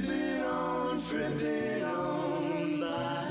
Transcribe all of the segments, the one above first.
tripping on by.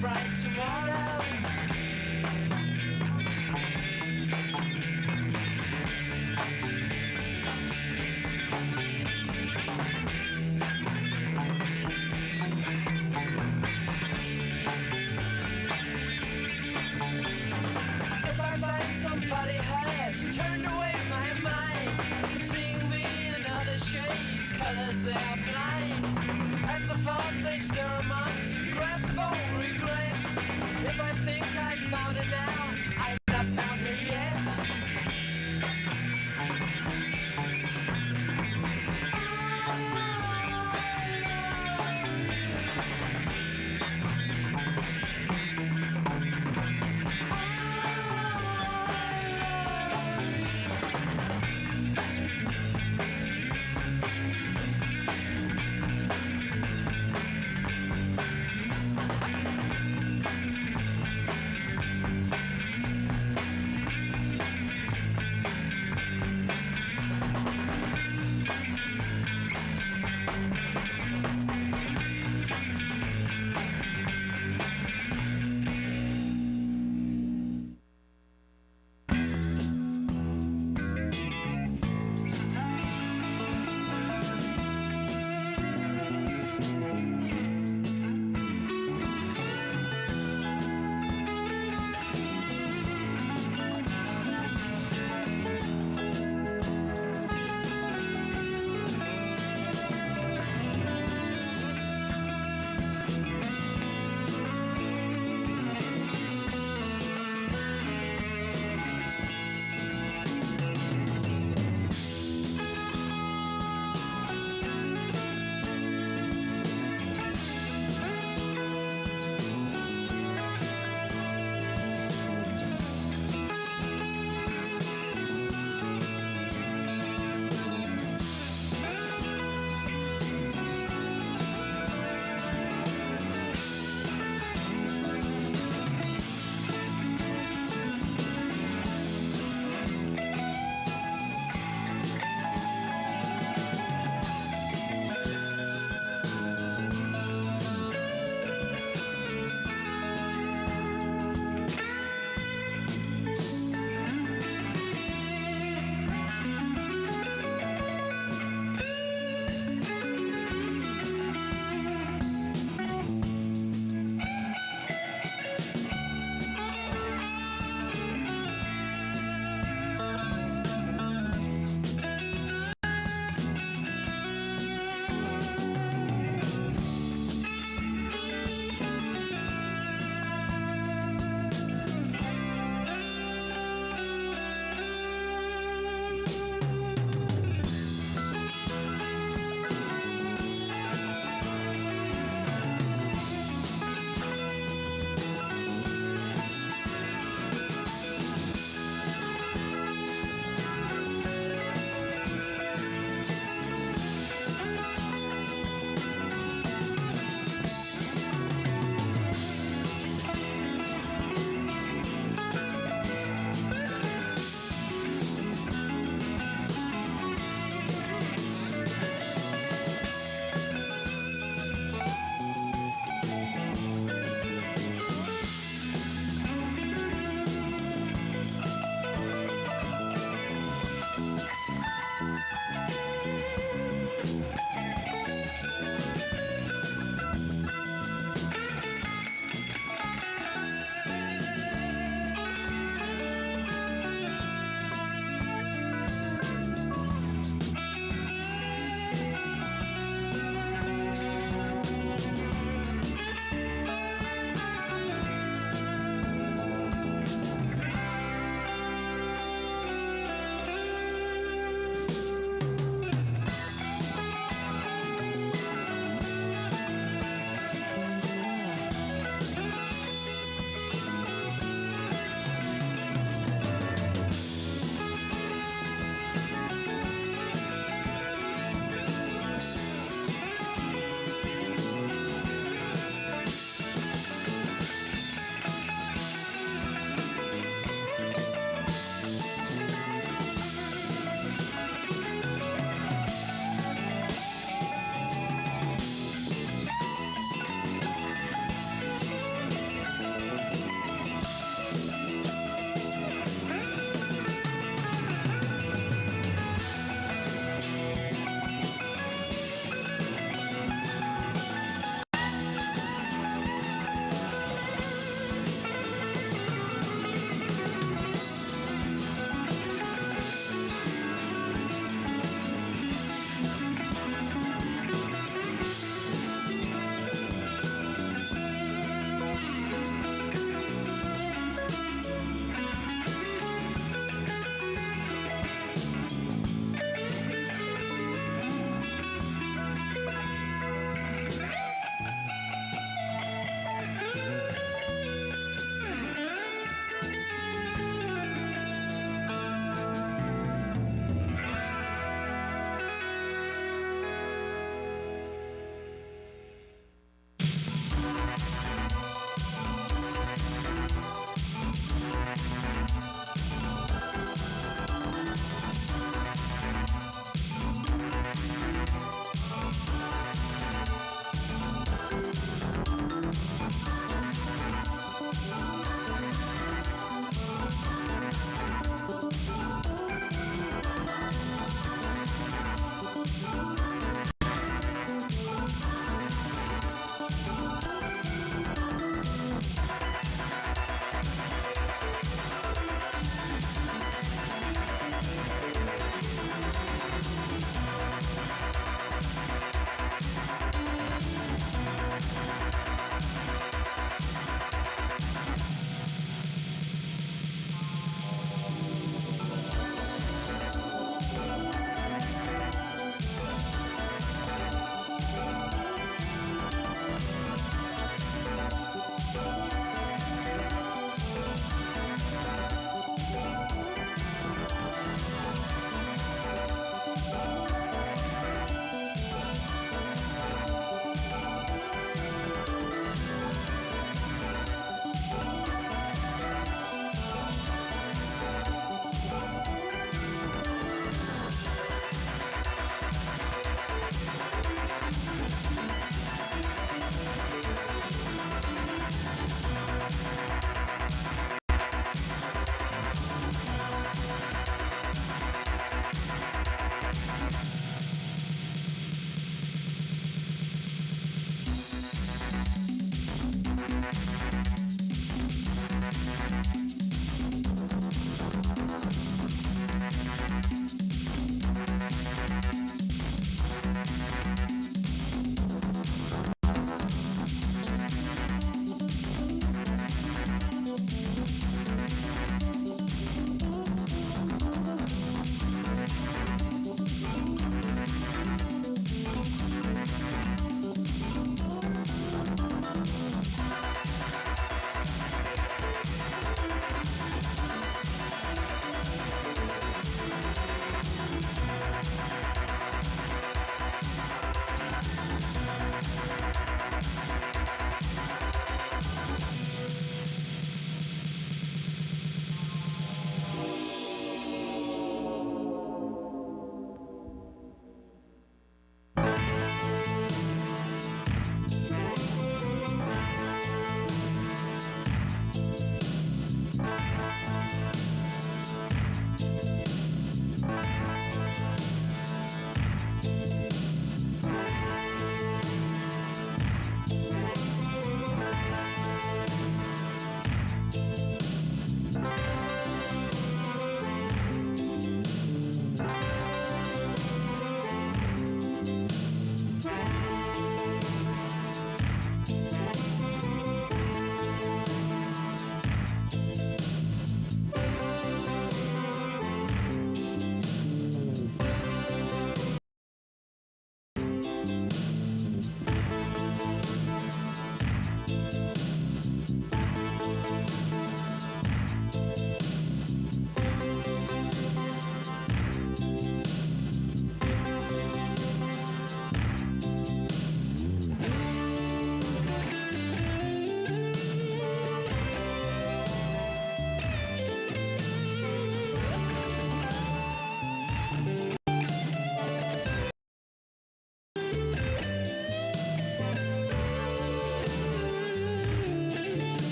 bright tomorrow. If I find somebody has turned away my mind, seeing me in other shades, colors they are blind. As the thoughts they stir amongst, grasp for regrets. If I think I've found it now, I've not found her yet.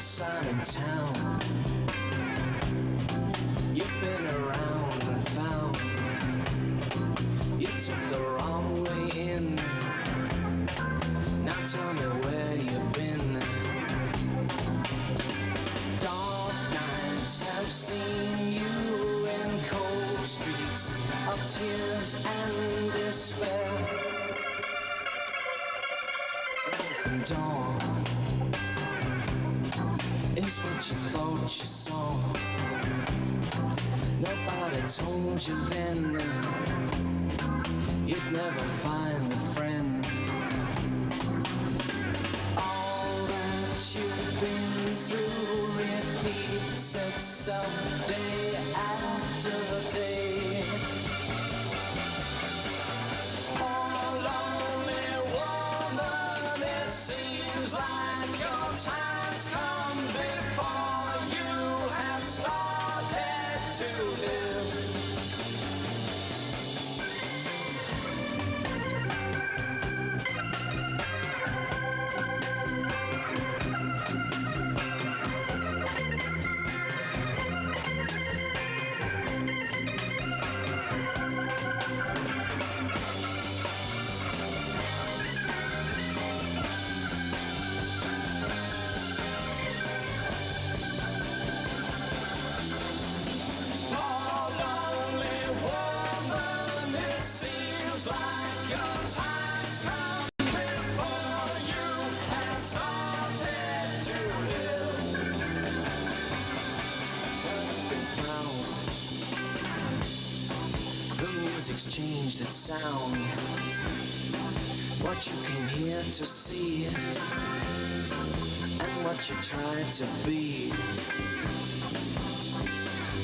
sign in town. You've been around and found you took the wrong way in. Now tell me where you've been. Dark nights have seen you in cold streets of tears and despair. And dawn is what you thought you saw. Nobody told you then you'd never find a friend. All that you've been through repeats itself day after day. Oh, lonely woman, it seems like your time's come before you have started to live. Music's changed its sound. What you came here to see and what you tried to be.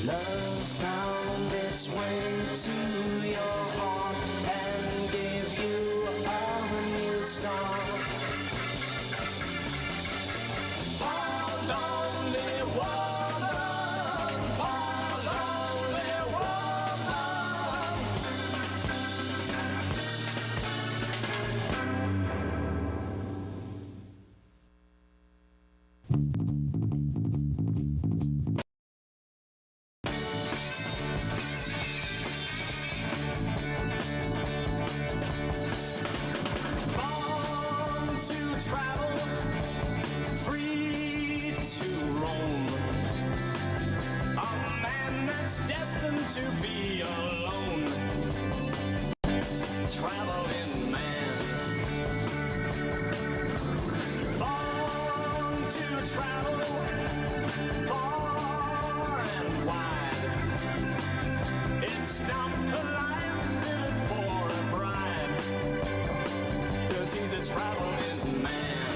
Love found its way to your heart and gave you a new start. Oh, lonely woman, oh, lonely woman. Destined to be alone, traveling man, born to travel far and wide. It's not the life fitted for a bride, 'cause he's a traveling man.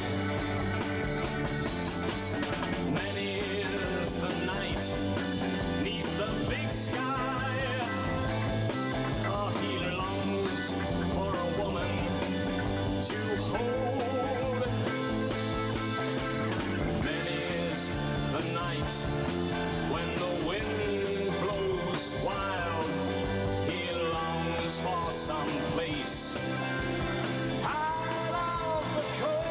Many is the night the big sky. Oh, he longs for a woman to hold. Many's the night when the wind blows wild. He longs for some place out of the cold.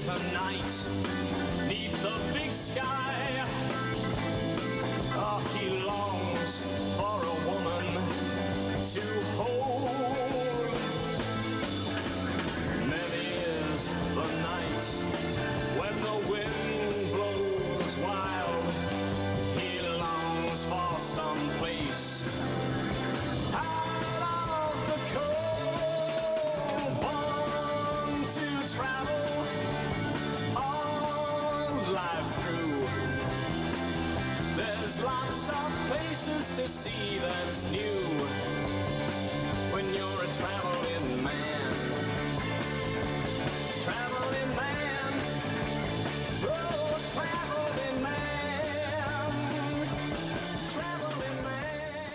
The night, neath the big sky. Oh, he longs for a woman to hold. Many is the night when the wind blows wild. He longs for some place out of the cold. Born to travel life through. There's lots of places to see that's new when you're a traveling man. Traveling man, oh, traveling man, traveling man.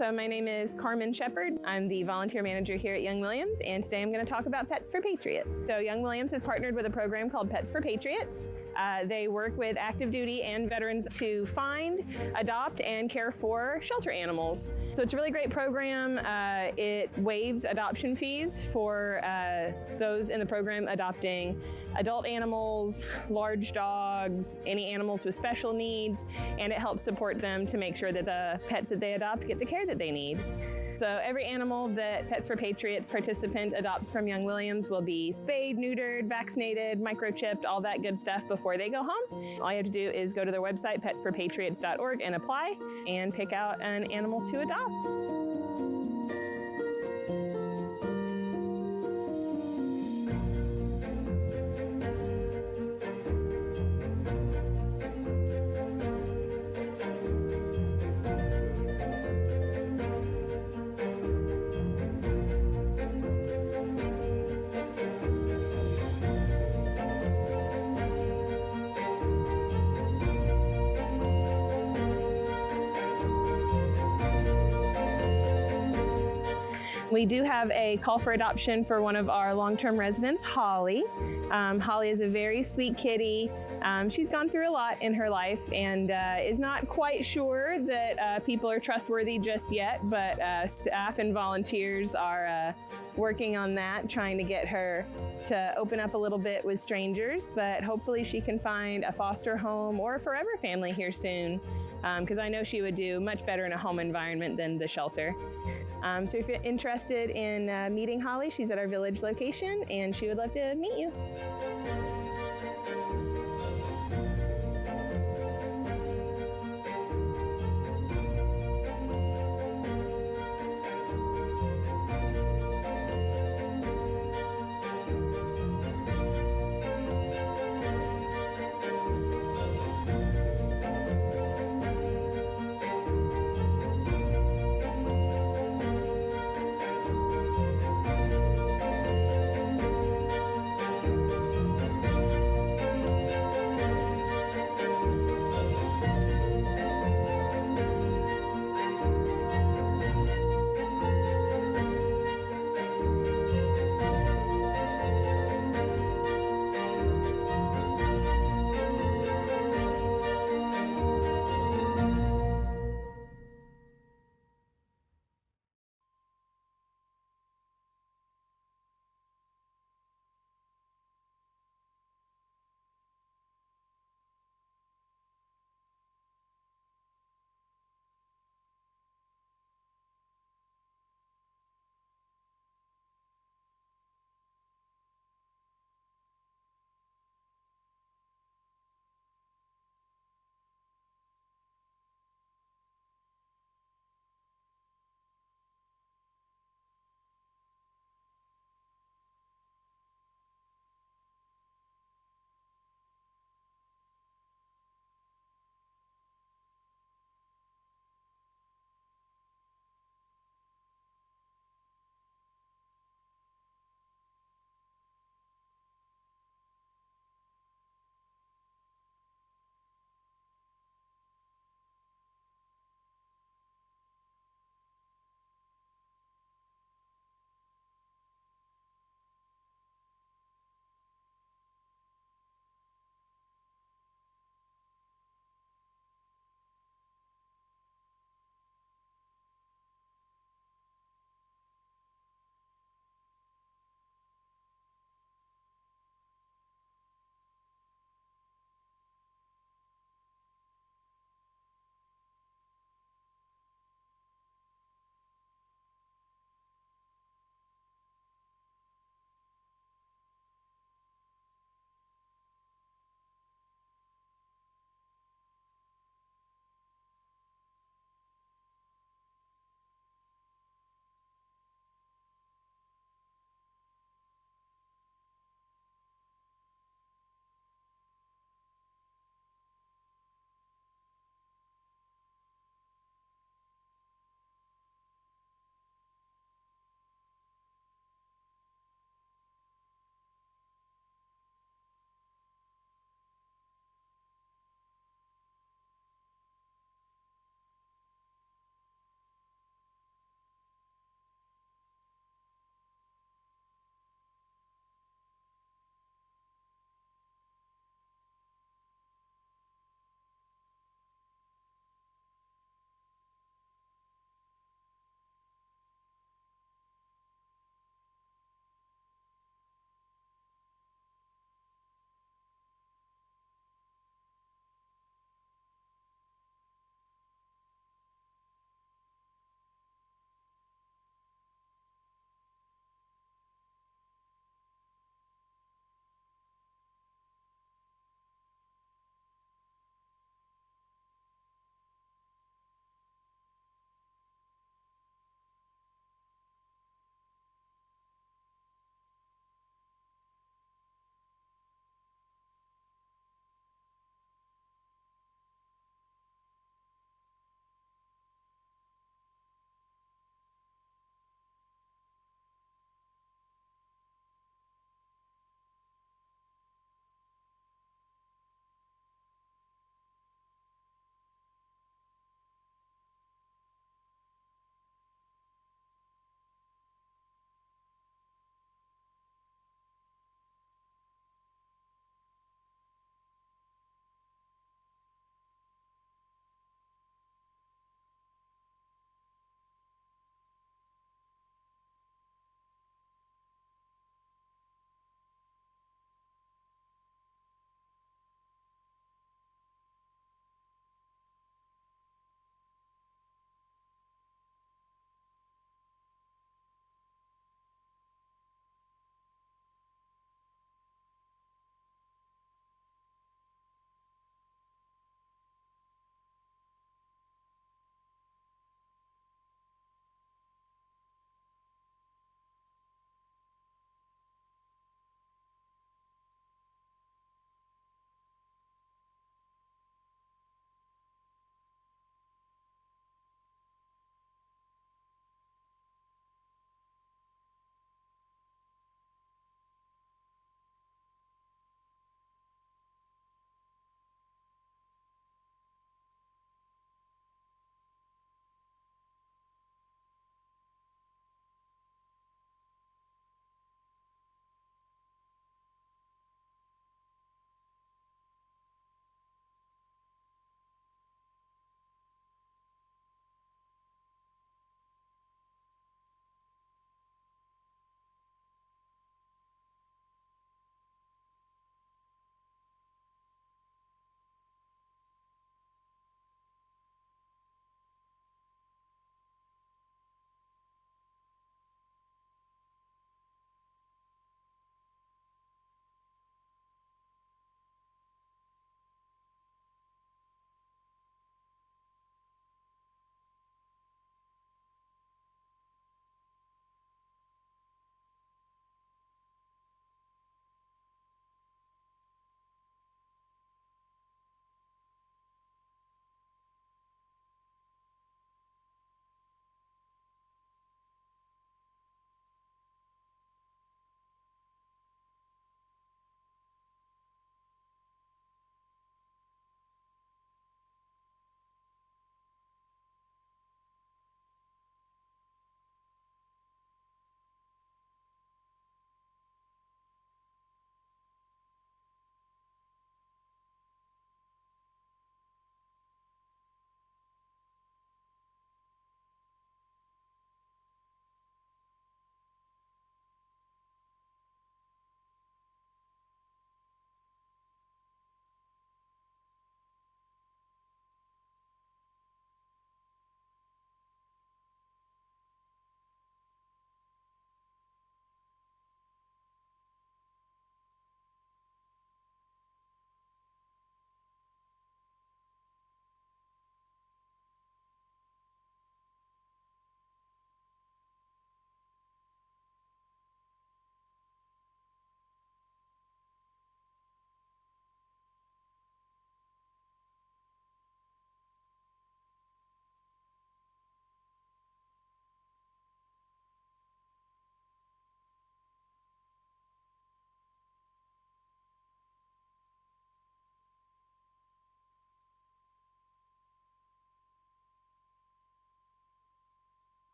So my name is Carmen Shepard. I'm the volunteer manager here at Young Williams, and today I'm going to talk about Pets for Patriots. So Young Williams has partnered with a program called Pets for Patriots. They work with active duty and veterans to find, adopt, and care for shelter animals. So it's a really great program. It waives adoption fees for those in the program adopting adult animals, large dogs, any animals with special needs, and it helps support them to make sure that the pets that they adopt get the care that they need. So every animal that Pets for Patriots participant adopts from Young Williams will be spayed, neutered, vaccinated, microchipped, all that good stuff before they go home. All you have to do is go to their website, petsforpatriots.org, and apply and pick out an animal to adopt. We do have a call for adoption for one of our long-term residents, Holly. Holly is a very sweet kitty. She's gone through a lot in her life and is not quite sure that people are trustworthy just yet, but staff and volunteers are working on that, trying to get her to open up a little bit with strangers, but hopefully she can find a foster home or a forever family here soon, because I know she would do much better in a home environment than the shelter. So if you're interested in meeting Holly, she's at our village location and she would love to meet you.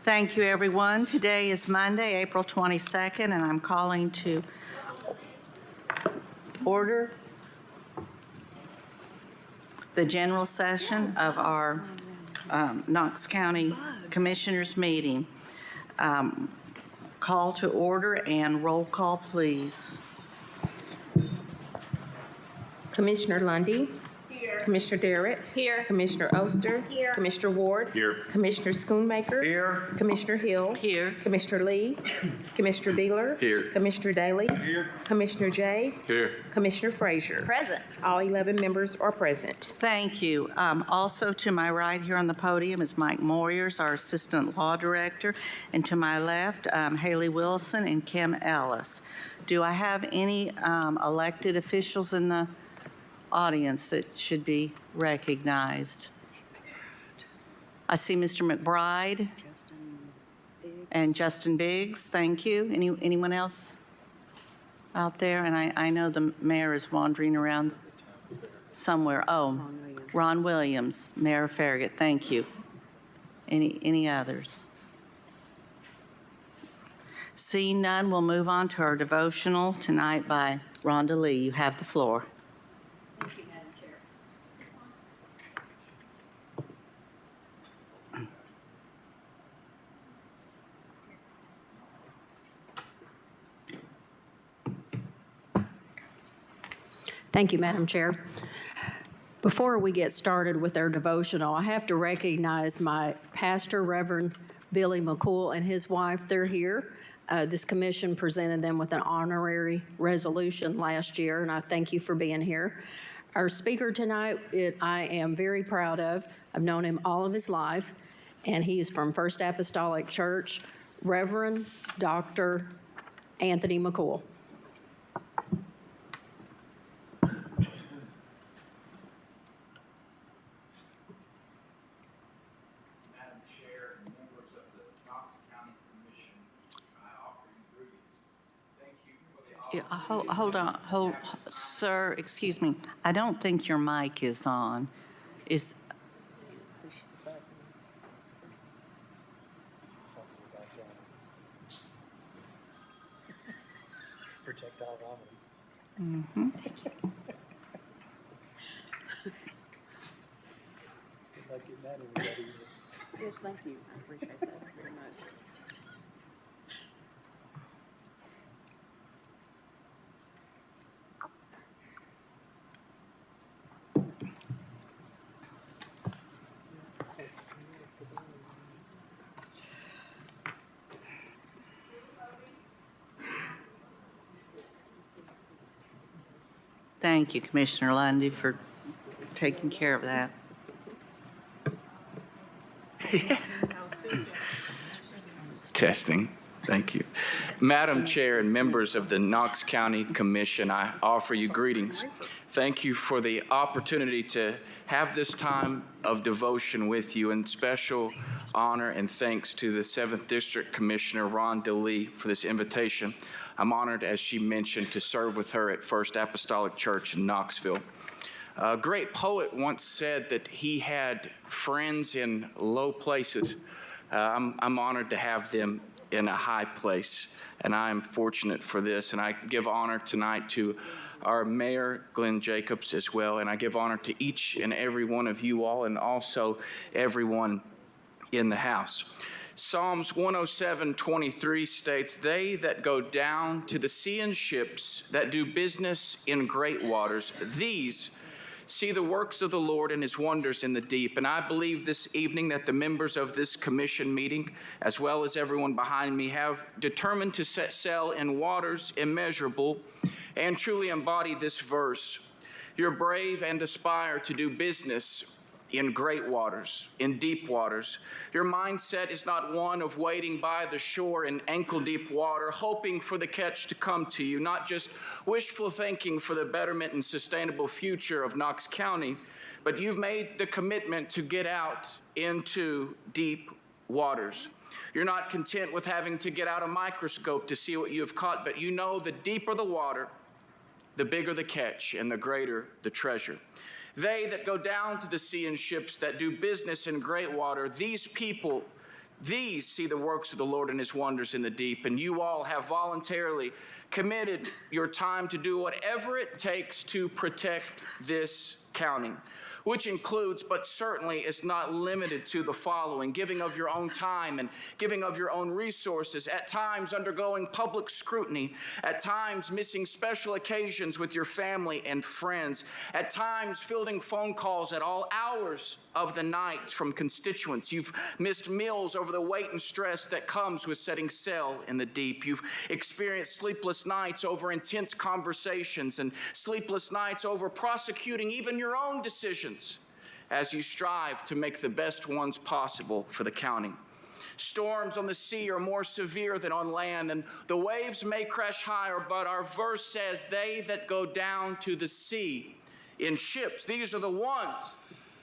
Thank you, everyone. Today is Monday, April 22nd, and I'm calling to order the general session of our Knox County Commissioners meeting. Call to order and roll call, please. Commissioner Lundy. Here. Commissioner Darrett. Here. Commissioner Oster. Here. Commissioner Ward. Here. Commissioner Schoonmaker. Here. Commissioner Hill. Here. Commissioner Lee. Commissioner Beeler. Here. Commissioner Daly. Here. Commissioner Jay. Here. Commissioner Frazier. Present. All 11 members are present. Thank you. Also to my right here on the podium is Mike Moyers, our Assistant Law Director, and to my left, Haley Wilson and Kim Ellis. Do I have any elected officials in the audience that should be recognized? I see Mr. McBride and Justin Biggs. Thank you. Anyone else out there? And I know the mayor is wandering around somewhere. Oh, Ron Williams, Mayor of Farragut. Thank you. Any others? Seeing none, we'll move on to our devotional tonight by Rhonda Lee. You have the floor. Thank you, Madam Chair. Thank you, Madam Chair. Before we get started with our devotional, I have to recognize my pastor, Reverend Billy McCool, and his wife. They're here. This commission presented them with an honorary resolution last year, and I thank you for being here. Our speaker tonight, I am very proud of. I've known him all of his life, and he is from First Apostolic Church, Reverend Dr. Anthony McCool. Madam Chair and members of the Knox County Commission, I offer you greetings. Thank you for the opportunity. Hold on. Sir, excuse me. I don't think your mic is on. Is Protect our harmony. Mm-hmm. Good luck getting that everybody. Yes, thank you. I appreciate that very much. Thank you, Commissioner Lundy, for taking care of that. Testing. Thank you. Madam Chair and members of the Knox County Commission, I offer you greetings. Thank you for the opportunity to have this time of devotion with you, and special honor and thanks to the 7th District Commissioner, Rhonda Lee, for this invitation. I'm honored, as she mentioned, to serve with her at First Apostolic Church in Knoxville. A great poet once said that he had friends in low places. I'm honored to have them in a high place, and I am fortunate for this. And I give honor tonight to our Mayor, Glenn Jacobs, as well, and I give honor to each and every one of you all, and also everyone in the house. Psalms 107:23 states, "They that go down to the sea in ships, that do business in great waters, these see the works of the Lord and his wonders in the deep." And I believe this evening that the members of this commission meeting, as well as everyone behind me, have determined to set sail in waters immeasurable and truly embody this verse. You're brave and aspire to do business in great waters, in deep waters. Your mindset is not one of waiting by the shore in ankle-deep water, hoping for the catch to come to you, not just wishful thinking for the betterment and sustainable future of Knox County, but you've made the commitment to get out into deep waters. You're not content with having to get out a microscope to see what you have caught, but you know the deeper the water, the bigger the catch and the greater the treasure. They that go down to the sea in ships that do business in great water, these people, these see the works of the Lord and his wonders in the deep. And you all have voluntarily committed your time to do whatever it takes to protect this county, which includes, but certainly is not limited to, the following: giving of your own time and giving of your own resources, at times undergoing public scrutiny, at times missing special occasions with your family and friends, at times fielding phone calls at all hours of the night from constituents. You've missed meals over the weight and stress that comes with setting sail in the deep. You've experienced sleepless nights over intense conversations and sleepless nights over prosecuting even your own decisions as you strive to make the best ones possible for the county. Storms on the sea are more severe than on land, and the waves may crash higher, but our verse says, they that go down to the sea in ships, these are the ones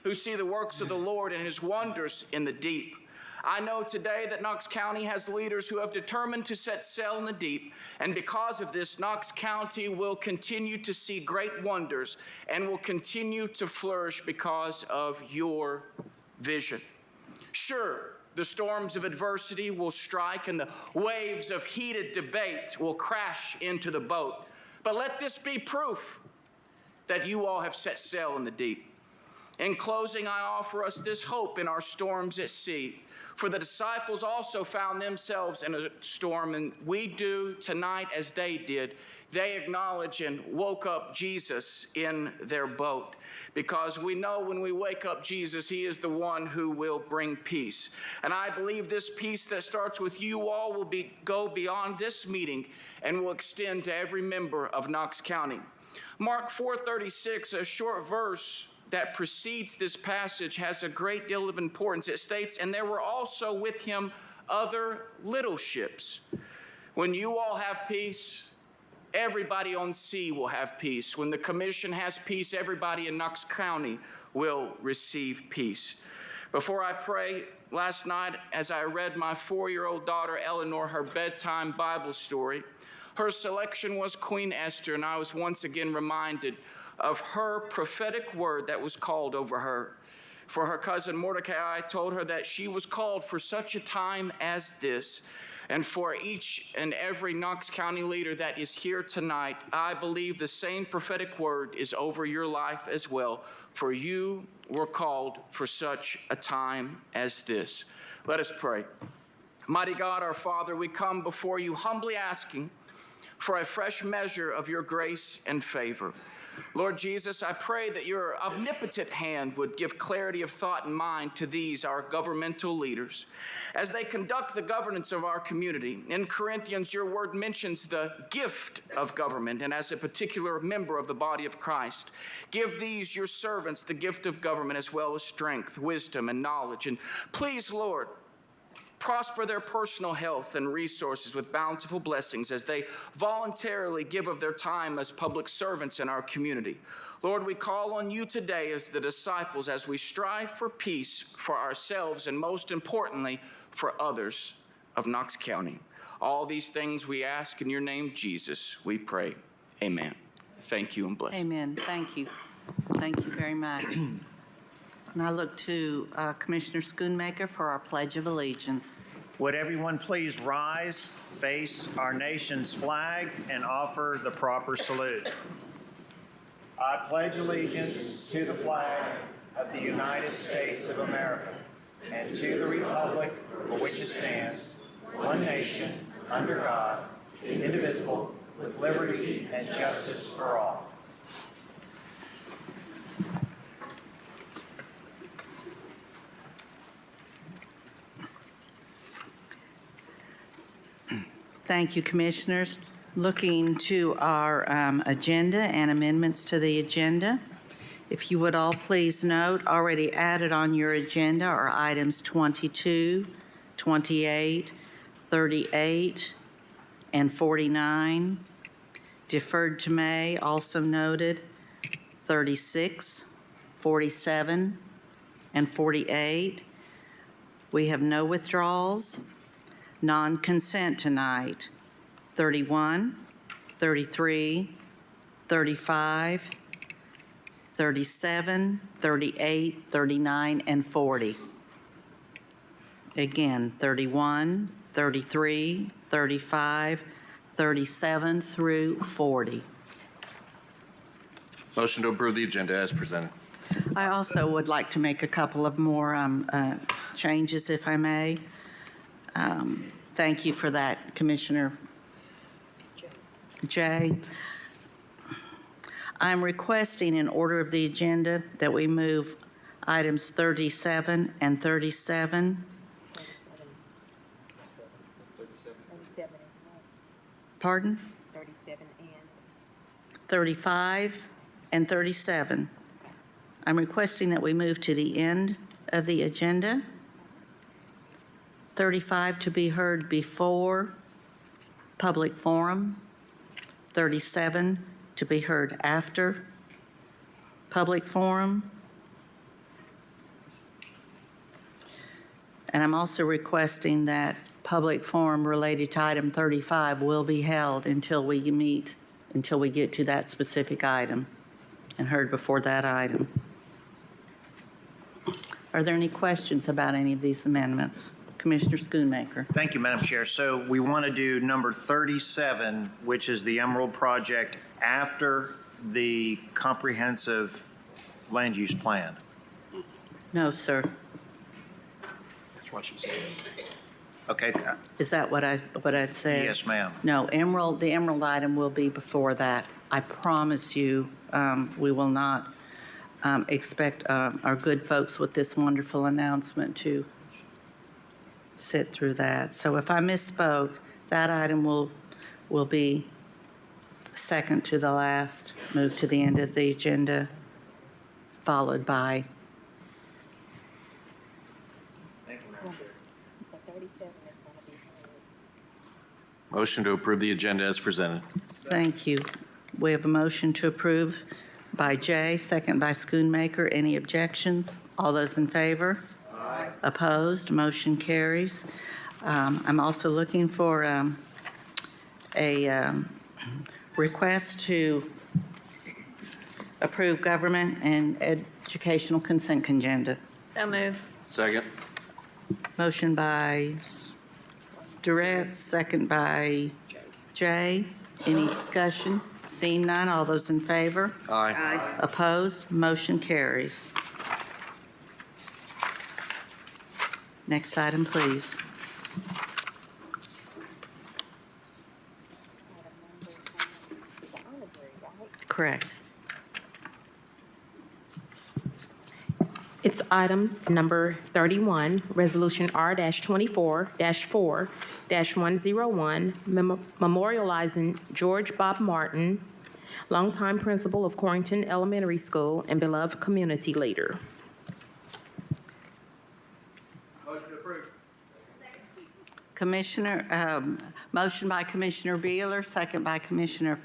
who see the works of the Lord and his wonders in the deep. I know today that Knox County has leaders who have determined to set sail in the deep, and because of this, Knox County will continue to see great wonders and will continue to flourish because of your vision. Sure, the storms of adversity will strike and the waves of heated debate will crash into the boat, but let this be proof that you all have set sail in the deep. In closing, I offer us this hope in our storms at sea. For the disciples also found themselves in a storm, and we do tonight as they did. They acknowledge and woke up Jesus in their boat, because we know when we wake up Jesus, he is the one who will bring peace. And I believe this peace that starts with you all will go beyond this meeting and will extend to every member of Knox County. Mark 4:36, a short verse that precedes this passage, has a great deal of importance. It states, and there were also with him other little ships. When you all have peace, everybody on sea will have peace. When the commission has peace, everybody in Knox County will receive peace. Before I pray, last night as I read my 4-year-old daughter Eleanor her bedtime Bible story, her selection was Queen Esther, and I was once again reminded of her prophetic word that was called over her. For her cousin Mordecai told her that she was called for such a time as this. And for each and every Knox County leader that is here tonight, I believe the same prophetic word is over your life as well. For you were called for such a time as this. Let us pray. Mighty God, our Father, we come before you humbly asking for a fresh measure of your grace and favor. Lord Jesus, I pray that your omnipotent hand would give clarity of thought and mind to these, our governmental leaders, as they conduct the governance of our community. In Corinthians, your word mentions the gift of government, and as a particular member of the body of Christ, give these, your servants, the gift of government as well as strength, wisdom, and knowledge. And please, Lord, prosper their personal health and resources with bountiful blessings as they voluntarily give of their time as public servants in our community. Lord, we call on you today as the disciples as we strive for peace for ourselves and most importantly for others of Knox County. All these things we ask in your name, Jesus, we pray. Amen. Thank you and bless. Amen. Thank you. Thank you very much. And I look to Commissioner Schoonmaker for our Pledge of Allegiance. Would everyone please rise, face our nation's flag, and offer the proper salute? I pledge allegiance to the flag of the United States of America and to the republic for which it stands, one nation, under God, indivisible, with liberty and justice for all. Thank you, Commissioners. Looking to our agenda and amendments to the agenda. If you would all please note, already added on your agenda are items 22, 28, 38, and 49. Deferred to May, also noted, 36, 47, and 48. We have no withdrawals. Non-consent tonight, 31, 33, 35, 37, 38, 39, and 40. Again, 31, 33, 35, 37 through 40. Motion to approve the agenda as presented. I also would like to make a couple of more changes, if I may. Thank you for that, Commissioner Jay. I'm requesting in order of the agenda that we move items 37 and 37. Pardon? 37 and 35 and 37. I'm requesting that we move to the end of the agenda. 35 to be heard before public forum. 37 to be heard after public forum. And I'm also requesting that public forum related to item 35 will be held until we get to that specific item and heard before that item. Are there any questions about any of these amendments? Commissioner Schoonmaker. Thank you, Madam Chair. So we want to do number 37, which is the Emerald Project, after the comprehensive land use plan. No, sir. That's what she said. Okay. Is that what I'd said? Yes, ma'am. No, the Emerald item will be before that. I promise you, we will not expect our good folks with this wonderful announcement to sit through that. So if I misspoke, that item will be second to the last, move to the end of the agenda, followed by. so 37 is going to be heard. Motion to approve the agenda as presented. Thank you. We have a motion to approve by Jay, second by Schoonmaker. Any objections? All those in favor? Aye. Opposed? Motion carries. I'm also looking for a request to approve government and educational consent agenda. So moved. Second. Motion by Durrett, second by Jay. Any discussion? Seeing none, all those in favor? Aye. Opposed? Motion carries. Next item, please. Correct. It's item number 31, Resolution R-24-4-101, memorializing George Bob Martin, longtime principal of Corrington Elementary School and beloved community leader. Commissioner, motion by Commissioner Beeler, second by Commissioner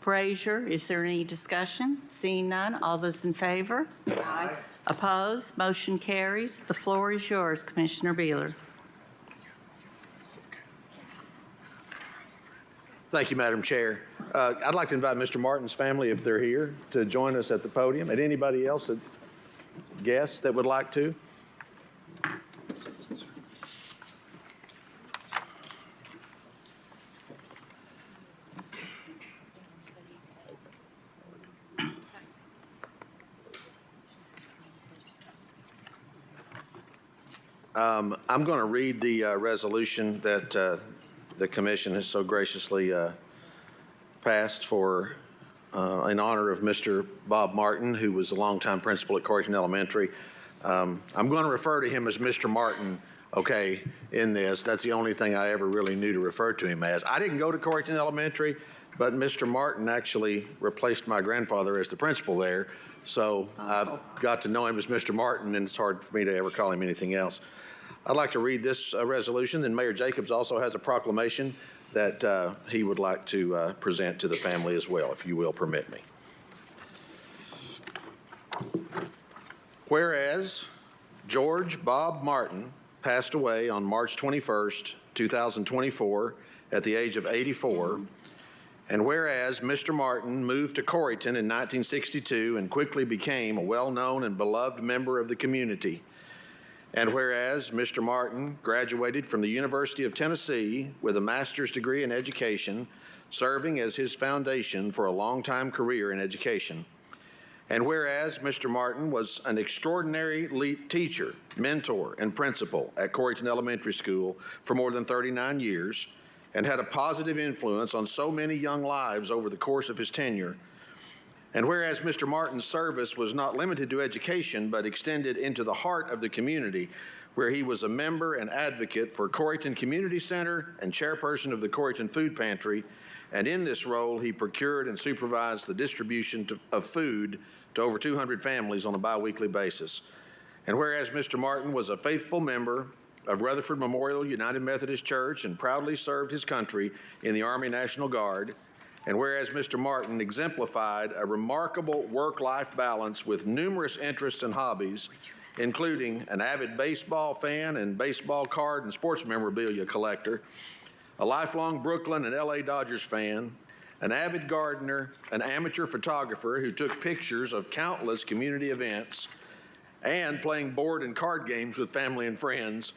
Frazier. Is there any discussion? Seeing none, all those in favor? Aye. Opposed? Motion carries. The floor is yours, Commissioner Beeler. Thank you, Madam Chair. I'd like to invite Mr. Martin's family, if they're here, to join us at the podium, and anybody else, guests that would like to. I'm going to read the resolution that the commission has so graciously passed for in honor of Mr. Bob Martin, who was a longtime principal at Corrington Elementary. I'm going to refer to him as Mr. Martin, okay, in this. That's the only thing I ever really knew to refer to him as. I didn't go to Corrington Elementary, but Mr. Martin actually replaced my grandfather as the principal there. So I got to know him as Mr. Martin, and it's hard for me to ever call him anything else. I'd like to read this resolution, and Mayor Jacobs also has a proclamation that he would like to present to the family as well, if you will permit me. Whereas George Bob Martin passed away on March 21st, 2024, at the age of 84, And whereas Mr. Martin moved to Corryton in 1962 and quickly became a well-known and beloved member of the community. And whereas Mr. Martin graduated from the University of Tennessee with a master's degree in education, serving as his foundation for a long-time career in education. And whereas Mr. Martin was an extraordinary teacher, mentor, and principal at Corryton Elementary School for more than 39 years, and had a positive influence on so many young lives over the course of his tenure. And whereas Mr. Martin's service was not limited to education, but extended into the heart of the community, where he was a member and advocate for Corryton Community Center and chairperson of the Corryton Food Pantry, and in this role, he procured and supervised the distribution of food to over 200 families on a biweekly basis. And whereas Mr. Martin was a faithful member of Rutherford Memorial United Methodist Church and proudly served his country in the Army National Guard, and whereas Mr. Martin exemplified a remarkable work-life balance with numerous interests and hobbies, including an avid baseball fan and baseball card and sports memorabilia collector, a lifelong Brooklyn and LA Dodgers fan, an avid gardener, an amateur photographer who took pictures of countless community events, and playing board and card games with family and friends.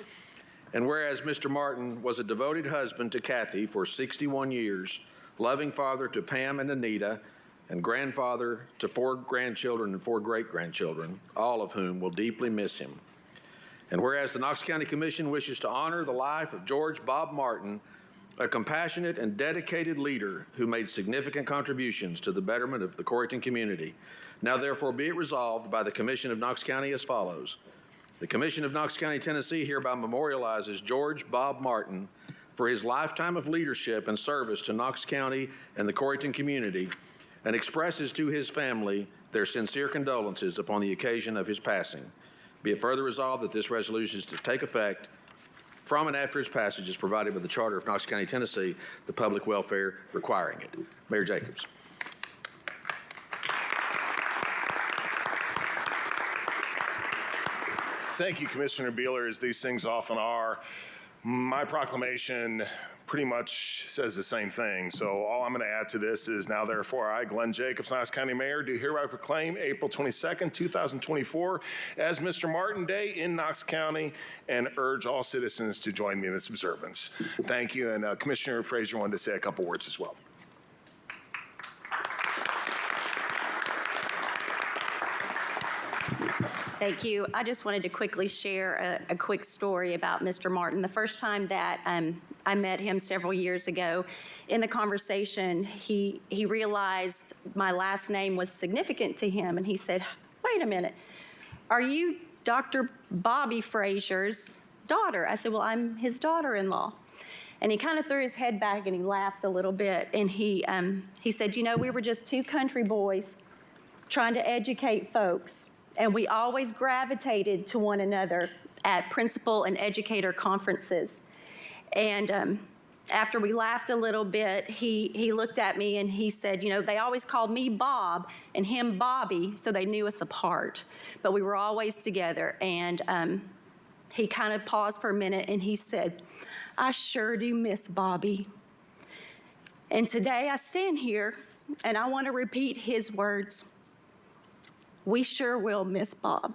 And whereas Mr. Martin was a devoted husband to Kathy for 61 years, loving father to Pam and Anita, and grandfather to 4 grandchildren and 4 great-grandchildren, all of whom will deeply miss him. And whereas the Knox County Commission wishes to honor the life of George Bob Martin, a compassionate and dedicated leader who made significant contributions to the betterment of the Corryton community. Now therefore be it resolved by the Commission of Knox County as follows. The Commission of Knox County, Tennessee hereby memorializes George Bob Martin for his lifetime of leadership and service to Knox County and the Corryton community, and expresses to his family their sincere condolences upon the occasion of his passing. Be it further resolved that this resolution is to take effect from and after its passage is provided by the Charter of Knox County, Tennessee, the public welfare requiring it. Mayor Jacobs. Thank you, Commissioner Beeler, as these things often are. My proclamation pretty much says the same thing. So all I'm going to add to this is now therefore I, Glenn Jacobs, Knox County Mayor, do hereby proclaim April 22nd, 2024 as Mr. Martin Day in Knox County and urge all citizens to join me in this observance. Thank you. And Commissioner Frazier wanted to say a couple words as well. Thank you. I just wanted to quickly share a quick story about Mr. Martin. The first time that I met him several years ago, in the conversation, he realized my last name was significant to him, and he said, "Wait a minute, are you Dr. Bobby Frazier's daughter?" I said, "Well, I'm his daughter-in-law." And he kind of threw his head back and he laughed a little bit, and he said, "You know, we were just 2 country boys trying to educate folks. And we always gravitated to one another at principal and educator conferences." And after we laughed a little bit, he looked at me and he said, "You know, they always called me Bob and him Bobby, so they knew us apart. But we were always together." And he kind of paused for a minute and he said, "I sure do miss Bobby." And today I stand here and I want to repeat his words. We sure will miss Bob.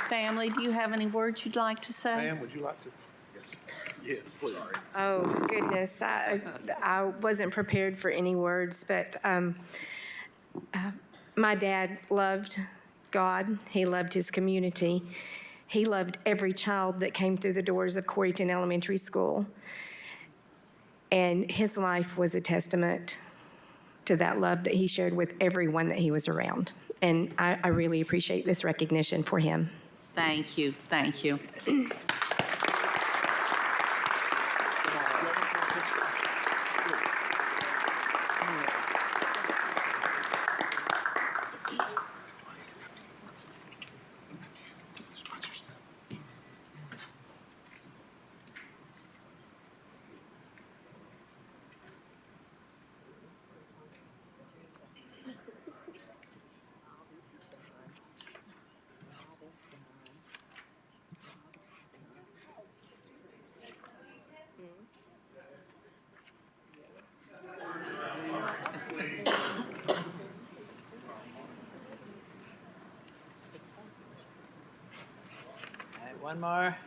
Family, do you have any words you'd like to say? Ma'am, would you like to? Yes. Yes, please. Oh, goodness. I wasn't prepared for any words, but my dad loved God. He loved his community. He loved every child that came through the doors of Corryton Elementary School. And his life was a testament to that love that he shared with everyone that he was around. And I really appreciate this recognition for him. Thank you. Thank you. One more.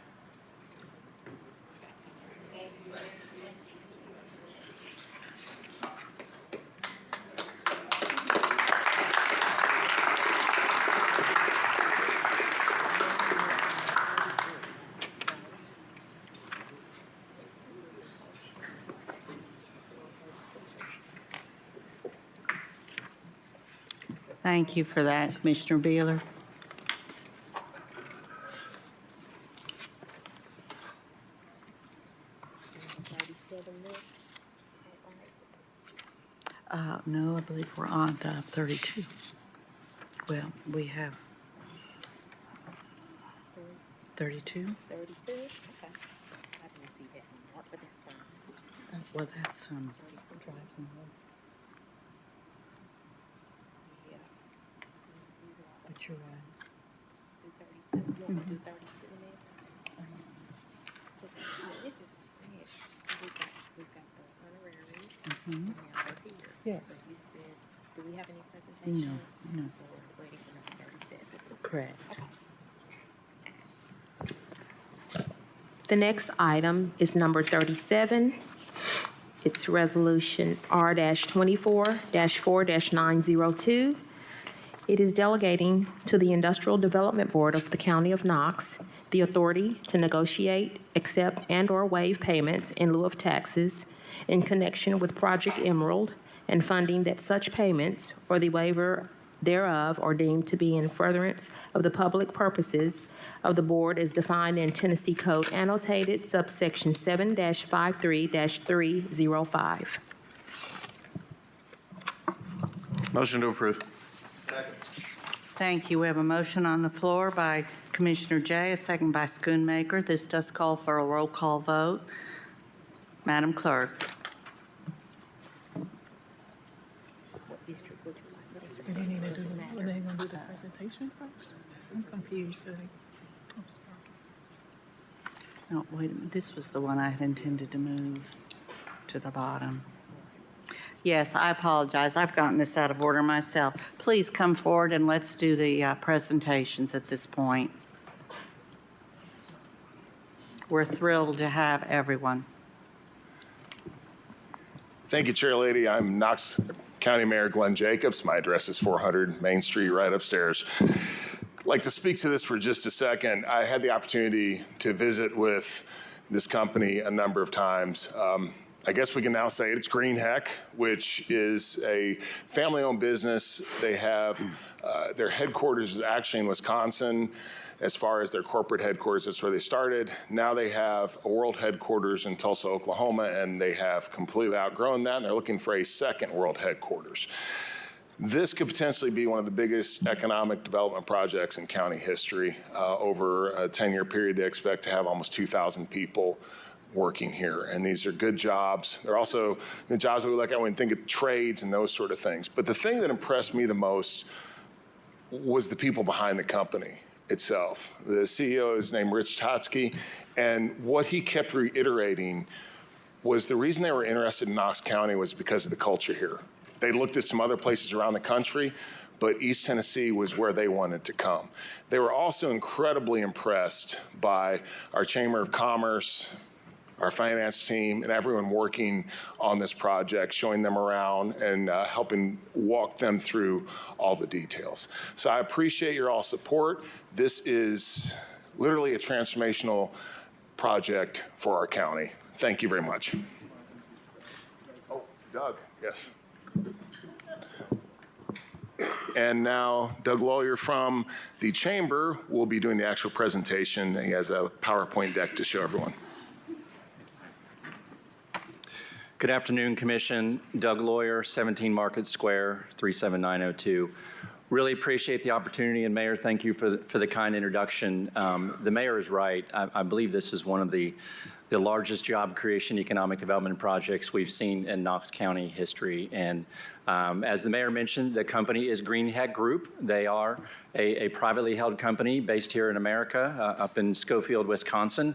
Thank you for that, Commissioner Beeler. No, I believe we're on 32. Well, we have 32. 32? Okay. I didn't see that one, but that's fine. Well, that's but you're right. Do 32. You want to do 32 next? This is what's next. We've got the honorary. And now we're here. Yes. So you said, do we have any presentations? No. So we're ready for number 37. Correct. Okay. The next item is number 37. It's Resolution R-24-4-902. It is delegating to the Industrial Development Board of the County of Knox the authority to negotiate, accept, and/or waive payments in lieu of taxes in connection with Project Emerald and funding that such payments or the waiver thereof are deemed to be in furtherance of the public purposes of the board as defined in Tennessee Code annotated subsection 7-53-305. Motion to approve. Thank you. We have a motion on the floor by Commissioner Jay, a second by Schoonmaker. This does call for a roll call vote. Madam Clerk. Are they going to do the presentation first? I'm confused. Oh, wait a minute. This was the one I had intended to move to the bottom. Yes, I apologize. I've gotten this out of order myself. Please come forward and let's do the presentations at this point. We're thrilled to have everyone. Thank you, Chair Lady. I'm Knox County Mayor Glenn Jacobs. My address is 400 Main Street, right upstairs. I'd like to speak to this for just a second. I had the opportunity to visit with this company a number of times. I guess we can now say it's Green Heck, which is a family-owned business. They have their headquarters is actually in Wisconsin. As far as their corporate headquarters, that's where they started. Now they have a world headquarters in Tulsa, Oklahoma, and they have completely outgrown that, and they're looking for a second world headquarters. This could potentially be one of the biggest economic development projects in county history. Over a 10-year period, they expect to have almost 2,000 people working here, and these are good jobs. They're also the jobs we look at when we think of trades and those sort of things. But the thing that impressed me the most was the people behind the company itself. The CEO is named Rich Totsky, and what he kept reiterating was the reason they were interested in Knox County was because of the culture here. They looked at some other places around the country, but East Tennessee was where they wanted to come. They were also incredibly impressed by our Chamber of Commerce, our finance team, and everyone working on this project, showing them around and helping walk them through all the details. So I appreciate your all support. This is literally a transformational project for our county. Thank you very much. Oh, Doug, yes. And now Doug Lawyer from the Chamber will be doing the actual presentation. He has a PowerPoint deck to show everyone. Good afternoon, Commission. Doug Lawyer, 17 Market Square, 37902. Really appreciate the opportunity, and Mayor, thank you for the kind introduction. The Mayor is right. I believe this is one of the largest job creation economic development projects we've seen in Knox County history. And as the Mayor mentioned, the company is Green Heck Group. They are a privately held company based here in America, up in Schofield, Wisconsin.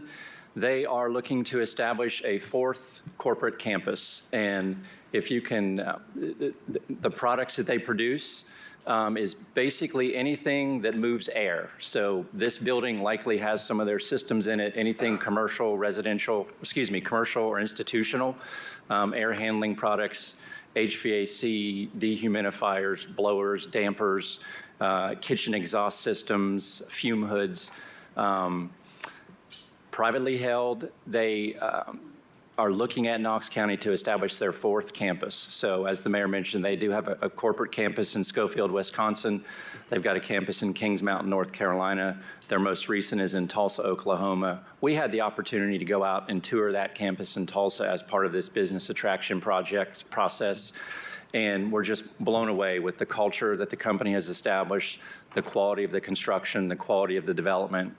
They are looking to establish a fourth corporate campus. And if you can, the products that they produce is basically anything that moves air. So this building likely has some of their systems in it, anything commercial or institutional, air handling products, HVAC, dehumidifiers, blowers, dampers, kitchen exhaust systems, fume hoods. Privately held, they are looking at Knox County to establish their 4th campus. So as the mayor mentioned, they do have a corporate campus in Schofield, Wisconsin. They've got a campus in Kings Mountain, North Carolina. Their most recent is in Tulsa, Oklahoma. We had the opportunity to go out and tour that campus in Tulsa as part of this business attraction project process. And we're just blown away with the culture that the company has established, the quality of the construction, the quality of the development.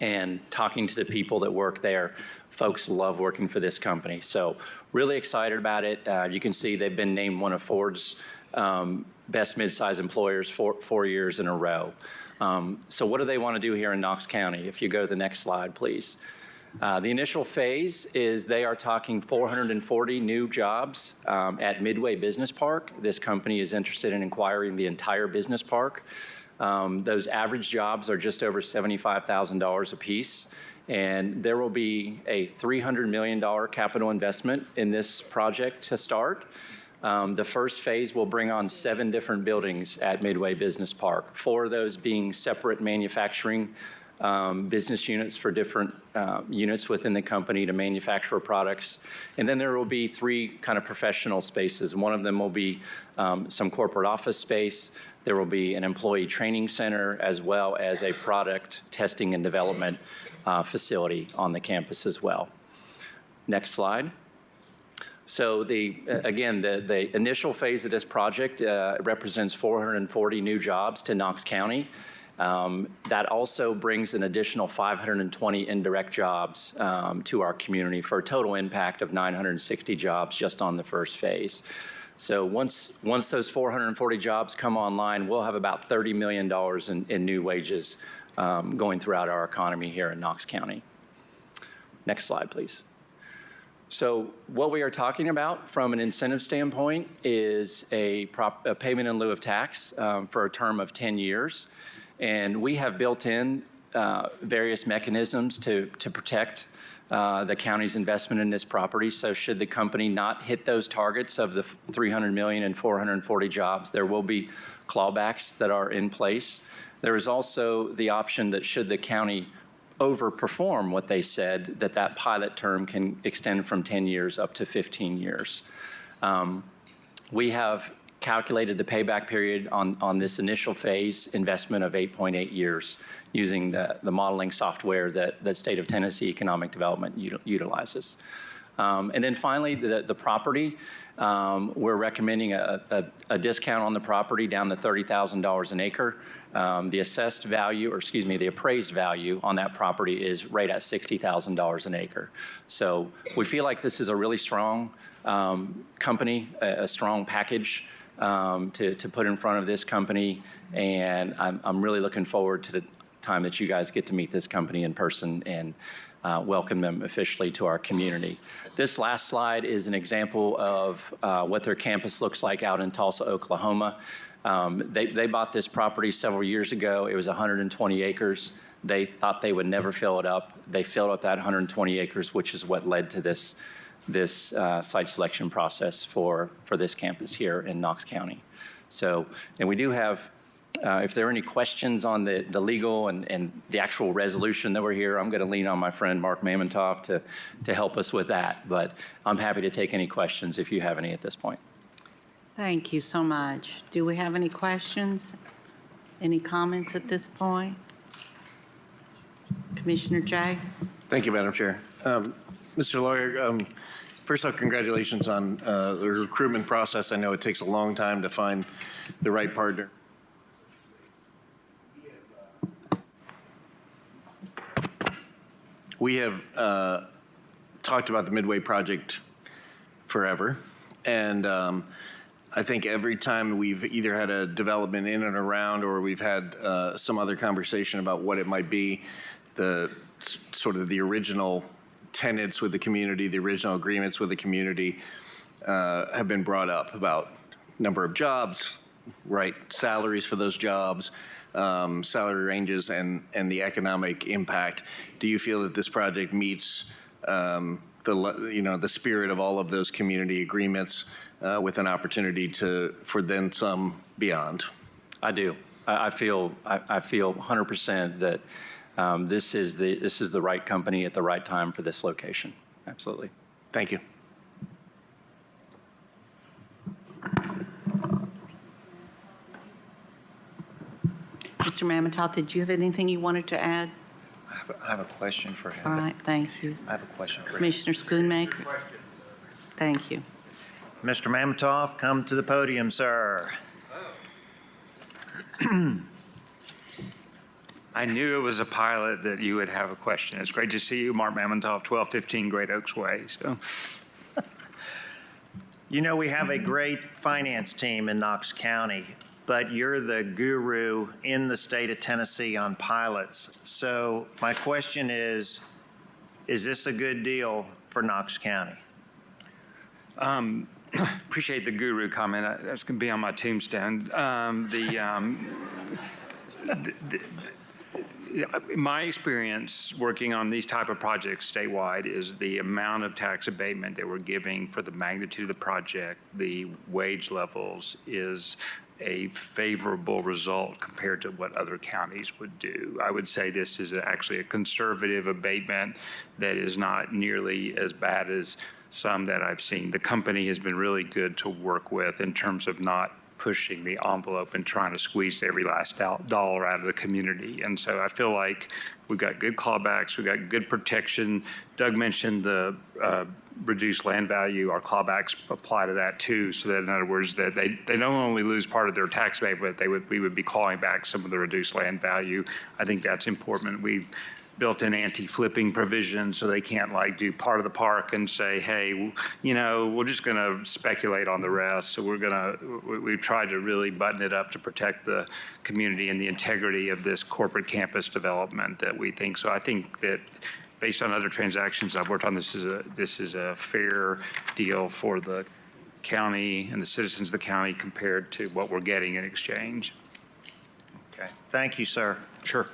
And talking to the people that work there, folks love working for this company. So really excited about it. You can see they've been named one of Ford's best mid-size employers 4 years in a row. So what do they want to do here in Knox County? If you go to the next slide, please. The initial phase is they are talking 440 new jobs at Midway Business Park. This company is interested in acquiring the entire business park. Those average jobs are just over $75,000 a piece, and there will be a $300 million capital investment in this project to start. The first phase will bring on 7 different buildings at Midway Business Park, 4 of those being separate manufacturing business units for different units within the company to manufacture products. And then there will be 3 kind of professional spaces. One of them will be some corporate office space. There will be an employee training center as well as a product testing and development facility on the campus as well. Next slide. So again, the initial phase of this project represents 440 new jobs to Knox County. That also brings an additional 520 indirect jobs to our community for a total impact of 960 jobs just on the first phase. So once those 440 jobs come online, we'll have about $30 million in new wages going throughout our economy here in Knox County. Next slide, please. So what we are talking about from an incentive standpoint is a payment in lieu of tax for a term of 10 years. And we have built in various mechanisms to protect the county's investment in this property. So should the company not hit those targets of the 300 million and 440 jobs, there will be clawbacks that are in place. There is also the option that should the county overperform what they said, that pilot term can extend from 10 years up to 15 years. We have calculated the payback period on this initial phase investment of 8.8 years using the modeling software that State of Tennessee Economic Development utilizes. And then finally, the property, we're recommending a discount on the property down to $30,000 an acre. The assessed value, or excuse me, the appraised value on that property is right at $60,000 an acre. So we feel like this is a really strong company, a strong package to put in front of this company, and I'm really looking forward to the time that you guys get to meet this company in person and welcome them officially to our community. This last slide is an example of what their campus looks like out in Tulsa, Oklahoma. They bought this property several years ago. It was 120 acres. They thought they would never fill it up. They filled up that 120 acres, which is what led to this site selection process for this campus here in Knox County. So, and we do have, if there are any questions on the legal and the actual resolution that we're here, I'm going to lean on my friend Mark Mamontoff to help us with that. But I'm happy to take any questions if you have any at this point. Thank you so much. Do we have any questions? Any comments at this point? Commissioner Jay? Thank you, Madam Chair. Mr. Lawyer, first off, congratulations on the recruitment process. I know it takes a long time to find the right partner. We have talked about the Midway project forever, and I think every time we've either had a development in and around or we've had some other conversation about what it might be, the sort of the original tenets with the community, the original agreements with the community have been brought up about number of jobs, right salaries for those jobs, salary ranges, and the economic impact. Do you feel that this project meets the spirit of all of those community agreements with an opportunity for then some beyond? I do. I feel 100% that this is the right company at the right time for this location. Absolutely. Thank you. Mr. Mamontoff, did you have anything you wanted to add? I have a question for him. All right, thank you. I have a question for him. Commissioner Schoonmaker? Thank you. Mr. Mamontoff, come to the podium, sir. I knew it was a pilot that you would have a question. It's great to see you, Mark Mamontoff, 1215 Great Oaks Way. So, You know, we have a great finance team in Knox County, but you're the guru in the state of Tennessee on pilots. So my question is this a good deal for Knox County? appreciate the guru comment. That's going to be on my tombstone. My experience working on these type of projects statewide is the amount of tax abatement that we're giving for the magnitude of the project, the wage levels is a favorable result compared to what other counties would do. I would say this is actually a conservative abatement that is not nearly as bad as some that I've seen. The company has been really good to work with in terms of not pushing the envelope and trying to squeeze every last dollar out of the community. And so I feel like we've got good clawbacks, we've got good protection. Doug mentioned the reduced land value. Our clawbacks apply to that too, so that in other words, that they don't only lose part of their tax rate, but we would be clawing back some of the reduced land value. I think that's important. We've built in anti-flipping provisions so they can't like do part of the park and say, hey, you know, we're just going to speculate on the rest. So we've tried to really button it up to protect the community and the integrity of this corporate campus development that we think. So I think that based on other transactions I've worked on, this is a fair deal for the county and the citizens of the county compared to what we're getting in exchange. Okay. Thank you, sir. Sure.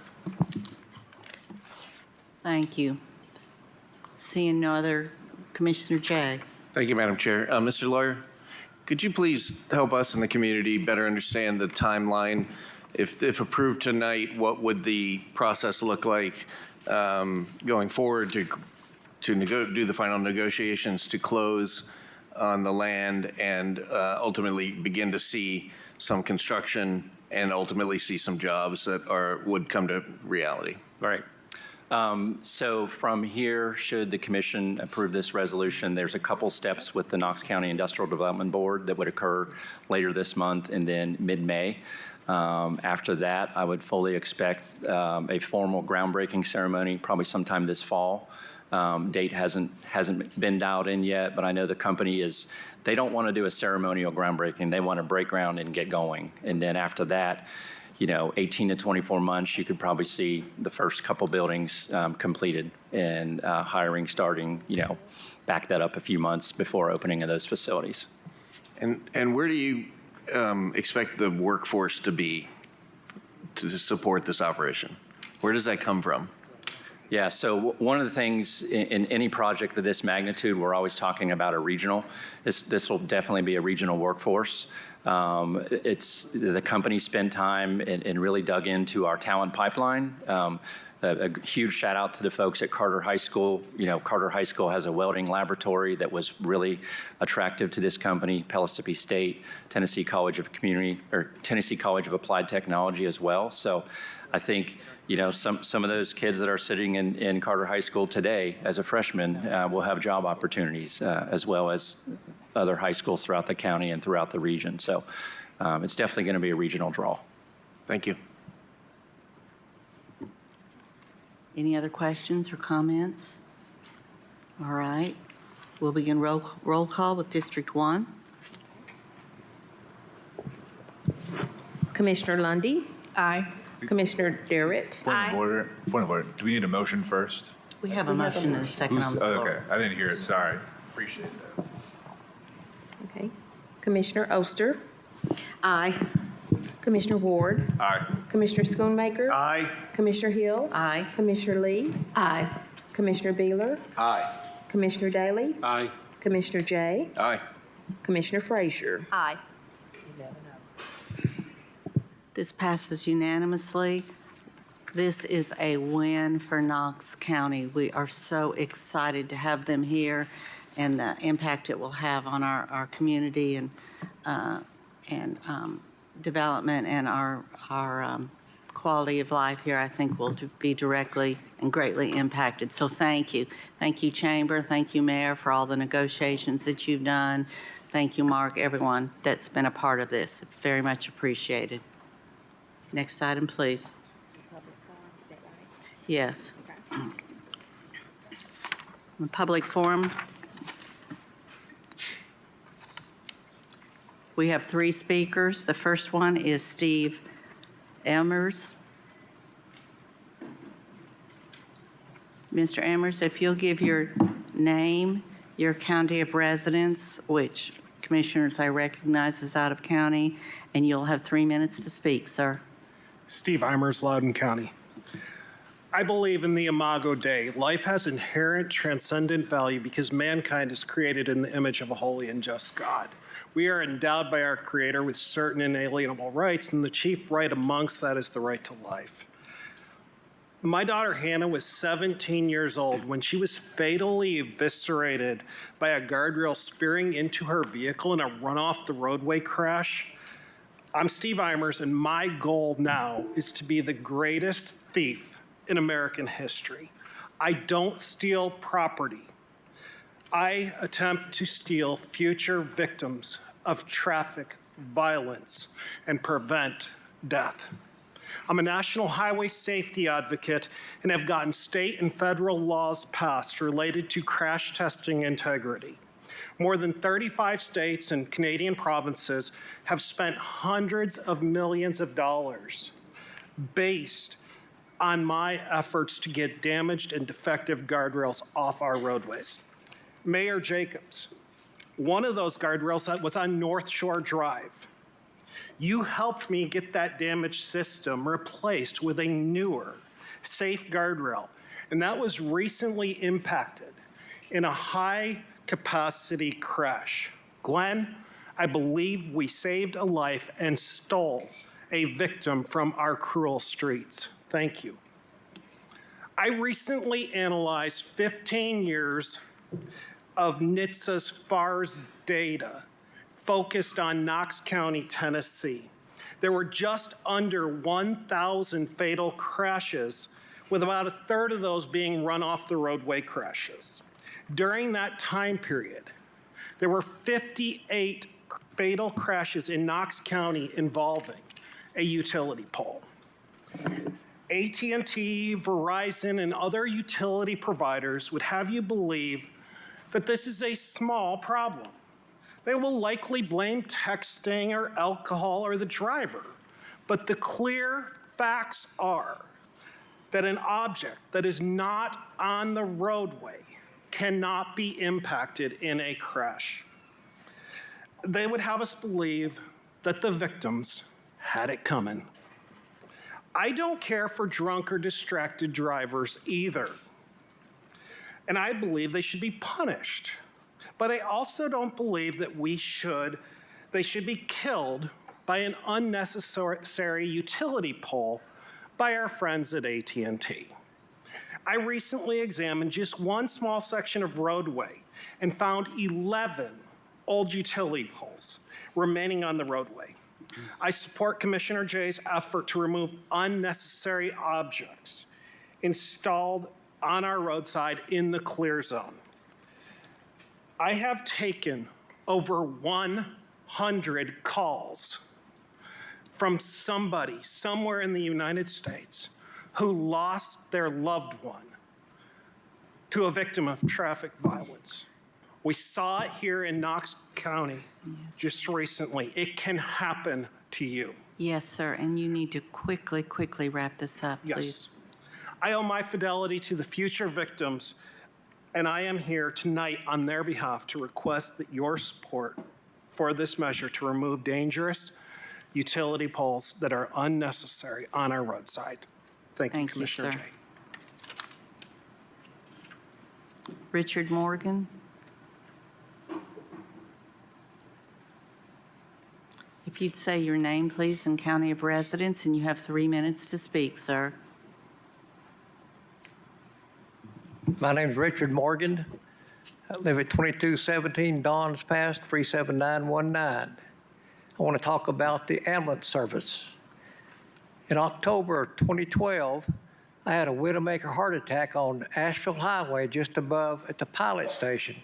Thank you. Seeing no other, Commissioner Jay. Thank you, Madam Chair. Mr. Lawyer, could you please help us in the community better understand the timeline? If approved tonight, what would the process look like going forward to do the final negotiations to close on the land and ultimately begin to see some construction and ultimately see some jobs that would come to reality? Right. So from here, should the commission approve this resolution, there's a couple steps with the Knox County Industrial Development Board that would occur later this month and then mid-May. After that, I would fully expect a formal groundbreaking ceremony, probably sometime this fall. Date hasn't been dialed in yet, but I know the company they don't want to do a ceremonial groundbreaking. They want to break ground and get going. And then after that, 18 to 24 months, you could probably see the first couple buildings completed and hiring starting, back that up a few months before opening of those facilities. And where do you expect the workforce to be to support this operation? Where does that come from? Yeah, so one of the things in any project of this magnitude, we're always talking about a regional. This will definitely be a regional workforce. The company spent time and really dug into our talent pipeline. A huge shout out to the folks at Carter High School. Carter High School has a welding laboratory that was really attractive to this company, Pellissippi State, Tennessee College of Applied Technology as well. So I think, some of those kids that are sitting in Carter High School today as a freshman will have job opportunities as well as other high schools throughout the county and throughout the region. So it's definitely going to be a regional draw. Thank you. Any other questions or comments? All right. We'll begin roll call with District 1. Commissioner Lundy. Aye. Commissioner Darrett. Point of order. Point of order. Do we need a motion first? We have a motion and a second on the floor. Okay, I didn't hear it. Sorry. Appreciate that. Okay. Commissioner Oster. Aye. Commissioner Ward, Aye. Commissioner Schoonmaker, Aye. Commissioner Hill, Aye. Commissioner Lee, Aye. Commissioner Beeler, Aye. Commissioner Daly, Aye. Commissioner Jay, Aye. Commissioner Frazier. Aye. This passes unanimously. This is a win for Knox County. We are so excited to have them here and the impact it will have on our community and development and our quality of life here, I think, will be directly and greatly impacted. So thank you. Thank you, Chamber. Thank you, Mayor, for all the negotiations that you've done. Thank you, Mark, everyone that's been a part of this. It's very much appreciated. Next item, please. Yes. The public forum. We have 3 speakers. The first one is Steve Elmers. Mr. Elmers, if you'll give your name, your county of residence, which commissioners I recognize is out of county, and you'll have 3 minutes to speak, sir. Steve Eimers, Loudoun County. I believe in the Imago Dei. Life has inherent transcendent value because mankind is created in the image of a holy and just God. We are endowed by our Creator with certain inalienable rights, and the chief right amongst that is the right to life. My daughter Hannah was 17 years old when she was fatally eviscerated by a guardrail spearing into her vehicle in a run-off-the-roadway crash. I'm Steve Eimers, and my goal now is to be the greatest thief in American history. I don't steal property. I attempt to steal future victims of traffic violence and prevent death. I'm a national highway safety advocate and have gotten state and federal laws passed related to crash testing integrity. More than 35 states and Canadian provinces have spent hundreds of millions of dollars based on my efforts to get damaged and defective guardrails off our roadways. Mayor Jacobs, one of those guardrails that was on North Shore Drive. You helped me get that damaged system replaced with a newer, safe guardrail, and that was recently impacted in a high-capacity crash. Glenn, I believe we saved a life and stole a victim from our cruel streets. Thank you. I recently analyzed 15 years of NHTSA's FARS data focused on Knox County, Tennessee. There were just under 1,000 fatal crashes, with about a third of those being run-off-the-roadway crashes. During that time period, there were 58 fatal crashes in Knox County involving a utility pole. AT&T, Verizon, and other utility providers would have you believe that this is a small problem. They will likely blame texting or alcohol or the driver, but the clear facts are that an object that is not on the roadway cannot be impacted in a crash. They would have us believe that the victims had it coming. I don't care for drunk or distracted drivers either. And I believe they should be punished. But I also don't believe that they should be killed by an unnecessary utility pole by our friends at AT&T. I recently examined just one small section of roadway and found 11 old utility poles remaining on the roadway. I support Commissioner Jay's effort to remove unnecessary objects installed on our roadside in the clear zone. I have taken over 100 calls from somebody somewhere in the United States who lost their loved one to a victim of traffic violence. We saw it here in Knox County just recently. It can happen to you. Yes, sir, and you need to quickly wrap this up, please. Yes. I owe my fidelity to the future victims, and I am here tonight on their behalf to request that your support for this measure to remove dangerous, utility poles that are unnecessary on our roadside. Thank you, Thank you, Commissioner sir. Jay. Richard Morgan. If you'd say your name, please, and county of residence, and you have 3 minutes to speak, sir. My name is Richard Morgan. I live at 2217 Dawns Pass, 37919. I want to talk about the ambulance service. In October of 2012, I had a Widowmaker heart attack on Asheville Highway just above at the pilot station.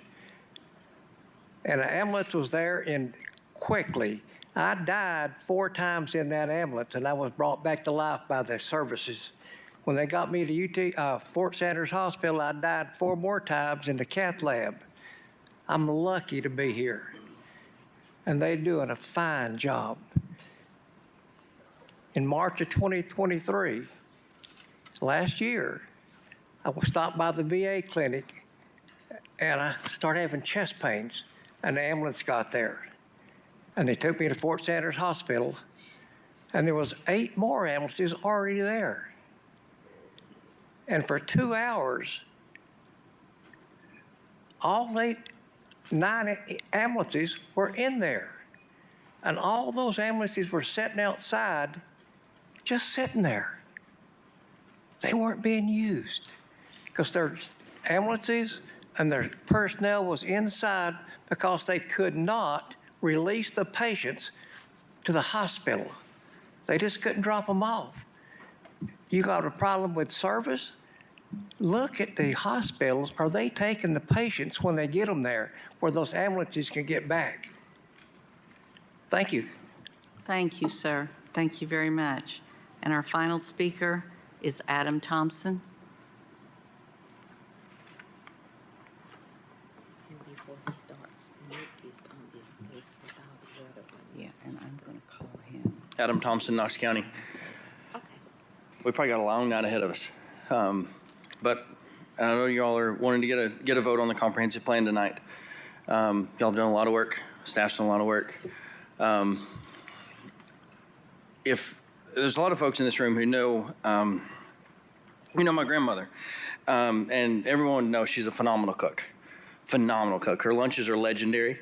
And an ambulance was there in quickly. I died 4 times in that ambulance, and I was brought back to life by the services. When they got me to Fort Sanders Hospital, I died 4 more times in the cath lab. I'm lucky to be here. And they're doing a fine job. In March of 2023, last year, I was stopped by the VA clinic, and I started having chest pains, and the ambulance got there. And they took me to Fort Sanders Hospital, and there was 8 more ambulances already there. And for 2 hours, all 9 ambulances were in there. And all those ambulances were sitting outside, just sitting there. They weren't being used because their ambulances and their personnel was inside because they could not release the patients to the hospital. They just couldn't drop them off. You got a problem with service? Look at the hospitals. Are they taking the patients when they get them there where those ambulances can get back? Thank you. Thank you, sir. Thank you very much. And our final speaker is Adam Thompson. Before he starts, Nick is on this list with all the other ones. Yeah, and I'm going to call him. Adam Thompson, Knox County. We probably got a long night ahead of us. But I know you all are wanting to get a vote on the comprehensive plan tonight. Y'all have done a lot of work. Staff's done a lot of work. If there's a lot of folks in this room who know my grandmother, and everyone knows she's a phenomenal cook. Phenomenal cook. Her lunches are legendary.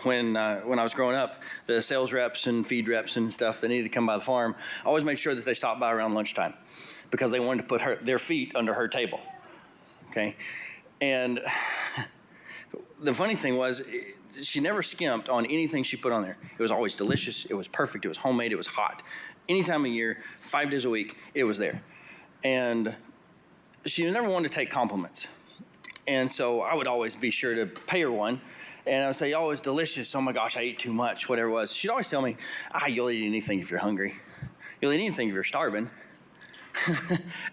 When I was growing up, the sales reps and feed reps and stuff that needed to come by the farm, I always made sure that they stopped by around lunchtime because they wanted to put their feet under her table. Okay, and the funny thing was, she never skimped on anything she put on there. It was always delicious. It was perfect. It was homemade. It was hot. Any time of year, 5 days a week, it was there. And she never wanted to take compliments. And so I would always be sure to pay her one. And I would say, oh, it's delicious. Oh my gosh, I ate too much, whatever it was. She'd always tell me, you'll eat anything if you're hungry. You'll eat anything if you're starving.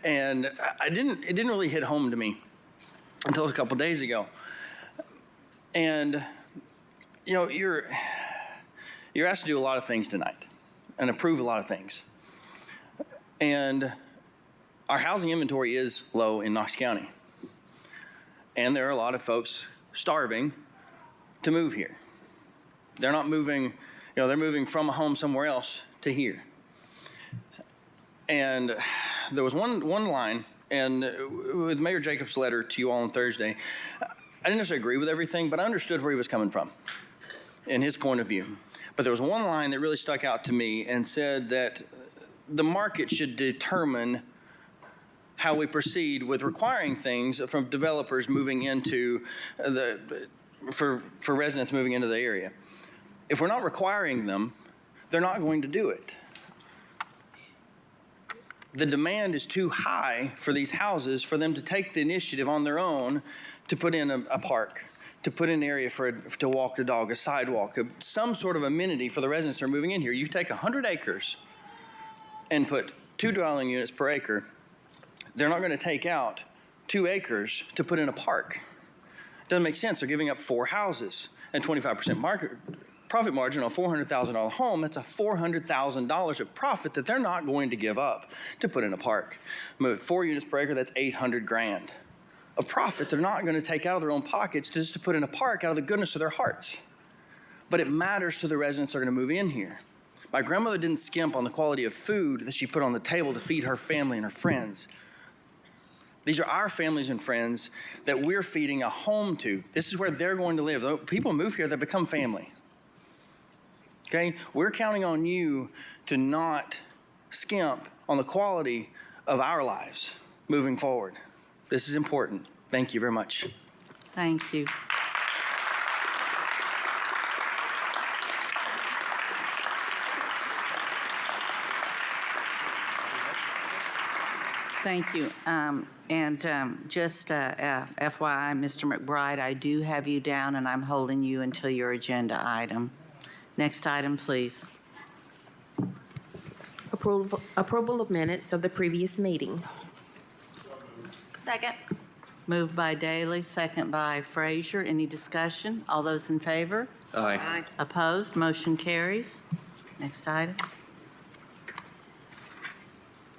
And it didn't really hit home to me until a couple days ago. And, you're asked to do a lot of things tonight and approve a lot of things. And our housing inventory is low in Knox County. And there are a lot of folks starving to move here. They're not moving, they're moving from a home somewhere else to here. And there was one line, and with Mayor Jacobs' letter to you all on Thursday, I didn't necessarily agree with everything, but I understood where he was coming from and his point of view. But there was one line that really stuck out to me and said that the market should determine how we proceed with requiring things from developers moving into for residents moving into the area. If we're not requiring them, they're not going to do it. The demand is too high for these houses for them to take the initiative on their own to put in a park, to put in an area to walk the dog, a sidewalk, some sort of amenity for the residents that are moving in here. You take 100 acres and put 2 dwelling units per acre. They're not going to take out 2 acres to put in a park. Doesn't make sense. They're giving up 4 houses and 25% profit margin on a $400,000 home. That's a $400,000 of profit that they're not going to give up to put in a park. 4 units per acre, that's $800,000 of profit they're not going to take out of their own pockets just to put in a park out of the goodness of their hearts. but it matters to the residents that are going to move in here. My grandmother didn't skimp on the quality of food that she put on the table to feed her family and her friends. These are our families and friends that we're feeding a home to. This is where they're going to live. Though people move here, they become family. Okay? We're counting on you to not skimp on the quality of our lives moving forward. This is important. Thank you very much. Thank you. Thank you. Just FYI, Mr. McBride, I do have you down, and I'm holding you until your agenda item. Next item, please. Approval of minutes of the previous meeting. Second. Moved by Daly, second by Frazier. Any discussion? All those in favor? Aye. Opposed? Motion carries. Next item.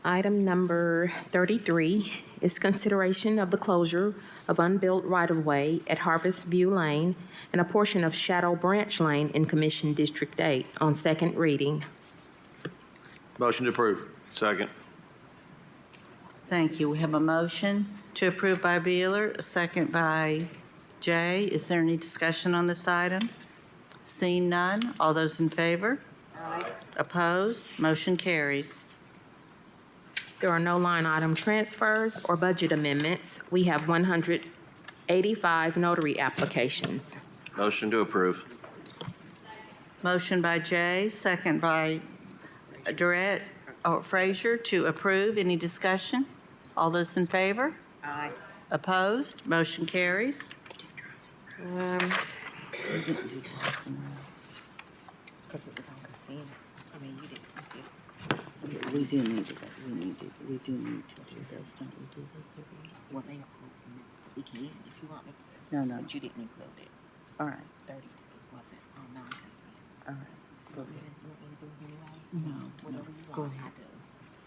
Item number 33 is consideration of the closure of unbuilt right-of-way at Harvest View Lane and a portion of Shadow Branch Lane in Commission District 8 on second reading. Motion to approve. Second. Thank you. We have a motion to approve by Beeler, a second by Jay. Is there any discussion on this item? Seeing none, all those in favor? Aye. Opposed? Motion carries. There are no line item transfers or budget amendments. We have 185 notary applications. Motion to approve. Motion by Jay, second by Durrett or Frazier to approve. Any discussion? All those in favor? Aye. Opposed? Motion carries. We do need to do those, don't we do those every year? Well, they approved them. We can, if you want me to. No, no. But you didn't include it. All right, 30 wasn't on non-consent. all right. Go ahead. You want me to do it anyway? No, Whatever you go want, ahead. I do.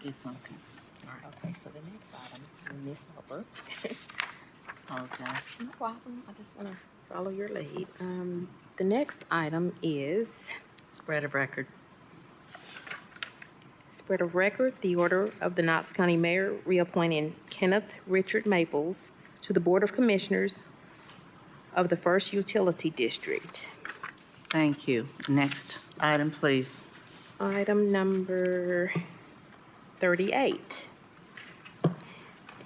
It's okay. All right. Okay, so the next item, Ms. Hopper. Apologize. No problem. I just want to follow your lead. The next item is Spread of record. spread of record, the order of the Knox County Mayor reappointing Kenneth Richard Maples to the Board of Commissioners of the First Utility District. Thank you. Next item, please. Item number 38.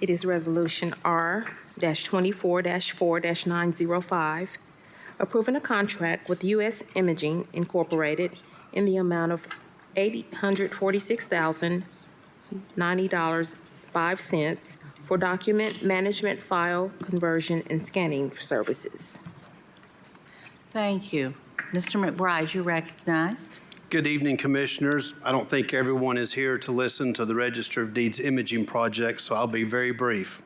It is Resolution R-24-4-905, approving a contract with U.S. Imaging Incorporated in the amount of $846,090.05 for document management, file conversion, and scanning services. Thank you. Mr. McBride, you're recognized. Good evening, Commissioners. I don't think everyone is here to listen to the Register of Deeds imaging project, so I'll be very brief.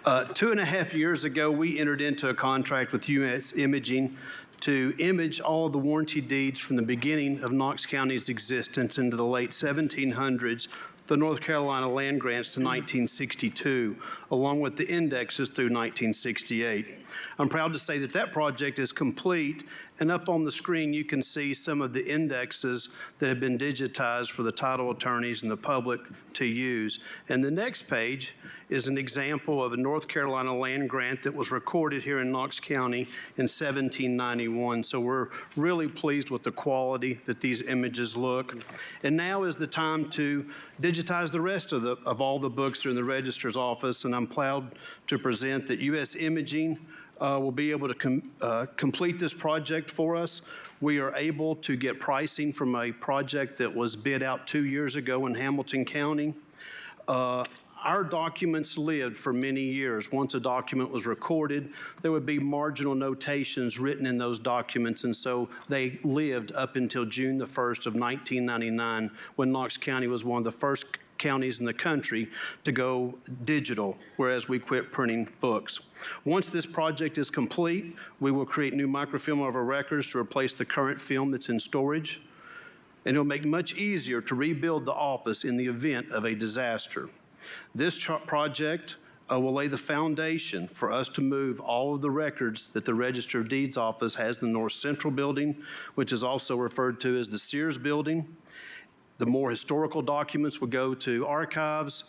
2.5 years ago, we entered into a contract with U.S. Imaging to image all of the warranty deeds from the beginning of Knox County's existence into the late 1700s, the North Carolina land grants to 1962, along with the indexes through 1968. I'm proud to say that that project is complete, and up on the screen you can see some of the indexes that have been digitized for the title attorneys and the public to use. And the next page is an example of a North Carolina land grant that was recorded here in Knox County in 1791. So we're really pleased with the quality that these images look. And now is the time to digitize the rest of all the books that are in the registrar's office, and I'm proud to present that U.S. Imaging will be able to complete this project for us. We are able to get pricing from a project that was bid out 2 years ago in Hamilton County. Our documents lived for many years. Once a document was recorded, there would be marginal notations written in those documents, and so they lived up until June the 1st of 1999, when Knox County was one of the first counties in the country to go digital, whereas we quit printing books. Once this project is complete, we will create new microfilm of our records to replace the current film that's in storage, and it'll make it much easier to rebuild the office in the event of a disaster. This project will lay the foundation for us to move all of the records that the Register of Deeds office has in the North Central building, which is also referred to as the Sears building. The more historical documents would go to archives,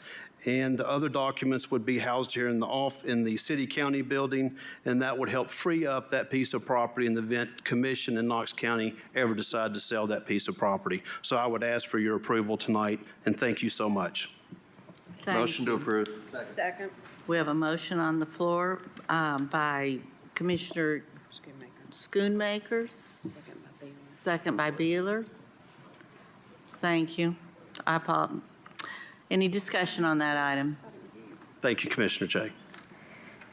and the other documents would be housed here in the city county building, and that would help free up that piece of property in the event commission in Knox County ever decide to sell that piece of property. So I would ask for your approval tonight, and thank you so much. Motion to approve. Second. We have a motion on the floor by Commissioner Schoonmaker, second by Beeler. Thank you. Any discussion on that item? Thank you, Commissioner Jay.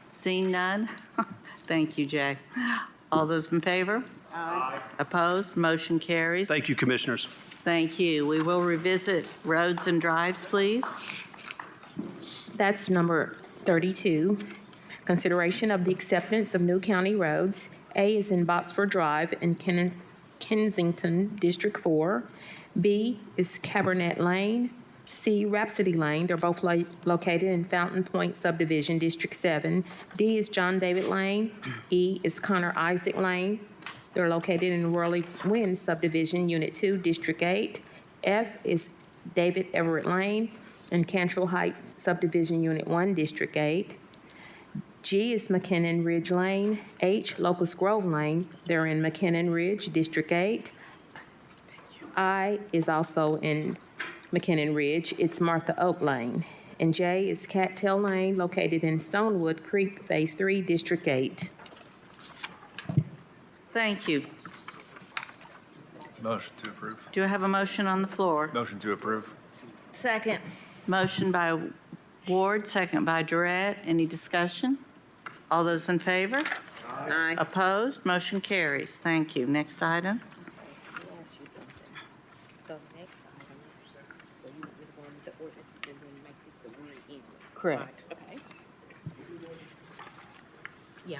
Seeing none? Thank you, Jay. All those in favor? Aye. Opposed? Motion carries. Thank you, Commissioners. Thank you. We will revisit roads and drives, please. That's number 32. Consideration of the acceptance of new county roads. A is in Botsford Drive in Kensington, District 4. B is Cabernet Lane. C, Rhapsody Lane. They're both located in Fountain Point Subdivision, District 7. D is John David Lane. E is Connor Isaac Lane. They're located in Whirly Wind Subdivision, Unit 2, District 8. F is David Everett Lane in Cantrell Heights Subdivision, Unit 1, District 8. G is McKinnon Ridge Lane. H, Locust Grove Lane. They're in McKinnon Ridge, District 8. I is also in McKinnon Ridge. It's Martha Oak Lane. And J is Cattail Lane, located in Stonewood Creek, Phase 3, District 8. Thank you. Motion to approve. Do I have a motion on the floor? Motion to approve. Second. Motion by Ward, second by Durrett. Any discussion? All those in favor? Aye. Opposed? Motion carries. Thank you. Next item. Let me ask you something. So next item, so you want me to go into the ordinance and then make this the word in? Correct. Okay. Yeah.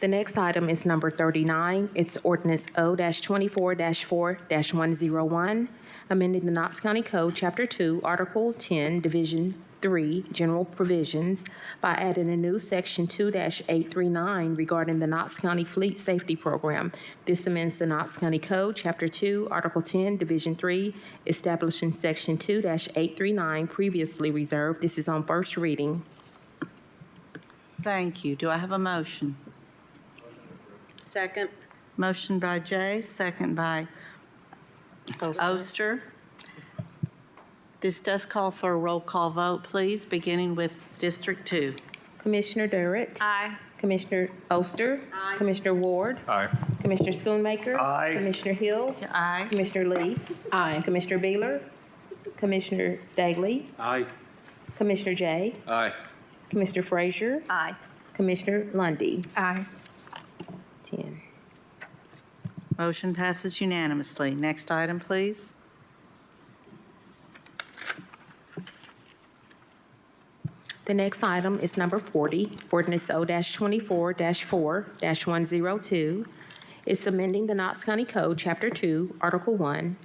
The next item is number 39. It's ordinance O-24-4-101, amending the Knox County Code, Chapter 2, Article 10, Division 3, General Provisions, by adding a new Section 2-839 regarding the Knox County Fleet Safety Program. This amends the Knox County Code, Chapter 2, Article 10, Division 3, establishing Section 2-839 previously reserved. This is on first reading. Thank you. Do I have a motion? Second. Motion by Jay, second by Oster. This does call for a roll call vote, please, beginning with District 2. Commissioner Durrett. Aye. Commissioner Oster. Aye. Commissioner Ward. Aye. Commissioner Schoonmaker. Aye. Commissioner Hill. Aye. Commissioner Lee. Aye. Commissioner Beeler. Commissioner Dagley. Aye. Commissioner Jay. Aye. Commissioner Frazier. Aye. Commissioner Lundy. Aye. 10. Motion passes unanimously. Next item, please. The next item is number 40, ordinance O-24-4-102. It's amending the Knox County Code, Chapter 2, Article 1,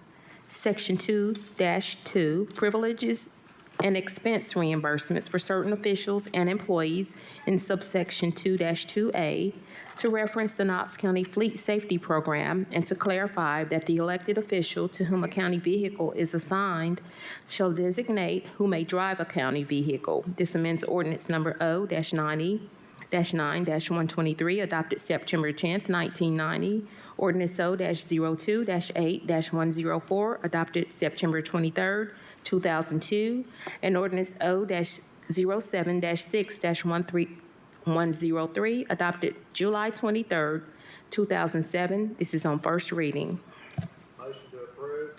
Section 2-2, privileges and expense reimbursements for certain officials and employees in subsection 2-2A, to reference the Knox County Fleet Safety Program and to clarify that the elected official to whom a county vehicle is assigned shall designate who may drive a county vehicle. This amends ordinance number O-90-9-123, adopted September 10th, 1990. Ordinance O-02-8-104, adopted September 23rd, 2002. And ordinance O-07-6-103, adopted July 23rd, 2007. This is on first reading. Motion to approve.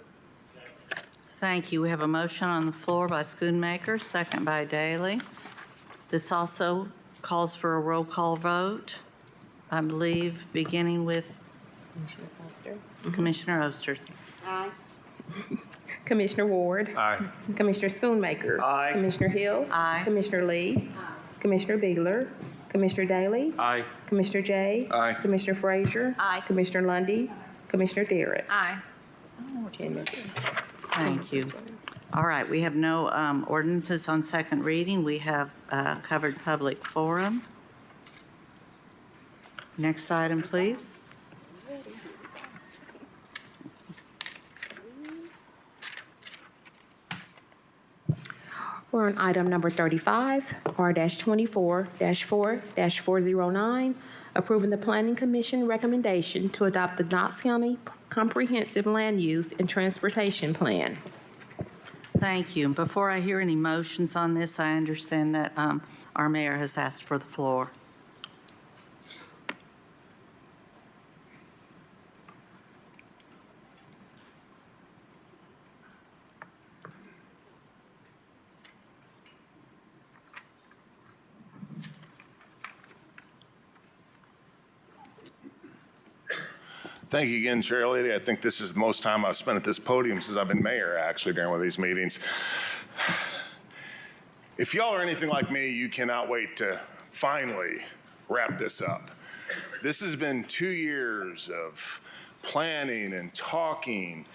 Thank you. We have a motion on the floor by Schoonmaker, second by Daly. This also calls for a roll call vote, I believe, beginning with Commissioner Oster. Commissioner Oster. Aye. Commissioner Ward. Aye. Commissioner Schoonmaker. Aye. Commissioner Hill. Aye. Commissioner Lee. Commissioner Beeler. Commissioner Daly. Aye. Commissioner Jay. Aye. Commissioner Frazier. Aye. Commissioner Lundy. Commissioner Darrett. Aye. 10 members. Thank you. All right, we have no ordinances on second reading. We have covered public forum. Next item, please. We're on item number 35, R-24-4-409, approving the Planning Commission recommendation to adopt the Knox County Comprehensive Land Use and Transportation Plan. Thank you. Before I hear any motions on this, I understand that our mayor has asked for the floor. Thank you again, Chair Lady. I think this is the most time I've spent at this podium since I've been mayor, actually, during one of these meetings. If y'all are anything like me, you cannot wait to finally wrap this up. This has been 2 years of planning and talking,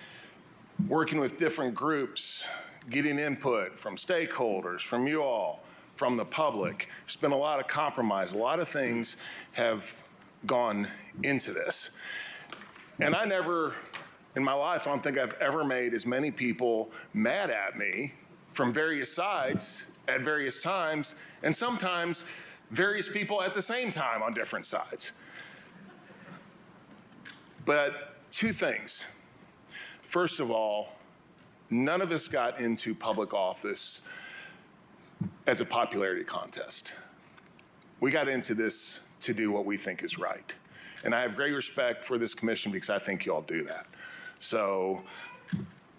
working with different groups, getting input from stakeholders, from you all, from the public. There's been a lot of compromise. A lot of things have gone into this. And I never, in my life, I don't think I've ever made as many people mad at me from various sides at various times, and sometimes various people at the same time on different sides. But two things. First of all, none of us got into public office as a popularity contest. We got into this to do what we think is right. And I have great respect for this commission because I think you all do that. So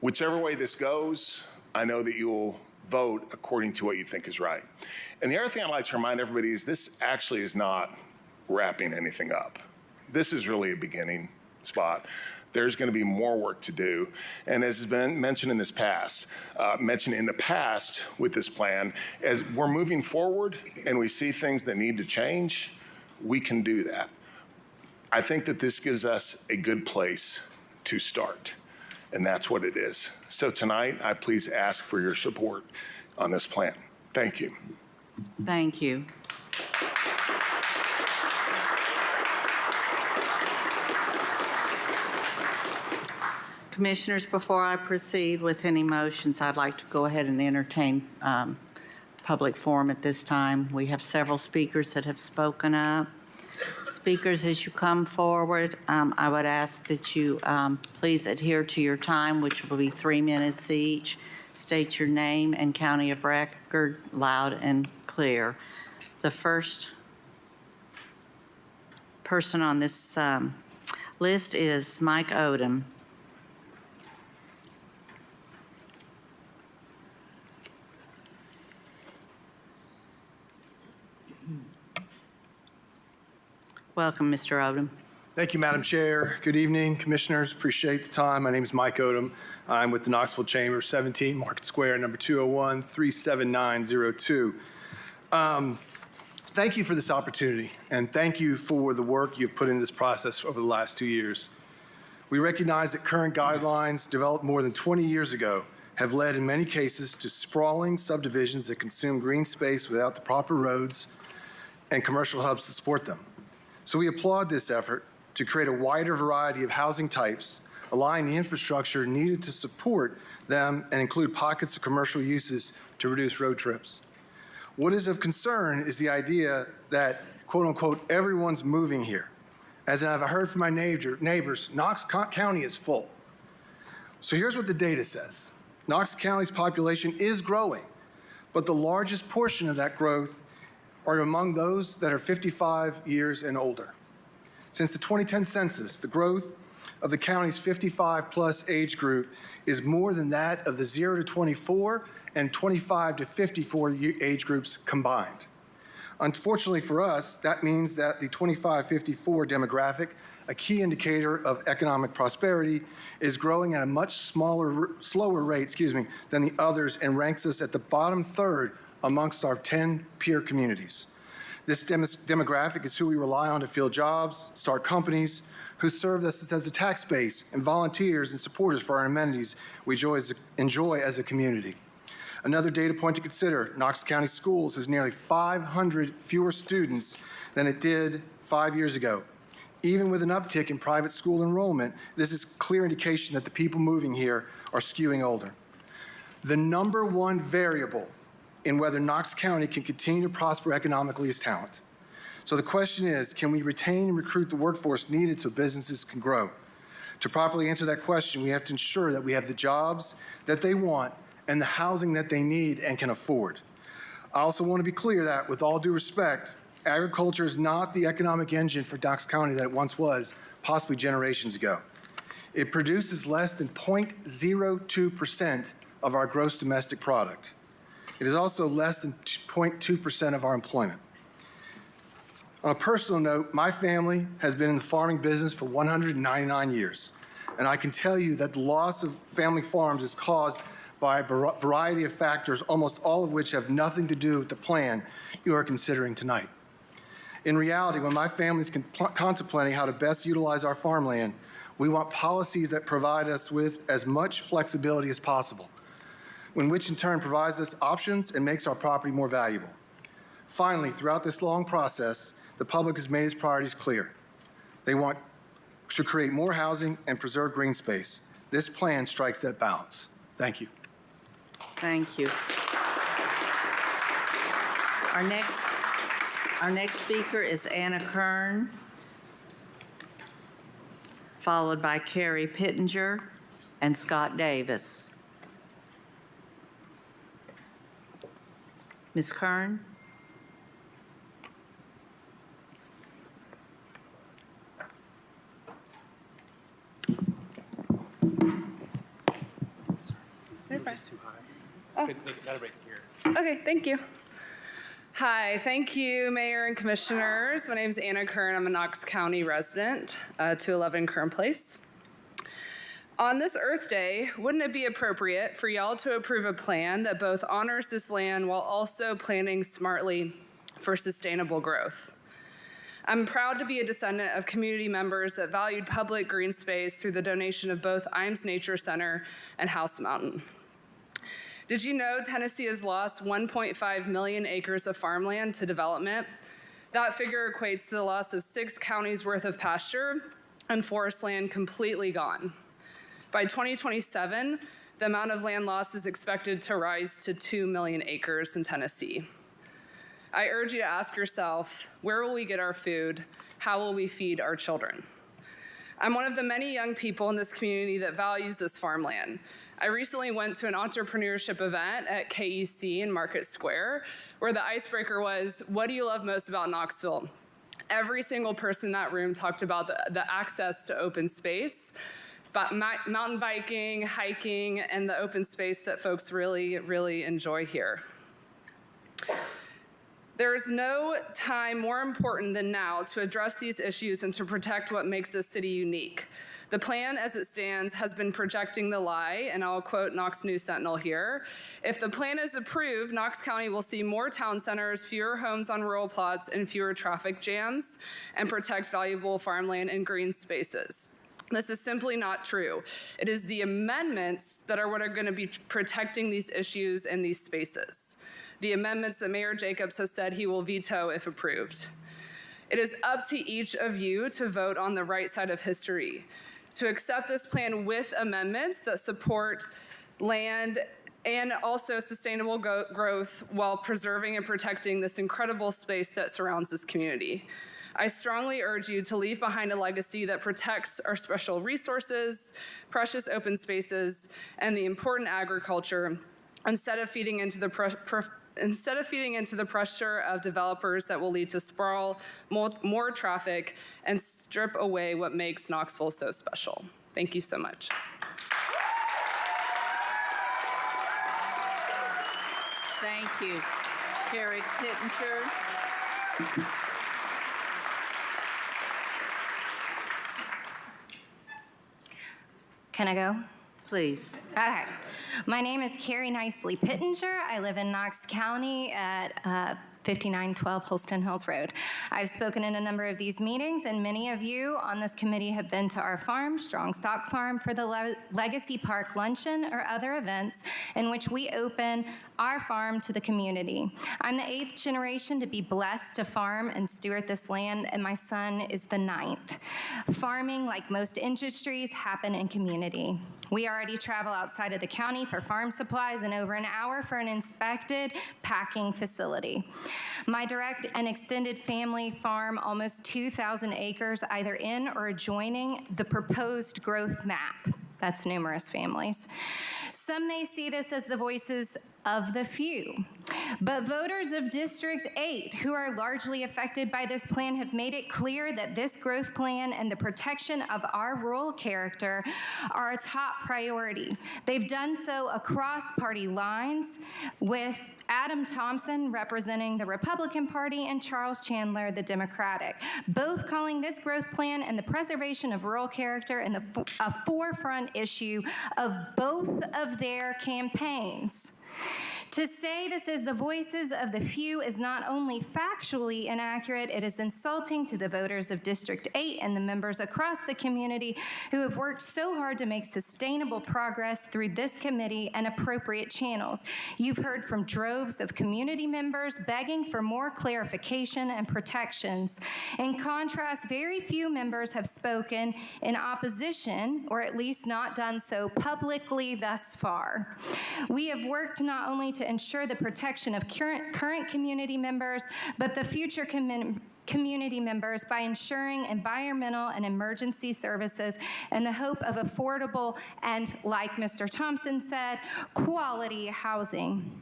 whichever way this goes, I know that you will vote according to what you think is right. And the other thing I'd like to remind everybody is this actually is not wrapping anything up. This is really a beginning spot. There's going to be more work to do. And as has been mentioned in the past with this plan, as we're moving forward and we see things that need to change, we can do that. I think that this gives us a good place to start, and that's what it is. So tonight, I please ask for your support on this plan. Thank you. Thank you. Commissioners, before I proceed with any motions, I'd like to go ahead and entertain public forum at this time. We have several speakers that have spoken up. Speakers, as you come forward, I would ask that you please adhere to your time, which will be 3 minutes each. State your name and county of record loud and clear. The first person on this list is Mike Odom. Welcome, Mr. Odom. Thank you, Madam Chair. Good evening, Commissioners. Appreciate the time. My name is Mike Odom. I'm with the Knoxville Chamber, 17 Market Square, number 201-37902. Thank you for this opportunity, and thank you for the work you've put into this process over the last 2 years. We recognize that current guidelines developed more than 20 years ago have led in many cases to sprawling subdivisions that consume green space without the proper roads and commercial hubs to support them. So we applaud this effort to create a wider variety of housing types, align the infrastructure needed to support them, and include pockets of commercial uses to reduce road trips. What is of concern is the idea that, quote unquote, everyone's moving here. As I've heard from my neighbors, Knox County is full. So here's what the data says. Knox County's population is growing, but the largest portion of that growth are among those that are 55 years and older. Since the 2010 census, the growth of the county's 55-plus age group is more than that of the 0 to 24 and 25 to 54 age groups combined. Unfortunately for us, that means that the 25-54 demographic, a key indicator of economic prosperity, is growing at a much slower rate, than the others, and ranks us at the bottom third amongst our 10 peer communities. This demographic is who we rely on to fill jobs, start companies, who served us as a tax base, and volunteers and supporters for our amenities we enjoy as a community. Another data point to consider, Knox County Schools has nearly 500 fewer students than it did 5 years ago. Even with an uptick in private school enrollment, this is clear indication that the people moving here are skewing older. The number one variable in whether Knox County can continue to prosper economically is talent. So the question is, can we retain and recruit the workforce needed so businesses can grow? To properly answer that question, we have to ensure that we have the jobs that they want and the housing that they need and can afford. I also want to be clear that, with all due respect, agriculture is not the economic engine for Knox County that it once was, possibly generations ago. It produces less than 0.02% of our gross domestic product. It is also less than 0.2% of our employment. On a personal note, my family has been in the farming business for 199 years, and I can tell you that the loss of family farms is caused by a variety of factors, almost all of which have nothing to do with the plan you are considering tonight. In reality, when my family is contemplating how to best utilize our farmland, we want policies that provide us with as much flexibility as possible, which in turn provides us options and makes our property more valuable. Finally, throughout this long process, the public has made its priorities clear. They want to create more housing and preserve green space. This plan strikes that balance. Thank you. Thank you. Our next speaker is Anna Kern, followed by Carrie Pittenger and Scott Davis. Ms. Kern? Okay, thank you. Hi, thank you, Mayor and Commissioners. My name is Anna Kern. I'm a Knox County resident, 211 Kern Place. On this Earth Day, wouldn't it be appropriate for y'all to approve a plan that both honors this land while also planning smartly for sustainable growth? I'm proud to be a descendant of community members that valued public green space through the donation of both Imes Nature Center and House Mountain. Did you know Tennessee has lost 1.5 million acres of farmland to development? That figure equates to the loss of 6 counties worth of pasture and forest land completely gone. By 2027, the amount of land lost is expected to rise to 2 million acres in Tennessee. I urge you to ask yourself, where will we get our food? How will we feed our children? I'm one of the many young people in this community that values this farmland. I recently went to an entrepreneurship event at KEC in Market Square, where the icebreaker was, what do you love most about Knoxville? Every single person in that room talked about the access to open space, about mountain biking, hiking, and the open space that folks really, really enjoy here. There is no time more important than now to address these issues and to protect what makes this city unique. The plan as it stands has been projecting the lie, and I'll quote Knox News Sentinel here. If the plan is approved, Knox County will see more town centers, fewer homes on rural plots, and fewer traffic jams, and protect valuable farmland and green spaces. This is simply not true. It is the amendments that are what are going to be protecting these issues and these spaces. The amendments that Mayor Jacobs has said he will veto if approved. It is up to each of you to vote on the right side of history, to accept this plan with amendments that support land and also sustainable growth while preserving and protecting this incredible space that surrounds this community. I strongly urge you to leave behind a legacy that protects our special resources, precious open spaces, and the important agriculture instead of feeding into the pressure of developers that will lead to sprawl, more traffic, and strip away what makes Knoxville so special. Thank you so much. Thank you. Carrie Pittenger. Can I go? Please. Okay. My name is Carrie Nicely Pittenger. I live in Knox County at 5912 Holston Hills Road. I've spoken in a number of these meetings, and many of you on this committee have been to our farm, Strong Stock Farm, for the Legacy Park Luncheon or other events in which we open our farm to the community. I'm the 8th generation to be blessed to farm and steward this land, and my son is the 9th. Farming, like most industries, happen in community. We already travel outside of the county for farm supplies and over an hour for an inspected packing facility. My direct and extended family farm almost 2,000 acres either in or adjoining the proposed growth map. That's numerous families. Some may see this as the voices of the few, but voters of District 8, who are largely affected by this plan, have made it clear that this growth plan and the protection of our rural character are a top priority. They've done so across party lines, with Adam Thompson representing the Republican Party and Charles Chandler, the Democratic, both calling this growth plan and the preservation of rural character in a forefront issue of both of their campaigns. To say this is the voices of the few is not only factually inaccurate, it is insulting to the voters of District 8 and the members across the community who have worked so hard to make sustainable progress through this committee and appropriate channels. You've heard from droves of community members begging for more clarification and protections. In contrast, very few members have spoken in opposition, or at least not done so publicly thus far. We have worked not only to ensure the protection of current community members, but the future community members by ensuring environmental and emergency services in the hope of affordable and, like Mr. Thompson said, quality housing.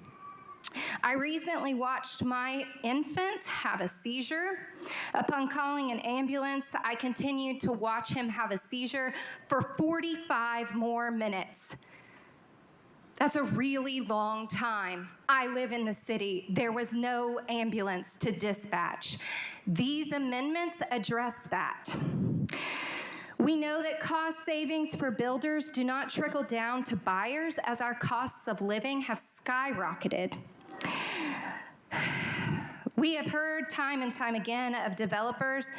I recently watched my infant have a seizure. Upon calling an ambulance, I continued to watch him have a seizure for 45 more minutes. That's a really long time. I live in the city. There was no ambulance to dispatch. These amendments address that. We know that cost savings for builders do not trickle down to buyers as our costs of living have skyrocketed. We have heard time and time again of developers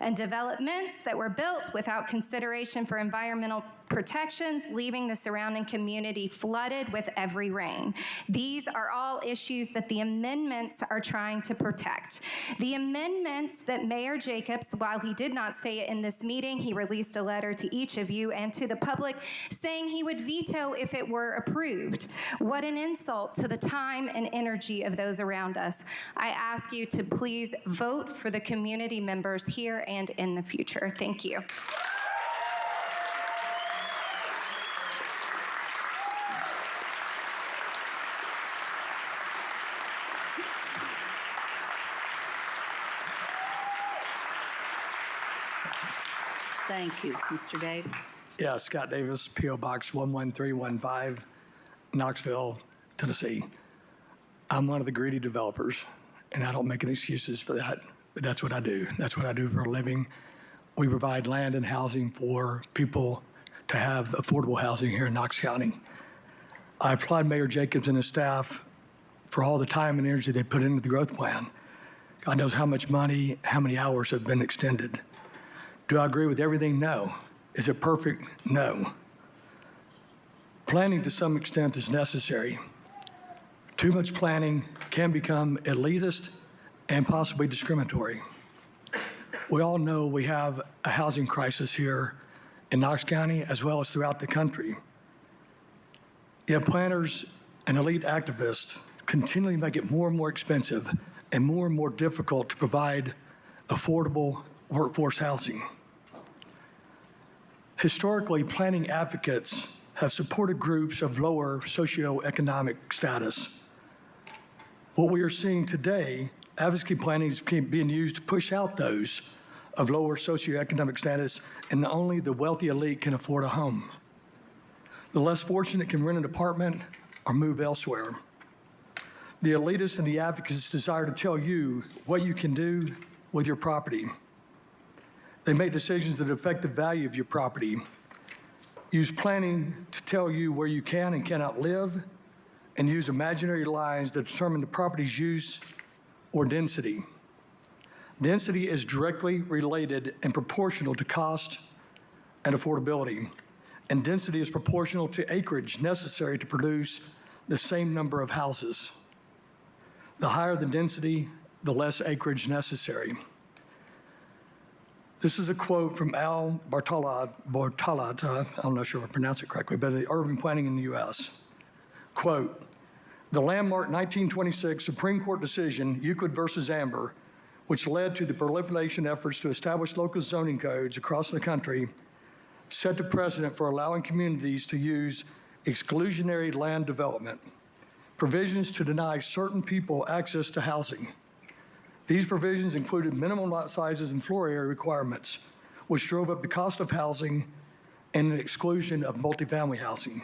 and developments that were built without consideration for environmental protections, leaving the surrounding community flooded with every rain. These are all issues that the amendments are trying to protect. The amendments that Mayor Jacobs, while he did not say it in this meeting, he released a letter to each of you and to the public saying he would veto if it were approved. What an insult to the time and energy of those around us. I ask you to please vote for the community members here and in the future. Thank you. Thank you. Mr. Davis? Yeah, Scott Davis, P.O. Box 11315, Knoxville, Tennessee. I'm one of the greedy developers, and I don't make any excuses for that, but that's what I do. That's what I do for a living. We provide land and housing for people to have affordable housing here in Knox County. I applaud Mayor Jacobs and his staff for all the time and energy they put into the growth plan. God knows how much money, how many hours have been extended. Do I agree with everything? No. Is it perfect? No. Planning to some extent is necessary. Too much planning can become elitist and possibly discriminatory. We all know we have a housing crisis here in Knox County as well as throughout the country. Yet planners and elite activists continually make it more and more expensive and more difficult to provide affordable workforce housing. Historically, planning advocates have supported groups of lower socioeconomic status. What we are seeing today, advocacy planning is being used to push out those of lower socioeconomic status, and only the wealthy elite can afford a home. The less fortunate can rent an apartment or move elsewhere. The elitists and the advocates desire to tell you what you can do with your property. They make decisions that affect the value of your property, use planning to tell you where you can and cannot live, and use imaginary lines that determine the property's use or density. Density is directly related and proportional to cost and affordability, and density is proportional to acreage necessary to produce the same number of houses. The higher the density, the less acreage necessary. This is a quote from Al Bortolata, I'm not sure if I pronounce it correctly, but the Urban Planning in the U.S. Quote, the landmark 1926 Supreme Court decision, Euclid versus Amber, which led to the proliferation efforts to establish local zoning codes across the country, set the precedent for allowing communities to use exclusionary land development, provisions to deny certain people access to housing. These provisions included minimum lot sizes and floor area requirements, which drove up the cost of housing and an exclusion of multifamily housing.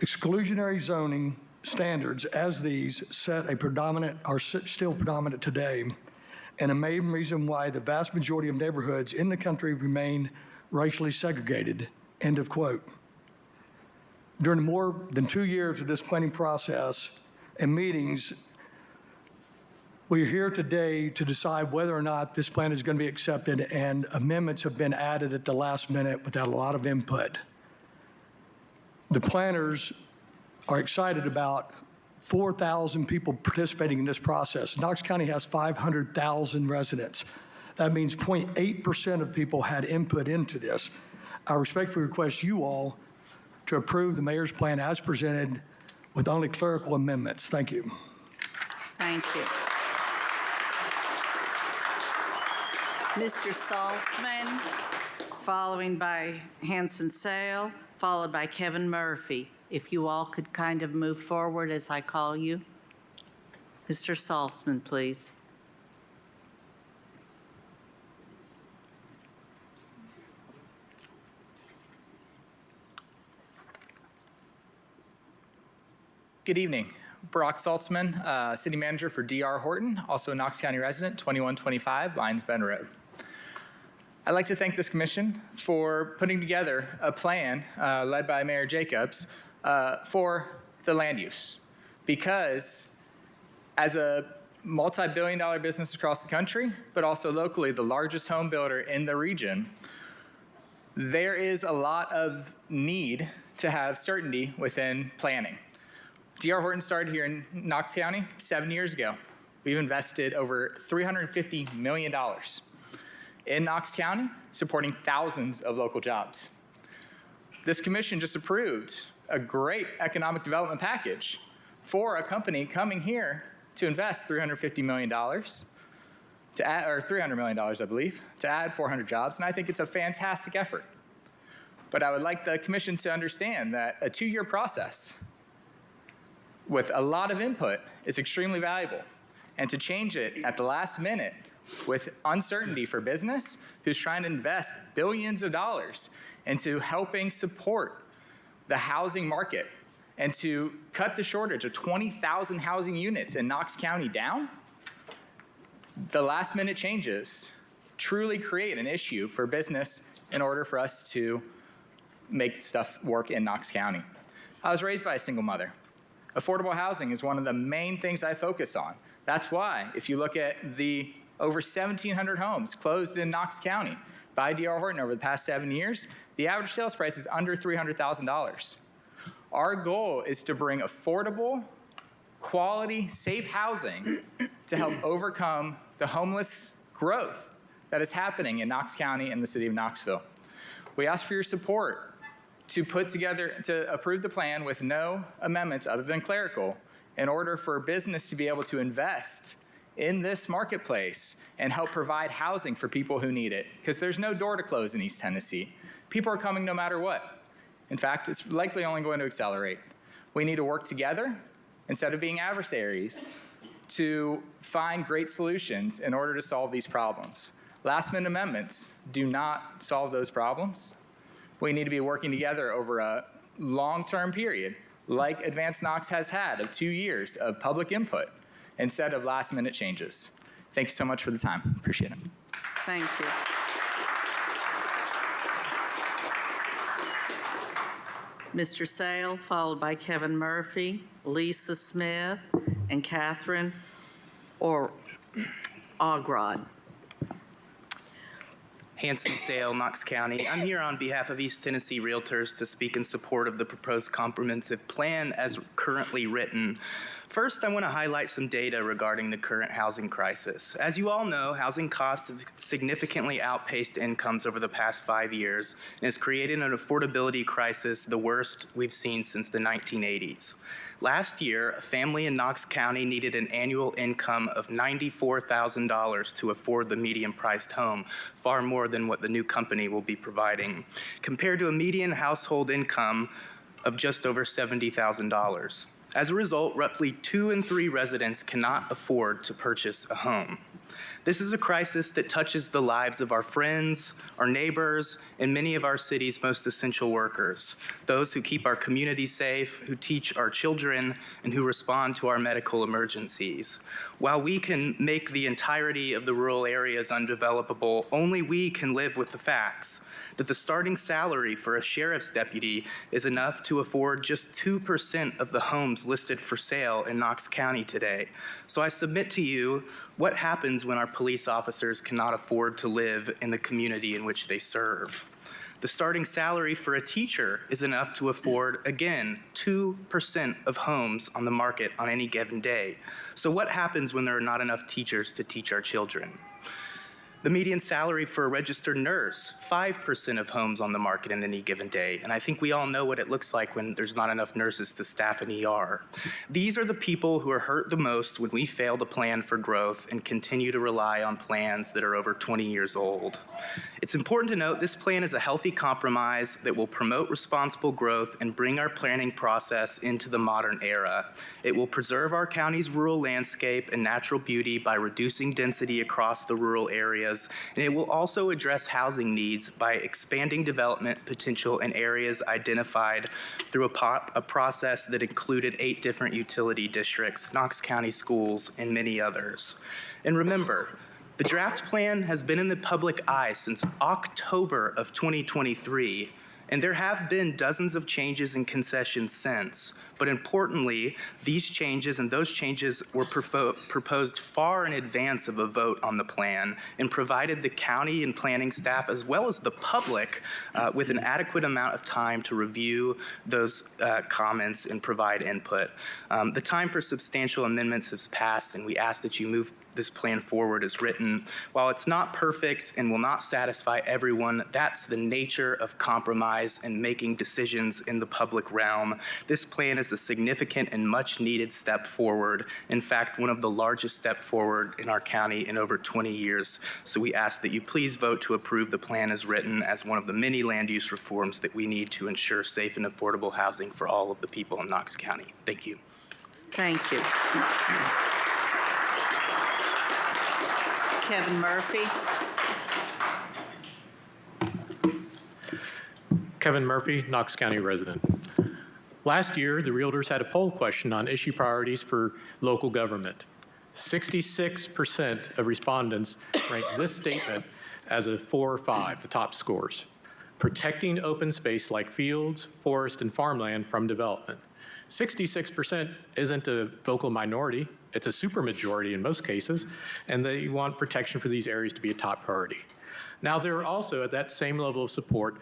Exclusionary zoning standards as these are still predominant today, and a main reason why the vast majority of neighborhoods in the country remain racially segregated, end of quote. During more than 2 years of this planning process and meetings, we are here today to decide whether or not this plan is going to be accepted, and amendments have been added at the last minute without a lot of input. The planners are excited about 4,000 people participating in this process. Knox County has 500,000 residents. That means 0.8% of people had input into this. I respectfully request you all to approve the mayor's plan as presented with only clerical amendments. Thank you. Thank you. Mr. Saltzman, following by Hanson Sale, followed by Kevin Murphy. If you all could kind of move forward as I call you. Mr. Saltzman, please. Good evening. Brock Saltzman, City Manager for D.R. Horton, also a Knox County resident, 2125 Lions Bend Road. I'd like to thank this commission for putting together a plan led by Mayor Jacobs for the land use. Because as a multi-billion-dollar business across the country, but also locally the largest home builder in the region, there is a lot of need to have certainty within planning. D.R. Horton started here in Knox County 7 years ago. We've invested over $350 million in Knox County, supporting thousands of local jobs. This commission just approved a great economic development package for a company coming here to invest $350 million, to add, or $300 million, I believe, to add 400 jobs, and I think it's a fantastic effort. But I would like the commission to understand that a 2-year process with a lot of input is extremely valuable. And to change it at the last minute with uncertainty for business who's trying to invest billions of dollars into helping support the housing market and to cut the shortage of 20,000 housing units in Knox County down, the last minute changes truly create an issue for business in order for us to make stuff work in Knox County. I was raised by a single mother. Affordable housing is one of the main things I focus on. That's why, if you look at the over 1,700 homes closed in Knox County by D.R. Horton over the past 7 years, the average sales price is under $300,000. Our goal is to bring affordable, quality, safe housing to help overcome the homeless growth that is happening in Knox County and the city of Knoxville. We ask for your support to approve the plan with no amendments other than clerical in order for business to be able to invest in this marketplace and help provide housing for people who need it. Because there's no door to close in East Tennessee. People are coming no matter what. In fact, it's likely only going to accelerate. We need to work together instead of being adversaries to find great solutions in order to solve these problems. Last-minute amendments do not solve those problems. We need to be working together over a long-term period, like Advanced Knox has had of 2 years of public input, instead of last-minute changes. Thank you so much for the time. Appreciate it. Thank you. Mr. Sale, followed by Kevin Murphy, Lisa Smith, and Catherine or Ogrod? Hanson Sale, Knox County. I'm here on behalf of East Tennessee Realtors to speak in support of the proposed comprehensive plan as currently written. First, I want to highlight some data regarding the current housing crisis. As you all know, housing costs have significantly outpaced incomes over the past 5 years and has created an affordability crisis, the worst we've seen since the 1980s. Last year, a family in Knox County needed an annual income of $94,000 to afford the median-priced home, far more than what the new company will be providing, compared to a median household income of just over $70,000. As a result, roughly 2 in 3 residents cannot afford to purchase a home. This is a crisis that touches the lives of our friends, our neighbors, and many of our city's most essential workers, those who keep our communities safe, who teach our children, and who respond to our medical emergencies. While we can make the entirety of the rural areas undevelopable, only we can live with the facts that the starting salary for a sheriff's deputy is enough to afford just 2% of the homes listed for sale in Knox County today. So I submit to you, what happens when our police officers cannot afford to live in the community in which they serve? The starting salary for a teacher is enough to afford, again, 2% of homes on the market on any given day. So what happens when there are not enough teachers to teach our children? The median salary for a registered nurse, 5% of homes on the market in any given day. And I think we all know what it looks like when there's not enough nurses to staff an ER. These are the people who are hurt the most when we fail to plan for growth and continue to rely on plans that are over 20 years old. It's important to note this plan is a healthy compromise that will promote responsible growth and bring our planning process into the modern era. It will preserve our county's rural landscape and natural beauty by reducing density across the rural areas, and it will also address housing needs by expanding development potential in areas identified through a process that included 8 different utility districts, Knox County schools, and many others. And remember, the draft plan has been in the public eye since October of 2023, and there have been dozens of changes and concessions since. But importantly, these changes and those changes were proposed far in advance of a vote on the plan and provided the county and planning staff as well as the public with an adequate amount of time to review those comments and provide input. The time for substantial amendments has passed, and we ask that you move this plan forward as written. While it's not perfect and will not satisfy everyone, that's the nature of compromise and making decisions in the public realm. This plan is a significant and much needed step forward. In fact, one of the largest step forward in our county in over 20 years. So we ask that you please vote to approve the plan as written as one of the many land use reforms that we need to ensure safe and affordable housing for all of the people in Knox County. Thank you. Thank you. Kevin Murphy. Kevin Murphy, Knox County resident. Last year, the Realtors had a poll question on issue priorities for local government. 66% of respondents ranked this statement as a 4 or 5, the top scores. Protecting open space like fields, forest, and farmland from development. 66% isn't a vocal minority, it's a supermajority in most cases, and they want protection for these areas to be a top priority. Now, there are also, at that same level of support,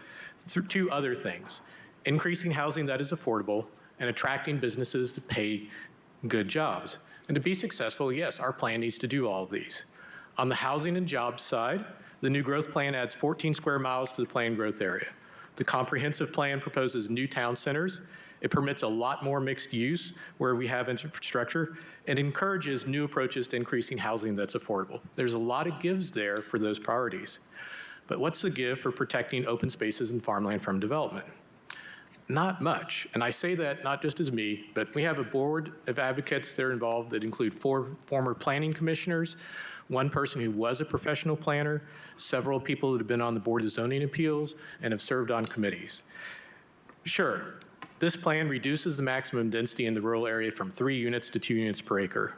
2 other things: increasing housing that is affordable and attracting businesses to pay good jobs. And to be successful, yes, our plan needs to do all of these. On the housing and jobs side, the new growth plan adds 14 square miles to the planned growth area. The comprehensive plan proposes new town centers. It permits a lot more mixed use where we have infrastructure and encourages new approaches to increasing housing that's affordable. There's a lot of gives there for those priorities. But what's the give for protecting open spaces and farmland from development? Not much. And I say that not just as me, but we have a board of advocates that are involved that include 4 former planning commissioners, 1 person who was a professional planner, several people that have been on the Board of Zoning Appeals and have served on committees. Sure, this plan reduces the maximum density in the rural area from 3 units to 2 units per acre.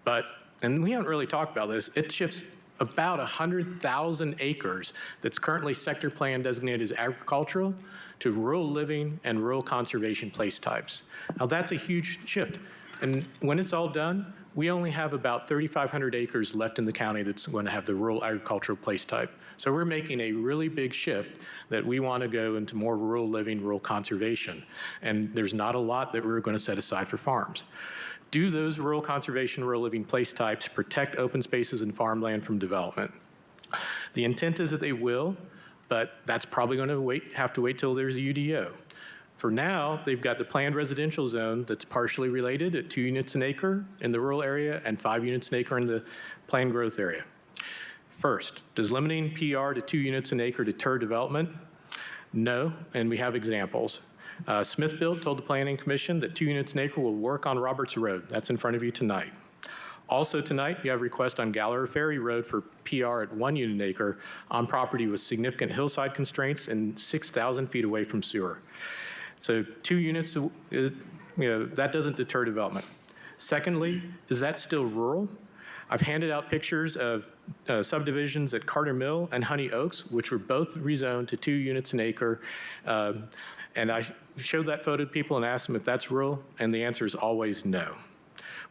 But, and we haven't really talked about this, it shifts about 100,000 acres that's currently sector plan designated as agricultural to rural living and rural conservation place types. Now that's a huge shift. And when it's all done, we only have about 3,500 acres left in the county that's going to have the rural agricultural place type. So we're making a really big shift that we want to go into more rural living, rural conservation. And there's not a lot that we're going to set aside for farms. Do those rural conservation, rural living place types protect open spaces and farmland from development? The intent is that they will, but that's probably going to have to wait till there's a UDO. For now, they've got the planned residential zone that's partially related at 2 units an acre in the rural area and 5 units an acre in the planned growth area. First, does limiting PR to 2 units an acre deter development? No, and we have examples. Smithfield told the Planning Commission that 2 units an acre will work on Roberts Road. That's in front of you tonight. Also tonight, you have a request on Gallery Ferry Road for PR at 1 unit an acre on property with significant hillside constraints and 6,000 feet away from sewer. So 2 units, that doesn't deter development. Secondly, is that still rural? I've handed out pictures of subdivisions at Carter Mill and Honey Oaks, which were both rezoned to 2 units an acre. And I showed that photo to people and asked them if that's rural, and the answer is always no.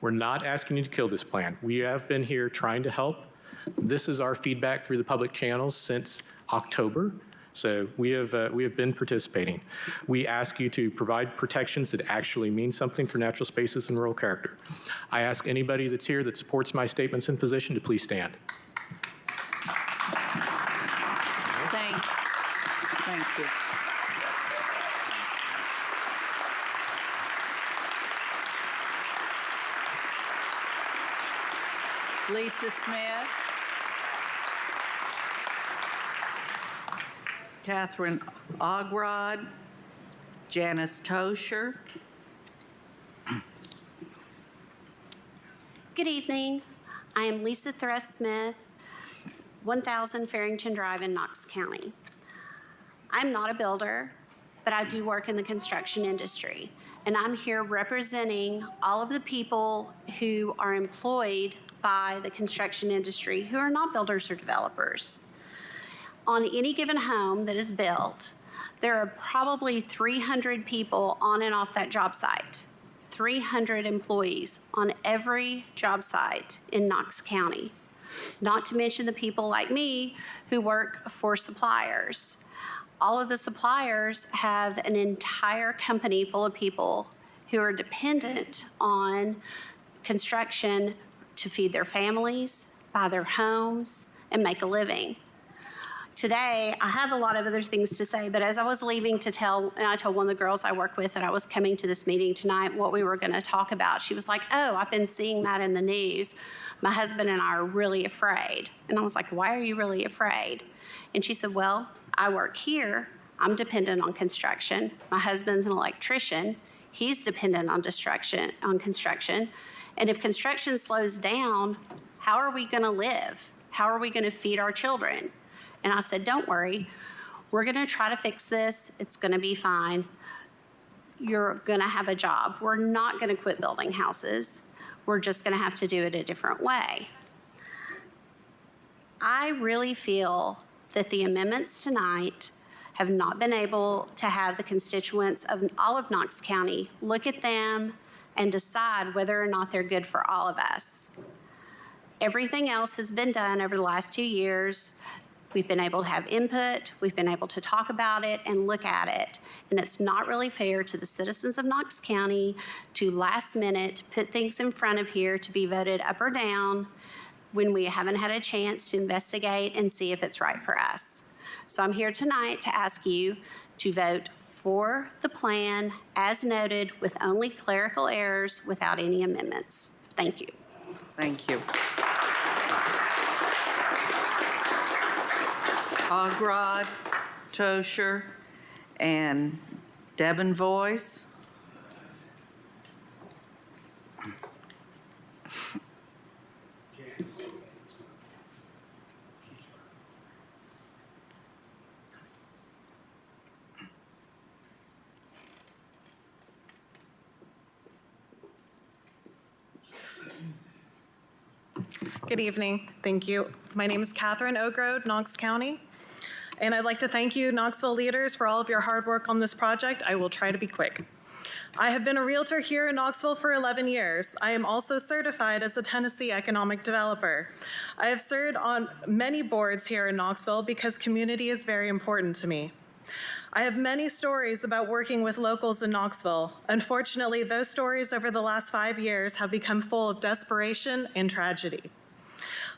We're not asking you to kill this plan. We have been here trying to help. This is our feedback through the public channels since October. So we have been participating. We ask you to provide protections that actually mean something for natural spaces and rural character. I ask anybody that's here that supports my statements and position to please stand. Thank you. Lisa Smith. Catherine Ogrod. Janice Tosher. Good evening. I am Lisa Thrust Smith, 1000 Farrington Drive in Knox County. I'm not a builder, but I do work in the construction industry. And I'm here representing all of the people who are employed by the construction industry who are not builders or developers. On any given home that is built, there are probably 300 people on and off that job site. 300 employees on every job site in Knox County. Not to mention the people like me who work for suppliers. All of the suppliers have an entire company full of people who are dependent on construction to feed their families, buy their homes, and make a living. Today, I have a lot of other things to say, but as I was leaving and I told one of the girls I work with that I was coming to this meeting tonight what we were going to talk about. She was like, oh, I've been seeing that in the news. My husband and I are really afraid. And I was like, why are you really afraid? And she said, well, I work here. I'm dependent on construction. My husband's an electrician. He's dependent on construction. And if construction slows down, how are we going to live? How are we going to feed our children? And I said, don't worry. We're going to try to fix this. It's going to be fine. You're going to have a job. We're not going to quit building houses. We're just going to have to do it a different way. I really feel that the amendments tonight have not been able to have the constituents of all of Knox County look at them and decide whether or not they're good for all of us. Everything else has been done over the last 2 years. We've been able to have input, we've been able to talk about it and look at it. And it's not really fair to the citizens of Knox County to last minute put things in front of here to be voted up or down when we haven't had a chance to investigate and see if it's right for us. So I'm here tonight to ask you to vote for the plan as noted with only clerical errors without any amendments. Thank you. Thank you. Ogrod, Tosher, and Devon Voice. Good evening. Thank you. My name is Catherine Ogrode, Knox County. And I'd like to thank you, Knoxville leaders, for all of your hard work on this project. I will try to be quick. I have been a realtor here in Knoxville for 11 years. I am also certified as a Tennessee economic developer. I have served on many boards here in Knoxville because community is very important to me. I have many stories about working with locals in Knoxville. Unfortunately, those stories over the last 5 years have become full of desperation and tragedy.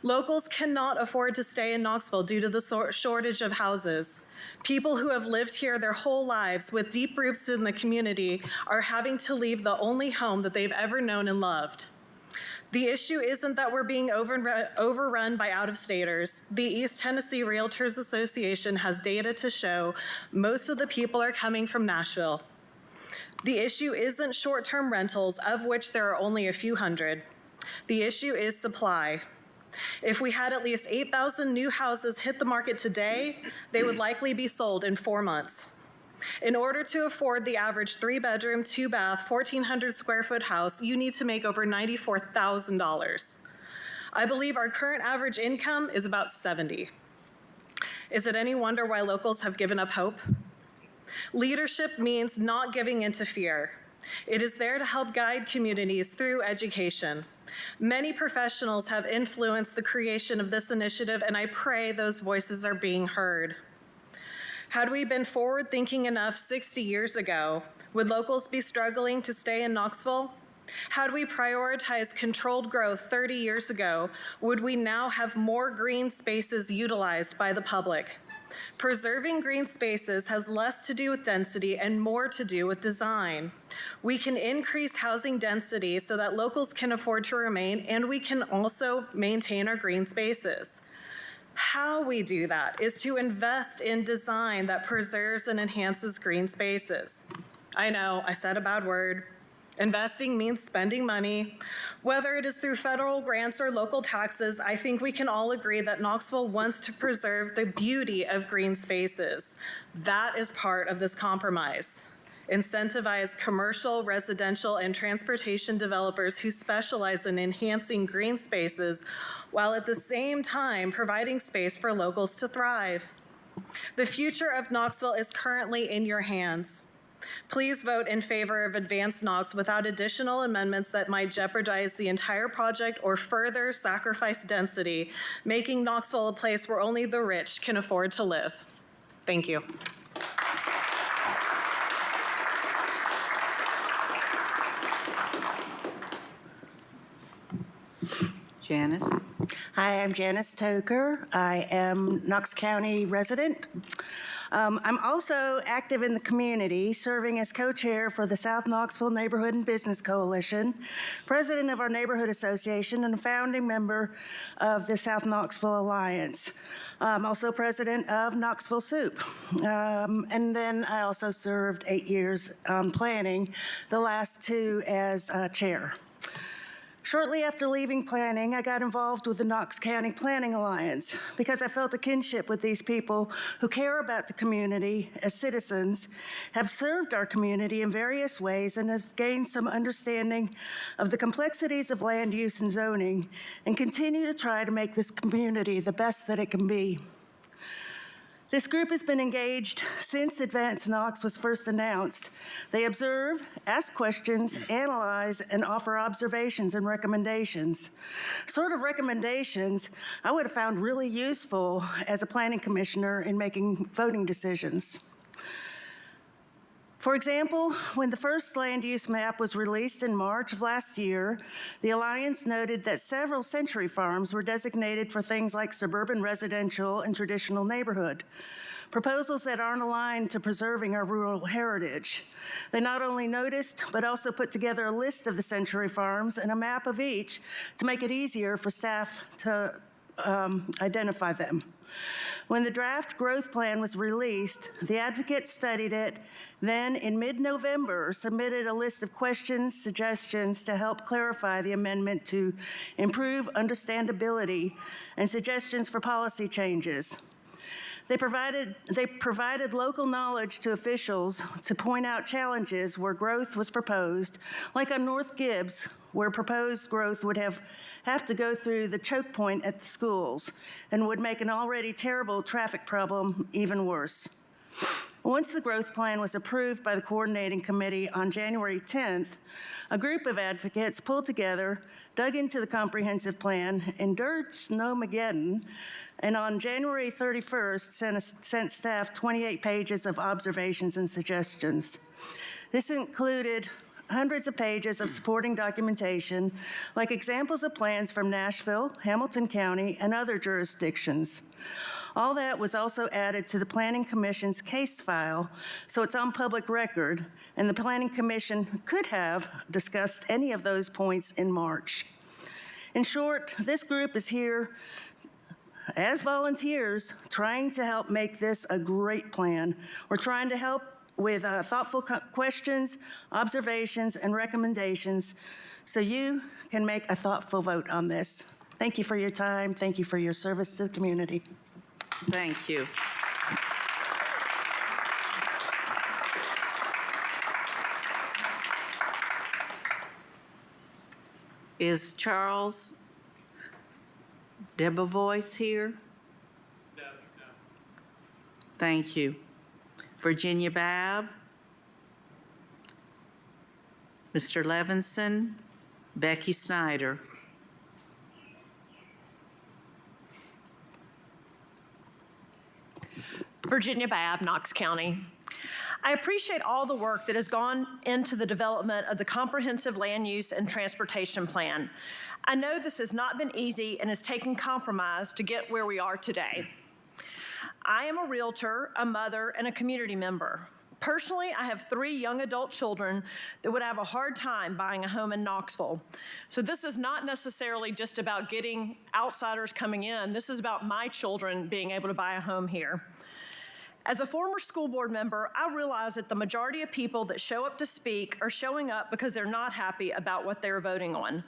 Locals cannot afford to stay in Knoxville due to the shortage of houses. People who have lived here their whole lives with deep roots in the community are having to leave the only home that they've ever known and loved. The issue isn't that we're being overrun by out-of-staters. The East Tennessee Realtors Association has data to show most of the people are coming from Nashville. The issue isn't short-term rentals, of which there are only a few hundred. The issue is supply. If we had at least 8,000 new houses hit the market today, they would likely be sold in 4 months. In order to afford the average 3-bedroom, 2-bath, 1,400 square foot house, you need to make over $94,000. I believe our current average income is about $70,000. Is it any wonder why locals have given up hope? Leadership means not giving in to fear. It is there to help guide communities through education. Many professionals have influenced the creation of this initiative, and I pray those voices are being heard. Had we been forward-thinking enough 60 years ago, would locals be struggling to stay in Knoxville? Had we prioritized controlled growth 30 years ago, would we now have more green spaces utilized by the public? Preserving green spaces has less to do with density and more to do with design. We can increase housing density so that locals can afford to remain, and we can also maintain our green spaces. How we do that is to invest in design that preserves and enhances green spaces. I know, I said a bad word. Investing means spending money. Whether it is through federal grants or local taxes, I think we can all agree that Knoxville wants to preserve the beauty of green spaces. That is part of this compromise. Incentivize commercial, residential, and transportation developers who specialize in enhancing green spaces while at the same time providing space for locals to thrive. The future of Knoxville is currently in your hands. Please vote in favor of Advance Knox without additional amendments that might jeopardize the entire project or further sacrifice density, making Knoxville a place where only the rich can afford to live. Thank you. Janice? Hi, I'm Janice Toker. I am Knox County resident. I'm also active in the community, serving as co-chair for the South Knoxville Neighborhood and Business Coalition, president of our neighborhood association, and a founding member of the South Knoxville Alliance. I'm also president of Knoxville Soup. And then I also served 8 years on planning, the last 2 as chair. Shortly after leaving planning, I got involved with the Knox County Planning Alliance because I felt a kinship with these people who care about the community as citizens, have served our community in various ways, and have gained some understanding of the complexities of land use and zoning, and continue to try to make this community the best that it can be. This group has been engaged since Advance Knox was first announced. They observe, ask questions, analyze, and offer observations and recommendations. Sort of recommendations I would have found really useful as a planning commissioner in making voting decisions. For example, when the first land use map was released in March of last year, the Alliance noted that several century farms were designated for things like suburban residential and traditional neighborhood, proposals that aren't aligned to preserving our rural heritage. They not only noticed, but also put together a list of the century farms and a map of each to make it easier for staff to identify them. When the draft growth plan was released, the advocate studied it, then in mid-November submitted a list of questions, suggestions to help clarify the amendment to improve understandability and suggestions for policy changes. They provided local knowledge to officials to point out challenges where growth was proposed, like on North Gibbs, where proposed growth would have to go through the choke point at the schools and would make an already terrible traffic problem even worse. Once the growth plan was approved by the coordinating committee on January 10th, a group of advocates pulled together, dug into the comprehensive plan, endured Snowmageddon, and on January 31st sent staff 28 pages of observations and suggestions. This included hundreds of pages of supporting documentation, like examples of plans from Nashville, Hamilton County, and other jurisdictions. All that was also added to the Planning Commission's case file, so it's on public record, and the Planning Commission could have discussed any of those points in March. In short, this group is here as volunteers trying to help make this a great plan. We're trying to help with thoughtful questions, observations, and recommendations so you can make a thoughtful vote on this. Thank you for your time. Thank you for your service to the community. Thank you. Is Charles Debevoise here? No, he's not. Thank you. Virginia Babb? Mr. Levinson? Becky Snyder? Virginia Babb, Knox County. I appreciate all the work that has gone into the development of the Comprehensive Land Use and Transportation Plan. I know this has not been easy and has taken compromise to get where we are today. I am a realtor, a mother, and a community member. Personally, I have 3 young adult children that would have a hard time buying a home in Knoxville. So this is not necessarily just about getting outsiders coming in. This is about my children being able to buy a home here. As a former school board member, I realize that the majority of people that show up to speak are showing up because they're not happy about what they're voting on.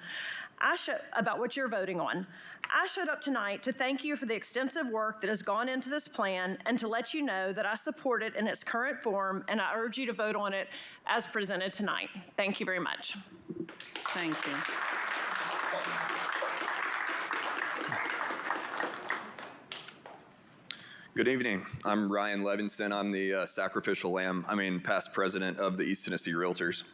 About what you're voting on. I showed up tonight to thank you for the extensive work that has gone into this plan and to let you know that I support it in its current form, and I urge you to vote on it as presented tonight. Thank you very much. Thank you. Good evening. I'm Ryan Levinson. I'm the past president of the East Tennessee Realtors.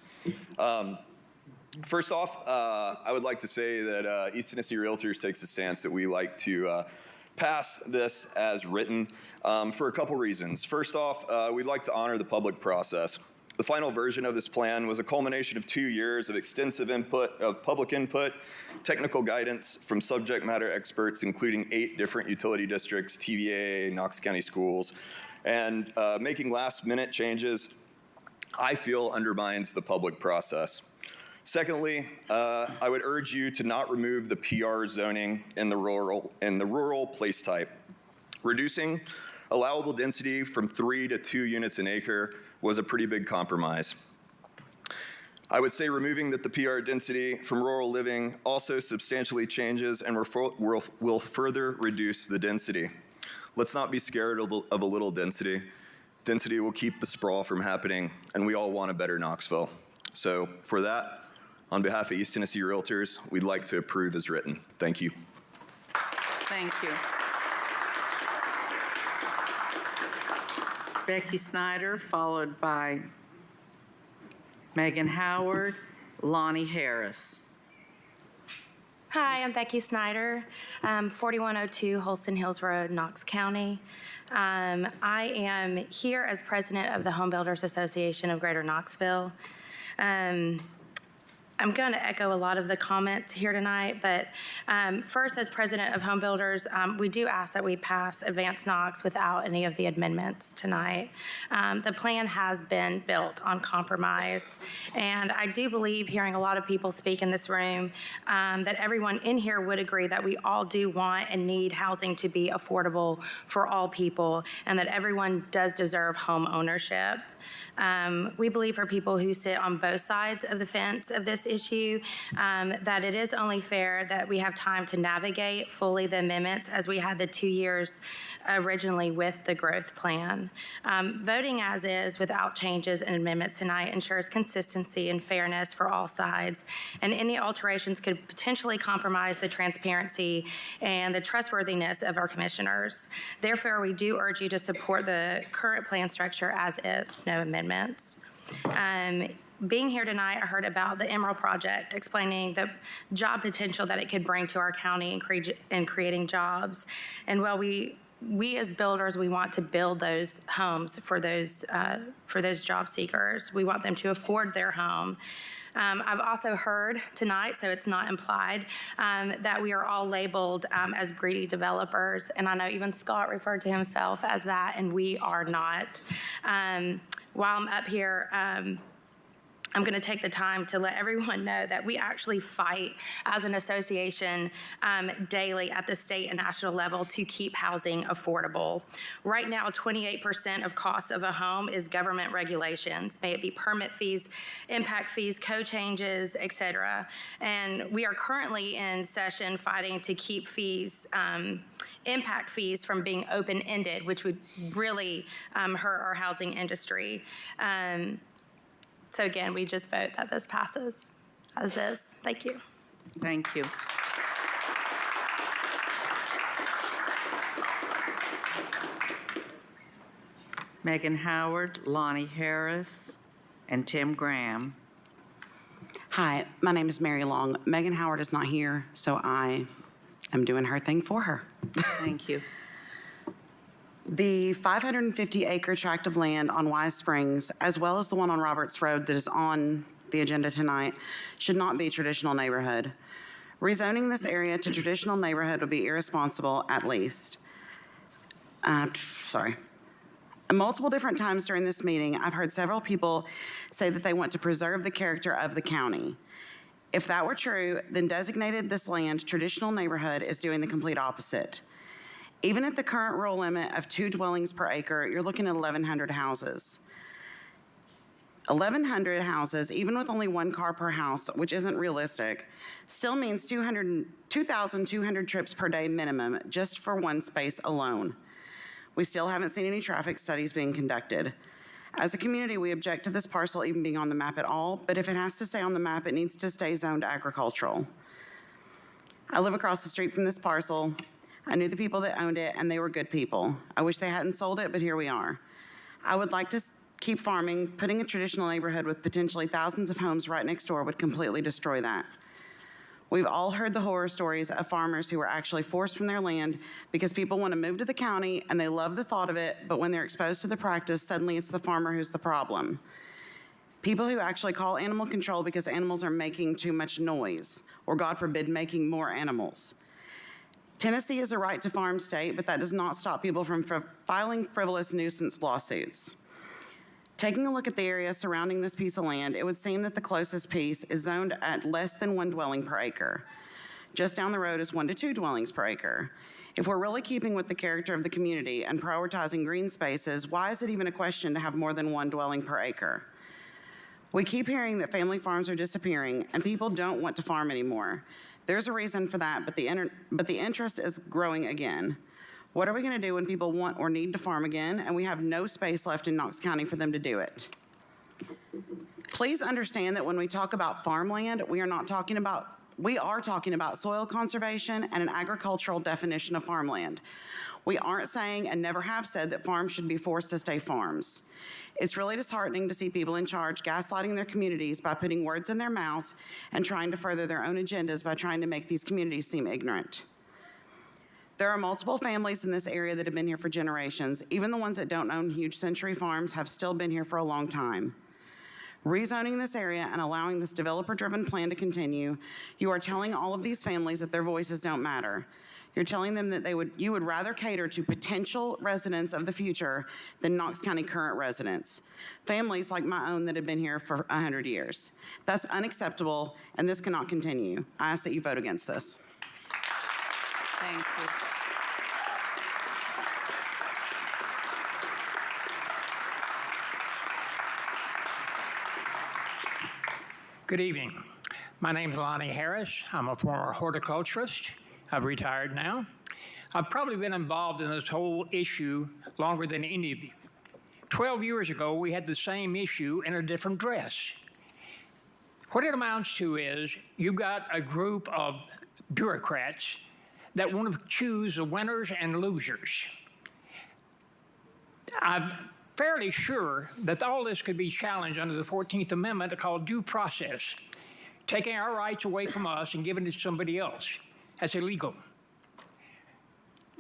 First off, I would like to say that East Tennessee Realtors takes a stance that we like to pass this as written for a couple reasons. First off, we'd like to honor the public process. The final version of this plan was a culmination of 2 years of extensive public input, technical guidance from subject matter experts, including 8 different utility districts, TVA, Knox County schools, and making last-minute changes, I feel, undermines the public process. Secondly, I would urge you to not remove the PR zoning in the rural place type. Reducing allowable density from 3 to 2 units an acre was a pretty big compromise. I would say removing the PR density from rural living also substantially changes and will further reduce the density. Let's not be scared of a little density. Density will keep the sprawl from happening, and we all want a better Knoxville. So for that, on behalf of East Tennessee Realtors, we'd like to approve as written. Thank you. Thank you. Becky Snyder, followed by Megan Howard, Lonnie Harris. Hi, I'm Becky Snyder, 4102 Holston Hills Road, Knox County. I am here as president of the Home Builders Association of Greater Knoxville. I'm going to echo a lot of the comments here tonight, but first, as president of Home Builders, we do ask that we pass Advance Knox without any of the amendments tonight. The plan has been built on compromise, and I do believe, hearing a lot of people speak in this room, that everyone in here would agree that we all do want and need housing to be affordable for all people, and that everyone does deserve home ownership. We believe for people who sit on both sides of the fence of this issue, that it is only fair that we have time to navigate fully the amendments as we had the 2 years originally with the growth plan. Voting as is without changes and amendments tonight ensures consistency and fairness for all sides, and any alterations could potentially compromise the transparency and the trustworthiness of our commissioners. Therefore, we do urge you to support the current plan structure as is, no amendments. Being here tonight, I heard about the Emerald Project, explaining the job potential that it could bring to our county and creating jobs. And while we as builders, we want to build those homes for those job seekers. We want them to afford their home. I've also heard tonight, so it's not implied, that we are all labeled as greedy developers, and I know even Scott referred to himself as that, and we are not. While I'm up here, I'm going to take the time to let everyone know that we actually fight as an association daily at the state and national level to keep housing affordable. Right now, 28% of cost of a home is government regulations, may it be permit fees, impact fees, code changes, et cetera. And we are currently in session fighting to keep fees, impact fees from being open-ended, which would really hurt our housing industry. So again, we just vote that this passes as is. Thank you. Thank you. Megan Howard, Lonnie Harris, and Tim Graham. Hi, my name is Mary Long. Megan Howard is not here, so I am doing her thing for her. Thank you. The 550-acre tract of land on Wise Springs, as well as the one on Roberts Road that is on the agenda tonight, should not be a traditional neighborhood. Rezoning this area to traditional neighborhood would be irresponsible at least. Multiple different times during this meeting, I've heard several people say that they want to preserve the character of the county. If that were true, then designated this land traditional neighborhood is doing the complete opposite. Even at the current rural limit of 2 dwellings per acre, you're looking at 1,100 houses. 1,100 houses, even with only 1 car per house, which isn't realistic, still means 2,200 trips per day minimum just for one space alone. We still haven't seen any traffic studies being conducted. As a community, we object to this parcel even being on the map at all, but if it has to stay on the map, it needs to stay zoned agricultural. I live across the street from this parcel. I knew the people that owned it, and they were good people. I wish they hadn't sold it, but here we are. I would like to keep farming. Putting a traditional neighborhood with potentially thousands of homes right next door would completely destroy that. We've all heard the horror stories of farmers who were actually forced from their land because people want to move to the county and they love the thought of it, but when they're exposed to the practice, suddenly it's the farmer who's the problem. People who actually call animal control because animals are making too much noise, or God forbid, making more animals. Tennessee is a right to farm state, but that does not stop people from filing frivolous nuisance lawsuits. Taking a look at the area surrounding this piece of land, it would seem that the closest piece is zoned at less than 1 dwelling per acre. Just down the road is 1 to 2 dwellings per acre. If we're really keeping with the character of the community and prioritizing green spaces, why is it even a question to have more than 1 dwelling per acre? We keep hearing that family farms are disappearing and people don't want to farm anymore. There's a reason for that, but the interest is growing again. What are we going to do when people want or need to farm again and we have no space left in Knox County for them to do it? Please understand that when we talk about farmland, we are talking about soil conservation and an agricultural definition of farmland. We aren't saying and never have said that farms should be forced to stay farms. It's really disheartening to see people in charge gaslighting their communities by putting words in their mouths and trying to further their own agendas by trying to make these communities seem ignorant. There are multiple families in this area that have been here for generations. Even the ones that don't own huge century farms have still been here for a long time. Rezoning this area and allowing this developer-driven plan to continue, you are telling all of these families that their voices don't matter. You're telling them that you would rather cater to potential residents of the future than Knox County current residents. Families like my own that have been here for 100 years. That's unacceptable, and this cannot continue. I ask that you vote against this. Thank you. Good evening. My name is Lonnie Harris. I'm a former horticulturist. I've retired now. I've probably been involved in this whole issue longer than any of you. 12 years ago, we had the same issue in a different dress. What it amounts to is you've got a group of bureaucrats that want to choose the winners and losers. I'm fairly sure that all this could be challenged under the 14th Amendment called due process, taking our rights away from us and giving it to somebody else. That's illegal.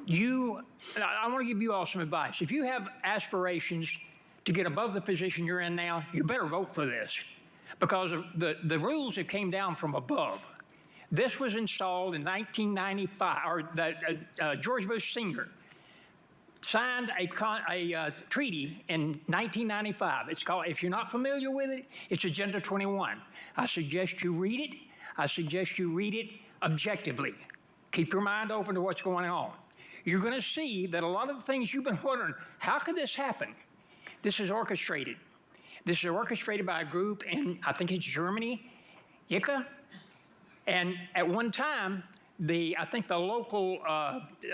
I want to give you all some advice. If you have aspirations to get above the position you're in now, you better vote for this because of the rules that came down from above. This was installed in 1995, or George Bush Sr. signed a treaty in 1995. It's called, if you're not familiar with it, it's Agenda 21. I suggest you read it. I suggest you read it objectively. Keep your mind open to what's going on. You're going to see that a lot of the things you've been wondering, how could this happen? This is orchestrated. This is orchestrated by a group in, I think it's Germany, ICA. And at one time, I think the local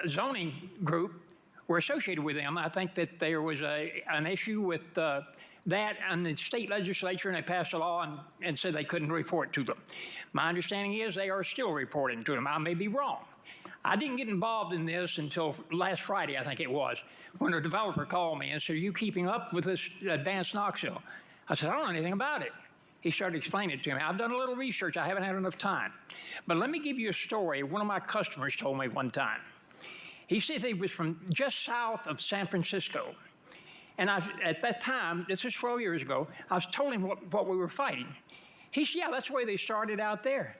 zoning group were associated with them. I think that there was an issue with that and the state legislature, and they passed a law and said they couldn't report to them. My understanding is they are still reporting to them. I may be wrong. I didn't get involved in this until last Friday, I think it was, when a developer called me and said, "Are you keeping up with this advanced Knoxville?" I said, "I don't know anything about it." He started explaining it to me. I've done a little research. I haven't had enough time. But let me give you a story. One of my customers told me one time. He said he was from just south of San Francisco. And at that time, this was 12 years ago, I told him what we were fighting. He said, "Yeah, that's the way they started out there."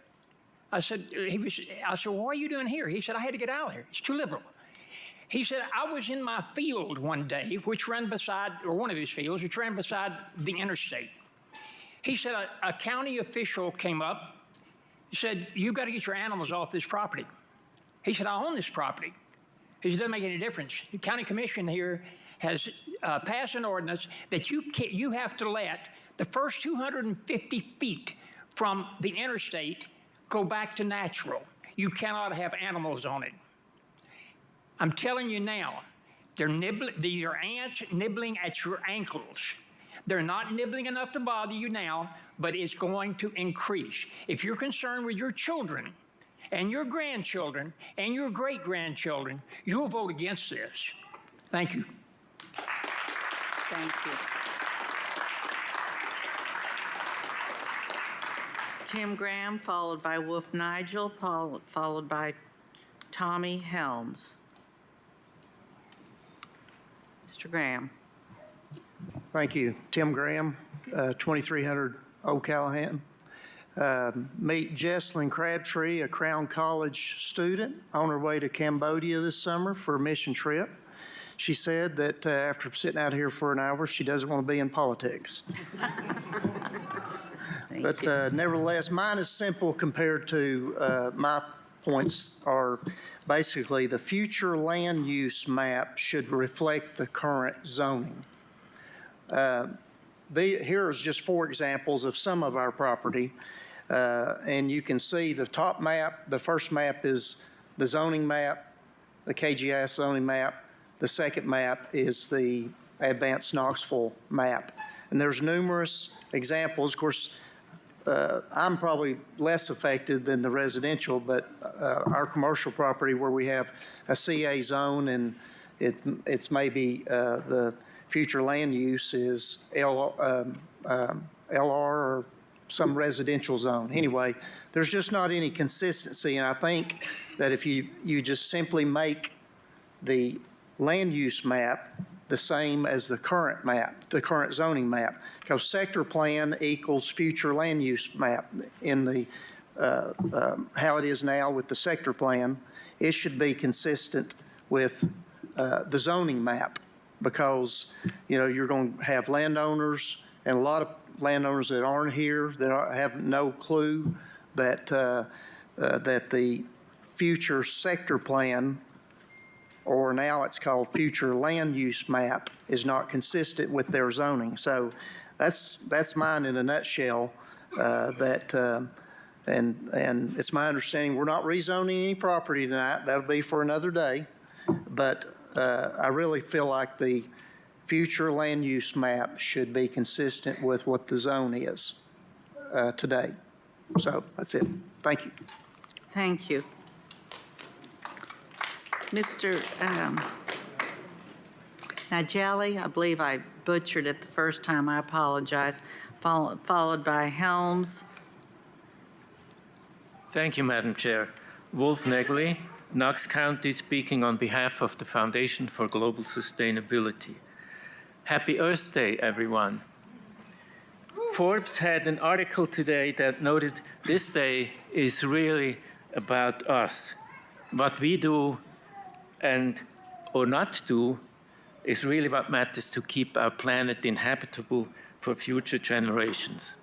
I said, "Well, what are you doing here?" He said, "I had to get out of here. It's too liberal." He said, "I was in my field one day, which ran beside, or one of his fields, which ran beside the interstate." He said, a county official came up. He said, "You've got to get your animals off this property." He said, "I own this property." He said, "It doesn't make any difference. The county commission here has passed an ordinance that you have to let the first 250 feet from the interstate go back to natural. You cannot have animals on it." I'm telling you now, these are ants nibbling at your ankles. They're not nibbling enough to bother you now, but it's going to increase. If you're concerned with your children and your grandchildren and your great-grandchildren, you'll vote against this. Thank you. Thank you. Tim Graham, followed by Wolf Nigel, followed by Tommy Helms. Mr. Graham. Thank you. Tim Graham, 2300 Old Callahan. Meet Jesslyn Crabtree, a Crown College student on her way to Cambodia this summer for a mission trip. She said that after sitting out here for an hour, she doesn't want to be in politics. But nevertheless, mine is simple compared to my points are basically the future land use map should reflect the current zoning. Here's just 4 examples of some of our property. And you can see the top map, the first map is the zoning map, the KGIS zoning map. The second map is the advanced Knoxville map. And there's numerous examples. Of course, I'm probably less affected than the residential, but our commercial property where we have a CA zone and it's maybe the future land use is LR or some residential zone. Anyway, there's just not any consistency, and I think that if you just simply make the land use map the same as the current map, the current zoning map, because sector plan equals future land use map in the how it is now with the sector plan, it should be consistent with the zoning map, because you're going to have landowners and a lot of landowners that aren't here that have no clue that that the future sector plan, or now it's called future land use map, is not consistent with their zoning. So that's mine in a nutshell. And it's my understanding, we're not rezoning any property tonight. That'll be for another day. But I really feel like the future land use map should be consistent with what the zone is today. So that's it. Thank you. Thank you. Mr. Najeli, I believe I butchered it the first time. I apologize. Followed by Helms. Thank you, Madam Chair. Wolf Negley, Knox County, speaking on behalf of the Foundation for Global Sustainability. Happy Earth Day, everyone. Forbes had an article today that noted this day is really about us. What we do and or not do is really what matters to keep our planet inhabitable for future generations.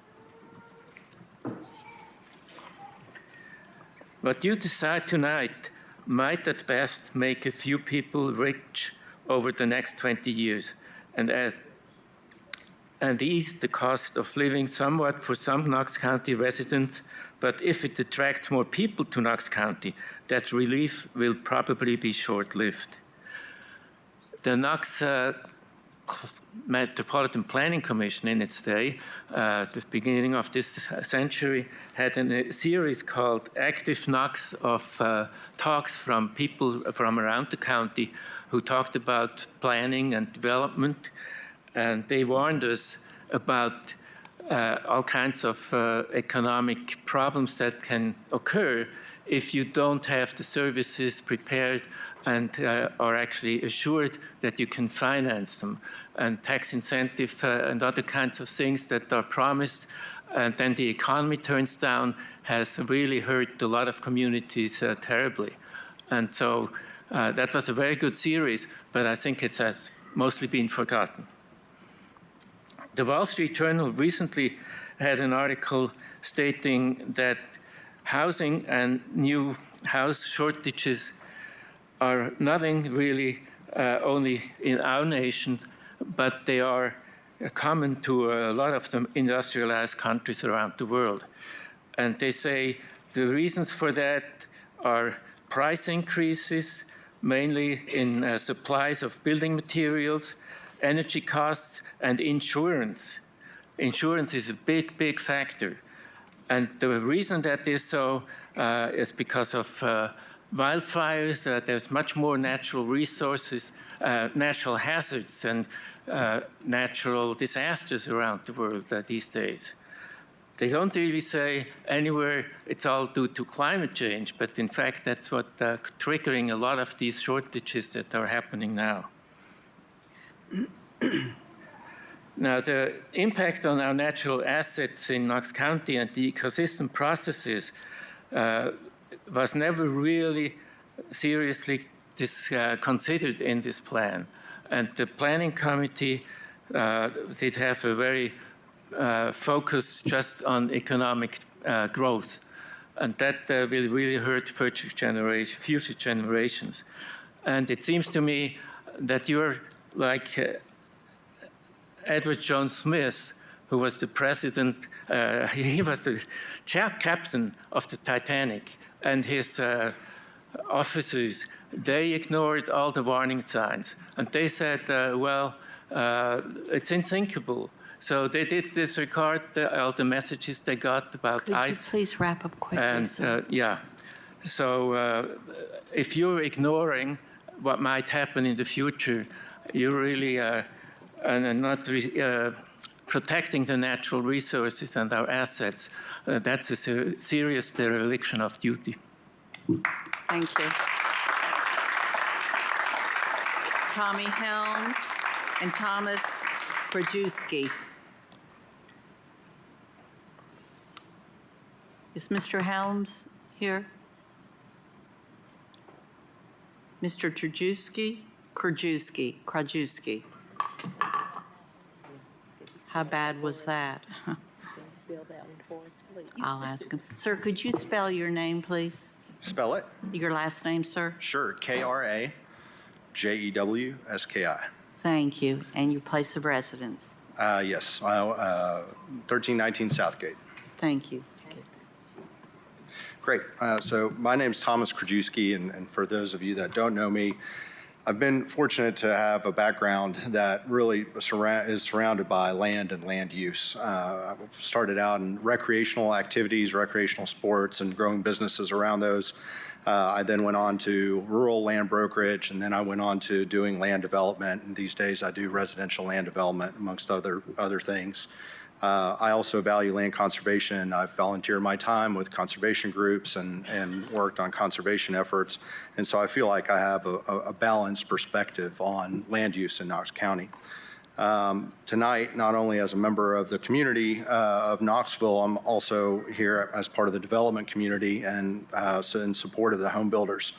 What you decide tonight might at best make a few people rich over the next 20 years and ease the cost of living somewhat for some Knox County residents, but if it attracts more people to Knox County, that relief will probably be short-lived. The Knox Metropolitan Planning Commission in its day, at the beginning of this century, had a series called Active Knox of talks from people from around the county who talked about planning and development. And they warned us about all kinds of economic problems that can occur if you don't have the services prepared and are actually assured that you can finance them, and tax incentive and other kinds of things that are promised, and then the economy turns down, has really hurt a lot of communities terribly. And so that was a very good series, but I think it has mostly been forgotten. The Wall Street Journal recently had an article stating that housing and new house shortages are nothing really only in our nation, but they are common to a lot of the industrialized countries around the world. And they say the reasons for that are price increases, mainly in supplies of building materials, energy costs, and insurance. Insurance is a big, big factor. And the reason that is so is because of wildfires. There's much more natural resources, natural hazards, and natural disasters around the world these days. They don't really say anywhere it's all due to climate change, but in fact, that's what triggering a lot of these shortages that are happening now. Now, the impact on our natural assets in Knox County and the ecosystem processes was never really seriously considered in this plan. And the planning committee did have a very focus just on economic growth. And that will really hurt future generations. And it seems to me that you're like Edward Jones Smith, who was the president, he was the captain of the Titanic, and his officers, they ignored all the warning signs. And they said, well, it's unsinkable. So they did disregard all the messages they got about ice. Could you please wrap up quickly, And yeah, so if you're ignoring what might happen in the future, you really and not protecting the natural resources and our assets, that's a serious dereliction of duty. Thank you. Tommy Helms and Thomas Krajewski. Is Mr. Helms here? Mr. Krajewski. How bad was that? I'll ask him. Sir, could you spell your name, please? Spell it? Your last name, sir? Sure. Krajewski. Thank you. And your place of residence? Yes. 1319 Southgate. Thank you. Great. So my name's Thomas Krajewski, and for those of you that don't know me, I've been fortunate to have a background that really is surrounded by land and land use. I started out in recreational activities, recreational sports, and growing businesses around those. I then went on to rural land brokerage, and then I went on to doing land development. And these days I do residential land development, amongst other things. I also value land conservation. I've volunteered my time with conservation groups and worked on conservation efforts. And so I feel like I have a balanced perspective on land use in Knox County. Tonight, not only as a member of the community of Knoxville, I'm also here as part of the development community and so in support of the home builders.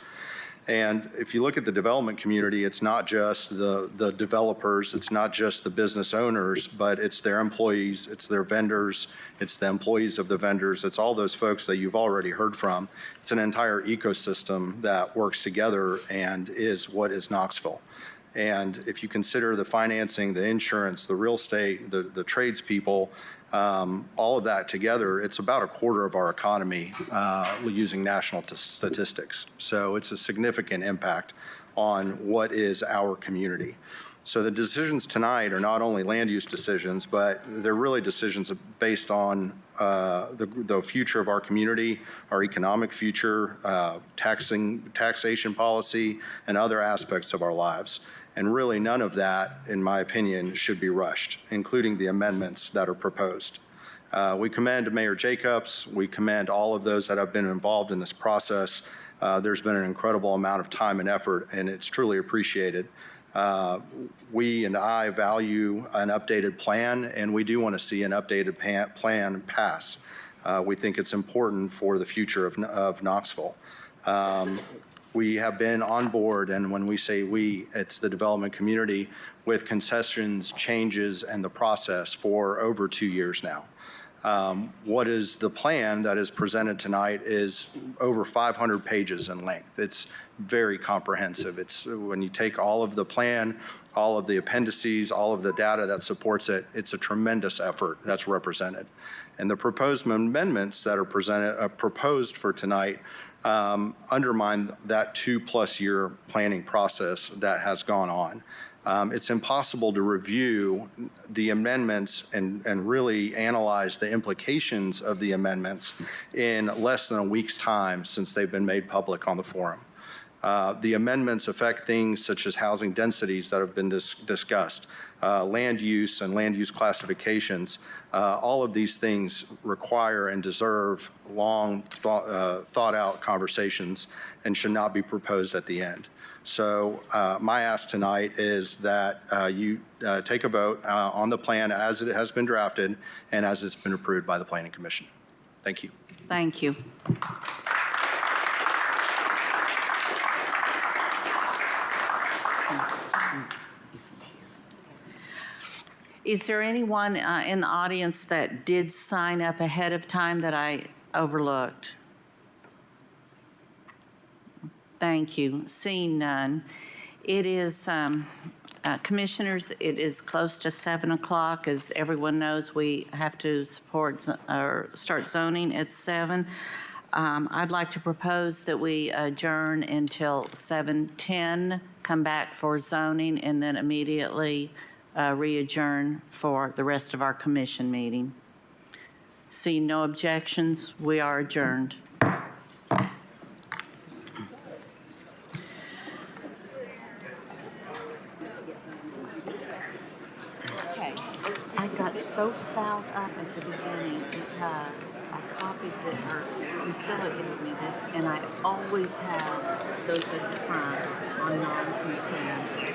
And if you look at the development community, it's not just the developers, it's not just the business owners, but it's their employees, it's their vendors, it's the employees of the vendors, it's all those folks that you've already heard from. It's an entire ecosystem that works together and is what is Knoxville. And if you consider the financing, the insurance, the real estate, the tradespeople, all of that together, it's about a quarter of our economy using national statistics. So it's a significant impact on what is our community. So the decisions tonight are not only land use decisions, but they're really decisions based on the future of our community, our economic future, taxation policy, and other aspects of our lives. And really none of that, in my opinion, should be rushed, including the amendments that are proposed. We commend Mayor Jacobs. We commend all of those that have been involved in this process. There's been an incredible amount of time and effort, and it's truly appreciated. We and I value an updated plan, and we do want to see an updated plan pass. We think it's important for the future of Knoxville. We have been on board, and when we say we, it's the development community, with concessions, changes, and the process for over 2 years now. What is the plan that is presented tonight is over 500 pages in length. It's very comprehensive. It's when you take all of the plan, all of the appendices, all of the data that supports it, it's a tremendous effort that's represented. And the proposed amendments that are proposed for tonight undermine that 2+ year planning process that has gone on. It's impossible to review the amendments and really analyze the implications of the amendments in less than a week's time since they've been made public on the forum. The amendments affect things such as housing densities that have been discussed, land use and land use classifications. All of these things require and deserve long thought out conversations and should not be proposed at the end. So my ask tonight is that you take a vote on the plan as it has been drafted and as it's been approved by the Planning Commission. Thank you. Thank you. Is there anyone in the audience that did sign up ahead of time that I overlooked? Thank you. Seeing none. It is, Commissioners, it is close to 7 o'clock. As everyone knows, we have to start zoning at 7. I'd like to propose that we adjourn until 7:10, come back for zoning, and then immediately re-adjourn for the rest of our commission meeting. Seeing no objections, we are adjourned. Okay, I got so fouled up at the beginning because I copied it, or Priscilla gave me this, and I always have those at the front on non-consent.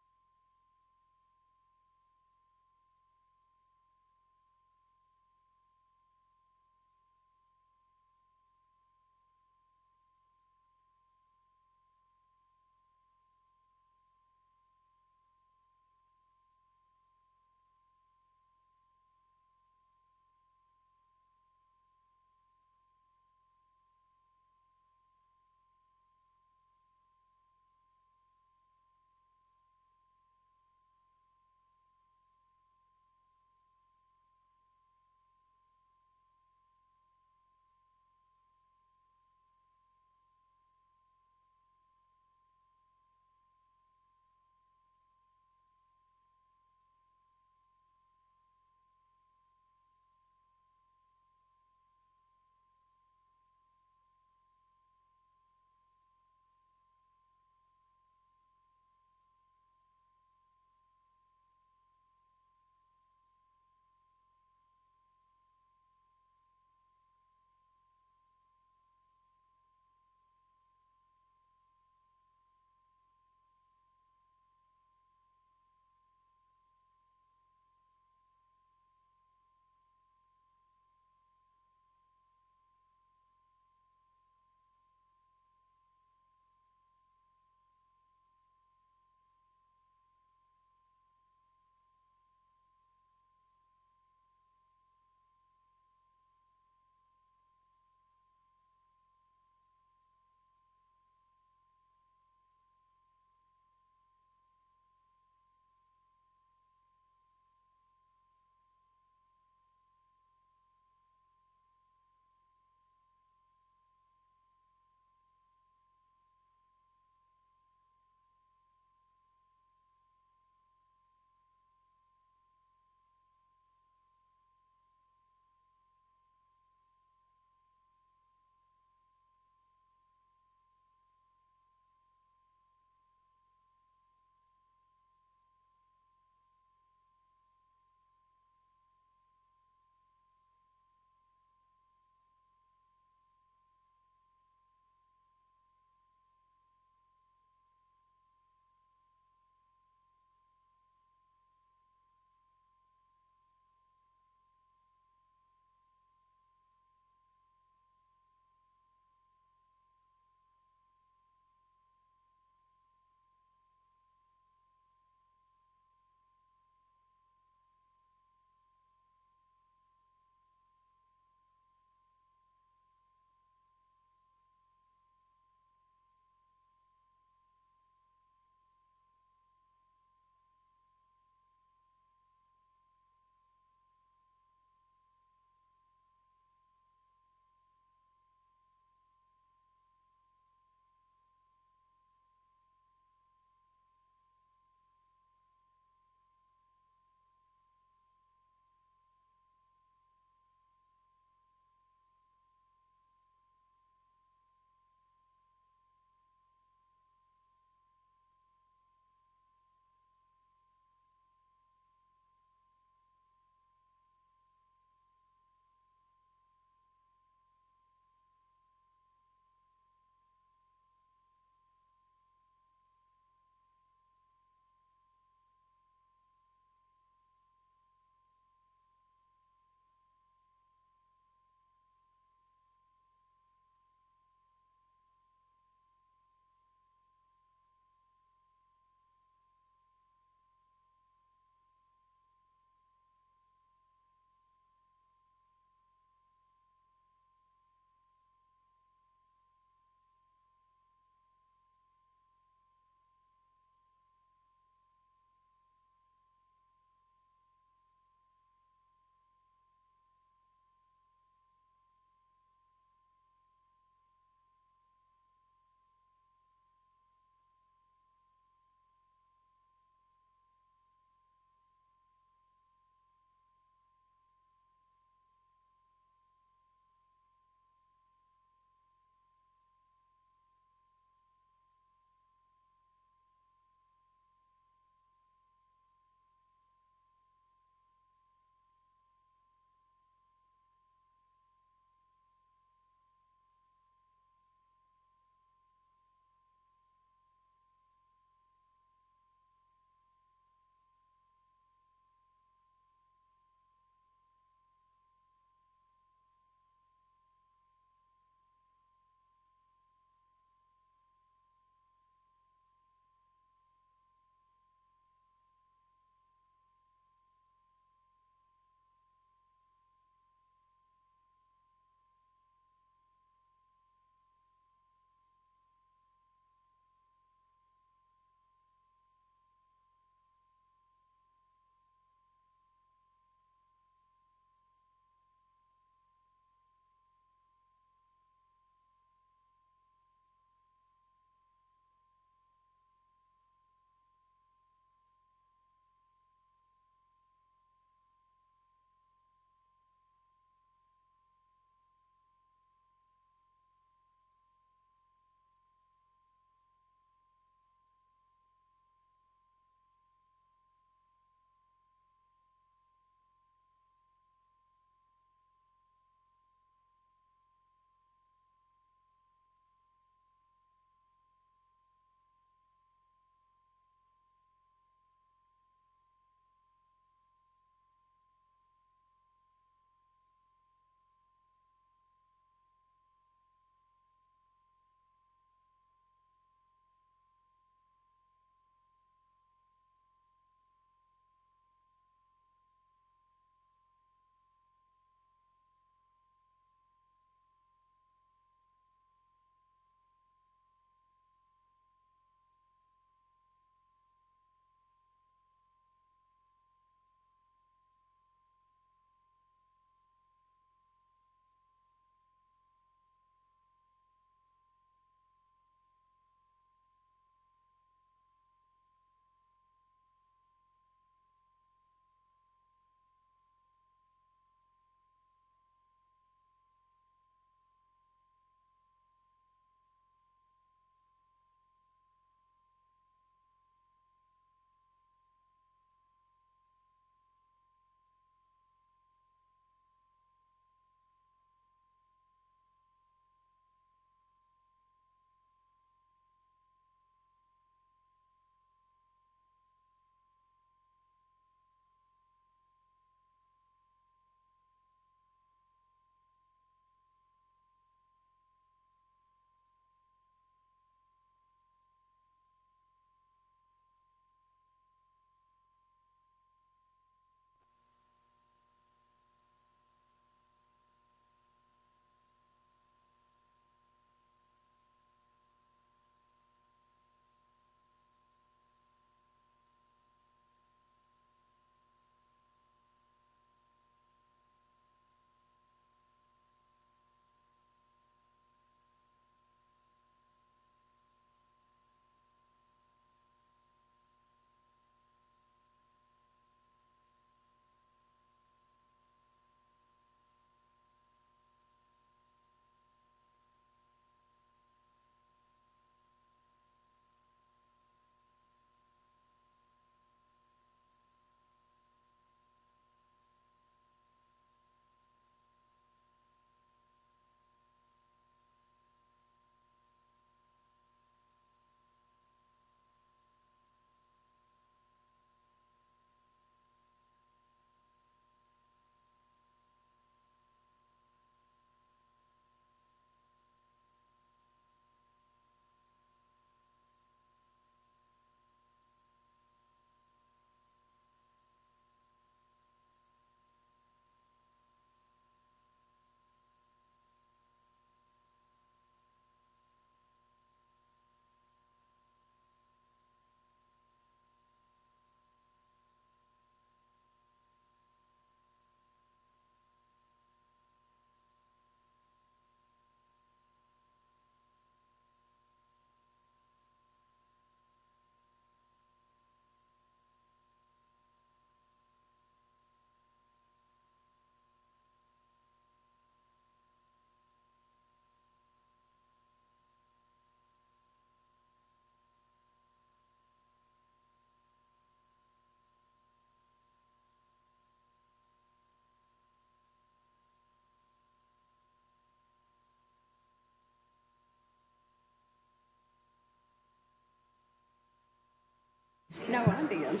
No, I'm being.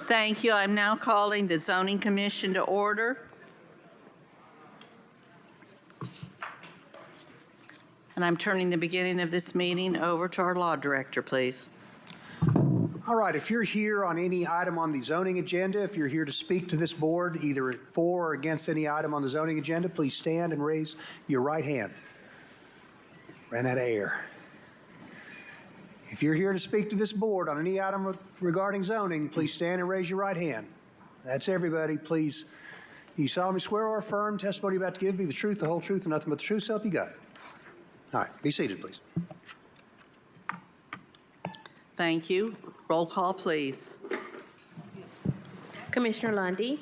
Thank you. I'm now calling the Zoning Commission to order. And I'm turning the beginning of this meeting over to our law director, please. All right, if you're here on any item on the zoning agenda, if you're here to speak to this board, either for or against any item on the zoning agenda, please stand and raise your right hand. Ran out of air. If you're here to speak to this board on any item regarding zoning, please stand and raise your right hand. That's everybody. Please, you solemnly swear or affirm testimony you're about to give be the truth, the whole truth, and nothing but the truth, so help you God. All right, be seated, please. Thank you. Roll call, please. Commissioner Lundy.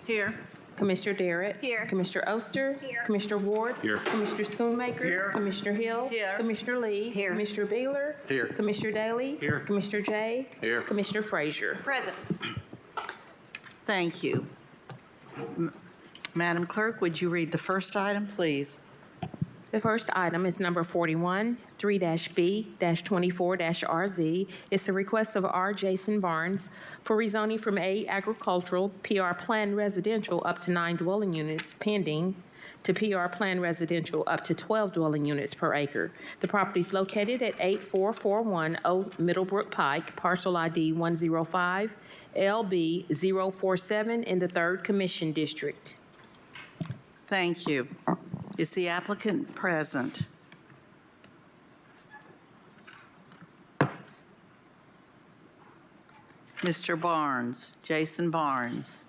Here. Commissioner Darrett. Here. Commissioner Oster. Here. Commissioner Ward. Here. Commissioner Schoonmaker. Here. Commissioner Hill. Here. Commissioner Lee. Here. Commissioner Beeler. Here. Commissioner Daly. Here. Commissioner Jay. Here. Commissioner Frazier. Present. Thank you. Madam Clerk, would you read the first item, please? The first item is number 41, 3-B-24-RZ. It's a request of R. Jason Barnes for rezoning from A agricultural PR Plan residential up to 9 dwelling units pending to PR Plan residential up to 12 dwelling units per acre. The property is located at 8441 Old Middlebrook Pike, parcel ID 105 LB 047 in the 3rd Commission District. Thank you. Is the applicant present? Mr. Barnes, Jason Barnes.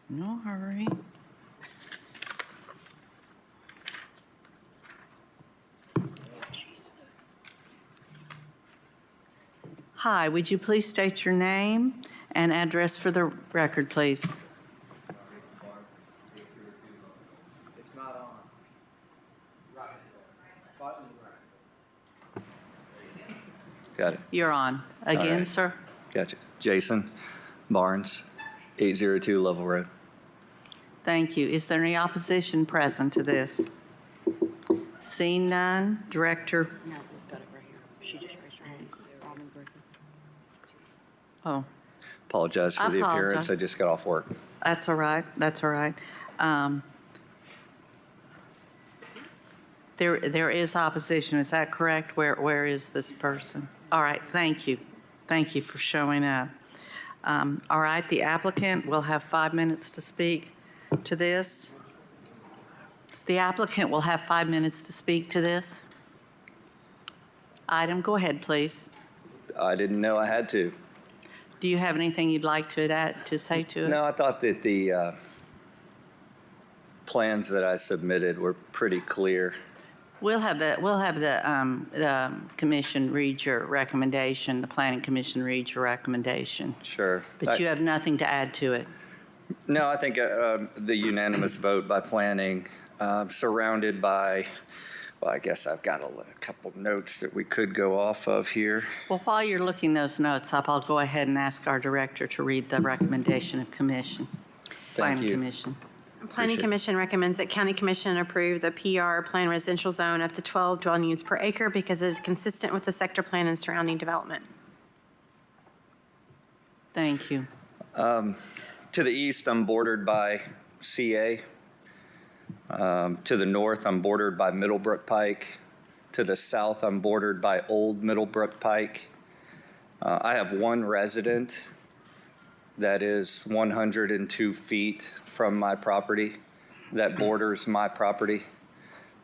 No hurry. Hi, would you please state your name and address for the record, please? It's not on. Right. Button right. Got it. You're on. Again, right. sir? Gotcha. Jason Barnes, 802 Level Road. Thank you. Is there any opposition present to this? Seeing none, Director. No, we've got it right here. She just raised her hand. Oh, Apologize for the appearance. apologize. I just got off work. that's all right. That's all right. There is opposition. Is that correct? Where is this person? All right. Thank you. Thank you for showing up. All right. The applicant will have 5 minutes to speak to this. The applicant will have 5 minutes to speak to this item. Go ahead, please. I didn't know I had to. Do you have anything you'd like to add, to say to it? No, I thought that the plans that I submitted were pretty clear. We'll have the commission read your recommendation, the planning commission read your recommendation. Sure. But you have nothing to add to it. No, I think the unanimous vote by planning, surrounded by, well, I guess I've got a couple notes that we could go off of here. Well, while you're looking those notes up, I'll go ahead and ask our director to read the recommendation of commission. Planning Commission. Planning Commission recommends that County Commission approve the PR Plan residential zone up to 12 dwelling units per acre because it is consistent with the sector plan and surrounding development. Thank you. To the east, I'm bordered by CA. To the north, I'm bordered by Middlebrook Pike. To the south, I'm bordered by Old Middlebrook Pike. I have one resident that is 102 feet from my property that borders my property.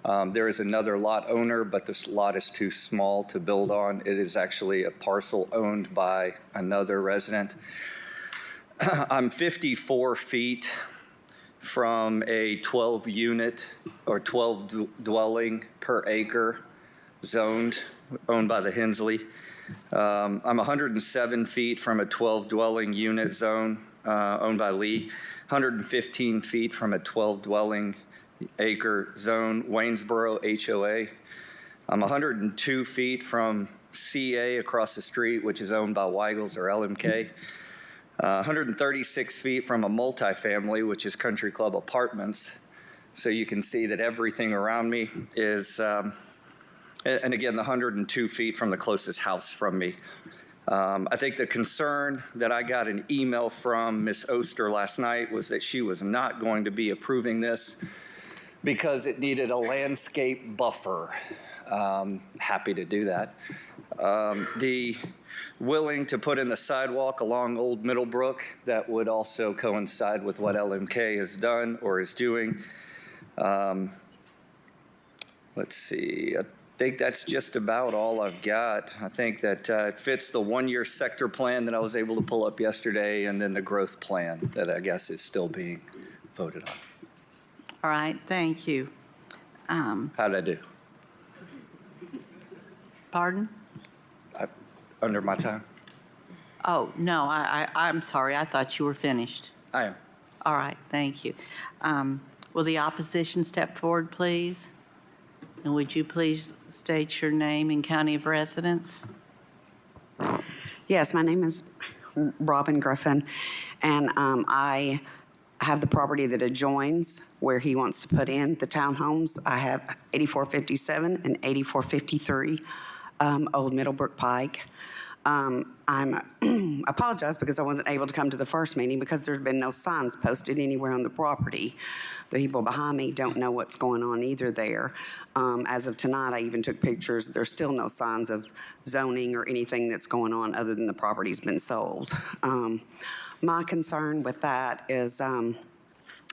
There is another lot owner, but this lot is too small to build on. It is actually a parcel owned by another resident. I'm 54 feet from a 12 unit or 12 dwelling per acre zoned, owned by the Hensley. I'm 107 feet from a 12 dwelling unit zone owned by Lee, 115 feet from a 12 dwelling acre zone, Waynesboro HOA. I'm 102 feet from CA across the street, which is owned by Weigels or LMK. 136 feet from a multifamily, which is Country Club Apartments. So you can see that everything around me is, and again, the 102 feet from the closest house from me. I think the concern that I got an email from Ms. Oster last night was that she was not going to be approving this because it needed a landscape buffer. Happy to do that. The willing to put in the sidewalk along Old Middlebrook, that would also coincide with what LMK has done or is doing. Let's see, I think that's just about all I've got. I think that it fits the one-year sector plan that I was able to pull up yesterday, and then the growth plan that I guess is still being voted on. All right, thank you. How did I do? Pardon? Under my time? Oh, no, I'm sorry. I thought you were finished. I am. All right, thank you. Will the opposition step forward, please? And would you please state your name and county of residence? Yes, my name is Robin Griffin, and I have the property that adjoins where he wants to put in the townhomes. I have 8457 and 8453 Old Middlebrook Pike. I apologize because I wasn't able to come to the first meeting because there's been no signs posted anywhere on the property. The people behind me don't know what's going on either there. As of tonight, I even took pictures. There's still no signs of zoning or anything that's going on other than the property's been sold. My concern with that is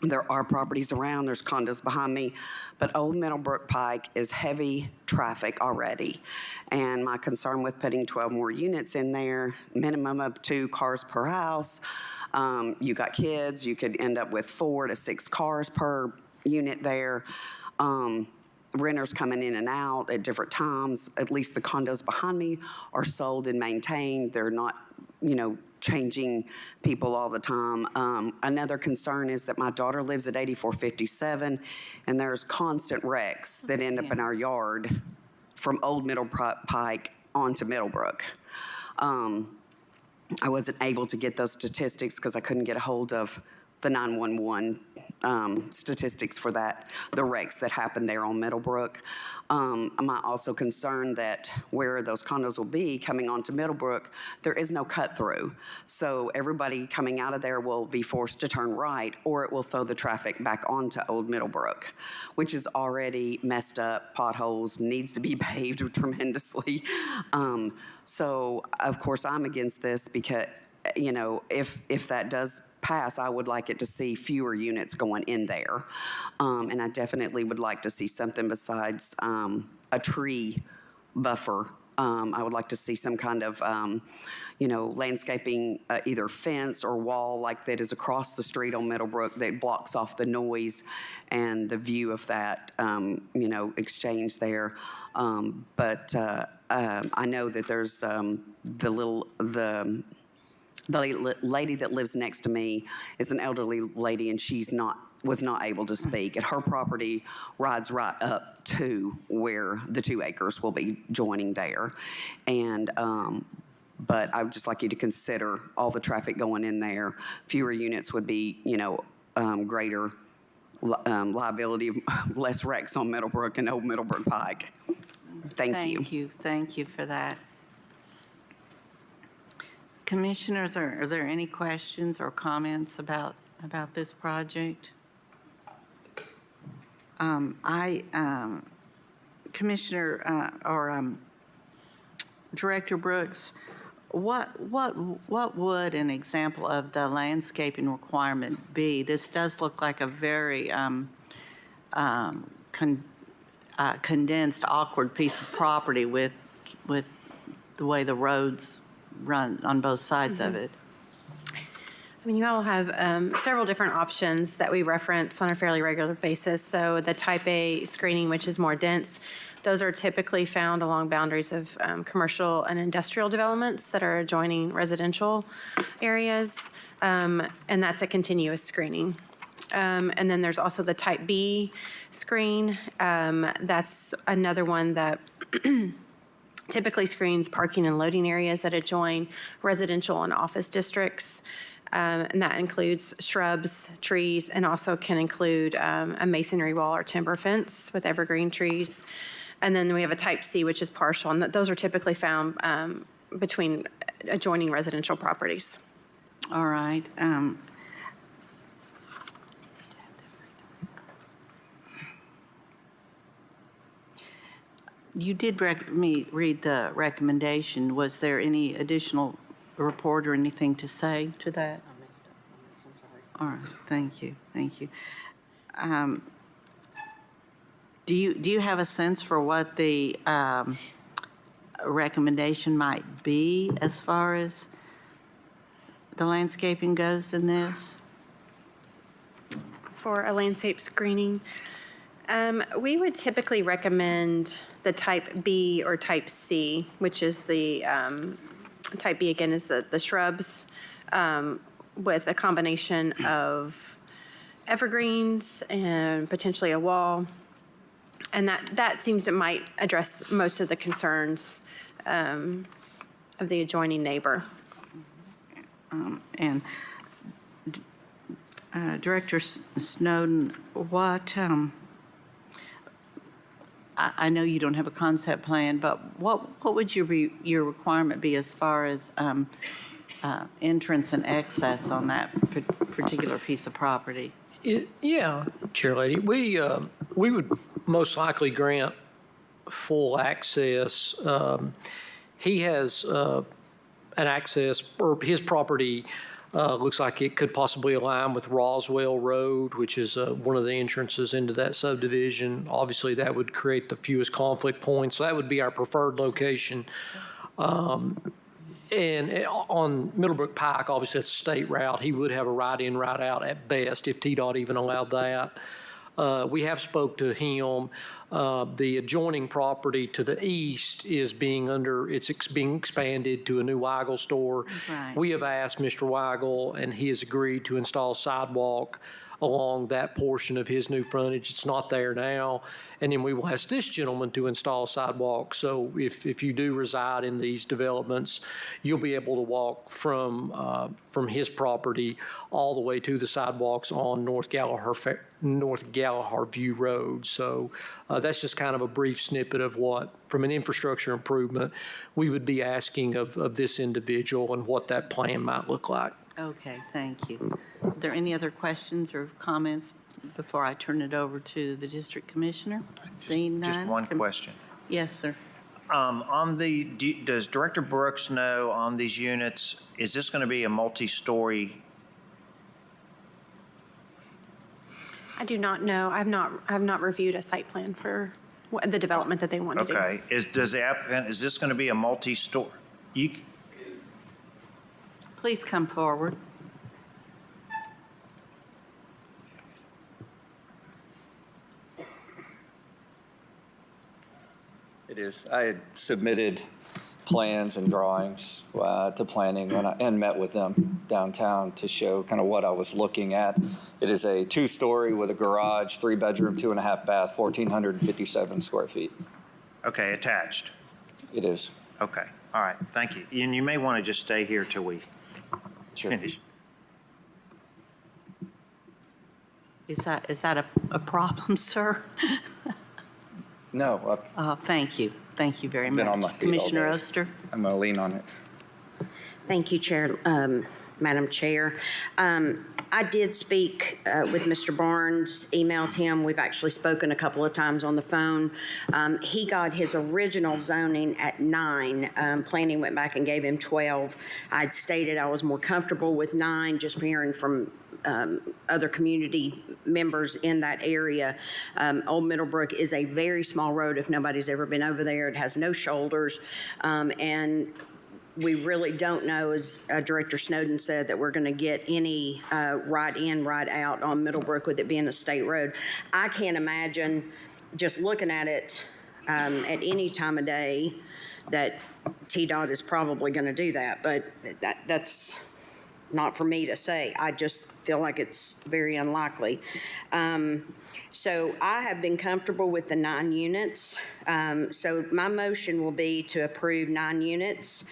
there are properties around, there's condos behind me, but Old Middlebrook Pike is heavy traffic already. And my concern with putting 12 more units in there, minimum of 2 cars per house. You got kids, you could end up with 4 to 6 cars per unit there. Renters coming in and out at different times. At least the condos behind me are sold and maintained. They're not, changing people all the time. Another concern is that my daughter lives at 8457, and there's constant wrecks that end up in our yard from Old Middlebrook Pike onto Middlebrook. I wasn't able to get those statistics because I couldn't get a hold of the 911 statistics for that, the wrecks that happened there on Middlebrook. I'm also concerned that where those condos will be coming onto Middlebrook, there is no cut through. So everybody coming out of there will be forced to turn right, or it will throw the traffic back onto Old Middlebrook, which is already messed up, potholes, needs to be paved tremendously. So of course I'm against this because, if that does pass, I would like it to see fewer units going in there. And I definitely would like to see something besides a tree buffer. I would like to see some kind of, landscaping, either fence or wall like that is across the street on Middlebrook that blocks off the noise and the view of that, exchange there. But I know that there's the lady that lives next to me is an elderly lady, and was not able to speak. And her property rides right up to where the 2 acres will be joining there. And but I would just like you to consider all the traffic going in there. Fewer units would be, greater liability, less wrecks on Middlebrook and Old Middlebrook Pike. Thank you. Thank you for that. Commissioners, are there any questions or comments about this project? Commissioner or Director Brooks, what would an example of the landscaping requirement be? This does look like a very condensed, awkward piece of property with the way the roads run on both sides of it. You all have several different options that we reference on a fairly regular basis. So the type A screening, which is more dense, those are typically found along boundaries of commercial and industrial developments that are adjoining residential areas, and that's a continuous screening. And then there's also the type B screen. That's another one that typically screens parking and loading areas that adjoin residential and office districts. And that includes shrubs, trees, and also can include a masonry wall or timber fence with evergreen trees. And then we have a type C, which is partial, and those are typically found between adjoining residential properties. All right. You did read the recommendation. Was there any additional report or anything to say to that? All right, thank you, thank you. Do you have a sense for what the recommendation might be as far as the landscaping goes in this? For a landscape screening, we would typically recommend the type B or type C, which is the, type B again is the shrubs with a combination of evergreens and potentially a wall. And that seems it might address most of the concerns of the adjoining neighbor. And Director Snowden, what, I know you don't have a concept plan, but what would your requirement be as far as entrance and access on that particular piece of property? Yeah, Chair Lady, we would most likely grant full access. He has an access, or his property looks like it could possibly align with Roswell Road, which is one of the entrances into that subdivision. Obviously, that would create the fewest conflict points. So that would be our preferred location. And on Middlebrook Pike, obviously it's a state route. He would have a right-in, right-out at best if TDOT even allowed that. We have spoke to him. The adjoining property to the east is being expanded to a new Weigel store. Right. We have asked Mr. Weigel, and he has agreed to install sidewalk along that portion of his new frontage. It's not there now. And then we will ask this gentleman to install sidewalks. So if you do reside in these developments, you'll be able to walk from his property all the way to the sidewalks on North Galahar View Road. So that's just kind of a brief snippet of what, from an infrastructure improvement, we would be asking of this individual and what that plan might look like. Okay, thank you. Are there any other questions or comments before I turn it over to the district commissioner? Seeing none. Just one question. Yes, sir. Does Director Brooks know on these units, is this going to be a multi-story? I do not know. I've not reviewed a site plan for the development that they want to do. Okay, does the applicant, is this going to be a multi-story? Please come forward. It is. I had submitted plans and drawings to planning and met with them downtown to show kind of what I was looking at. It is a 2-story with a garage, 3-bedroom, 2.5 bath, 1,457 square feet. Okay, attached? It is. Okay, all right, thank you. And you may want to just stay here till we finish. Is that a problem, sir? No. Thank you. Thank you very much. Been on my feet all Commissioner day. Oster? I'm going to lean on it. Thank you, Chair, Madam Chair. I did speak with Mr. Barnes, emailed him. We've actually spoken a couple of times on the phone. He got his original zoning at 9. Planning went back and gave him 12. I'd stated I was more comfortable with 9, just hearing from other community members in that area. Old Middlebrook is a very small road if nobody's ever been over there. It has no shoulders. And we really don't know, as Director Snowden said, that we're going to get any right in, right out on Middlebrook with it being a state road. I can't imagine, just looking at it at any time of day, that TDOT is probably going to do that. But that's not for me to say. I just feel like it's very unlikely. So I have been comfortable with the 9 units. So my motion will be to approve 9 units.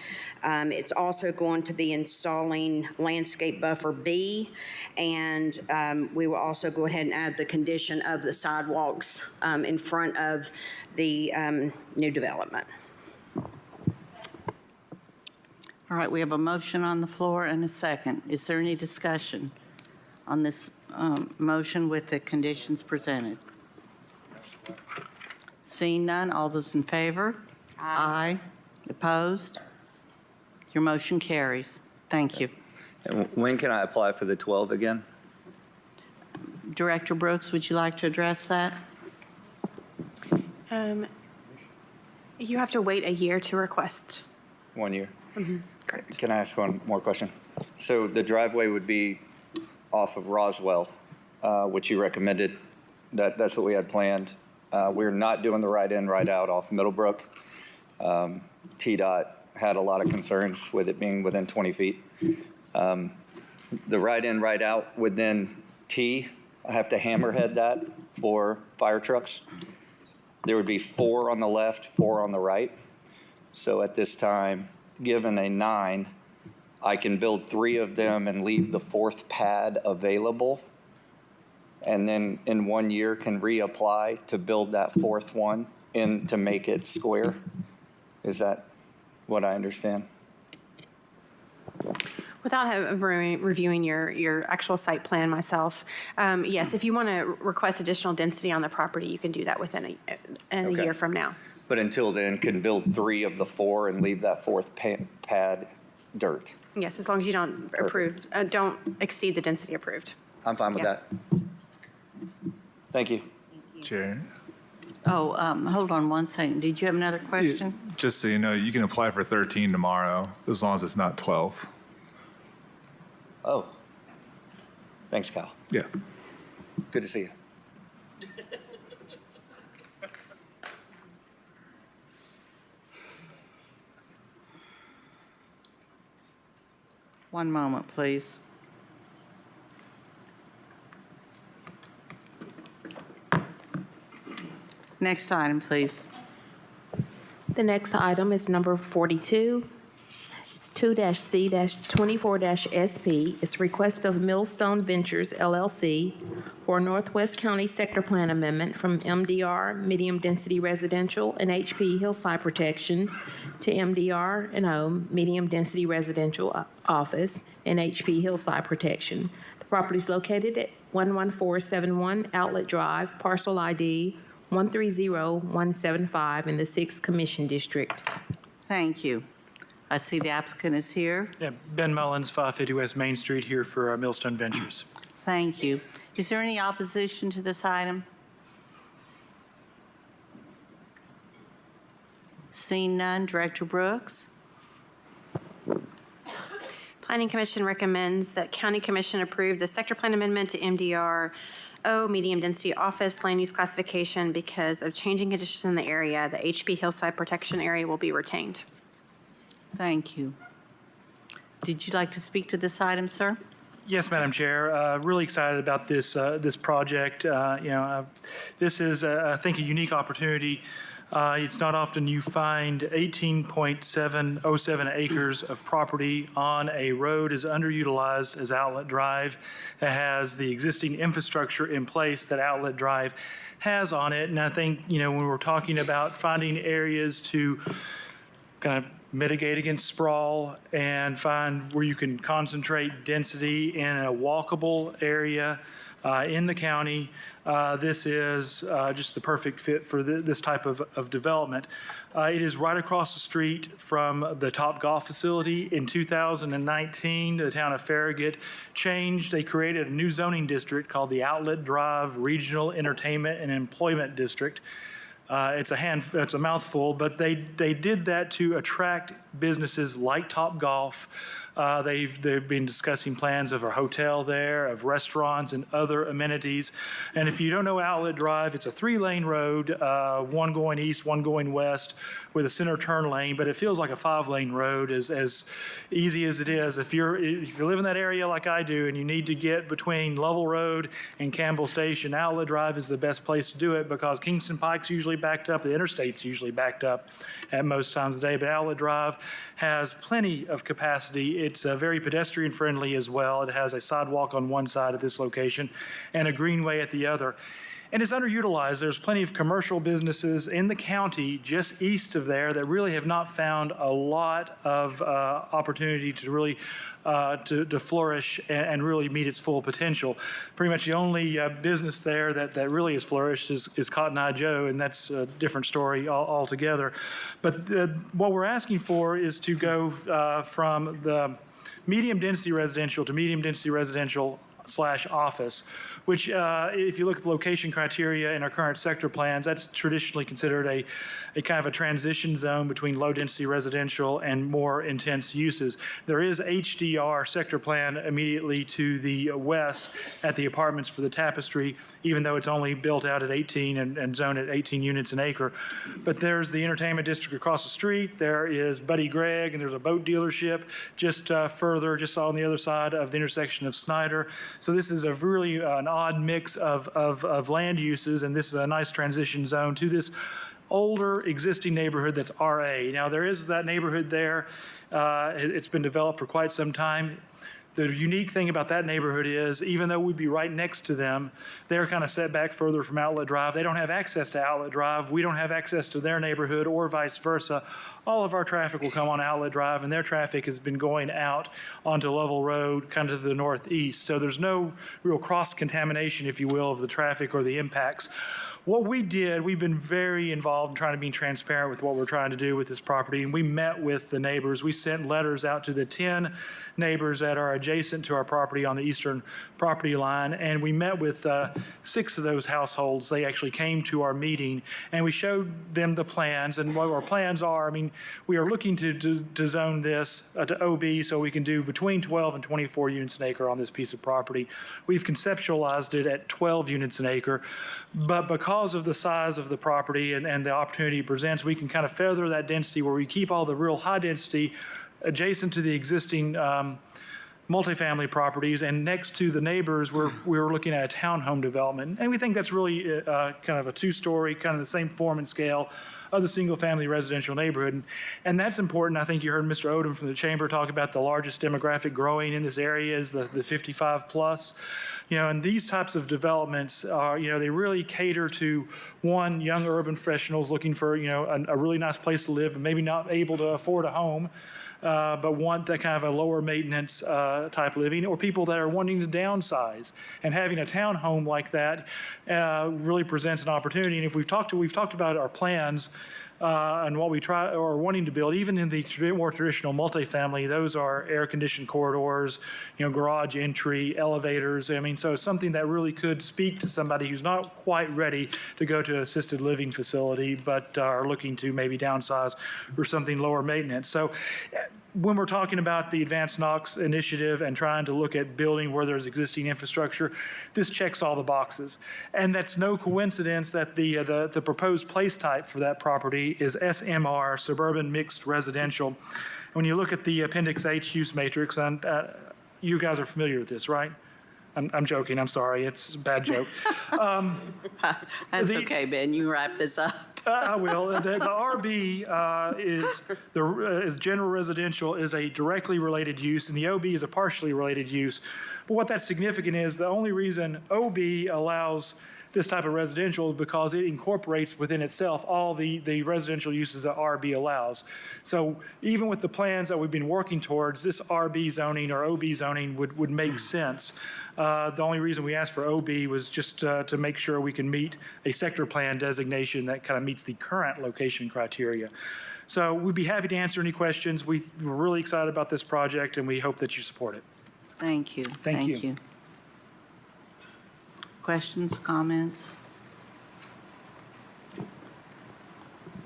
It's also going to be installing landscape buffer B, and we will also go ahead and add the condition of the sidewalks in front of the new development. All right, we have a motion on the floor and a second. Is there any discussion on this motion with the conditions presented? Seeing none, all those in favor? Aye. Opposed? Your motion carries. Thank you. And when can I apply for the 12 again? Director Brooks, would you like to address that? You have to wait a year to request. 1 year? Correct. Can I ask one more question? So the driveway would be off of Roswell, which you recommended. That's what we had planned. We're not doing the right in, right out off Middlebrook. TDOT had a lot of concerns with it being within 20 feet. The right in, right out within T, I have to hammerhead that for fire trucks. There would be 4 on the left, 4 on the right. So at this time, given a 9, I can build 3 of them and leave the 4th pad available. And then in 1 year can reapply to build that 4th one in to make it square. Is that what I understand? Without reviewing your actual site plan myself, yes, if you want to request additional density on the property, you can do that within a year from now. But until then, can build 3 of the 4 and leave that 4th pad dirt. Yes, as long as you don't exceed the density approved. I'm fine with that. Thank you. Chair. Oh, hold on one second. Did you have another question? Just so you know, you can apply for 13 tomorrow as long as it's not 12. Oh. Thanks, Kyle. Yeah. Good to see you. One moment, please. Next item, please. The next item is number 42. It's 2-C-24-SP. It's a request of Millstone Ventures LLC for a Northwest County Sector Plan Amendment from MDR, Medium Density Residential, and HP Hillside Protection to MDR and O, Medium Density Residential Office, and HP Hillside Protection. The property is located at 11471 Outlet Drive, parcel ID 130175 in the 6th Commission District. Thank you. I see the applicant is here. Yeah, Ben Mullins, 550 West Main Street, here for Millstone Ventures. Thank you. Is there any opposition to this item? Seeing none, Director Brooks. Planning Commission recommends that County Commission approve the sector plan amendment to MDR O medium density office land use classification because of changing conditions in the area. The HP Hillside Protection Area will be retained. Thank you. Did you like to speak to this item, sir? Yes, Madam Chair. Really excited about this this project. This is, I think, a unique opportunity. It's not often you find 18.707 acres of property on a road as underutilized as Outlet Drive that has the existing infrastructure in place that Outlet Drive has on it. And I think, when we're talking about finding areas to kind of mitigate against sprawl and find where you can concentrate density in a walkable area in the county, this is just the perfect fit for this type of development. It is right across the street from the Topgolf facility. In 2019, the town of Farragut changed. They created a new zoning district called the Outlet Drive Regional Entertainment and Employment District. It's a mouthful, but they did that to attract businesses like Topgolf They've been discussing plans of a hotel there, of restaurants and other amenities. And if you don't know Outlet Drive, it's a 3-lane road, one going east, one going west, with a center turn lane, but it feels like a 5-lane road, as easy as it is. If you live in that area like I do and you need to get between Lovell Road and Campbell Station, Outlet Drive is the best place to do it because Kingston Pike's usually backed up, the interstate's usually backed up at most times of the day, but Outlet Drive has plenty of capacity. It's very pedestrian friendly as well. It has a sidewalk on one side of this location and a greenway at the other. And it's underutilized. There's plenty of commercial businesses in the county just east of there that really have not found a lot of opportunity to really to flourish and really meet its full potential. Pretty much the only business there that really has flourished is Cotton Eye Joe, and that's a different story altogether. But what we're asking for is to go from the medium density residential to medium density residential / office, which if you look at the location criteria in our current sector plans, that's traditionally considered a kind of a transition zone between low density residential and more intense uses. There is HDR sector plan immediately to the west at the apartments for the Tapestry, even though it's only built out at 18 and zoned at 18 units an acre. But there's the entertainment district across the street. There is Buddy Gregg, and there's a boat dealership just further, just on the other side of the intersection of Snyder. So this is a really an odd mix of land uses, and this is a nice transition zone to this older existing neighborhood that's RA. Now there is that neighborhood there. It's been developed for quite some time. The unique thing about that neighborhood is, even though we'd be right next to them, they're kind of set back further from Outlet Drive. They don't have access to Outlet Drive. We don't have access to their neighborhood, or vice versa. All of our traffic will come on Outlet Drive, and their traffic has been going out onto Lovell Road, kind of to the northeast. So there's no real cross-contamination, if you will, of the traffic or the impacts. What we did, we've been very involved in trying to be transparent with what we're trying to do with this property, and we met with the neighbors. We sent letters out to the 10 neighbors that are adjacent to our property on the eastern property line, and we met with 6 of those households. They actually came to our meeting, and we showed them the plans, and what our plans are. I mean, we are looking to zone this to OB so we can do between 12 and 24 units an acre on this piece of property. We've conceptualized it at 12 units an acre, but because of the size of the property and the opportunity it presents, we can kind of feather that density where we keep all the real high density adjacent to the existing multifamily properties, and next to the neighbors, we're looking at a townhome development. And we think that's really kind of a 2-story, kind of the same form and scale of the single-family residential neighborhood. And that's important. I think you heard Mr. Odom from the chamber talk about the largest demographic growing in this area is the 55 plus. You know, and these types of developments are, you know, they really cater to, one, young urban professionals looking for, you know, a really nice place to live, but maybe not able to afford a home, but want that kind of a lower maintenance type living, or people that are wanting to downsize. And having a townhome like that really presents an opportunity. And if we've talked about our plans and what we try or wanting to build, even in the more traditional multifamily, those are air-conditioned corridors, you know, garage entry, elevators. I mean, so it's something that really could speak to somebody who's not quite ready to go to an assisted living facility, but are looking to maybe downsize or something lower maintenance. So when we're talking about the Advanced Knox initiative and trying to look at building where there's existing infrastructure, this checks all the boxes. And that's no coincidence that the proposed place type for that property is SMR, Suburban Mixed Residential. When you look at the Appendix H use matrix, and you guys are familiar with this, right? I'm joking. I'm sorry. It's a bad joke. That's okay, Ben. You wrap this up. I will. The RB is general residential, is a directly related use, and the OB is a partially related use. But what that's significant is the only reason OB allows this type of residential is because it incorporates within itself all the residential uses that RB allows. So even with the plans that we've been working towards, this RB zoning or OB zoning would make sense. The only reason we asked for OB was just to make sure we can meet a sector plan designation that kind of meets the current location criteria. So we'd be happy to answer any questions. We're really excited about this project, and we hope that you support it. Thank you. Thank you. Questions, comments?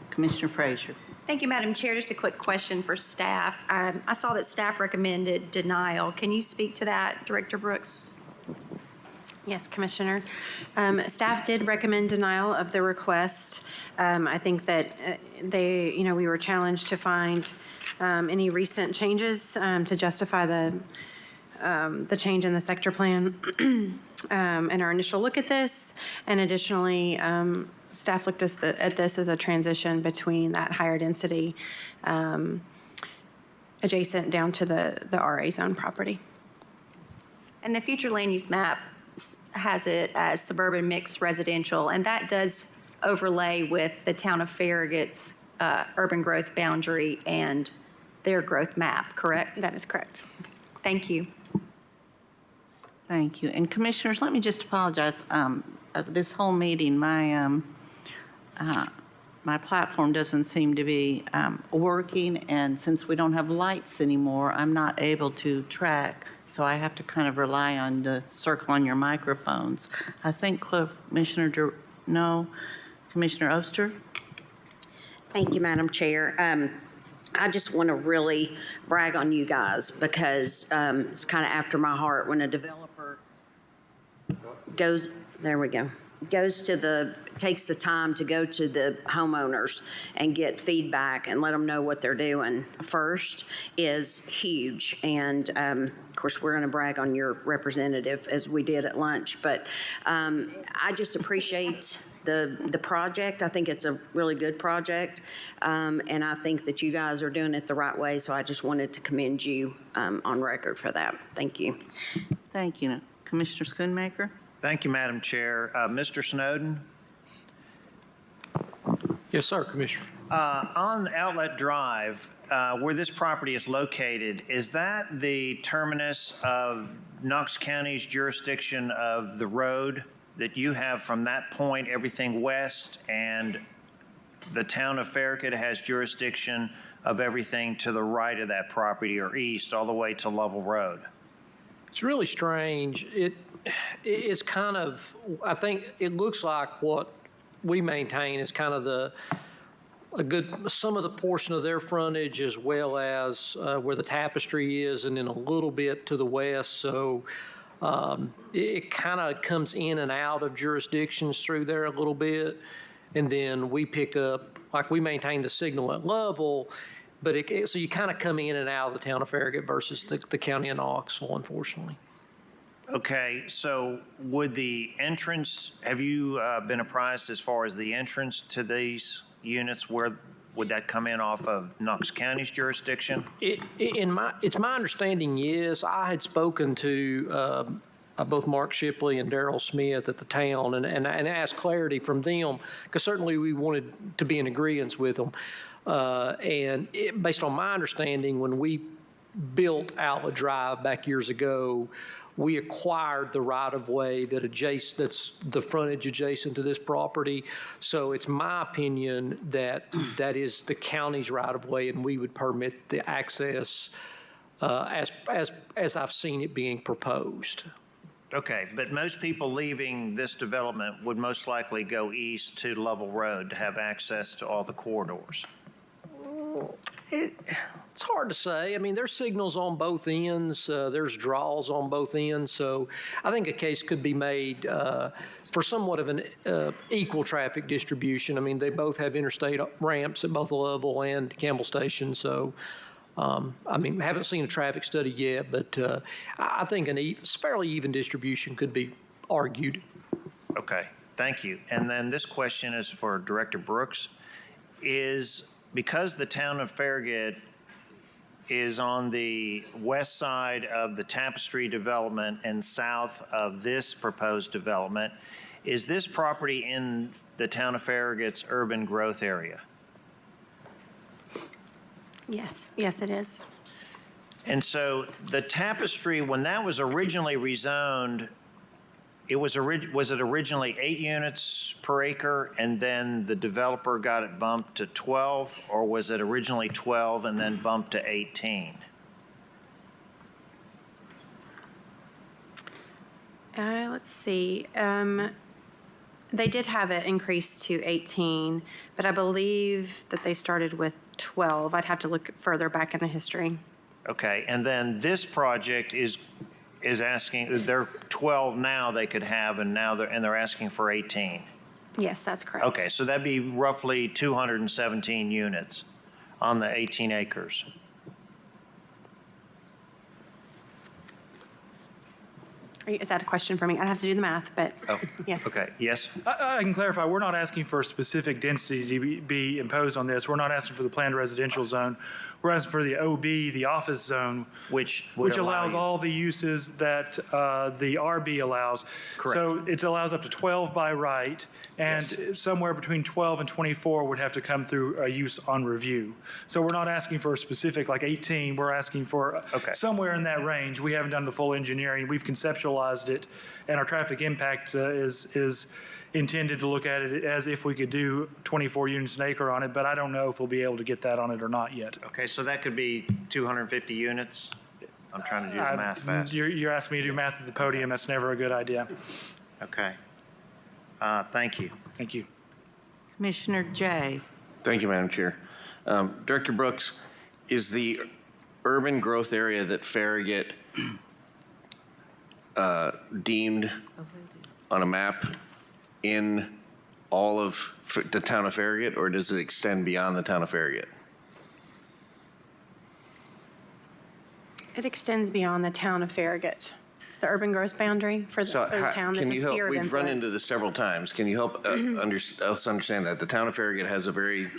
Commissioner Frazier. Thank you, Madam Chair. Just a quick question for staff. I saw that staff recommended denial. Can you speak to that, Director Brooks? Yes, Commissioner. Staff did recommend denial of the request. I think that we were challenged to find any recent changes to justify the change in the sector plan in our initial look at this. And additionally, staff looked at this as a transition between that higher density adjacent down to the RA zone property. And the future land use map has it as suburban mixed residential, and that does overlay with the town of Farragut's urban growth boundary and their growth map, correct? That is correct. Thank you. Thank you. And Commissioners, let me just apologize. This whole meeting, my platform doesn't seem to be working, and since we don't have lights anymore, I'm not able to track, so I have to kind of rely on the circle on your microphones. I think Commissioner Oster? Thank you, Madam Chair. I just want to really brag on you guys because it's kind of after my heart when a developer takes the time to go to the homeowners and get feedback and let them know what they're doing first is huge. And of course, we're going to brag on your representative as we did at lunch, but I just appreciate the project. I think it's a really good project, and I think that you guys are doing it the right way, so I just wanted to commend you on record for that. Thank you. Thank you. Commissioner Schoonmaker? Thank you, Madam Chair. Mr. Snowden? Yes, sir, Commissioner. On Outlet Drive, where this property is located, is that the terminus of Knox County's jurisdiction of the road that you have from that point, everything west, and the town of Farragut has jurisdiction of everything to the right of that property or east, all the way to Lovell Road? It's really strange. It's kind of, I think it looks like what we maintain is kind of some of the portion of their frontage as well as where the tapestry is and then a little bit to the west. So it kind of comes in and out of jurisdictions through there a little bit. And then we pick up, like we maintain the signal at Lovell, but so you kind of come in and out of the town of Farragut versus the county of Knoxville, unfortunately. Okay, so would the entrance, have you been apprised as far as the entrance to these units? Where would that come in off of Knox County's jurisdiction? It's my understanding, yes. I had spoken to both Mark Shipley and Darrell Smith at the town and asked clarity from them, because certainly we wanted to be in agreement with them. Based on my understanding, when we built Outlet Drive back years ago, we acquired the right-of-way that's the frontage adjacent to this property. So it's my opinion that that is the county's right-of-way, and we would permit the access as I've seen it being proposed. Okay, but most people leaving this development would most likely go east to Lovell Road to have access to all the corridors. It's hard to say. I mean, there's signals on both ends. There's draws on both ends. So I think a case could be made for somewhat of an equal traffic distribution. I mean, they both have interstate ramps at both Lovell and Campbell Station. So, I mean, haven't seen a traffic study yet, but I think a fairly even distribution could be argued. Okay, thank you. And then this question is for Director Brooks. Because the town of Farragut is on the west side of the Tapestry development and south of this proposed development, is this property in the town of Farragut's urban growth area? Yes, it is. And so the Tapestry, when that was originally rezoned, was it originally 8 units per acre and then the developer got it bumped to 12, or was it originally 12 and then bumped to 18? Let's see. They did have it increased to 18, but I believe that they started with 12. I'd have to look further back in the history. Okay, and then this project is asking, they're 12 now they could have, and now they're asking for 18. Yes, that's correct. Okay, so that'd be roughly 217 units on the 18 acres. Is that a question for me? I'd have to do the math, but Oh, yes. okay, yes? I can clarify, we're not asking for a specific density to be imposed on this. We're not asking for the planned residential zone. We're asking for the OB, the office zone. Which would allow allows you- all the uses that the RB allows. Correct. So it allows up to 12 by right, and Yes. somewhere between 12 and 24 would have to come through a use on review. So we're not asking for a specific, like 18, we're asking for Okay. somewhere in that range. We haven't done the full engineering. We've conceptualized it, and our traffic impact is intended to look at it as if we could do 24 units an acre on it, but I don't know if we'll be able to get that on it or not yet. Okay, so that could be 250 units? I'm trying to do the math fast. You're asking me to do math at the podium. That's never a good idea. Okay. Thank you. Thank you. Commissioner Jay. Thank you, Madam Chair. Director Brooks, is the urban growth area that Farragut deemed on a map in all of the town of Farragut, or does it extend beyond the town of Farragut? It extends beyond the town of Farragut, the urban growth boundary for the town. There's Can a you help? sphere of We've run influence. into this several times. Can you help us understand that the town of Farragut has a very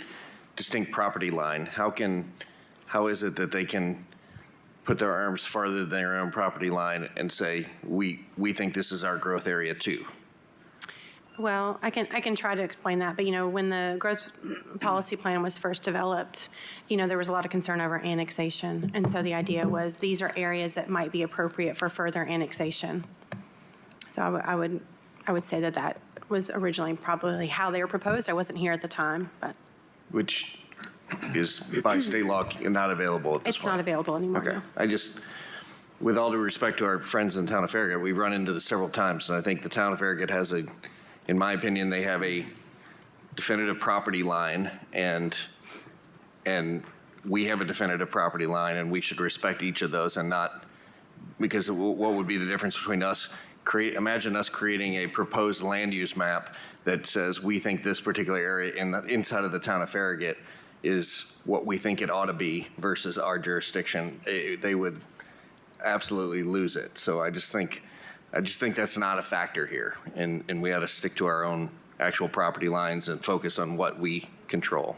distinct property line? How is it that they can put their arms farther than their own property line and say, we think this is our growth area too? Well, I can try to explain that, but when the growth policy plan was first developed, there was a lot of concern over annexation. And so the idea was these are areas that might be appropriate for further annexation. So I would say that was originally probably how they were proposed. I wasn't here at the time, but Which is by state law not available at this it's point. not available anymore. Okay, no. with all due respect to our friends in the town of Farragut, we've run into this several times, and I think the town of Farragut has in my opinion, they have a definitive property line, and we have a definitive property line, and we should respect each of those and not, because what would be the difference between us, imagine us creating a proposed land use map that says we think this particular area inside of the town of Farragut is what we think it ought to be versus our jurisdiction. They would absolutely lose it. So I just think that's not a factor here, and we ought to stick to our own actual property lines and focus on what we control.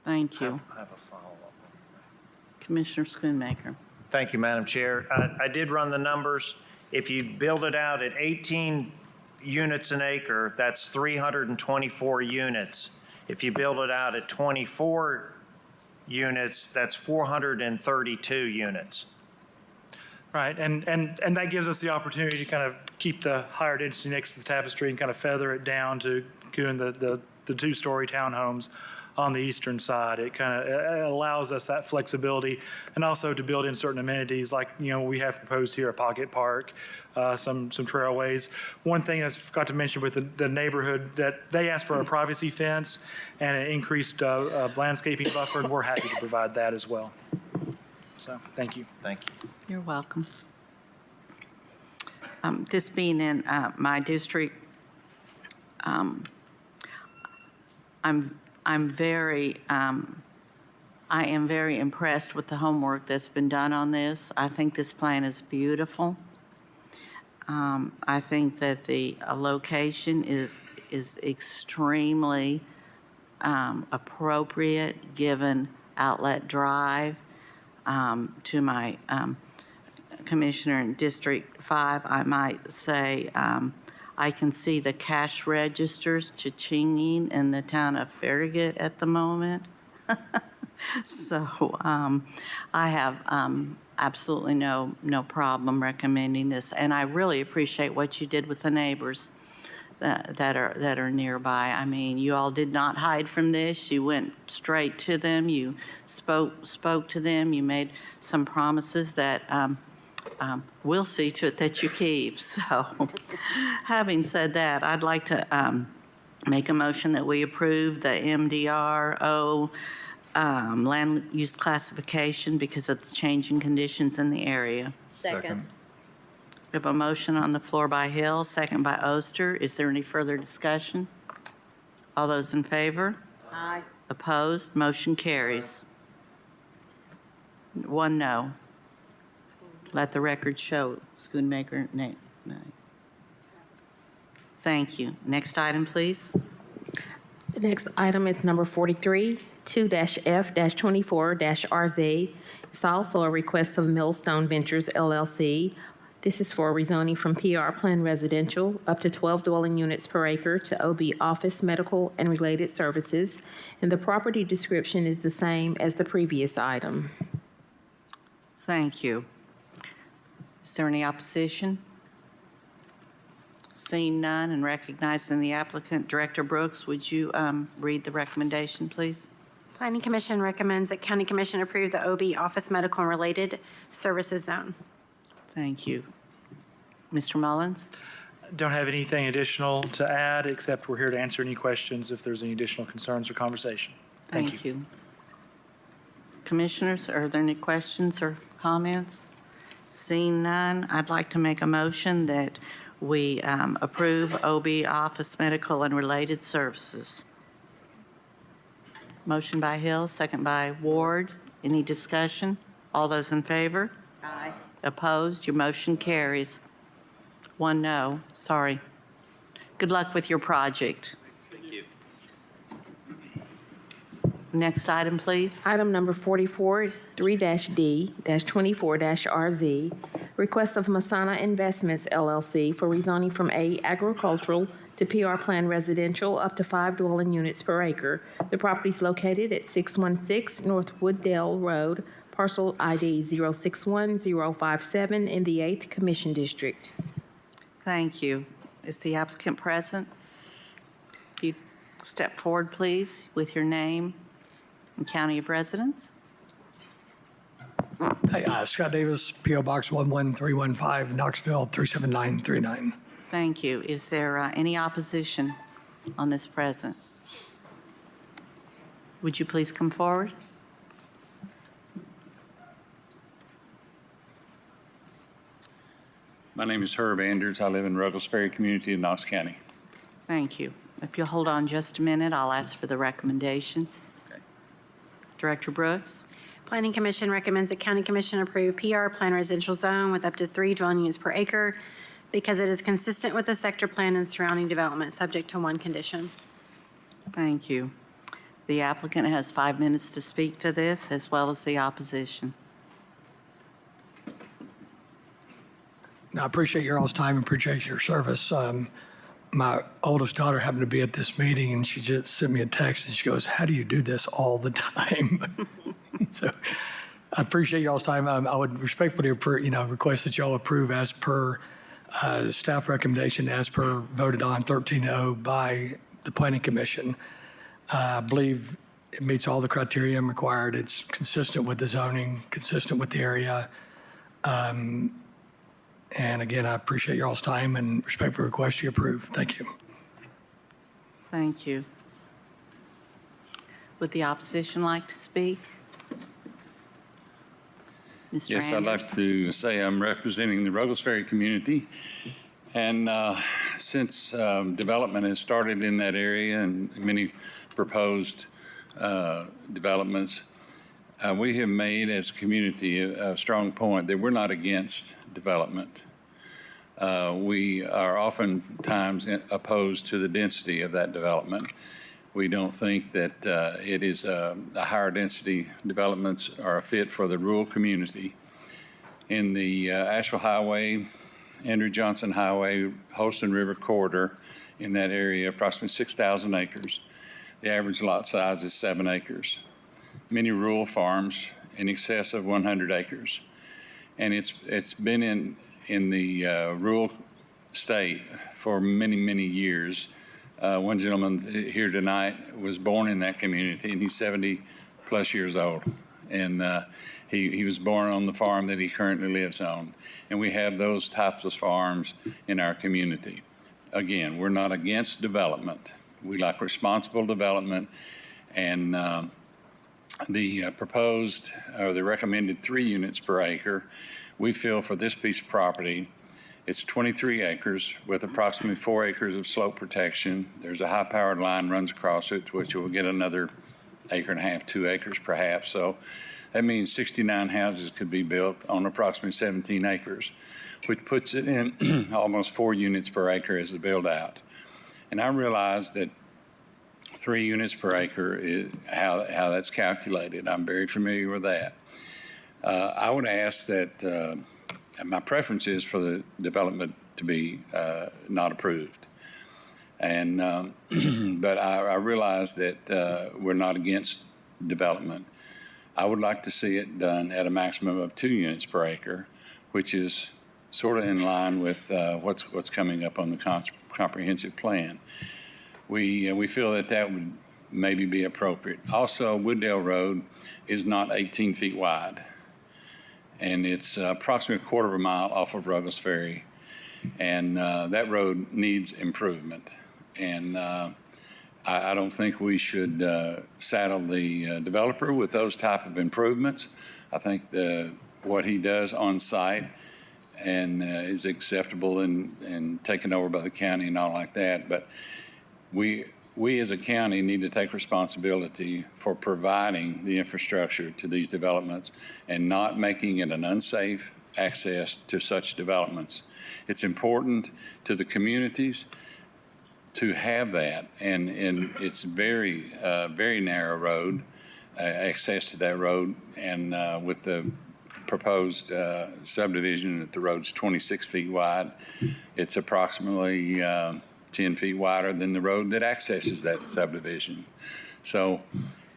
Thank you. I have a follow-up. Commissioner Schoonmaker. Thank you, Madam Chair. I did run the numbers. If you build it out at 18 units an acre, that's 324 units. If you build it out at 24 units, that's 432 units. Right, and that gives us the opportunity to kind of keep the higher density next to the tapestry and kind of feather it down to doing the two-story townhomes on the eastern side. It kind of allows us that flexibility, and also to build in certain amenities like, we have proposed here a pocket park, some trailways. One thing I forgot to mention with the neighborhood, that they asked for a privacy fence and an increased landscaping buffer, and we're happy to provide that as well. So, thank you. Thank you. You're welcome. This being in my district, I am very impressed with the homework that's been done on this. I think this plan is beautiful. I think that the location is extremely appropriate given Outlet Drive. To my commissioner in District 5, I might say I can see the cash registers cha-chinging in the town of Farragut at the moment. So I have absolutely no problem recommending this, and I really appreciate what you did with the neighbors that are nearby. I mean, you all did not hide from this. You went straight to them. You spoke to them. You made some promises that we'll see to it that you keep. So, having said that, I'd like to make a motion that we approve the MDRO land use classification because of the changing conditions in the area. Second. We have a motion on the floor by Hill, second by Oster. Is there any further discussion? All those in favor? Aye. Opposed? Motion carries. 1 no. Let the record show. Schoonmaker, nay. Thank you. Next item, please. The next item is number 43, 2-F-24-RZ. It's also a request of Millstone Ventures LLC. This is for rezoning from PR Plan Residential up to 12 dwelling units per acre to OB Office, Medical, and Related Services. And the property description is the same as the previous item. Thank you. Is there any opposition? Seeing none and recognizing the applicant, Director Brooks, would you read the recommendation, please? Planning Commission recommends that County Commission approve the OB Office Medical and Related Services Zone. Thank you. Mr. Mullins? Don't have anything additional to add, except we're here to answer any questions if there's any additional concerns or conversation. Thank you. Commissioners, are there any questions or comments? Seeing none, I'd like to make a motion that we approve OB Office Medical and Related Services. Motion by Hill, second by Ward. Any discussion? All those in favor? Aye. Opposed? Your motion carries. 1 no. Sorry. Good luck with your project. Thank you. Next item, please. Item number 44 is 3-D-24-RZ. Request of Masana Investments LLC for rezoning from A agricultural to PR Plan Residential up to 5 dwelling units per acre. The property is located at 616 North Wooddale Road, parcel ID 061057 in the 8th Commission District. Thank you. Is the applicant present? If you step forward, please, with your name and county of residence. Hey, Scott Davis, P.O. Box 11315, Knoxville 37939. Thank you. Is there any opposition on this present? Would you please come forward? My name is Herb Anders. I live in Ruggles Ferry community in Knox County. Thank you. If you'll hold on just a minute, I'll ask for the recommendation. Okay. Director Brooks? Planning Commission recommends that County Commission approve PR Plan Residential Zone with up to 3 dwelling units per acre because it is consistent with the sector plan and surrounding development, subject to 1 condition. Thank you. The applicant has 5 minutes to speak to this, as well as the opposition. I appreciate your all's time and appreciate your service. My oldest daughter happened to be at this meeting and she just sent me a text and she goes, "How do you do this all the time?" So I appreciate y'all's time. I would respectfully request that y'all approve as per staff recommendation, as per voted on 13-0 by the Planning Commission. I believe it meets all the criteria required. It's consistent with the zoning, consistent with the area. And again, I appreciate y'all's time and respectfully request you approve. Thank you. Thank you. Would the opposition like to speak? Mr. Yes, I'd Anders? like to say I'm representing the Ruggles Ferry community. And since development has started in that area and many proposed developments, we have made as a community a strong point that we're not against development. We are oftentimes opposed to the density of that development. We don't think that it is the higher density developments are a fit for the rural community. In the Asheville Highway, Andrew Johnson Highway, Holston River corridor, in that area, approximately 6,000 acres. The average lot size is 7 acres. Many rural farms in excess of 100 acres. And it's been in the rural state for many, many years. One gentleman here tonight was born in that community, and he's 70 plus years old. And he was born on the farm that he currently lives on. And we have those types of farms in our community. Again, we're not against development. We like responsible development, and the proposed or the recommended 3 units per acre, we feel for this piece of property, it's 23 acres with approximately 4 acres of slope protection. There's a high-powered line runs across it, which will get another acre and a half, 2 acres perhaps. So that means 69 houses could be built on approximately 17 acres, which puts it in almost 4 units per acre as the build-out. And I realize that 3 units per acre is how that's calculated. I'm very familiar with that. I would ask that my preference is for the development to be not approved. And but I realize that we're not against development. I would like to see it done at a maximum of 2 units per acre, which is sort of in line with what's coming up on the comprehensive plan. We feel that would maybe be appropriate. Also, Wooddale Road is not 18 feet wide, and it's approximately a quarter of a mile off of Ruggles Ferry, and that road needs improvement. And I don't think we should saddle the developer with those type of improvements. I think what he does on site and is acceptable and taken over by the county and all like that. But we as a county need to take responsibility for providing the infrastructure to these developments and not making it an unsafe access to such developments. It's important to the communities to have that, and it's very narrow road, access to that road, and with the proposed subdivision that the road's 26 feet wide, it's approximately 10 feet wider than the road that accesses that subdivision. So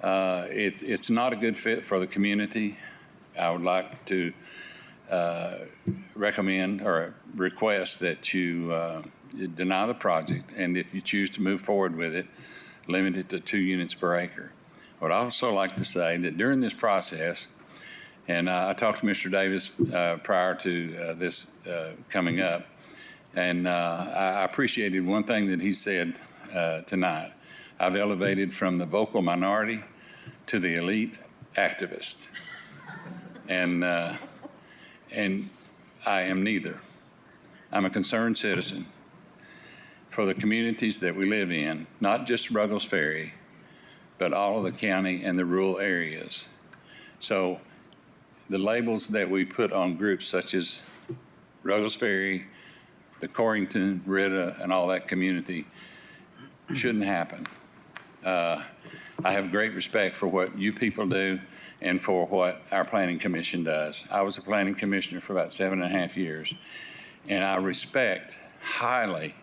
it's not a good fit for the community. I would like to recommend or request that you deny the project, and if you choose to move forward with it, limit it to 2 units per acre. I would also like to say that during this process, and I talked to Mr. Davis prior to this coming up, and I appreciated one thing that he said tonight. I've elevated from the vocal minority to the elite activist, and I am neither. I'm a concerned citizen for the communities that we live in, not just Ruggles Ferry, but all of the county and the rural areas. So the labels that we put on groups such as Ruggles Ferry, the Corrington, Ritta, and all that community shouldn't happen. I have great respect for what you people do and for what our planning commission does. I was a planning commissioner for about 7.5 years, and I respect highly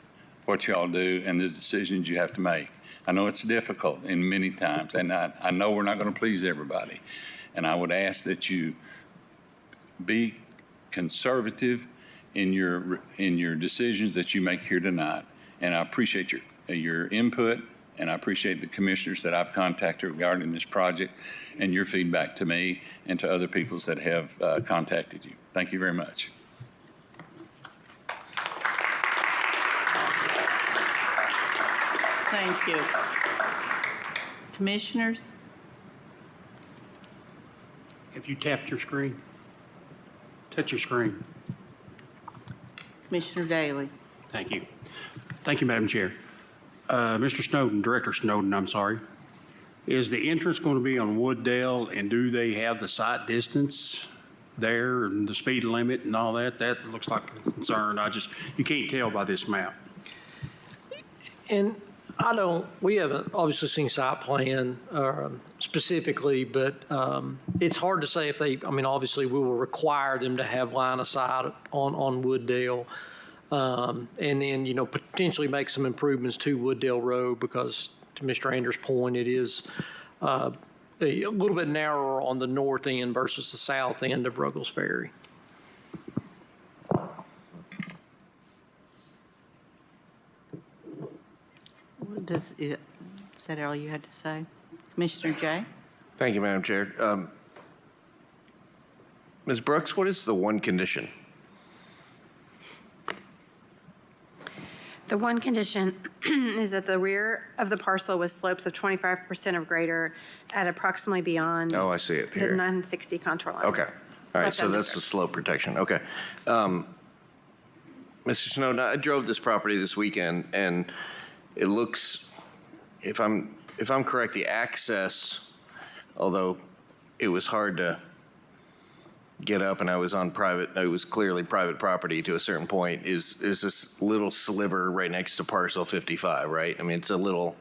what y'all do and the decisions you have to make. I know it's difficult in many times, and I know we're not going to please everybody. And I would ask that you be conservative in your decisions that you make here tonight. And I appreciate your input, and I appreciate the commissioners that I've contacted regarding this project and your feedback to me and to other people that have contacted you. Thank you very much. Thank you. Commissioners? If you tapped your screen, touch your screen. Commissioner Daly? Thank you. Thank you, Madam Chair. Mr. Snowden, Director Snowden, I'm sorry. Is the entrance going to be on Wooddale, and do they have the sight distance there and the speed limit and all that? That looks like a concern. You can't tell by this map. And we haven't obviously seen site plan specifically, but it's hard to say if obviously we will require them to have line of sight on Wooddale. And then, potentially make some improvements to Wooddale Road because, to Mr. Anders' point, it is a little bit narrower on the north end versus the south end of Ruggles Ferry. Is that all you had to say? Commissioner Jay? Thank you, Madam Chair. Ms. Brooks, what is the one condition? The one condition is that the rear of the parcel with slopes of 25% or greater at approximately beyond Oh, I see it the here. 960 contour line. Okay. All right, Left so that's the undisturbed. slope protection. Okay. Mr. Snowden, I drove this property this weekend, and it looks, if I'm correct, the access, although it was hard to get up and I was on private, it was clearly private property to a certain point, is this little sliver right next to parcel 55, right? I mean, it's a little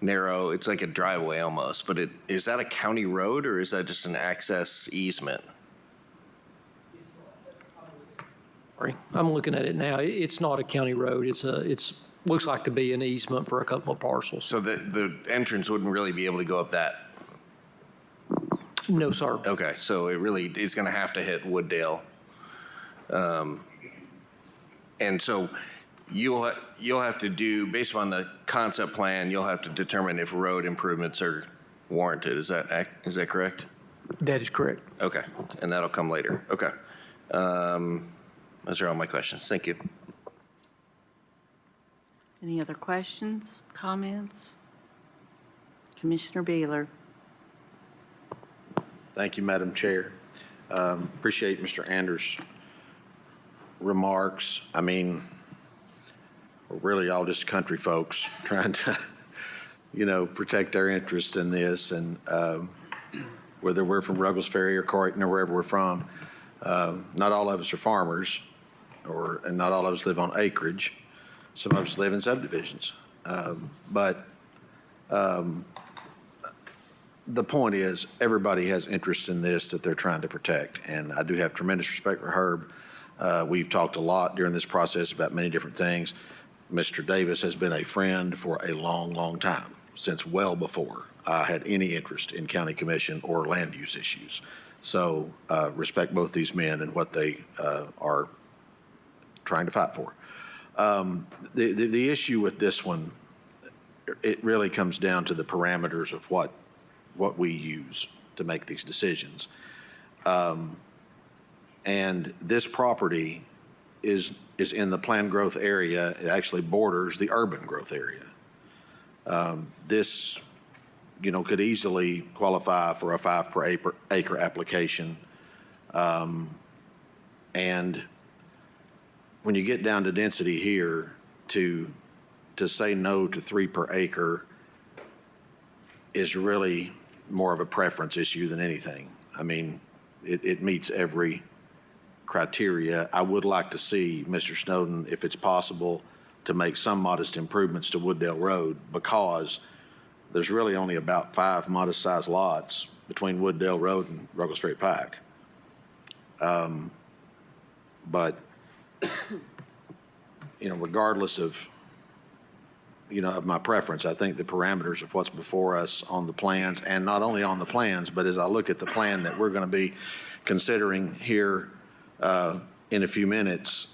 narrow, it's like a driveway almost, but is that a county road or is that just an access easement? Sorry, I'm looking at it now. It's not a county road. It's looks like to be an easement for a couple of parcels. So the entrance wouldn't really be able to go up that? No, sir. Okay, so it really is going to have to hit Wooddale. And so you'll have to do, based on the concept plan, you'll have to determine if road improvements are warranted. Is that correct? That is correct. Okay, and that'll come later. Okay. Those are all my questions. Thank you. Any other questions, comments? Commissioner Beeler. Thank you, Madam Chair. Appreciate Mr. Anders' remarks. I mean, we're really all just country folks trying to, protect our interests in this. And whether we're from Ruggles Ferry or Croydon or wherever we're from, not all of us are farmers, and not all of us live on acreage. Some of us live in subdivisions. But the point is, everybody has interest in this that they're trying to protect, and I do have tremendous respect for Herb. We've talked a lot during this process about many different things. Mr. Davis has been a friend for a long, long time, since well before I had any interest in county commission or land use issues. So respect both these men and what they are trying to fight for. The issue with this one, it really comes down to the parameters of what we use to make these decisions. And this property is in the planned growth area. It actually borders the urban growth area. This, could easily qualify for a 5 per acre application. And when you get down to density here, to say no to 3 per acre is really more of a preference issue than anything. I mean, it meets every criteria. I would like to see, Mr. Snowden, if it's possible, to make some modest improvements to Wooddale Road, because there's really only about 5 modest-sized lots between Wooddale Road and Ruggles Ferry Pike. But regardless of of my preference, I think the parameters of what's before us on the plans, and not only on the plans, but as I look at the plan that we're going to be considering here in a few minutes,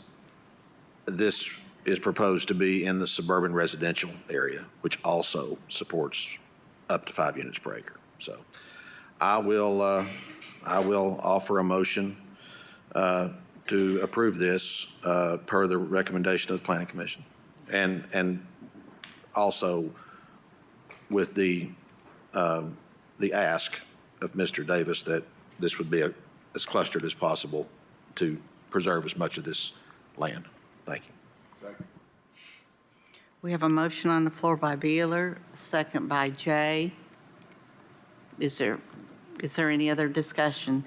this is proposed to be in the suburban residential area, which also supports up to 5 units per acre. So I will offer a motion to approve this per the recommendation of the Planning Commission, and also with the ask of Mr. Davis that this would be as clustered as possible to preserve as much of this land. Thank you. Second. We have a motion on the floor by Beeler, second by Jay. Is there any other discussion?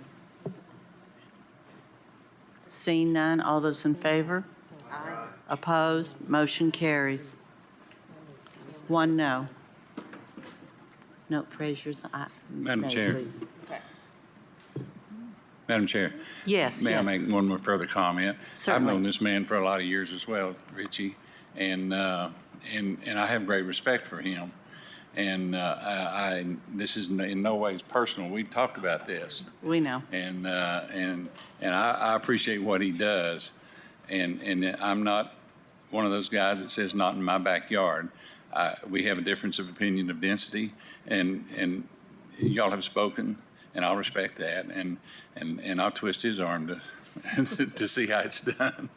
Seeing none, all those in favor? Aye. Opposed? Motion carries. 1 no. No, Frazier's aye. Madam Nay, Chair. please. Madam Chair. Yes, May yes. I make one more further comment? Certainly. I've known this man for a lot of years as well, Richie, and I have great respect for him. And this is in no ways personal. We talked about this. We know. And I appreciate what he does. And I'm not one of those guys that says not in my backyard. We have a difference of opinion of density, and y'all have spoken, and I'll respect that, and I'll twist his arm to to see how it's done.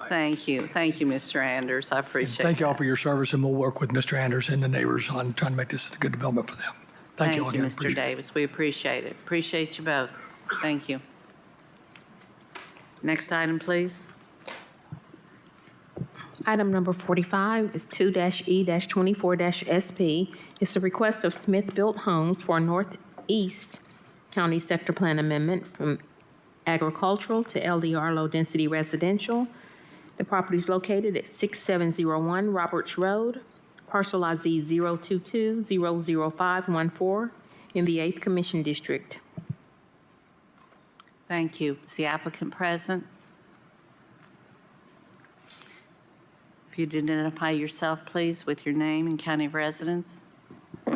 Thank you, Mr. Anders. I appreciate it. Thank you all for your service, and we'll work with Mr. Anders and the neighbors on trying to make this a good development for them. Thank you all again. Mr. Appreciate it. Davis. We appreciate it. Appreciate you both. Thank you. Next item, please. Item number 45 is 2-E-24-SP. It's a request of Smith Built Homes for a Northeast County Sector Plan Amendment from agricultural to LDR Low Density Residential. The property is located at 6701 Roberts Road, parcel ID 022-00514 in the 8th Commission District. Thank you. Is the applicant present? If you'd identify yourself, please, with your name and county of residence.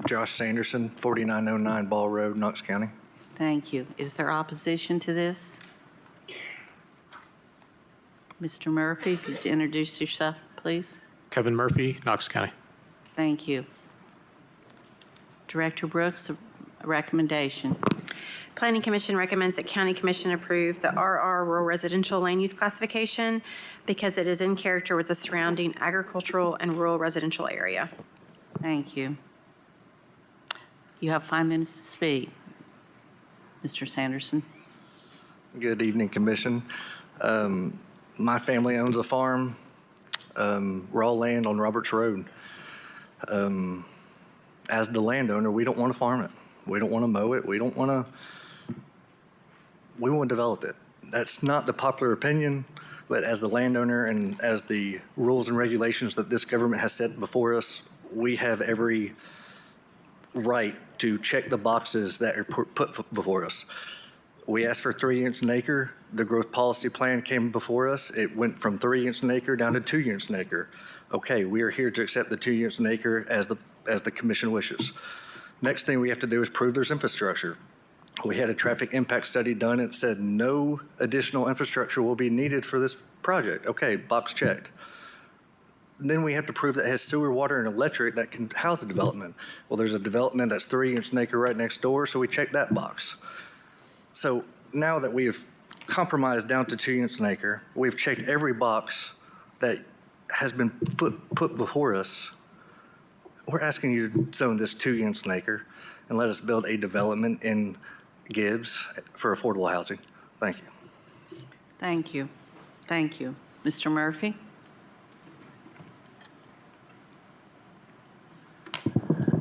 Josh Sanderson, 4909 Ball Road, Knox County. Thank you. Is there opposition to this? Mr. Murphy, if you'd introduce yourself, please. Kevin Murphy, Knox County. Thank you. Director Brooks, a recommendation. Planning Commission recommends that County Commission approve the RR Rural Residential Land Use Classification because it is in character with the surrounding agricultural and rural residential area. Thank you. You have 5 minutes to speak. Mr. Sanderson. Good evening, Commission. My family owns a farm, raw land on Roberts Road. As the landowner, we don't want to farm it. We don't want to mow it. We want to develop it. That's not the popular opinion, but as the landowner and as the rules and regulations that this government has set before us, we have every right to check the boxes that are put before us. We asked for 3 units an acre. The growth policy plan came before us. It went from 3 units an acre down to 2 units an acre. Okay, we are here to accept the 2 units an acre as the commission wishes. Next thing we have to do is prove there's infrastructure. We had a traffic impact study done. It said no additional infrastructure will be needed for this project. Okay, box checked. Then we have to prove that it has sewer, water, and electric that can house the development. Well, there's a development that's 3 units an acre right next door, so we checked that box. So now that we have compromised down to 2 units an acre, we've checked every box that has been put before us. We're asking you to zone this 2 units an acre and let us build a development in Gibbs for affordable housing. Thank you. Thank you. Thank you. Mr. Murphy?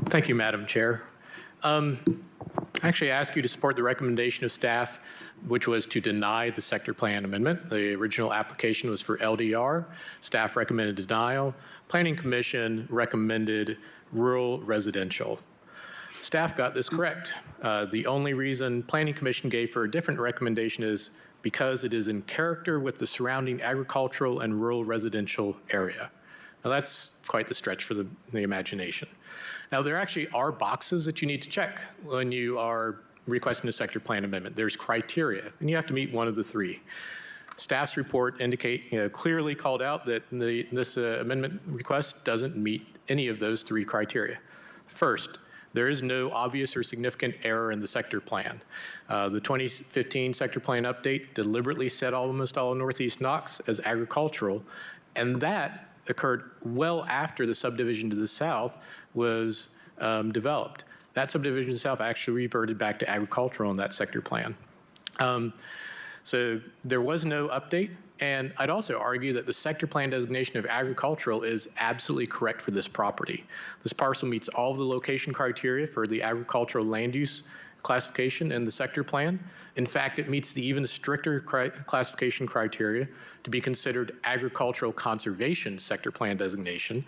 Thank you, Madam Chair. I actually ask you to support the recommendation of staff, which was to deny the sector plan amendment. The original application was for LDR. Staff recommended denial. Planning Commission recommended rural residential. Staff got this correct. The only reason Planning Commission gave for a different recommendation is because it is in character with the surrounding agricultural and rural residential area. Now that's quite the stretch for the imagination. Now there actually are boxes that you need to check when you are requesting a sector plan amendment. There's criteria, and you have to meet one of the 3. Staff's report clearly called out that this amendment request doesn't meet any of those 3 criteria. First, there is no obvious or significant error in the sector plan. The 2015 sector plan update deliberately set almost all Northeast Knox as agricultural, and that occurred well after the subdivision to the south was developed. That subdivision to the south actually reverted back to agricultural in that sector plan. So there was no update, and I'd also argue that the sector plan designation of agricultural is absolutely correct for this property. This parcel meets all of the location criteria for the agricultural land use classification in the sector plan. In fact, it meets the even stricter classification criteria to be considered agricultural conservation sector plan designation,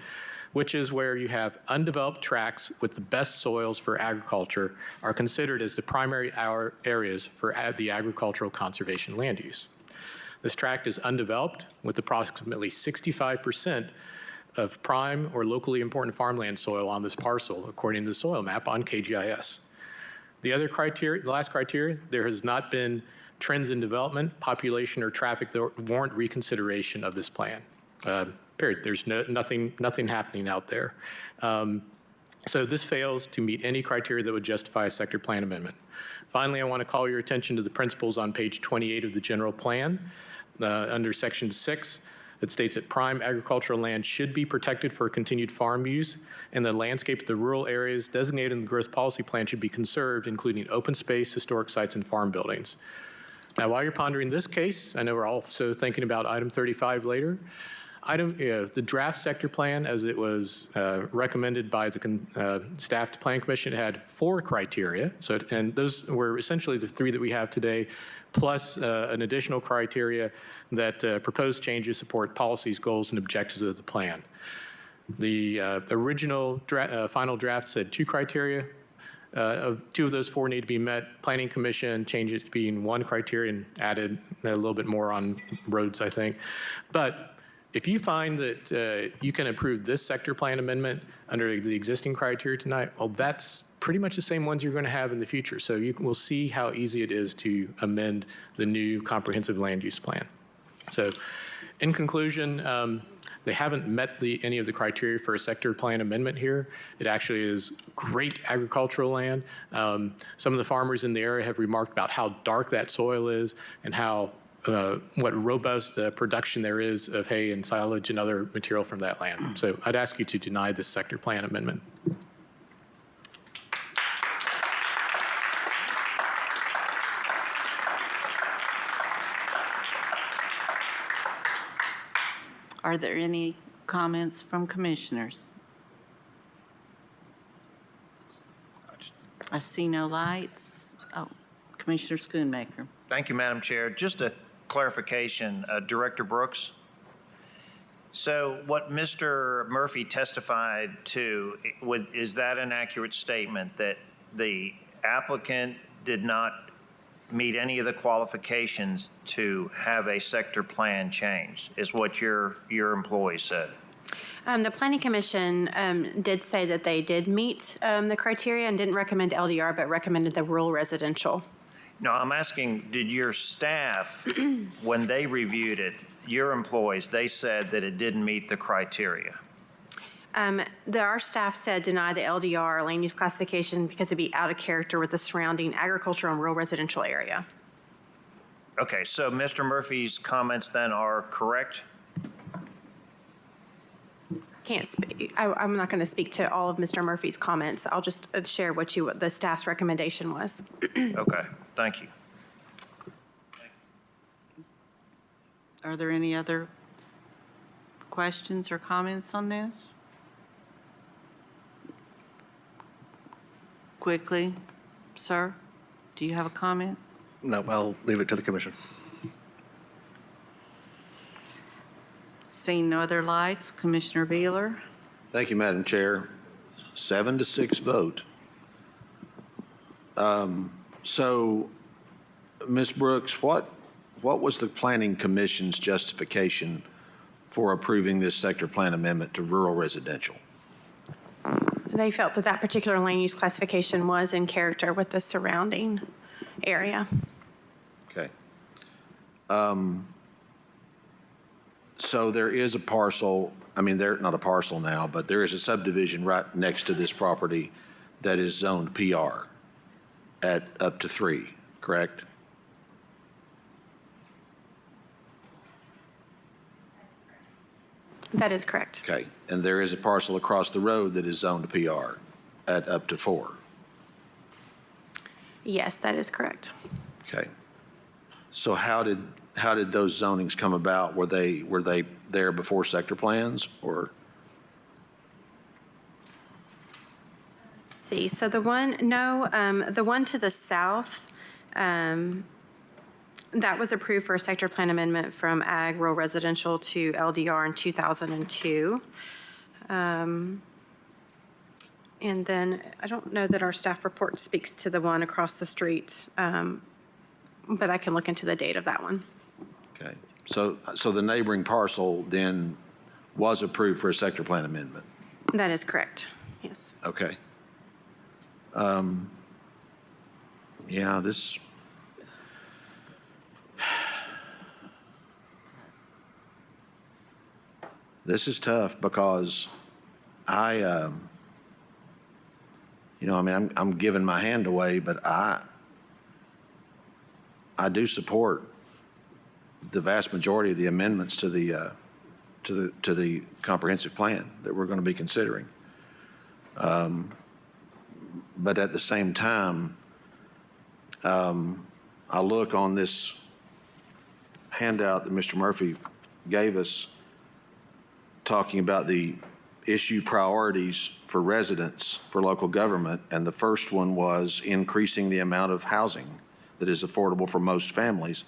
which is where you have undeveloped tracts with the best soils for agriculture are considered as the primary areas for the agricultural conservation land use. This tract is undeveloped with approximately 65% of prime or locally important farmland soil on this parcel, according to the soil map on KGIS. The last criteria, there has not been trends in development, population, or traffic that warrant reconsideration of this plan. Period. There's nothing happening out there. So this fails to meet any criteria that would justify a sector plan amendment. Finally, I want to call your attention to the principles on page 28 of the general plan under section 6. that states that prime agricultural land should be protected for continued farm use, and the landscape of the rural areas designated in the growth policy plan should be conserved, including open space, historic sites, and farm buildings. Now, while you're pondering this case, I know we're also thinking about item 35 later. The draft sector plan, as it was recommended by the staff to Plan Commission, had 4 criteria. And those were essentially the 3 that we have today, plus an additional criteria that proposed changes support policies, goals, and objectives of the plan. The original final draft said 2 criteria. 2 of those 4 need to be met. Planning Commission changed it to being 1 criteria and added a little bit more on roads, I think. But if you find that you can approve this sector plan amendment under the existing criteria tonight, well, that's pretty much the same ones you're going to have in the future. So you will see how easy it is to amend the new comprehensive land use plan. So in conclusion, they haven't met any of the criteria for a sector plan amendment here. It actually is great agricultural land. Some of the farmers in the area have remarked about how dark that soil is and how what robust production there is of hay and silage and other material from that land. So I'd ask you to deny this sector plan amendment. Are there any comments from commissioners? I see no lights. Oh, Commissioner Schoonmaker. Thank you, Madam Chair. Just a clarification, Director Brooks. So what Mr. Murphy testified to, is that an accurate statement that the applicant did not meet any of the qualifications to have a sector plan change, is what your employee said? The Planning Commission did say that they did meet the criteria and didn't recommend LDR, but recommended the rural residential. No, I'm asking, did your staff, when they reviewed it, your employees, they said that it didn't meet the criteria? Our staff said deny the LDR land use classification because it'd be out of character with the surrounding agricultural and rural residential area. Okay, so Mr. Murphy's comments then are correct? Can't speak. I'm not going to speak to all of Mr. Murphy's comments. I'll just share what the staff's recommendation was. Okay, thank you. Are there any other questions or comments on this? Quickly, sir, do you have a comment? No, I'll leave it to the commission. Seeing no other lights, Commissioner Beeler. Thank you, Madam Chair. 7-6 vote. So, Ms. Brooks, what was the Planning Commission's justification for approving this sector plan amendment to rural residential? They felt that that particular land use classification was in character with the surrounding area. Okay. So there is a parcel, I mean, they're not a parcel now, but there is a subdivision right next to this property that is zoned PR at up to 3, correct? That is correct. Okay. And there is a parcel across the road that is zoned PR at up to 4. Yes, that is correct. Okay. So how did those zonings come about? Were they there before sector plans, or? Let's see, so the one to the south, that was approved for a sector plan amendment from Ag Rural Residential to LDR in 2002. And then I don't know that our staff report speaks to the one across the street, but I can look into the date of that one. Okay. So the neighboring parcel then was approved for a sector plan amendment? That is correct, yes. Okay. Yeah, this is tough because I mean, I'm giving my hand away, but I do support the vast majority of the amendments to the to the comprehensive plan that we're going to be considering. But at the same time, I look on this handout that Mr. Murphy gave us talking about the issue priorities for residents for local government, and the first one was increasing the amount of housing that is affordable for most families,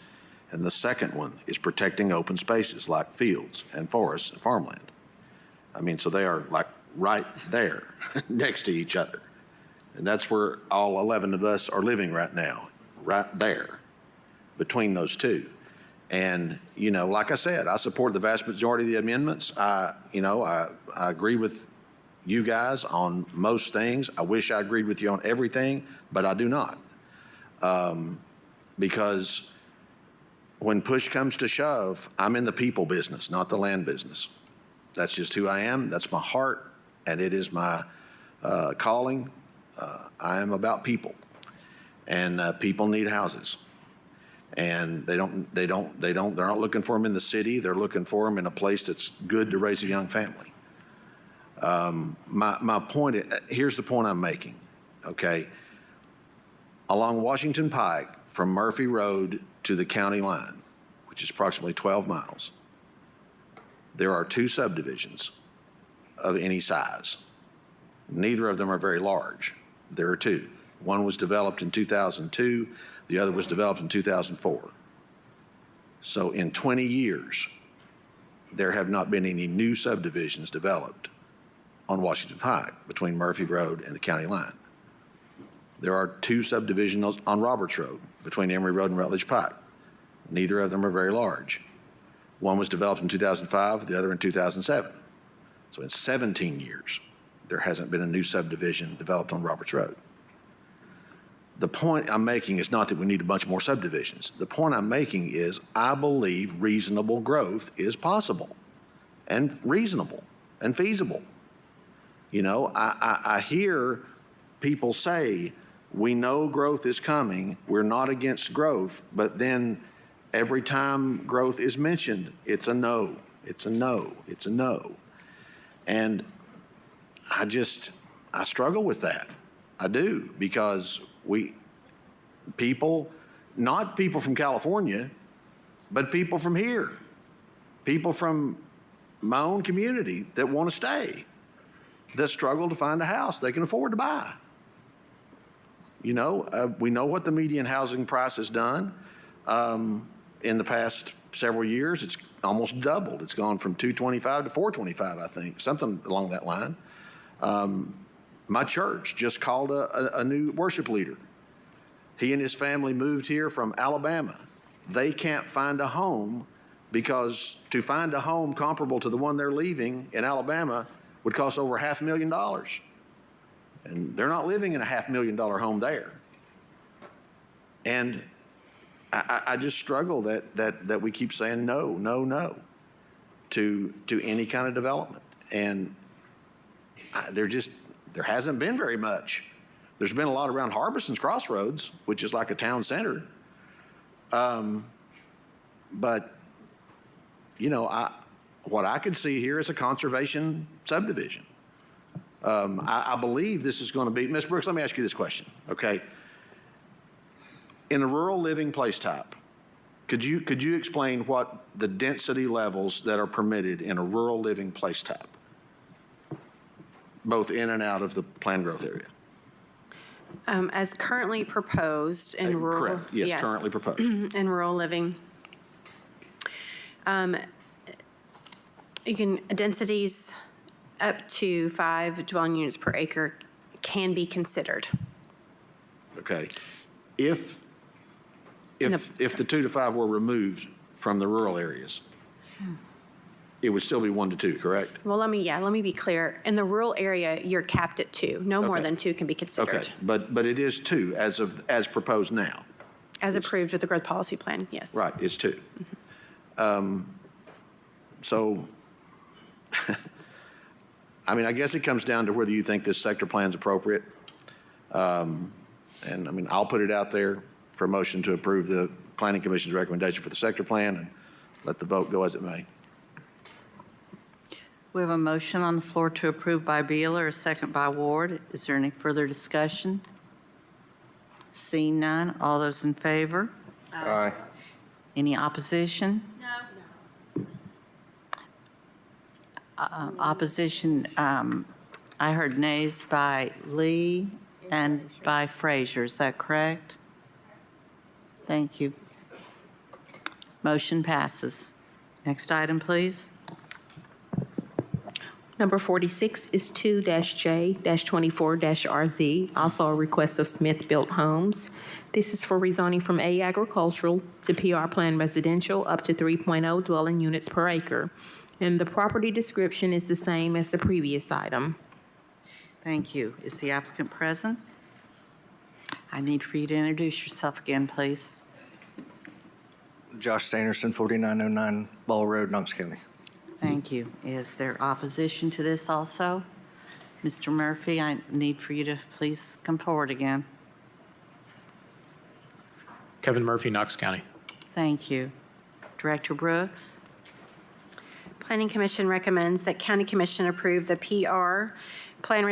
and the second one is protecting open spaces like fields and forests and farmland. I mean, so they are like right there next to each other. And that's where all 11 of us are living right now, right there between those two. And, you know, like I said, I support the vast majority of the amendments. I agree with you guys on most things. I wish I agreed with you on everything, but I do not. Because when push comes to shove, I'm in the people business, not the land business. That's just who I am. That's my heart, and it is my calling. I am about people, and people need houses. And they're not looking for them in the city. They're looking for them in a place that's good to raise a young family. My point, here's the point I'm making, okay? Along Washington Pike, from Murphy Road to the county line, which is approximately 12 miles, there are 2 subdivisions of any size. Neither of them are very large. There are 2. One was developed in 2002. The other was developed in 2004. So in 20 years, there have not been any new subdivisions developed on Washington Pike between Murphy Road and the county line. There are 2 subdivisions on Roberts Road between Emory Road and Rutledge Pike. Neither of them are very large. One was developed in 2005, the other in 2007. So in 17 years, there hasn't been a new subdivision developed on Roberts Road. The point I'm making is not that we need a bunch more subdivisions. The point I'm making is I believe reasonable growth is possible and reasonable and feasible. You know, I hear people say, we know growth is coming, we're not against growth, but then every time growth is mentioned, it's a no, it's a no, it's a no. And I struggle with that. I do, because not people from California, but people from here, people from my own community that want to stay, that struggle to find a house they can afford to buy. You know, we know what the median housing price has done. In the past several years, it's almost doubled. It's gone from $225 to $425, I think, something along that line. My church just called a new worship leader. He and his family moved here from Alabama. They can't find a home because to find a home comparable to the one they're leaving in Alabama would cost over $500,000. And they're not living in a $500,000 home there. And I just struggle that we keep saying no, no, no to any kind of development. And there hasn't been very much. There's been a lot around Harbison's Crossroads, which is like a town center. But, you know, what I could see here is a conservation subdivision. I believe this is going to be, Ms. Brooks, let me ask you this question, okay? In a rural living place type, could you explain what the density levels that are permitted in a rural living place type, both in and out of the planned growth area? As currently proposed in rural. Correct, yes, currently proposed. In rural living. Densities up to 5 dwelling units per acre can be considered. Okay. If the 2 to 5 were removed from the rural areas, it would still be 1 to 2, correct? Well, let me be clear. In the rural area, you're capped at 2. No more than 2 can be considered. Okay, but it is 2 as proposed now. As approved with the growth policy plan, yes. Right, it's 2. So, I mean, I guess it comes down to whether you think this sector plan is appropriate. And I mean, I'll put it out there for a motion to approve the Planning Commission's recommendation for the sector plan and let the vote go as it may. We have a motion on the floor to approve by Beeler, a second by Ward. Is there any further discussion? Seeing none, all those in favor? Aye. Any opposition? Opposition, I heard nays by Lee and by Frazier. Is that correct? Thank you. Motion passes. Next item, please. Number 46 is 2-J-24-RZ, also a request of Smith Built Homes. This is for rezoning from A agricultural to PR Plan residential up to 3.0 dwelling units per acre. And the property description is the same as the previous item. Thank you. Is the applicant present? I need for you to introduce yourself again, please. Josh Sanderson, 4909 Ball Road, Knox County. Thank you. Is there opposition to this also? Mr. Murphy, I need for you to please come forward again. Kevin Murphy, Knox County. Thank you. Director Brooks? Planning Commission recommends that County Commission approve the PR Plan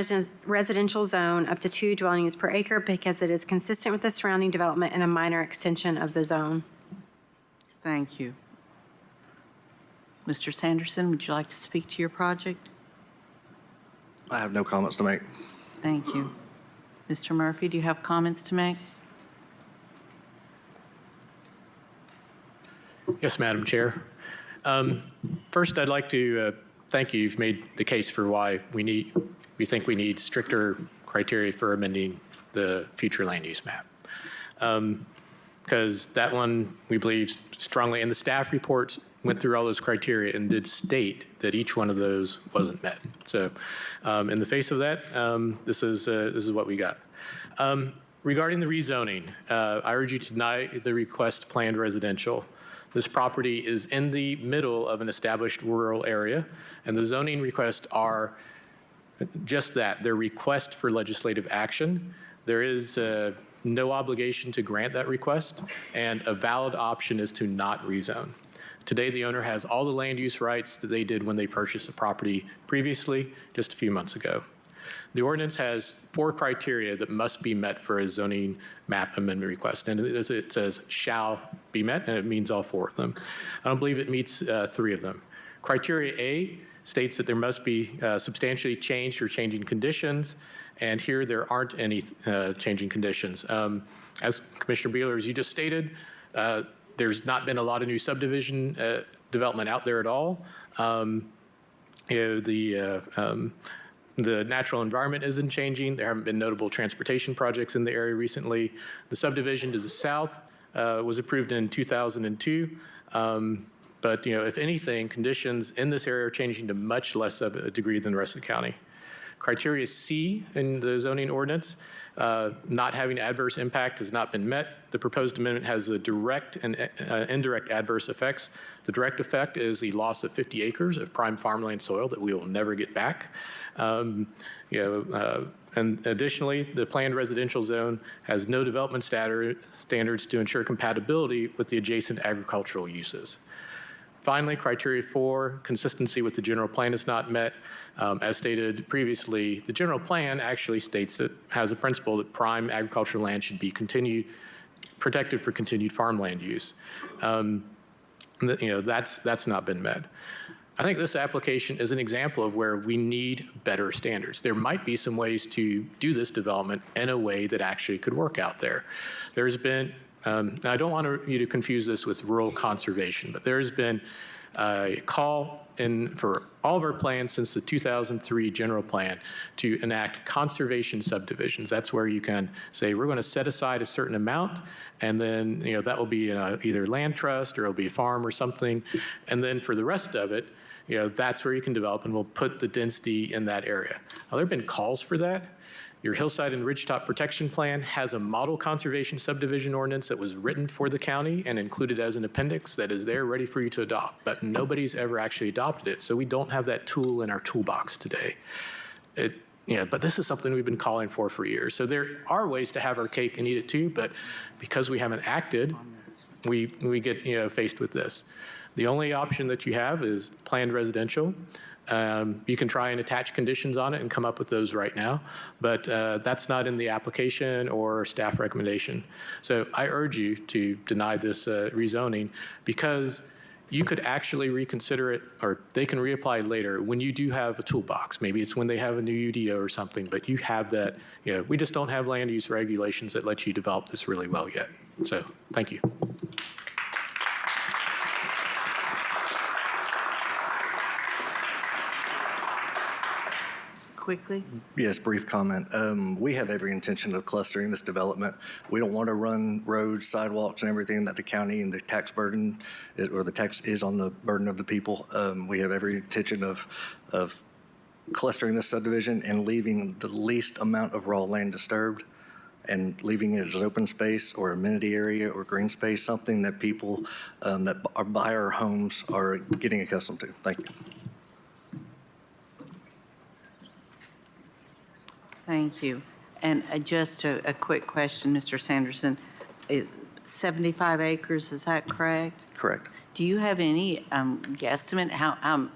Residential Zone up to 2 dwelling units per acre because it is consistent with the surrounding development and a minor extension of the zone. Thank you. Mr. Sanderson, would you like to speak to your project? I have no comments to make. Thank you. Mr. Murphy, do you have comments to make? Yes, Madam Chair. First, I'd like to thank you. You've made the case for why we think we need stricter criteria for amending the future land use map. Because that one, we believe strongly, and the staff reports went through all those criteria and did state that each one of those wasn't met. So in the face of that, this is what we got. Regarding the rezoning, I urge you to deny the request planned residential. This property is in the middle of an established rural area, and the zoning requests are just that. They're requests for legislative action. There is no obligation to grant that request, and a valid option is to not rezone. Today, the owner has all the land use rights that they did when they purchased the property previously, just a few months ago. The ordinance has 4 criteria that must be met for a zoning map amendment request, and it says shall be met, and it means all 4 of them. I don't believe it meets 3 of them. Criteria A states that there must be substantially changed or changing conditions, and here there aren't any changing conditions. As Commissioner Beeler, as you just stated, there's not been a lot of new subdivision development out there at all. The natural environment isn't changing. There haven't been notable transportation projects in the area recently. The subdivision to the south was approved in 2002. But if anything, conditions in this area are changing to much less of a degree than the rest of the county. Criteria C in the zoning ordinance, not having adverse impact has not been met. The proposed amendment has a direct and indirect adverse effects. The direct effect is the loss of 50 acres of prime farmland soil that we will never get back. And additionally, the planned residential zone has no development standards to ensure compatibility with the adjacent agricultural uses. Finally, criteria 4, consistency with the general plan is not met. As stated previously, the general plan actually states that has a principle that prime agricultural land should be protected for continued farmland use. That's not been met. I think this application is an example of where we need better standards. There might be some ways to do this development in a way that actually could work out there. There's been, I don't want you to confuse this with rural conservation, but there's been a call in for all of our plans since the 2003 general plan to enact conservation subdivisions. That's where you can say, we're going to set aside a certain amount, and then that will be either land trust or it'll be a farm or something. And then for the rest of it, that's where you can develop, and we'll put the density in that area. Now, there have been calls for that. Your Hillside and Ridgetop Protection Plan has a model conservation subdivision ordinance that was written for the county and included as an appendix that is there ready for you to adopt, but nobody's ever actually adopted it, so we don't have that tool in our toolbox today. But this is something we've been calling for years. So there are ways to have our cake and eat it too, but because we haven't acted, we get faced with this. The only option that you have is planned residential. You can try and attach conditions on it and come up with those right now, but that's not in the application or staff recommendation. So I urge you to deny this rezoning because you could actually reconsider it, or they can reapply later when you do have a toolbox. Maybe it's when they have a new UDO or something, but you have that. We just don't have land use regulations that let you develop this really well yet. So thank you. Quickly? Yes, brief comment. We have every intention of clustering this development. We don't want to run roads, sidewalks, and everything that the county and the tax burden, or the tax is on the burden of the people. We have every intention of clustering this subdivision and leaving the least amount of raw land disturbed and leaving it as open space or amenity area or green space, something that people that buy our homes are getting accustomed to. Thank you. Thank you. And just a quick question, Mr. Sanderson. Is 75 acres, is that correct? Correct. Do you have any guesstimate how,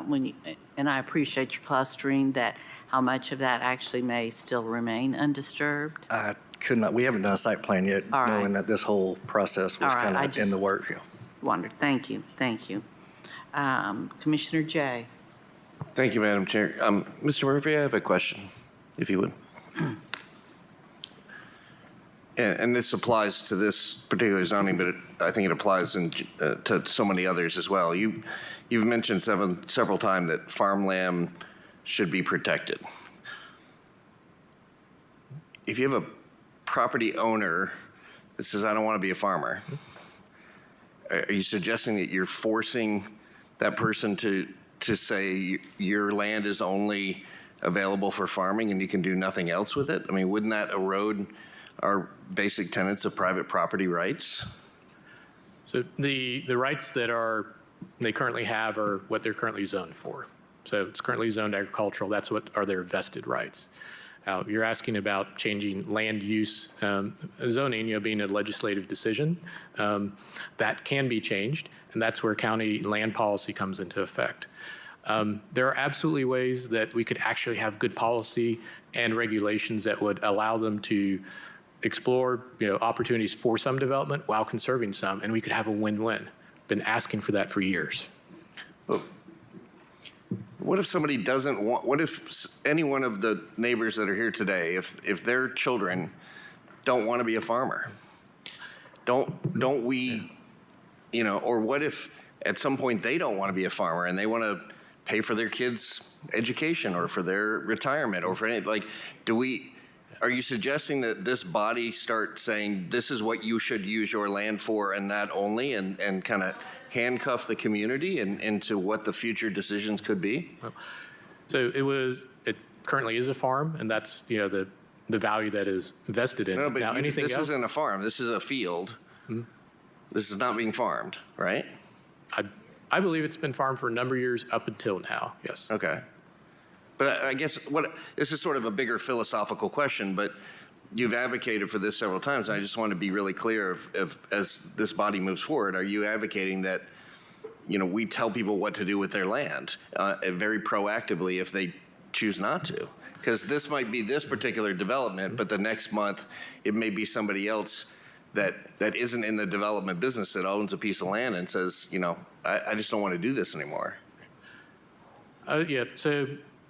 when you, and I appreciate your clustering, that how much of that actually may still remain undisturbed? I could not, we haven't done a site plan yet, All right. knowing that this whole process was All right, kind I of in just the works. Yeah. Wondered. Thank you. Thank you. Commissioner Jay. Thank you, Madam Chair. Mr. Murphy, I have a question, if you would. And this applies to this particular zoning, but I think it applies to so many others as well. You've mentioned several times that farmland should be protected. If you have a property owner that says, I don't want to be a farmer, are you suggesting that you're forcing that person to say your land is only available for farming and you can do nothing else with it? I mean, wouldn't that erode our basic tenets of private property rights? So the rights that they currently have are what they're currently zoned for. So it's currently zoned agricultural. That's what are their vested rights. Now, you're asking about changing land use zoning, being a legislative decision. That can be changed, and that's where county land policy comes into effect. There are absolutely ways that we could actually have good policy and regulations that would allow them to explore opportunities for some development while conserving some, and we could have a win-win. Been asking for that for years. But what if somebody doesn't want, what if any one of the neighbors that are here today, if their children don't want to be a farmer? Don't we, or what if at some point they don't want to be a farmer and they want to pay for their kids' education or for their retirement or for anything? Are you suggesting that this body start saying this is what you should use your land for and that only, and kind of handcuff the community into what the future decisions could be? So it currently is a farm, and that's the value that is vested in it. No, but Now, anything this else? isn't a farm. This is a field. Mm-hmm. This is not being farmed, right? I believe it's been farmed for a number of years up until now, yes. Okay. But I guess this is sort of a bigger philosophical question, but you've advocated for this several times. And I just want to be really clear if as this body moves forward, are you advocating that, we tell people what to do with their land very proactively if they choose not to? Because this might be this particular development, but the next month it may be somebody else that isn't in the development business that owns a piece of land and says, I just don't want to do this anymore. Yeah, so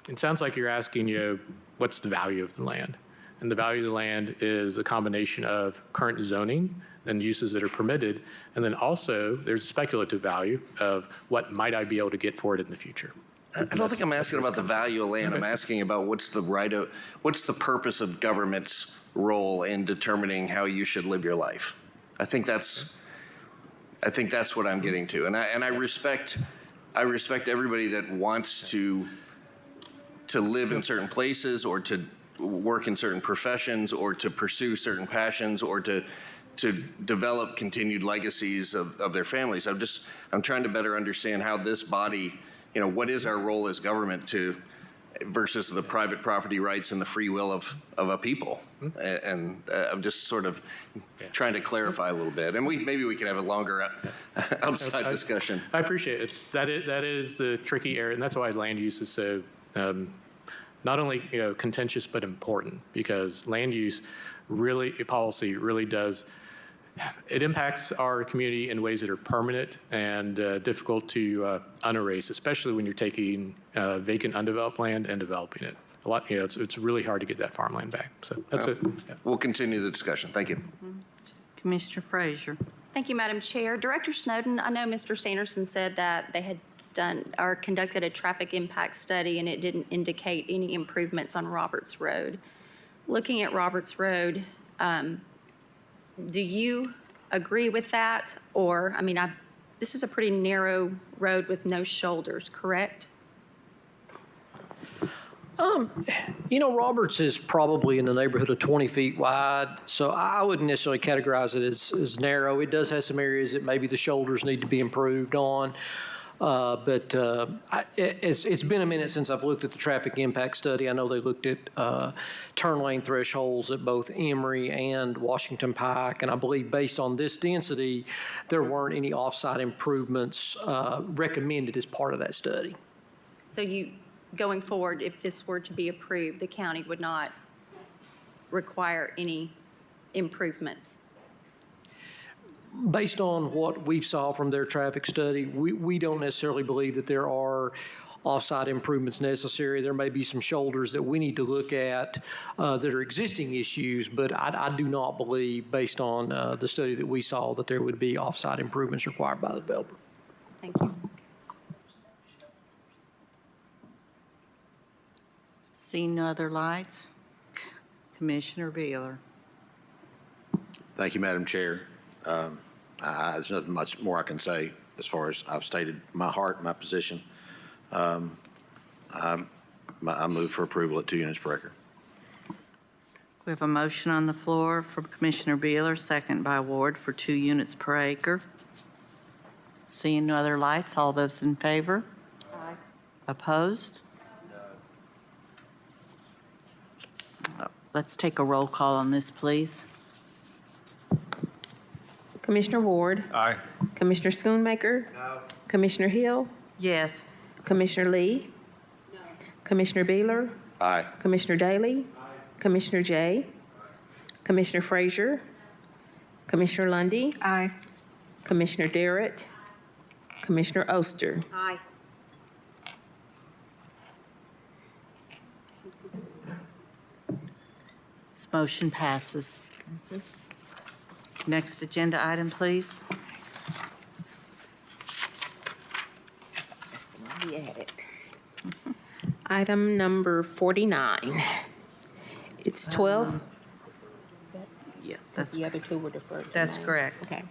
it sounds like you're asking, what's the value of the land? And the value of the land is a combination of current zoning and uses that are permitted, and then also there's speculative value of what might I be able to get for it in the future. I don't think I'm asking about the value of land. Okay. I'm asking about what's the purpose of government's role in determining how you should live your life. I think that's what I'm getting to, and I respect everybody that wants to live in certain places or to work in certain professions or to pursue certain passions or to develop continued legacies of their families. I'm trying to better understand how this body, what is our role as government to versus the private property rights and the free will of a people. And I'm just sort of trying to clarify a little bit. And maybe we could have a longer outside discussion. I appreciate it. That is the tricky area, and that's why land use is so not only contentious but important, because land use policy really does. It impacts our community in ways that are permanent and difficult to unerase, especially when you're taking vacant, undeveloped land and developing it. It's really hard to get that farmland back. So that's it. Yeah. We'll continue the discussion. Thank you. Commissioner Frazier. Thank you, Madam Chair. Director Snowden, I know Mr. Sanderson said that they had conducted a traffic impact study and it didn't indicate any improvements on Roberts Road. Looking at Roberts Road, do you agree with that? Or, this is a pretty narrow road with no shoulders, correct? Roberts is probably in the neighborhood of 20 feet wide, so I wouldn't necessarily categorize it as narrow. It does have some areas that maybe the shoulders need to be improved on. But it's been a minute since I've looked at the traffic impact study. I know they looked at turn lane thresholds at both Emory and Washington Pike, and I believe based on this density, there weren't any off-site improvements recommended as part of that study. So going forward, if this were to be approved, the county would not require any improvements? Based on what we saw from their traffic study, we don't necessarily believe that there are off-site improvements necessary. There may be some shoulders that we need to look at that are existing issues, but I do not believe, based on the study that we saw, that there would be off-site improvements required by the developer. Thank you. Seeing no other lights, Commissioner Beeler. Thank you, Madam Chair. There's nothing much more I can say as far as I've stated my heart, my position. I move for approval at 2 units per acre. We have a motion on the floor from Commissioner Beeler, second by Ward, for 2 units per acre. Seeing no other lights, all those in favor? Aye. Opposed? No. Let's take a roll call on this, please. Commissioner Ward. Aye. Commissioner Schoonmaker. No. Commissioner Hill. Yes. Commissioner Lee. No. Commissioner Beeler. Aye. Commissioner Daly. Aye. Commissioner Jay. Commissioner Frazier. Commissioner Lundy. Aye. Commissioner Darrett. Commissioner Oster. Aye. This motion passes. Next agenda item, please. Item number 49. It's 12. Yeah, The other two were deferred. That's tonight. correct. Okay.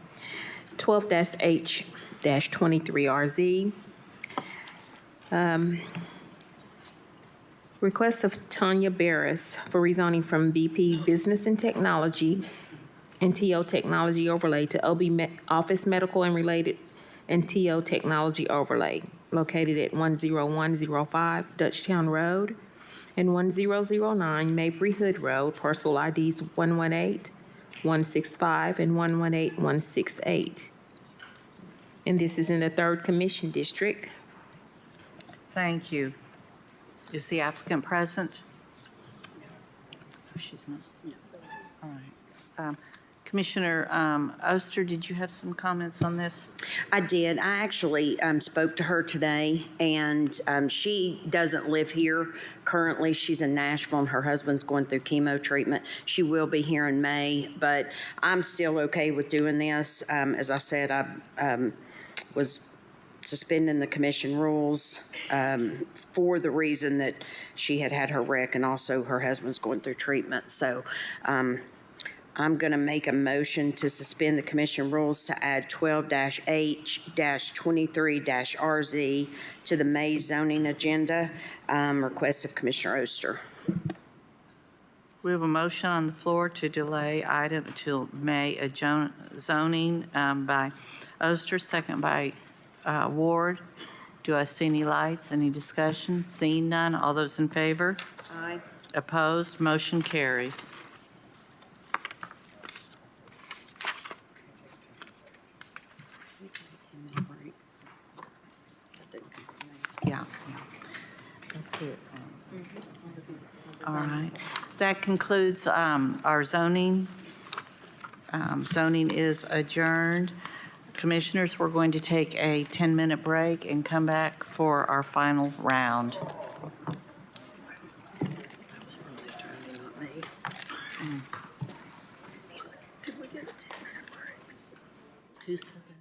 12-H-23RZ. Request of Tanya Barris for rezoning from BP Business and Technology, NTO Technology Overlay to OB Office Medical and Related NTO Technology Overlay, located at 10105 Dutchtown Road and 1009 Mabry Hood Road, parcel IDs 118, 165, and 118, 168. And this is in the 3rd Commission District. Thank you. Is the applicant present? Oh, she's not. All right. Commissioner Oster, did you have some comments on this? I did. I actually spoke to her today, and she doesn't live here currently. She's in Nashville, and her husband's going through chemo treatment. She will be here in May, but I'm still okay with doing this. As I said, I was suspending the commission rules for the reason that she had her wreck, and also her husband's going through treatment. So I'm going to make a motion to suspend the commission rules to add 12-H-23-RZ to the May zoning agenda. Request of Commissioner Oster. We have a motion on the floor to delay item until May zoning by Oster, second by Ward. Do I see any lights? Any discussion? Seeing none, all those in favor? Aye. Opposed? Motion carries. Yeah, yeah. That's it. All right. That concludes our zoning. Zoning is adjourned. Commissioners, we're going to take a 10-minute break and come back for our final round. Who said that?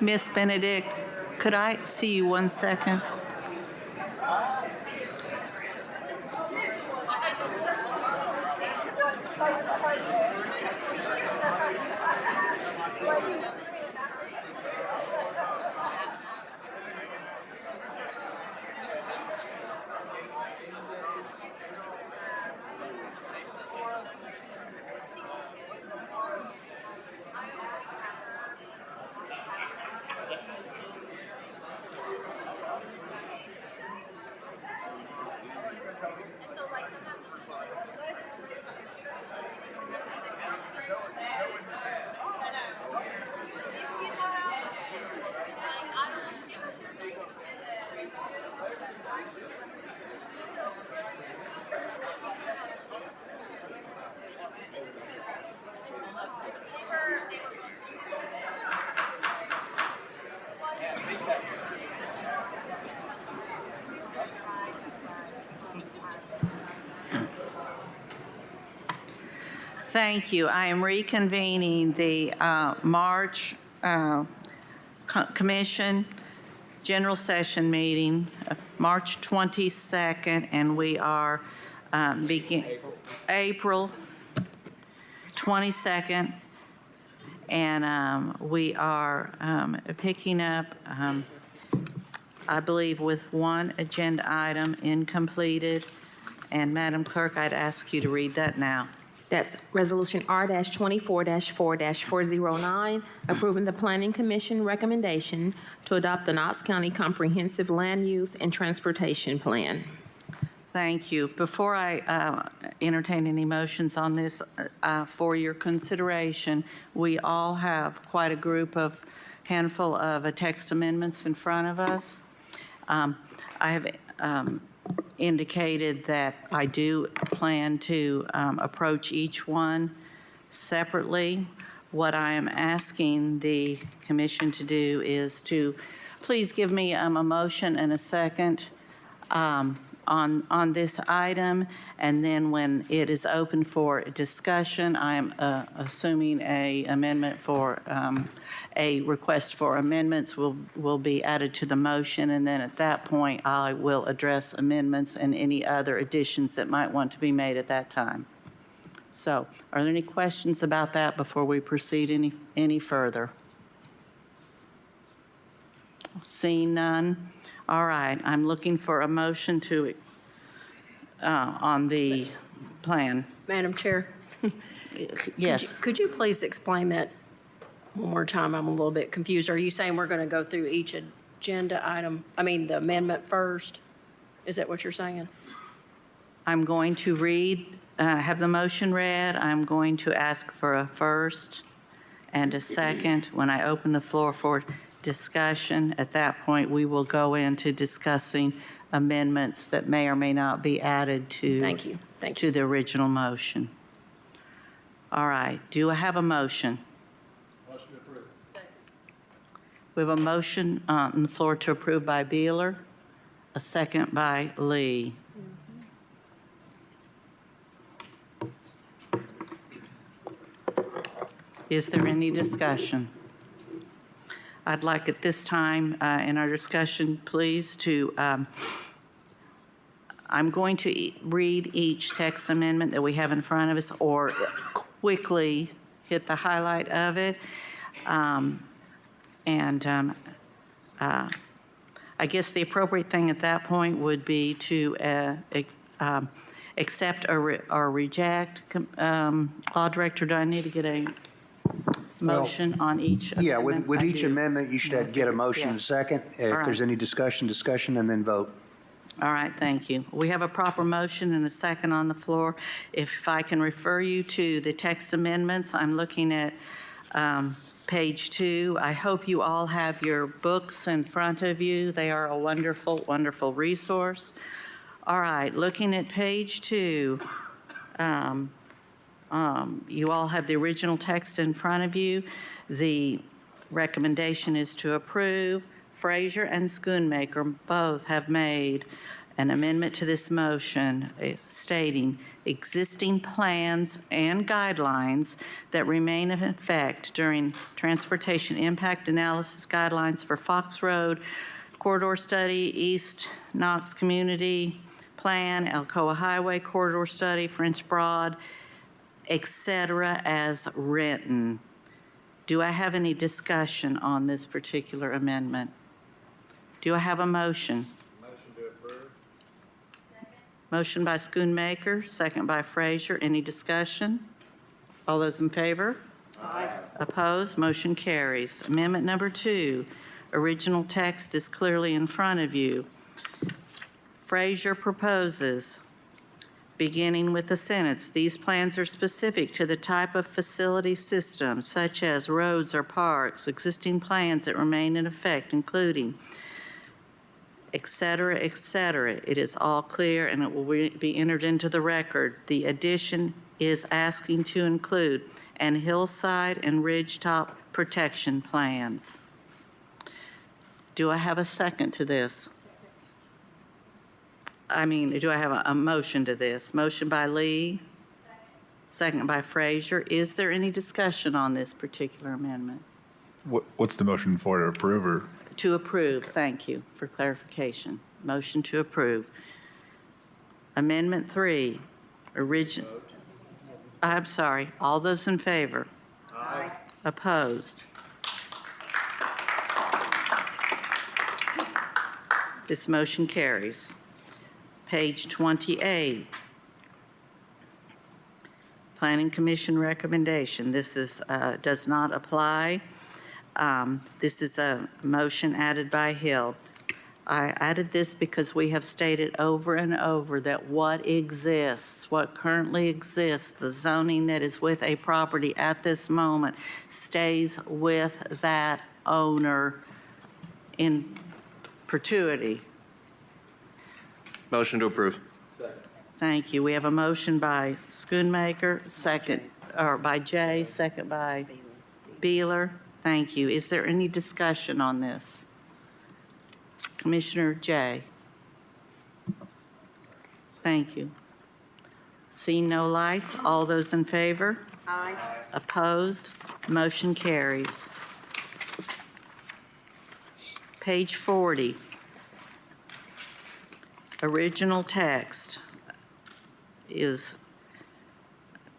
Miss Benedict, could I see you 1 second? Thank you. I am reconvening the March Commission general session meeting, March 22nd, and we are April 22nd, and we are picking up, I believe, with one agenda item incompleted. And Madam Clerk, I'd ask you to read that now. That's Resolution R-24-4-409, approving the Planning Commission recommendation to adopt the Knox County Comprehensive Land Use and Transportation Plan. Thank you. Before I entertain any motions on this for your consideration, we all have quite a handful of text amendments in front of us. I have indicated that I do plan to approach each one separately. What I am asking the commission to do is to please give me a motion and a second on this item, and then when it is open for discussion, I'm assuming a request for amendments will be added to the motion, and then at that point, I will address amendments and any other additions that might want to be made at that time. So, are there any questions about that before we proceed any further? Seeing none. All right, I'm looking for a motion to, on the plan. Madam Chair? Yes. Could you please explain that one more time? I'm a little bit confused. Are you saying we're going to go through each agenda item, the amendment first? Is that what you're saying? I'm going to have the motion read. I'm going to ask for a first and a second. When I open the floor for discussion, at that point, we will go into discussing amendments that may or may not be added to the original motion. All right. Do I have a motion? Motion approved. We have a motion on the floor to approve by Beeler, a second by Lee. Is there any discussion? I'd like at this time in our discussion, please, to, I'm going to read each text amendment that we have in front of us or quickly hit the highlight of it. I guess the appropriate thing at that point would be to accept or reject. Law Director, do I need to get a motion on each amendment? Yeah, with each amendment, you should get a motion in a Yes. second. If All there's right. any discussion, and then vote. All right, thank you. We have a proper motion and a second on the floor. If I can refer you to the text amendments, I'm looking at page 2. I hope you all have your books in front of you. They are a wonderful, wonderful resource. All right, looking at page 2, you all have the original text in front of you. The recommendation is to approve. Frazier and Schoonmaker both have made an amendment to this motion stating existing plans and guidelines that remain in effect during transportation impact analysis guidelines for Fox Road, corridor study, East Knox Community Plan, Alcoa Highway corridor study, French Broad, etc., as written. Do I have any discussion on this particular amendment? Do I have a motion? Motion to approve. Motion by Schoonmaker, second by Frazier. Any discussion? All those in favor? Aye. Opposed? Motion carries. Amendment number 2, original text is clearly in front of you. Frazier proposes, beginning with the sentence, these plans are specific to the type of facility system, such as roads or parks, existing plans that remain in effect, including, et cetera, et cetera. It is all clear and it will be entered into the record. The addition is asking to include an hillside and ridgetop protection plans. Do I have a second to this? Do I have a motion to this? Motion by Lee, second by Frazier. Is there any discussion on this particular amendment? What's the motion for, to approve or? To approve, thank you for clarification. Motion to approve. Amendment 3, I'm sorry, all those in favor? Aye. Opposed? This motion carries. Page 28. Planning Commission recommendation. This is, does not apply. This is a motion added by Hill. I added this because we have stated over and over that what exists, what currently exists, the zoning that is with a property at this moment stays with that owner in perpetuity. Motion to approve. Thank you. We have a motion by Schoonmaker, second, or by Jay, second by Beeler. Thank you. Is there any discussion on this? Commissioner Jay. Thank you. Seeing no lights, all those in favor? Aye. Opposed? Motion carries. Page 40. Original text is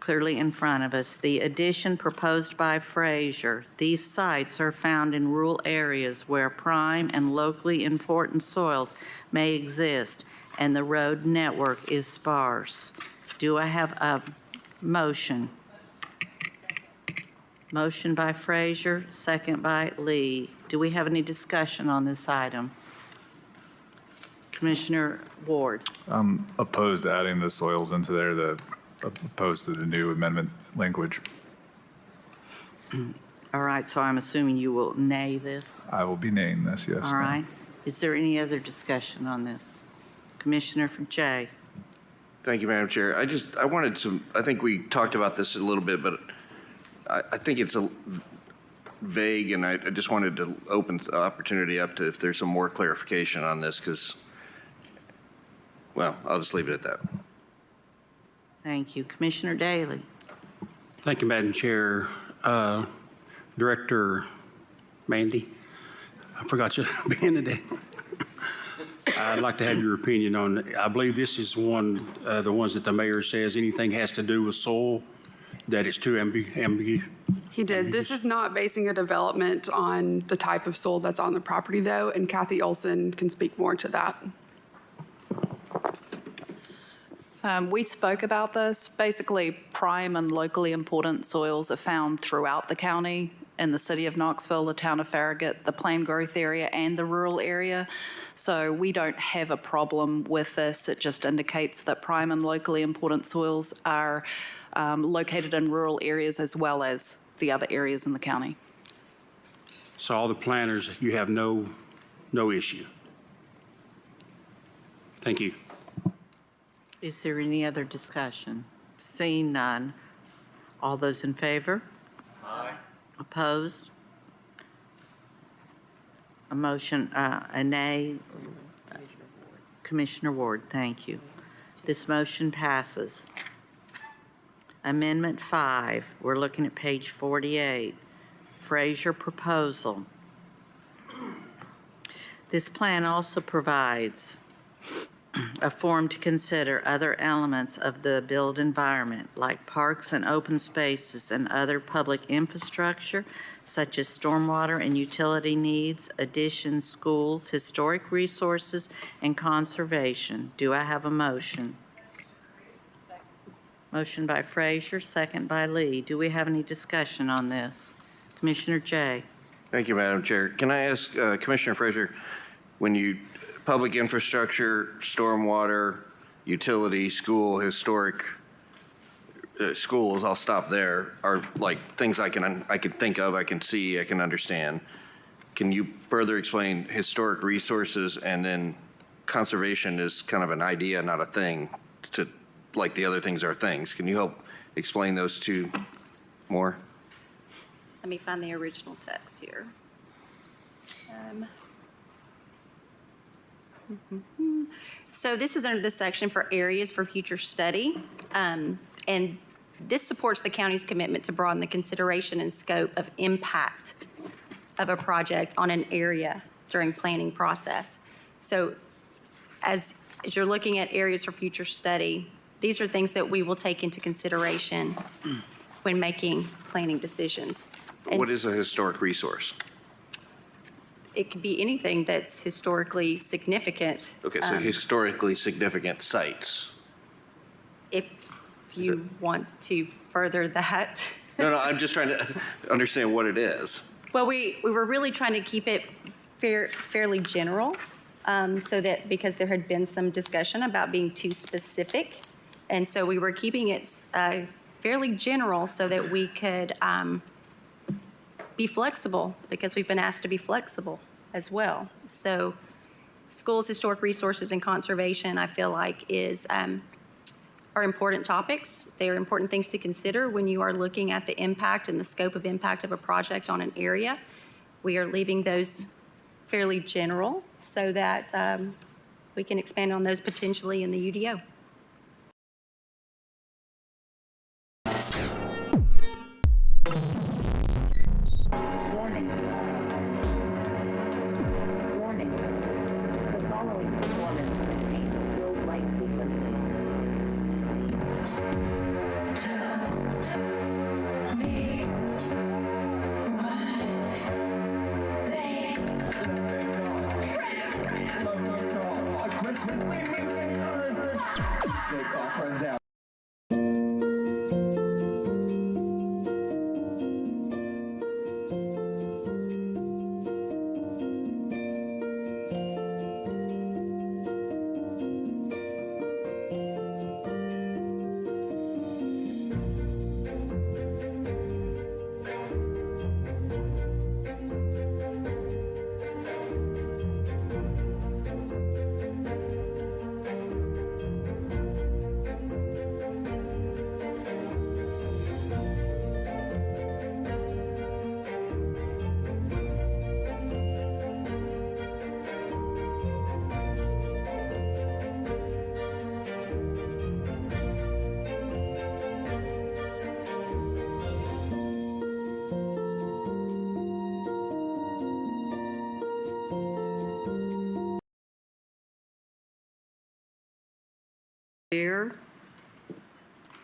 clearly in front of us. The addition proposed by Frazier. These sites are found in rural areas where prime and locally important soils may exist and the road network is sparse. Do I have a motion? Motion by Frazier, second by Lee. Do we have any discussion on this item? Commissioner Ward. I'm opposed to adding the soils into there, opposed to the new amendment language. All right, so I'm assuming you will nay this? I will be naying this, yes. All right. Is there any other discussion on this? Commissioner from Jay. Thank you, Madam Chair. I wanted some, I think we talked about this a little bit, but I think it's a vague, and I just wanted to open the opportunity up to if there's some more clarification on this, because, well, I'll just leave it at that. Thank you. Commissioner Daly. Thank you, Madam Chair. Director Mandy, I forgot you being today. I'd like to have your opinion on, I believe this is one, the ones that the mayor says anything has to do with soil, that is too ambiguous. He did. This is not basing a development on the type of soil that's on the property, though, and Kathy Olson can speak more to that. We spoke about this. Basically, prime and locally important soils are found throughout the county, in the city of Knoxville, the town of Farragut, the planned growth area, and the rural area. So we don't have a problem with this. It just indicates that prime and locally important soils are located in rural areas as well as the other areas in the county. So all the planners, you have no issue. Thank you. Is there any other discussion? Seeing none. All those in favor? Aye. Opposed? A motion, a nay. Commissioner Ward, thank you. This motion passes. Amendment 5, we're looking at page 48. Frazier proposal. This plan also provides a form to consider other elements of the built environment, like parks and open spaces and other public infrastructure, such as stormwater and utility needs, additions, schools, historic resources, and conservation. Do I have a motion? Motion by Frazier, second by Lee. Do we have any discussion on this? Commissioner Jay. Thank you, Madam Chair. Can I ask Commissioner Frazier, when you public infrastructure, stormwater, utility, school, historic schools, I'll stop there, are like things I can think of, I can see, I can understand. Can you further explain historic resources, and then conservation is kind of an idea, not a thing, to like the other things are things. Can you help explain those two more? Let me find the original text here. So this is under the section for areas for future study. And this supports the county's commitment to broaden the consideration and scope of impact of a project on an area during planning process. So as you're looking at areas for future study, these are things that we will take into consideration when making planning decisions. And What is a historic resource? it could be anything that's historically significant. Okay, so historically significant sites. If you want to further that. No, I'm just trying to understand what it is. Well, we were really trying to keep it fairly general, so that, because there had been some discussion about being too specific. And so we were keeping it fairly general so that we could be flexible, because we've been asked to be flexible as well. So schools, historic resources, and conservation, I feel like are important topics. They are important things to consider when you are looking at the impact and the scope of impact of a project on an area. We are leaving those fairly general so that we can expand on those potentially in the UDO.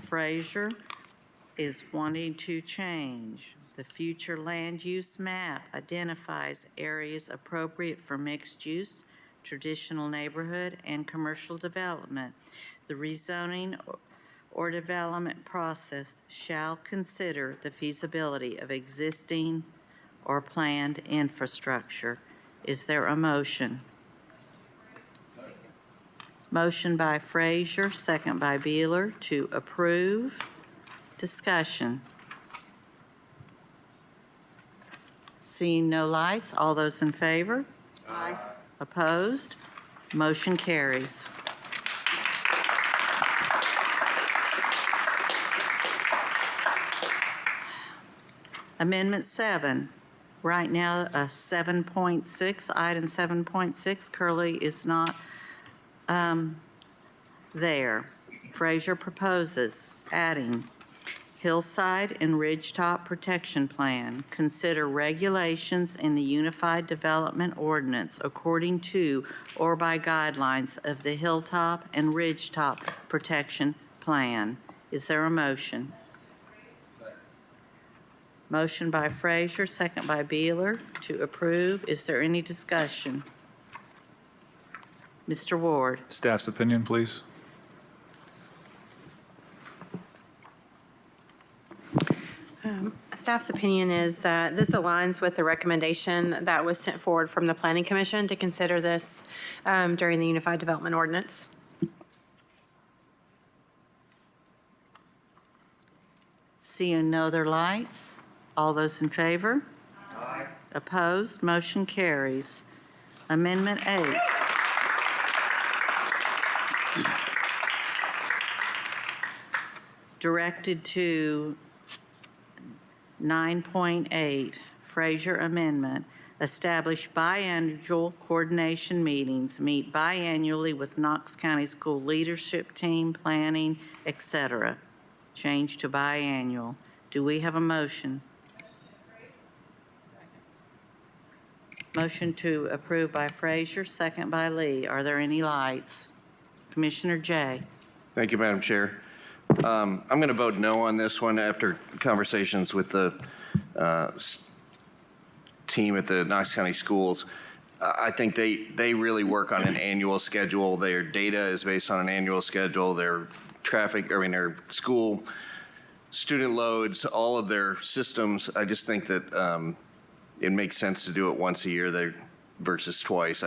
Frazier is wanting to change. The future land use map identifies areas appropriate for mixed use, traditional neighborhood, and commercial development. The rezoning or development process shall consider the feasibility of existing or planned infrastructure. Is there a motion? Motion by Frazier, second by Beeler, to approve. Discussion. Seeing no lights, all those in favor? Aye. Opposed? Motion carries. Amendment 7. Right now, 7.6, item 7.6, Curley is not there. Frazier proposes adding Hillside and Ridgetop Protection Plan. Consider regulations in the Unified Development Ordinance according to or by guidelines of the Hilltop and Ridgetop Protection Plan. Is there a motion? Motion by Frazier, second by Beeler, to approve. Is there any discussion? Mr. Ward. Staff's opinion, please. Staff's opinion is that this aligns with the recommendation that was sent forward from the Planning Commission to consider this during the Unified Development Ordinance. Seeing no other lights, all those in favor? Aye. Opposed? Motion carries. Amendment 8. Directed to 9.8, Frazier Amendment. Establish biannual coordination meetings, meet biannually with Knox County School Leadership Team, planning, etc. Change to biannual. Do we have a motion? Motion to approve by Frazier, second by Lee. Are there any lights? Commissioner Jay? Thank you, Madam Chair. I'm going to vote no on this one after conversations with the team at the Knox County Schools. I think they really work on an annual schedule. Their data is based on an annual schedule. Their their school student loads, all of their systems. I just think that it makes sense to do it once a year there versus twice.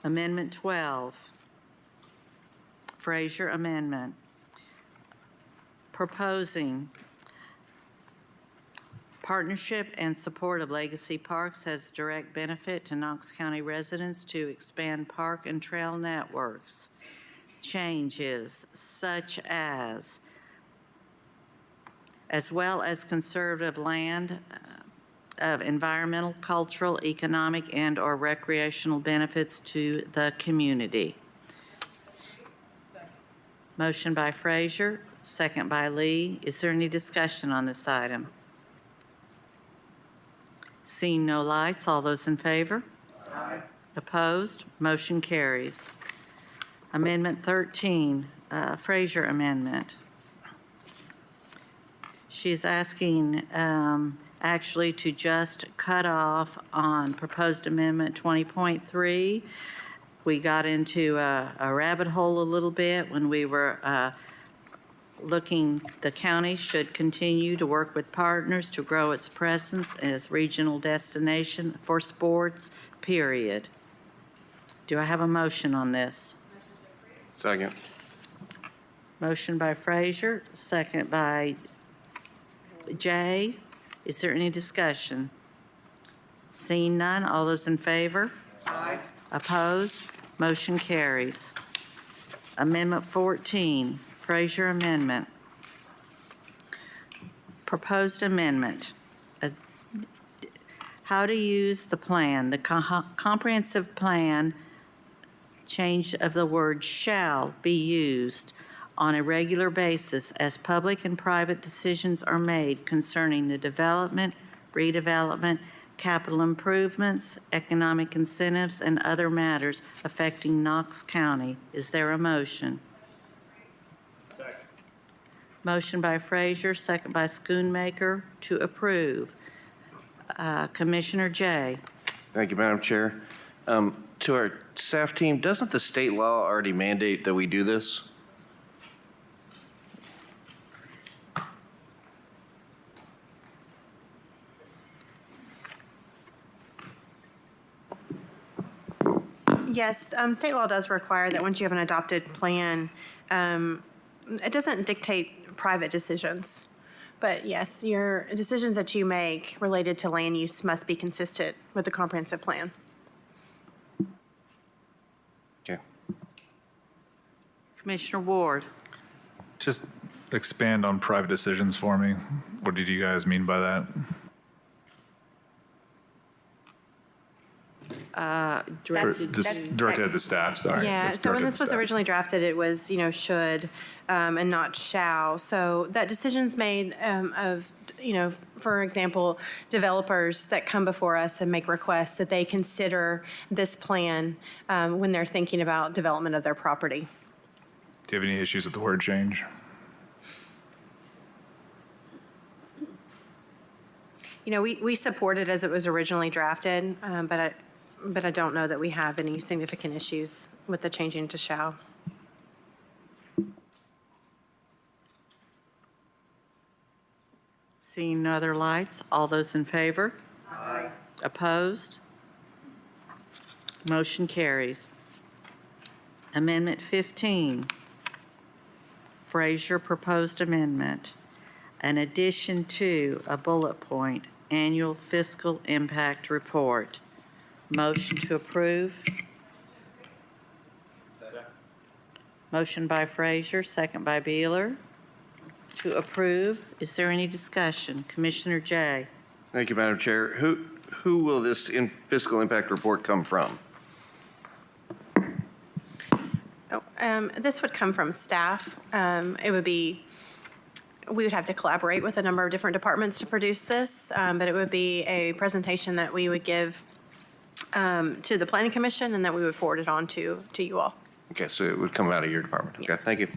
Amendment 12, Frazier Amendment, proposing partnership and support of Legacy Parks has direct benefit to Knox County residents to expand park and trail networks. Changes such as well as conservative land of environmental, cultural, economic, and/or recreational benefits to the community. Motion by Frazier, second by Lee. Is there any discussion on this item? Seeing no lights, all those in favor? Aye. Opposed? Motion carries. Amendment 13, Frazier Amendment. She's asking actually to just cut off on proposed amendment 20.3. We got into a rabbit hole a little bit when we were looking, the county should continue to work with partners to grow its presence as regional destination for sports, period. Do I have a motion on this? Second. Motion by Frazier, second by Jay. Is there any discussion? Seeing none, all those in favor? Aye. Opposed? Motion carries. Amendment 14, Frazier Amendment. Proposed amendment. How to use the plan. The comprehensive plan, change of the word shall be used on a regular basis as public and private decisions are made concerning the development, redevelopment, capital improvements, economic incentives, and other matters affecting Knox County. Is there a motion? Second. Motion by Frazier, second by Schoonmaker to approve. Commissioner Jay. Thank you, Madam Chair. To our staff team, doesn't the state law already mandate that we do this? Yes, state law does require that once you have an adopted plan, it doesn't dictate private decisions. But yes, your decisions that you make related to land use must be consistent with the comprehensive plan. Okay. Commissioner Ward. Just expand on private decisions for me. What did you guys mean by that? Just directed at the staff, sorry. Yeah, Just so when directed at this the was staff. originally drafted, it was, should and not shall. So that decision's made of, for example, developers that come before us and make requests that they consider this plan when they're thinking about development of their property. Do you have any issues with the word change? We support it as it was originally drafted, but I don't know that we have any significant issues with the changing to shall. Seeing no other lights, all those in favor? Aye. Opposed? Motion carries. Amendment 15, Frazier proposed amendment. An addition to a bullet point, annual fiscal impact report. Motion to approve. Second. Motion by Frazier, second by Beeler. To approve. Is there any discussion? Commissioner Jay. Thank you, Madam Chair. Who will this fiscal impact report come from? This would come from staff. We would have to collaborate with a number of different departments to produce this, but it would be a presentation that we would give to the Planning Commission and that we would forward it on to you all. Okay, so it would come out of your department. Okay, Yes. thank you.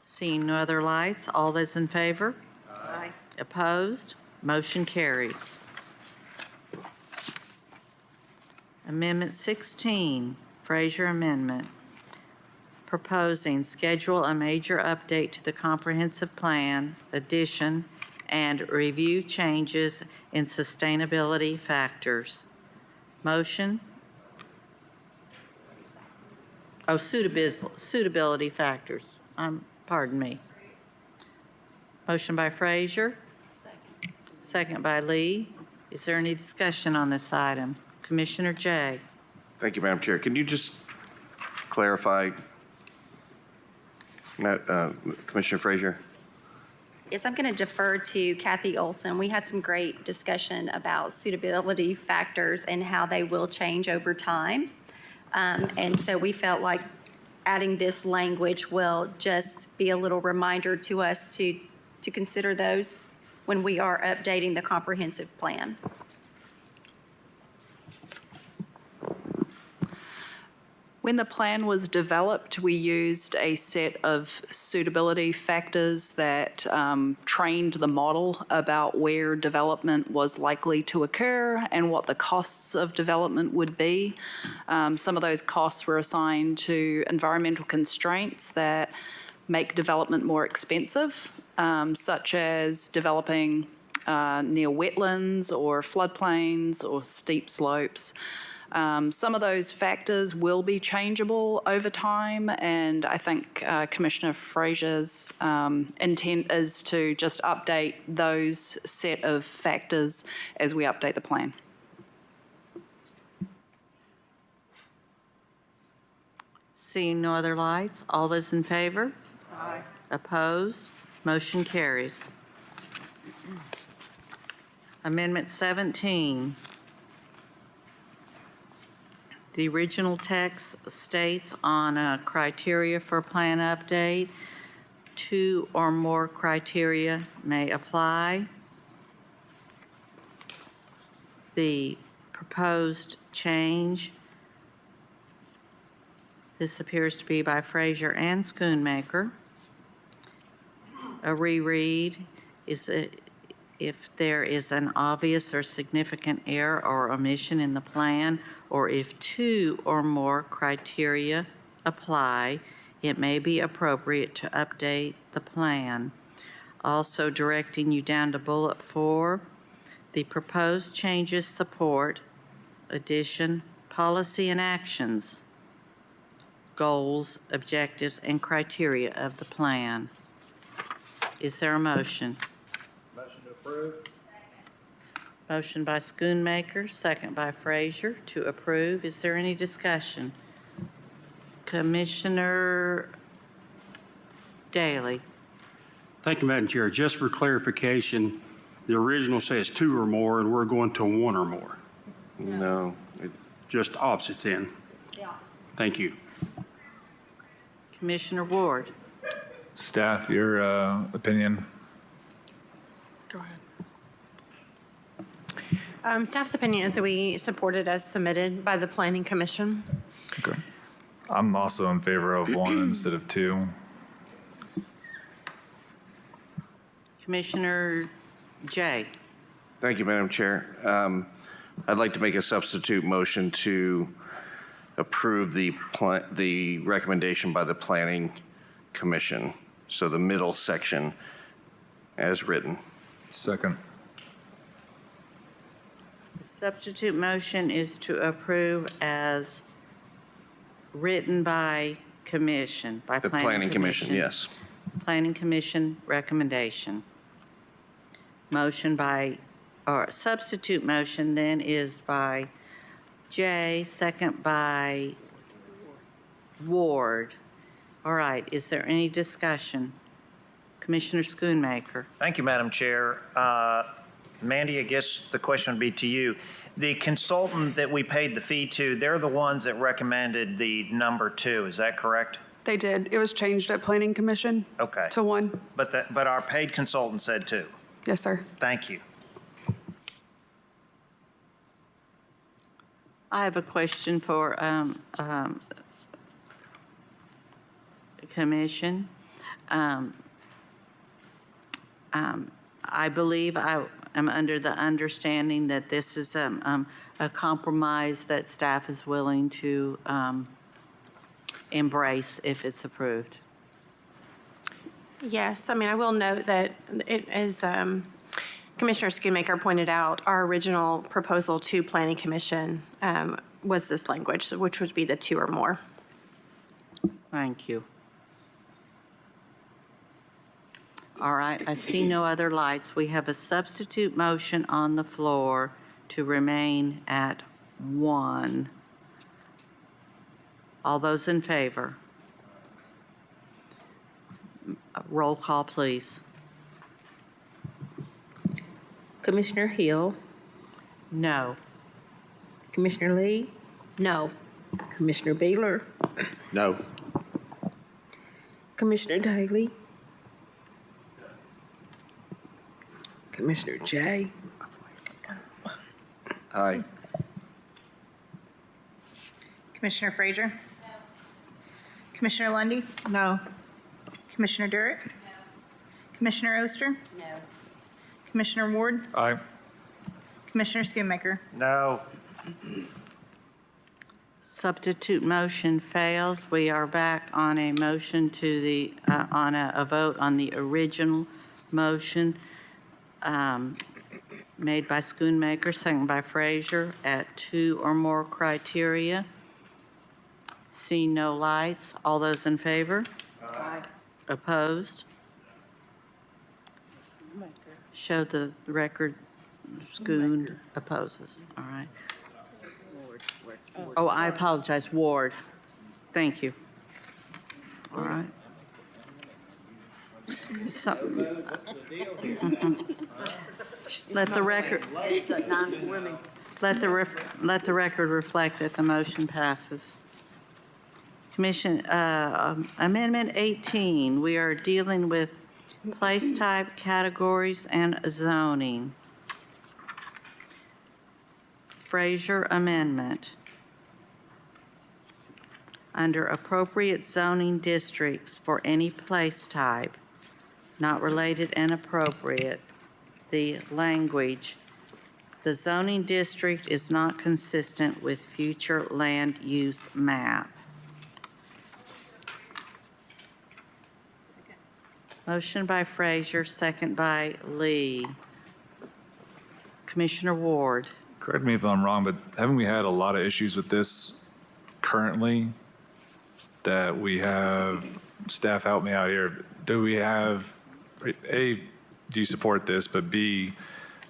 Seeing no other lights, all those in favor? Aye. Opposed? Motion carries. Amendment 16, Frazier Amendment, proposing schedule a major update to the comprehensive plan, addition, and review changes in sustainability factors. Motion? Oh, suitability factors. Pardon me. Motion by Frazier. Second by Lee. Is there any discussion on this item? Commissioner Jay? Thank you, Madam Chair. Can you just clarify, Commissioner Frazier? Yes, I'm going to defer to Kathy Olson. We had some great discussion about suitability factors and how they will change over time. And so we felt like adding this language will just be a little reminder to us to consider those when we are updating the comprehensive plan. When the plan was developed, we used a set of suitability factors that trained the model about where development was likely to occur and what the costs of development would be. Some of those costs were assigned to environmental constraints that make development more expensive, such as developing near wetlands or floodplains or steep slopes. Some of those factors will be changeable over time, and I think Commissioner Frazier's intent is to just update those set of factors as we update the plan. Seeing no other lights, all those in favor? Aye. Opposed? Motion carries. Amendment 17. The original text states on criteria for plan update, 2 or more criteria may apply. The proposed change, this appears to be by Frazier and Schoonmaker. A reread is that if there is an obvious or significant error or omission in the plan, or if 2 or more criteria apply, it may be appropriate to update the plan. Also directing you down to bullet 4, the proposed changes support addition, policy and actions, goals, objectives, and criteria of the plan. Is there a motion? Motion to approve. Motion by Schoonmaker, second by Frazier to approve. Is there any discussion? Commissioner Daly. Thank you, Madam Chair. Just for clarification, the original says 2 or more, and we're going to 1 or more. No. Just opposites in. Thank you. Commissioner Ward. Staff, your opinion? Go ahead. Staff's opinion is that we support it as submitted by the Planning Commission. Okay. I'm also in favor of 1 instead of 2. Commissioner Jay. Thank you, Madam Chair. I'd like to make a substitute motion to approve the recommendation by the Planning Commission. So the middle section as written. Second. The substitute motion is to approve as written by commission, by The Planning Commission, yes. Planning Commission recommendation. Motion by, or substitute motion then is by Jay, second by Ward. All right, is there any discussion? Commissioner Schoonmaker. Thank you, Madam Chair. Mandy, I guess the question would be to you. The consultant that we paid the fee to, they're the ones that recommended the number 2, is that correct? They did. It was changed at Planning Commission. Okay. To 1. But our paid consultant said 2. Yes, sir. Thank you. I have a question for Commission. I believe I am under the understanding that this is a compromise that staff is willing to embrace if it's approved. Yes, I mean, I will note that it is, Commissioner Schoonmaker pointed out, our original proposal to Planning Commission was this language, which would be the 2 or more. Thank you. All right, I see no other lights. We have a substitute motion on the floor to remain at 1. All those in favor? Roll call, please. Commissioner Hill, No. Commissioner Lee, No. Commissioner Baylor, No. Commissioner Daly, Commissioner Jay, Aye. Commissioner Frazier? Commissioner Lundy. No. Commissioner Durrett? No. Commissioner Oster? No. Commissioner Ward? Aye. Commissioner Schoonmaker? No. Substitute motion fails. We are back on a motion to the, on a vote on the original motion made by Schoonmaker, second by Frazier, at 2 or more criteria. Seeing no lights, all those in favor? Aye. Opposed? Show the record, Schoon opposes, all right. Oh, I apologize, Ward. Thank you. All right. Let the record, let the record reflect that the motion passes. Commission, Amendment 18, we are dealing with place type, categories, and zoning. Frazier Amendment. Under appropriate zoning districts for any place type, not related and appropriate, the language, the zoning district is not consistent with future land use map. Motion by Frazier, second by Lee. Commissioner Ward. Correct me if I'm wrong, but haven't we had a lot of issues with this currently that we have, staff help me out here, do we have, A, do you support this, but B,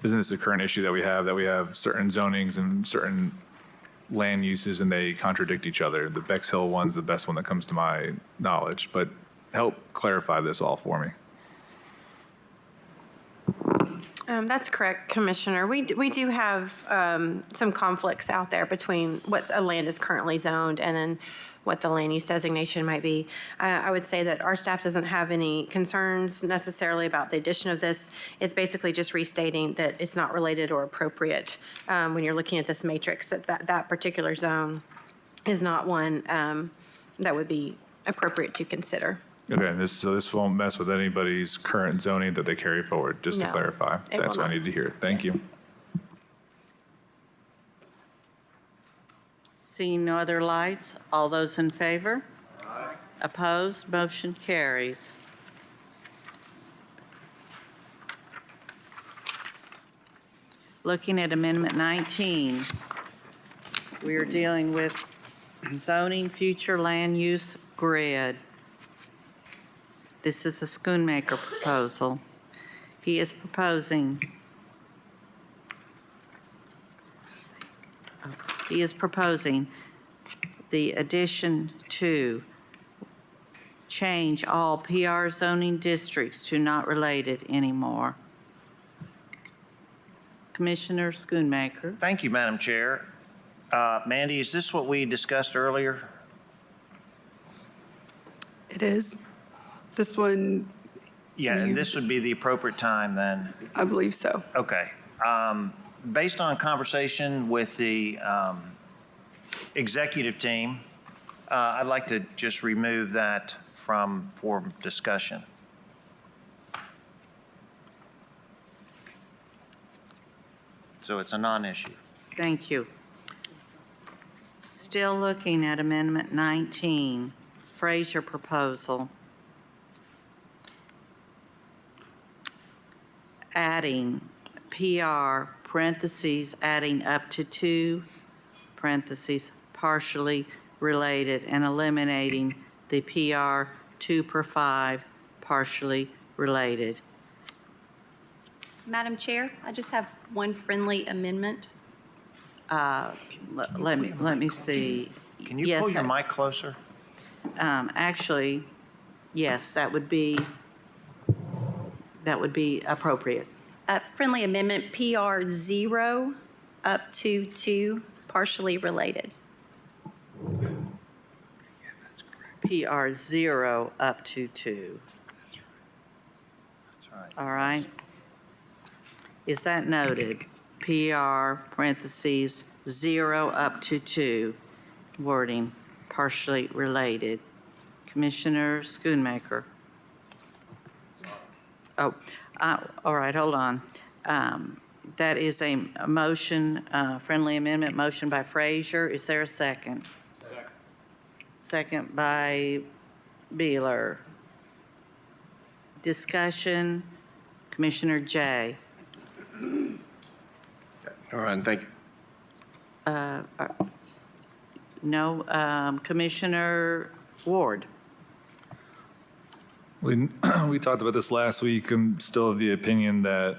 isn't this a current issue that we have certain zonings and certain land uses and they contradict each other? The Bexhill one's the best one that comes to my knowledge, but help clarify this all for me. That's correct, Commissioner. We do have some conflicts out there between what a land is currently zoned and then what the land use designation might be. I would say that our staff doesn't have any concerns necessarily about the addition of this. It's basically just restating that it's not related or appropriate when you're looking at this matrix, that particular zone is not one that would be appropriate to consider. Okay, so this won't mess with anybody's current zoning that they carry forward, just to No, clarify. it That's will what I not. need to hear. Thank you. Seeing no other lights, all those in favor? Aye. Opposed, motion carries. Looking at Amendment 19, we are dealing with zoning future land use grid. This is a Schoonmaker proposal. He is proposing the addition to change all PR zoning districts to not related anymore. Commissioner Schoonmaker. Thank you, Madam Chair. Mandy, is this what we discussed earlier? It is. This one, Yeah, and this would be the appropriate time then? I believe so. Okay. Based on conversation with the executive team, I'd like to just remove that for discussion. So it's a non-issue. Thank you. Still looking at Amendment 19, Frazier proposal. Adding PR, parentheses, adding up to 2, parentheses, partially related, and eliminating the PR 2 per 5, partially related. Madam Chair, I just have one friendly amendment. Let me see. Can you Yes, pull your mic closer? Actually, yes, that would be appropriate. Friendly amendment, PR 0 up to 2, partially related. PR 0 up to 2. That's right. All right. Is that noted? PR, parentheses, 0 up to 2, wording, partially related. Commissioner Schoonmaker. Oh, all right, hold on. That is a motion, friendly amendment, motion by Frazier. Is there a second? Second by Beeler. Discussion, Commissioner Jay. All right, thank you. No, Commissioner Ward. We talked about this last week. I'm still of the opinion that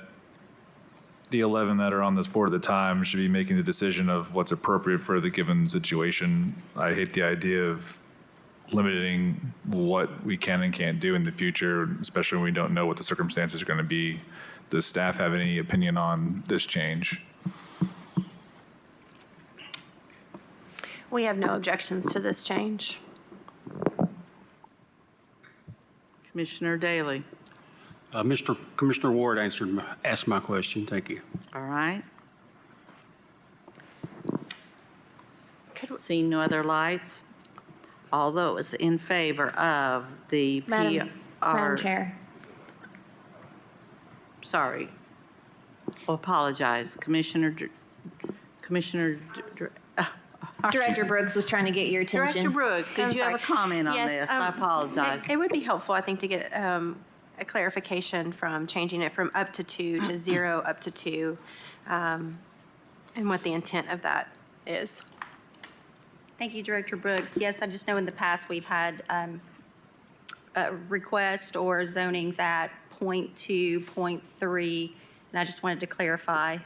the 11 that are on this board at the time should be making the decision of what's appropriate for the given situation. I hate the idea of limiting what we can and can't do in the future, especially when we don't know what the circumstances are going to be. Does staff have any opinion on this change? We have no objections to this change. Commissioner Daley. Commissioner Ward asked my question. Thank you. All right. Seeing no other lights, all those in favor of the PR. Madam Chair. Sorry. Apologize. Commissioner. Director Brooks was trying to get your attention. Director Brooks, did I'm you have a sorry. comment on Yes, this? I apologize. It would be helpful, I think, to get a clarification from changing it from up to 2 to 0 up to 2, and what the intent of that is. Thank you, Director Brooks. Yes, I just know in the past we've had requests or zonings at .2, .3, and I just wanted to clarify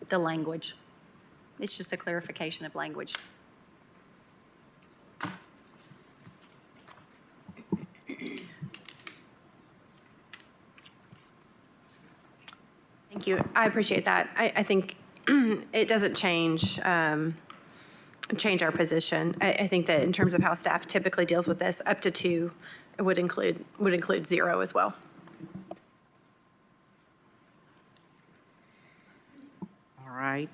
the language. It's just a clarification of language. Thank you. I appreciate that. I think it doesn't change our position. I think that in terms of how staff typically deals with this, up to 2 would include 0 as well. All right.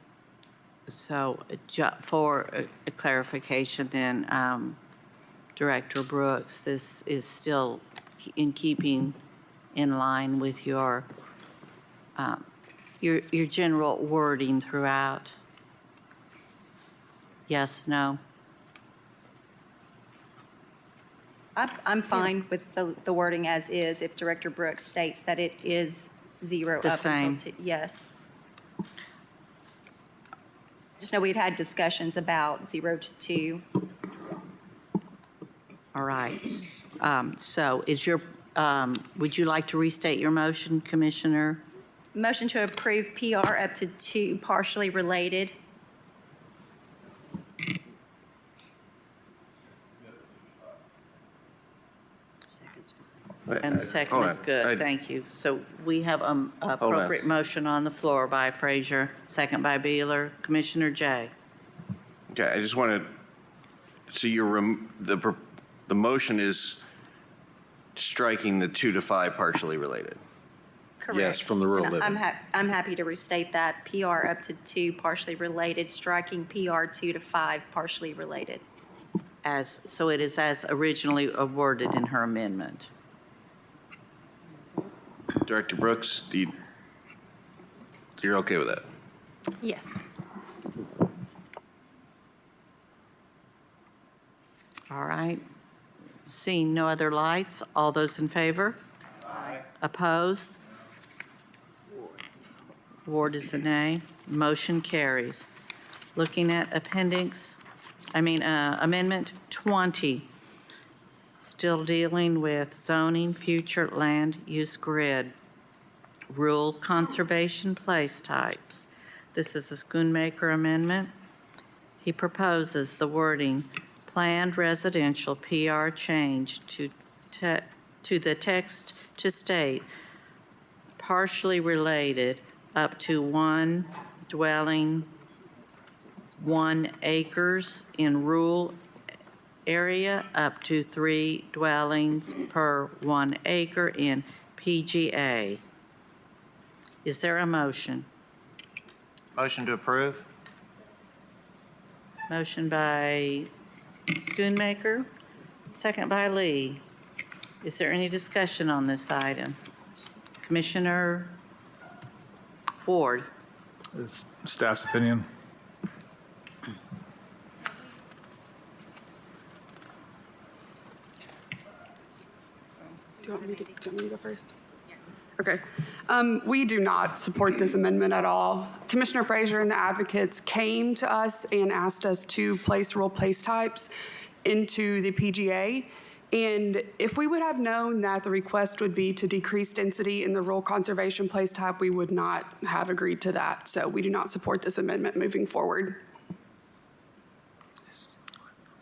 So for a clarification then, Director Brooks, this is still in keeping in line with your general wording throughout? Yes, no? I'm fine with the wording as is if Director Brooks states that it is 0 The up same. until 2. Yes. Just know we'd had discussions about 0 to 2. All right. So is your, would you like to restate your motion, Commissioner? Motion to approve PR up to 2, partially related. And second Hold is on. good, thank you. So we have appropriate motion on the floor by Frazier, second by Beeler. Commissioner Jay. Okay, I just want to, so the motion is striking the 2 to 5 partially related. Correct. Yes, from the rural And living. I'm happy to restate that. PR up to 2, partially related, striking PR 2 to 5, partially related. So it is as originally worded in her amendment. Director Brooks, you're okay with that? Yes. All right. Seeing no other lights, all those in favor? Aye. Opposed? Ward is a nay. Motion carries. Looking at Amendment 20, still dealing with zoning future land use grid, rural conservation place types. This is a Schoonmaker amendment. He proposes the wording, planned residential PR change to the text to state, partially related up to one dwelling, 1 acres in rural area, up to 3 dwellings per 1 acre in PGA. Is there a motion? Motion to approve? Motion by Schoonmaker, second by Lee. Is there any discussion on this item? Commissioner Ward? Is staff's opinion? Do you want me to go first? Okay. We do not support this amendment at all. Commissioner Frazier and the advocates came to us and asked us to place rural place types into the PGA. And if we would have known that the request would be to decrease density in the rural conservation place type, we would not have agreed to that. So we do not support this amendment moving forward.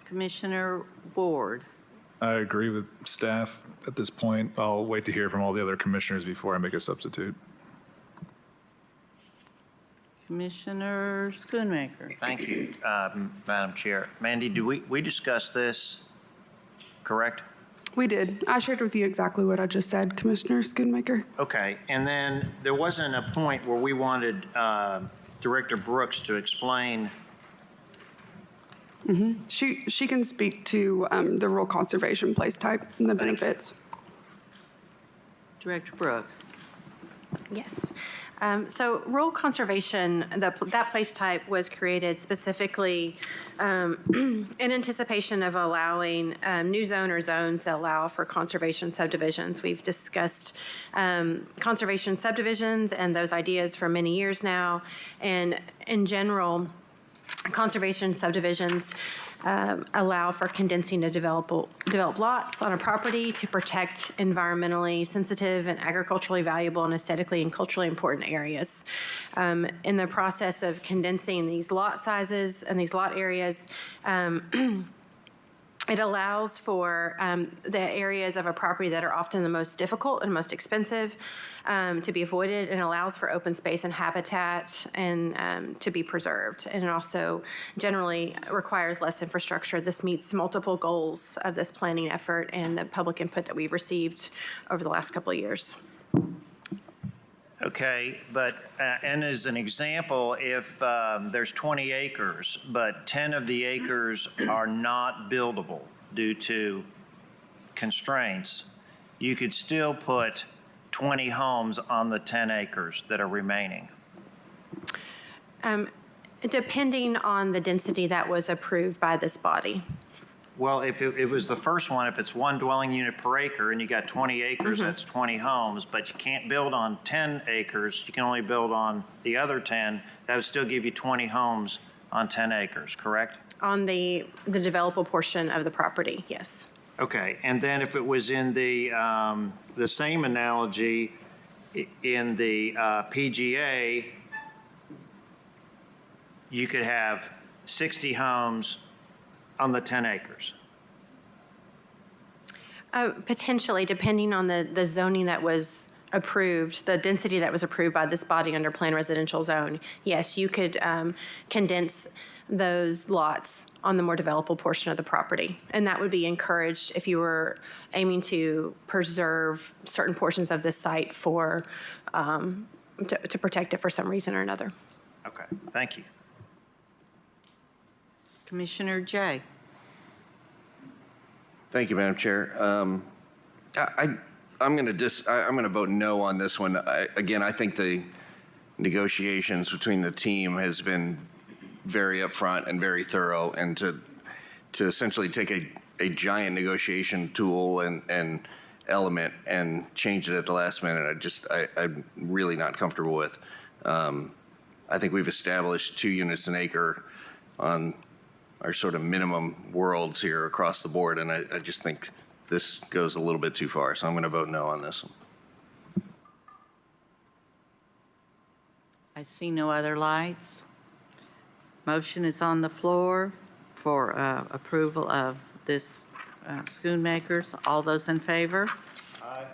Commissioner Ward? I agree with staff at this point. I'll wait to hear from all the other commissioners before I make a substitute. Commissioner Schoonmaker? Thank you, Madam Chair. Mandy, we discussed this, correct? We did. I shared with you exactly what I just said, Commissioner Schoonmaker. Okay, and then there wasn't a point where we wanted Director Brooks to explain. She can speak to the rural conservation place type and the benefits. Director Brooks? Yes. So rural conservation, that place type was created specifically in anticipation of allowing new zone or zones that allow for conservation subdivisions. We've discussed conservation subdivisions and those ideas for many years now. And in general, conservation subdivisions allow for condensing to develop lots on a property to protect environmentally sensitive and agriculturally valuable and aesthetically and culturally important areas. In the process of condensing these lot sizes and these lot areas, it allows for the areas of a property that are often the most difficult and most expensive to be avoided, and allows for open space and habitat and to be preserved. And it also generally requires less infrastructure. This meets multiple goals of this planning effort and the public input that we've received over the last couple of years. Okay, but, and as an example, if there's 20 acres, but 10 of the acres are not buildable due to constraints, you could still put 20 homes on the 10 acres that are remaining. Depending on the density that was approved by this body. Well, if it was the first one, if it's 1 dwelling unit per acre and you got 20 acres, that's 20 homes, but you can't build on 10 acres, you can only build on the other 10, that would still give you 20 homes on 10 acres, correct? On the developable portion of the property, yes. Okay, and then if it was in the same analogy in the PGA, you could have 60 homes on the 10 acres. Potentially, depending on the zoning that was approved, the density that was approved by this body under planned residential zone, yes, you could condense those lots on the more developable portion of the property. And that would be encouraged if you were aiming to preserve certain portions of this site for, to protect it for some reason or another. Okay, thank you. Commissioner Jay? Thank you, Madam Chair. I'm going to vote no on this one. Again, I think the negotiations between the team has been very upfront and very thorough, and to essentially take a giant negotiation tool and element and change it at the last minute, I'm really not comfortable with. I think we've established 2 units an acre on our sort of minimum worlds here across the board, and I just think this goes a little bit too far, so I'm going to vote no on this one. I see no other lights. Motion is on the floor for approval of this Schoonmakers. All those in favor? Aye.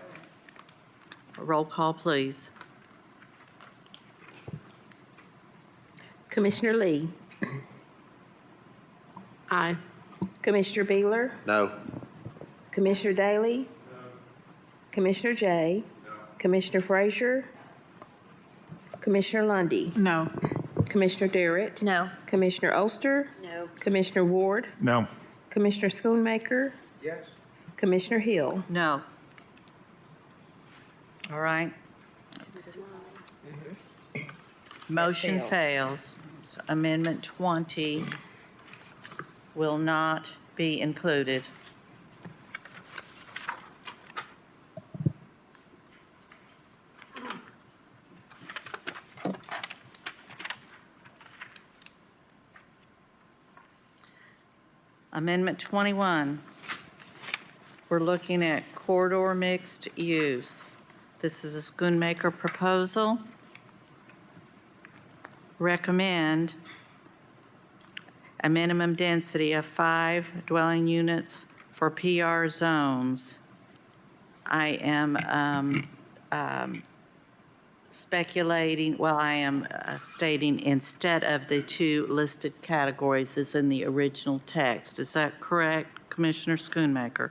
Roll call, please. Commissioner Lee. Aye. Commissioner Beeler. No. Commissioner Daly. No. Commissioner Jay. No. Commissioner Frazier. Commissioner Lundy. No. Commissioner Derritt. No. Commissioner Oster. No. Commissioner Ward. No. Commissioner Schoonmaker. Yes. Commissioner Hill. No. All right. Motion fails. So Amendment 20 will not be included. Amendment 21, we're looking at corridor mixed use. This is a Schoonmaker proposal. Recommend a minimum density of 5 dwelling units for PR zones. I am speculating, well, I am stating instead of the 2 listed categories as in the original text. Is that correct, Commissioner Schoonmaker?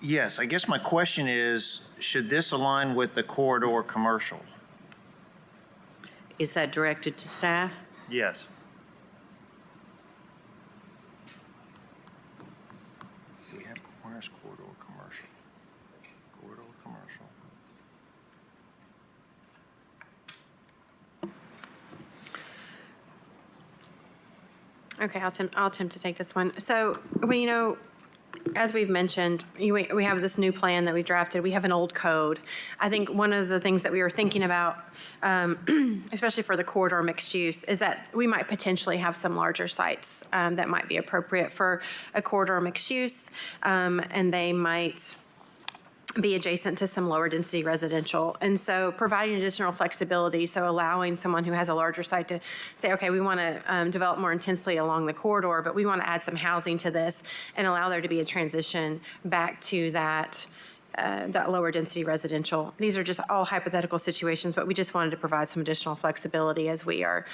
Yes, I guess my question is, should this align with the corridor commercial? Is that directed to staff? Yes. We have requires corridor commercial. Corridor commercial. Okay, I'll attempt to take this one. So, well, as we've mentioned, we have this new plan that we drafted. We have an old code. I think one of the things that we were thinking about, especially for the corridor mixed use, is that we might potentially have some larger sites that might be appropriate for a corridor mixed use, and they might be adjacent to some lower density residential. And so providing additional flexibility, so allowing someone who has a larger site to say, okay, we want to develop more intensely along the corridor, but we want to add some housing to this and allow there to be a transition back to that lower density residential. These are just all hypothetical situations, but we just wanted to provide some additional flexibility as we are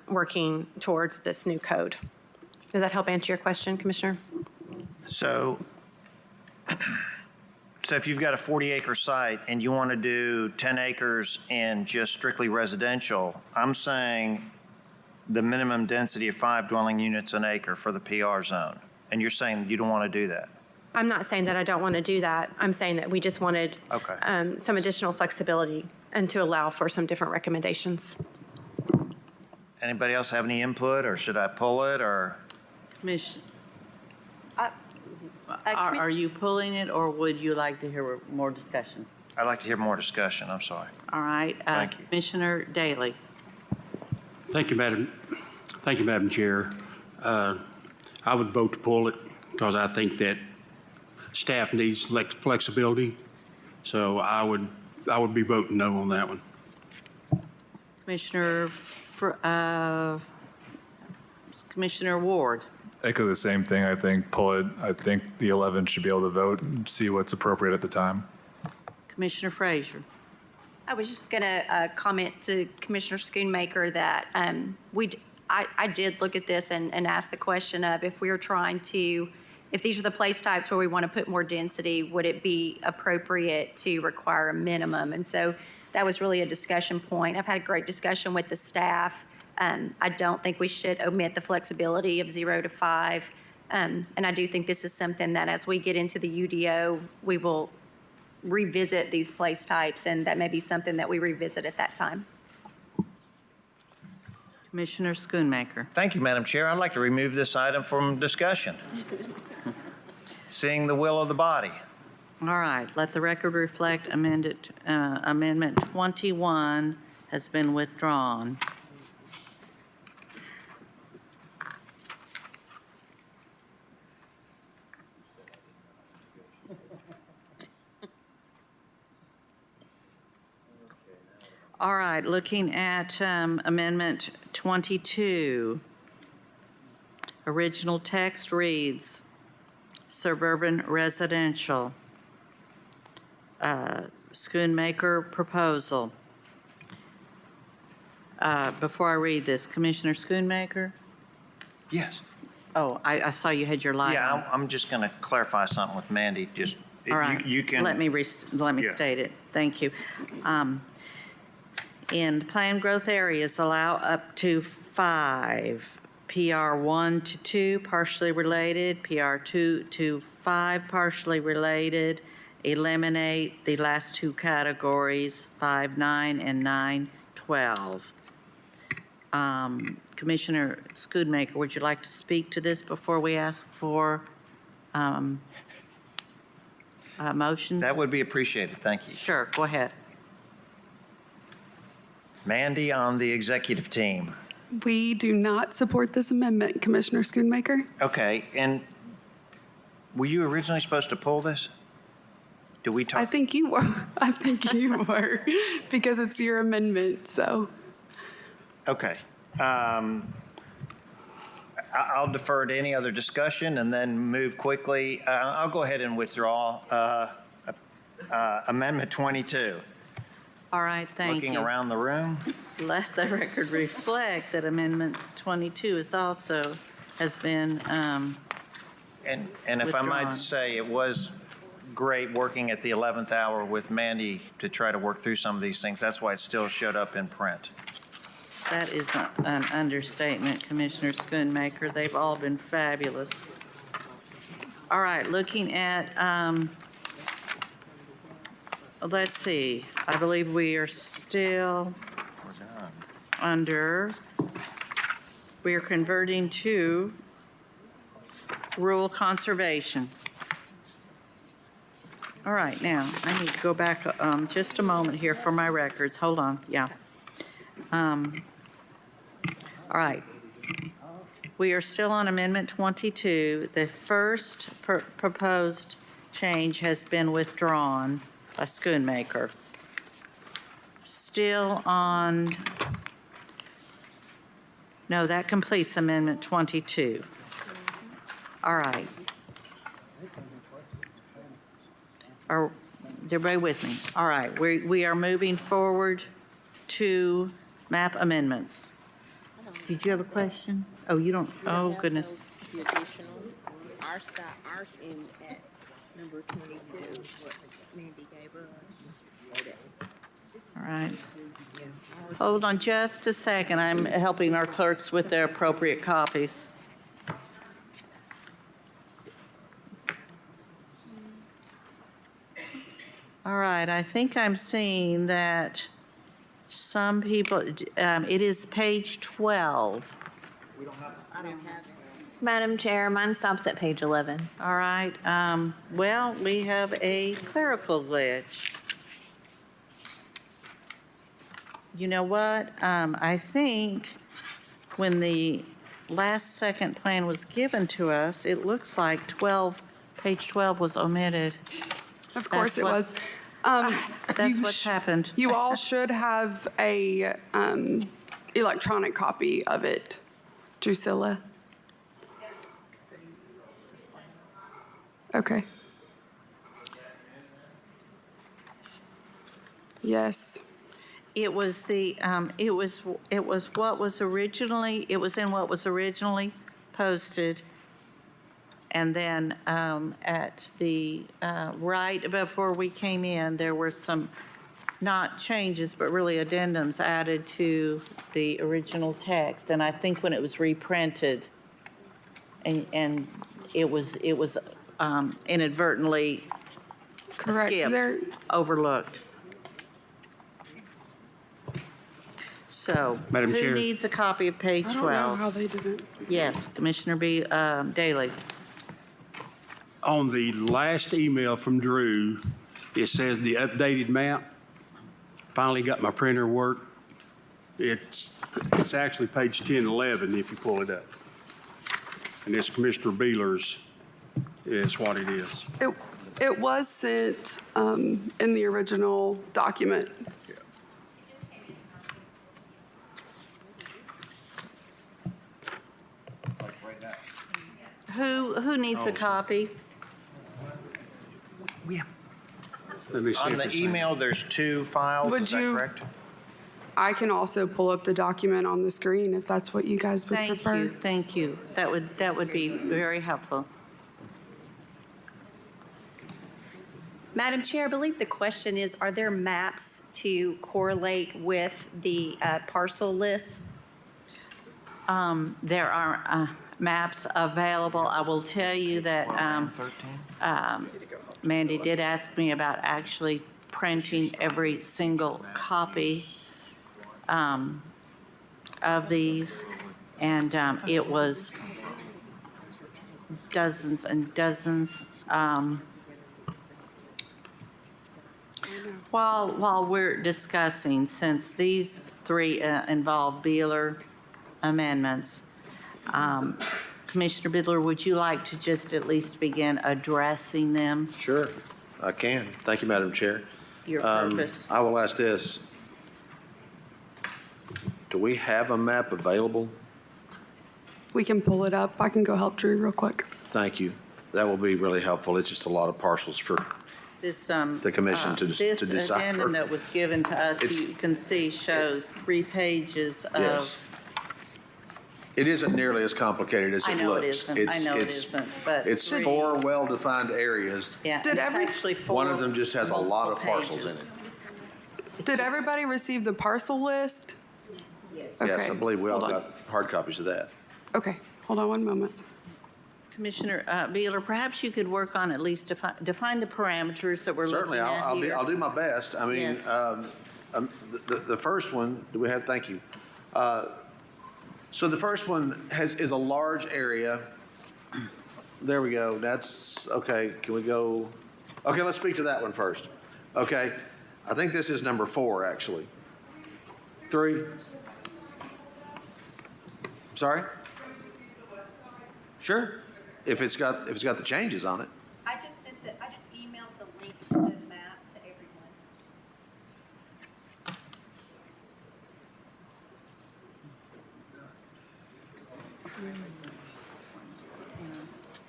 working towards this new code. Does that help answer your question, Commissioner? So if you've got a 40-acre site and you want to do 10 acres in just strictly residential, I'm saying the minimum density of 5 dwelling units an acre for the PR zone. And you're saying you don't want to do that? I'm not saying that I don't want to do that. I'm saying that we just wanted some additional flexibility and to allow for some different recommendations. Anybody else have any input, or should I pull it, or? Commissioner, are you pulling it, or would you like to hear more discussion? I'd like to hear more discussion. I'm sorry. All right. Thank you. Commissioner Daly. Thank you, Madam Chair. I would vote to pull it because I think that staff needs flexibility. So I would be voting no on that one. Commissioner Ward. Echo the same thing. I think pull it. I think the 11 should be able to vote and see what's appropriate at the time. Commissioner Frazier. I was just going to comment to Commissioner Schoonmaker that I did look at this and ask the question of if we were trying to, if these are the place types where we want to put more density, would it be appropriate to require a minimum? And so that was really a discussion point. I've had a great discussion with the staff. I don't think we should omit the flexibility of 0 to 5. And I do think this is something that as we get into the UDO, we will revisit these place types, and that may be something that we revisit at that time. Commissioner Schoonmaker. Thank you, Madam Chair. I'd like to remove this item from discussion. Seeing the will of the body. All right, let the record reflect Amendment 21 has been withdrawn. All right, looking at Amendment 22. Original text reads, suburban residential. Schoonmaker proposal. Before I read this, Commissioner Schoonmaker? Yes. Oh, I saw you had your light on. Yeah, I'm just going to clarify something with Mandy. Just, All right. you can. Let me Yeah. state it. Thank you. In planned growth areas, allow up to 5, PR 1 to 2, partially related, PR 2 to 5, partially related. Eliminate the last two categories, 5, 9, and 9, 12. Commissioner Schoonmaker, would you like to speak to this before we ask for motions? That would be appreciated. Thank you. Sure, go ahead. Mandy on the executive team. We do not support this amendment, Commissioner Schoonmaker. Okay, and were you originally supposed to pull this? Did we talk? I think you were. I think you were, because it's your amendment, so. Okay. I'll defer to any other discussion and then move quickly. I'll go ahead and withdraw Amendment 22. All right, thank you. Looking around the room. Let the record reflect that Amendment 22 has been And if I might withdrawn. say, it was great working at the 11th hour with Mandy to try to work through some of these things. That's why it still showed up in print. That is an understatement, Commissioner Schoonmaker. They've all been fabulous. All right, looking at, let's see, I believe we are still we are converting to rural conservation. All right, now, I need to go back just a moment here for my records. Hold on, yeah. All right. We are still on Amendment 22. The first proposed change has been withdrawn by Schoonmaker. Still on, no, that completes Amendment 22. All right. Is everybody with me? All right, we are moving forward to map amendments. Did you have a question? Oh, you don't, oh goodness. The additional, ours in at number 22, what Mandy gave us. All right. Hold on just a second. I'm helping our clerks with their appropriate copies. All right, I think I'm seeing that some people, it is page 12. Madam Chair, mine stops at page 11. All right, well, we have a clerical glitch. You know what? I think when the last second plan was given to us, it looks like page 12 was omitted. Of course it was. That's what's happened. You all should have a electronic copy of it, Drusilla. Okay. Yes. It was it was what was originally, it was in what was originally posted. And then at the, right before we came in, there were some, not changes, but really addendums added to the original text. And I think when it was reprinted, and it was inadvertently Correct. skipped, overlooked. So, Madam who Chair. needs a copy of page I don't 12? know how they did it. Yes, Commissioner Daley. On the last email from Drew, it says the updated map. Finally got my printer work. It's actually page 1011 if you pull it up. And it's Commissioner Beeler's is what it is. It was sent in the original document. Who needs a copy? Let me see On if the it's- email, there's two files, Would is that you- correct? I can also pull up the document on the screen if that's what you guys would Thank prefer. you, thank you. That would be very helpful. Madam Chair, I believe the question is, are there maps to correlate with the parcel lists? There are maps available. I will tell you that Mandy did ask me about actually printing every single copy of these, and it was dozens and dozens. While we're discussing, since these three involve Beeler amendments, Commissioner Bidler, would you like to just at least begin addressing them? Sure, I can. Thank you, Madam Chair. Your purpose. I will ask this. Do we have a map available? We can pull it up. I can go help Drew real quick. Thank you. That will be really helpful. It's just a lot of parcels for This, the commission to this decipher. addendum that was given to us, It's- you can see shows 3 pages Yes. of, It isn't nearly as complicated as I it know it looks. isn't, I know it isn't, but. It's 3 4 well-defined areas. Yeah, Did and it's every- actually 4. One of them just has a lot of multiple parcels in pages. it. Did everybody receive the parcel list? Yes, Okay, I believe we all hold on. got hard copies of that. Okay, hold on one moment. Commissioner Beeler, perhaps you could work on at least define the parameters that we're looking Certainly, at here. I'll do my best. I mean, Yes. the first one, do we have, thank you. So the first one is a large area. There we go. That's, okay, can we go? Okay, let's speak to that one first. Okay, I think this is number 4, actually. 3? Sorry? Sure, if it's got the changes on it. I just emailed the link to the map to everyone.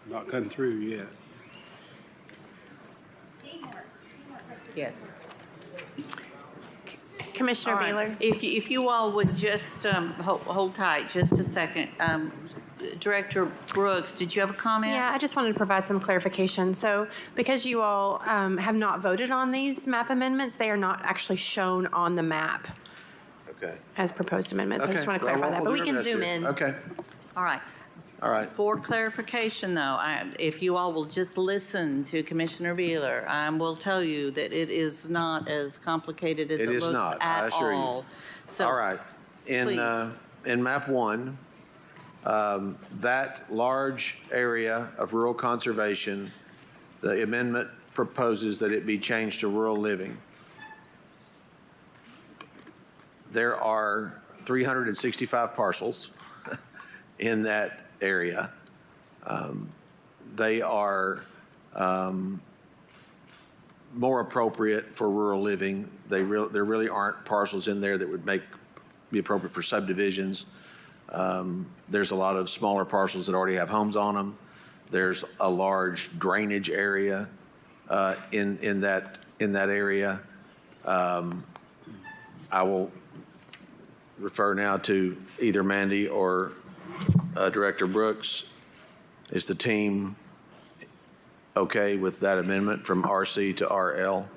Not cutting through yet. Yes. Commissioner All right. Beeler? If you all would just hold tight just a second. Director Brooks, did you have a comment? Yeah, I just wanted to provide some clarification. So because you all have not voted on these map amendments, they are not actually shown on the map Okay. as proposed amendments. I Okay. just want to Well, clarify that, but we'll we do our can best zoom here. in. Okay, All right. all right. For clarification, though, if you all will just listen to Commissioner Beeler, I will tell you that it is not as complicated as It it is looks not, I at assure you. all. So, All right. please. In map 1, that large area of rural conservation, the amendment proposes that it be changed to rural living. There are 365 parcels in that area. They are more appropriate for rural living. There really aren't parcels in there that would be appropriate for subdivisions. There's a lot of smaller parcels that already have homes on them. There's a large drainage area in that area. I will refer now to either Mandy or Director Brooks. Is the team okay with that amendment from RC to RL?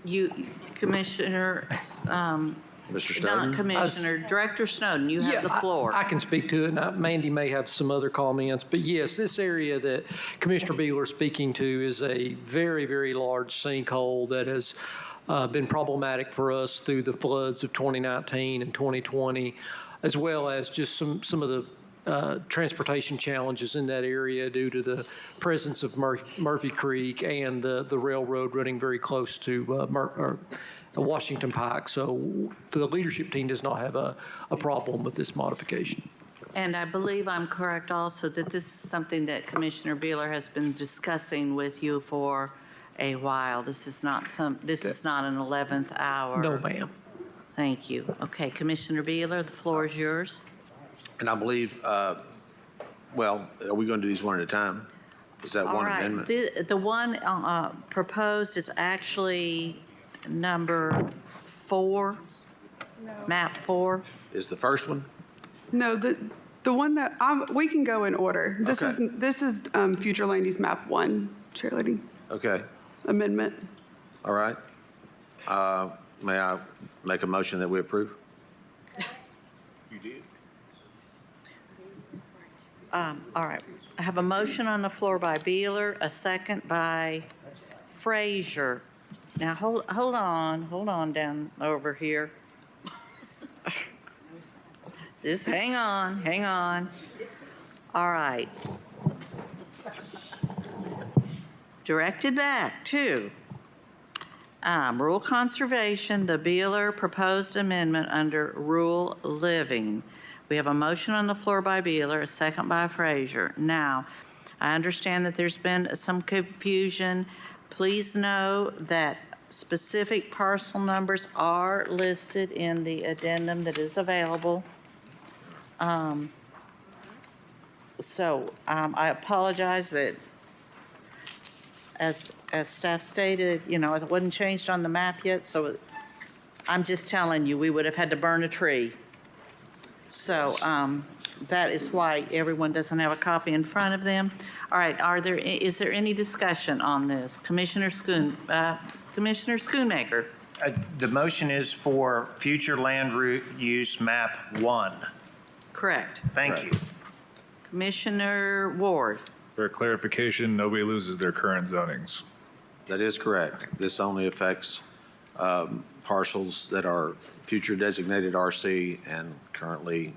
You, Commissioner, Mr. Snowden? not Commissioner, Director Snowden, you have the floor. I can speak to it. Now, Mandy may have some other comments, but yes, this area that Commissioner Beeler is speaking to is a very, very large sinkhole that has been problematic for us through the floods of 2019 and 2020, as well as just some of the transportation challenges in that area due to the presence of Murphy Creek and the railroad running very close to Washington Pike. So the leadership team does not have a problem with this modification. And I believe I'm correct also that this is something that Commissioner Beeler has been discussing with you for a while. This is not an 11th hour. No, ma'am. Thank you. Okay, Commissioner Beeler, the floor is yours. And I believe, well, are we going to do these one at a time? Is that one amendment? All right. The one proposed is actually number 4, map 4. Is the first one? No, the one that, we can go in order. This is future land use map 1, Chair Lady, Okay, amendment. all right. May I make a motion that we approve? You did? All right. I have a motion on the floor by Beeler, a second by Frazier. Now, hold on down over here. Just hang on. All right. Directed back to rural conservation, the Beeler proposed amendment under rural living. We have a motion on the floor by Beeler, a second by Frazier. Now, I understand that there's been some confusion. Please know that specific parcel numbers are listed in the addendum that is available. I apologize that, as staff stated, it wasn't changed on the map yet, so I'm just telling you, we would have had to burn a tree. So that is why everyone doesn't have a copy in front of them. All right, is there any discussion on this? Commissioner Schoonmaker. The motion is for future land use map 1. Correct. Thank you. Commissioner Ward. For clarification, nobody loses their current zonings. That is correct. This only affects parcels that are future designated RC and currently,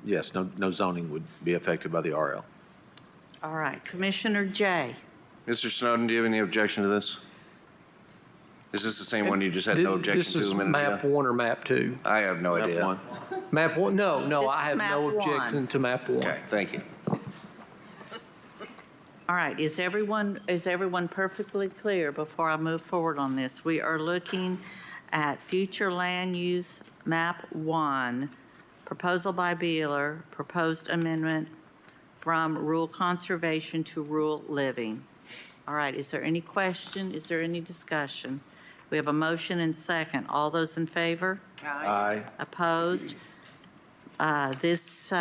yes, no zoning would be affected by the RL. All right, Commissioner J. Mr. Snowden, do you have any objection to this? Is this the same one you just had no objection to a minute ago? This is map 1 or map 2? I have no idea. Map 1. Map 1, no, This I is have map no 1. objection to map 1. Okay, thank you. All right, is everyone perfectly clear before I move forward on this? We are looking at future land use map 1, proposal by Beeler, proposed amendment from rural conservation to rural living. All right, is there any question? Is there any discussion? We have a motion and second. All those in favor? Aye. Opposed? This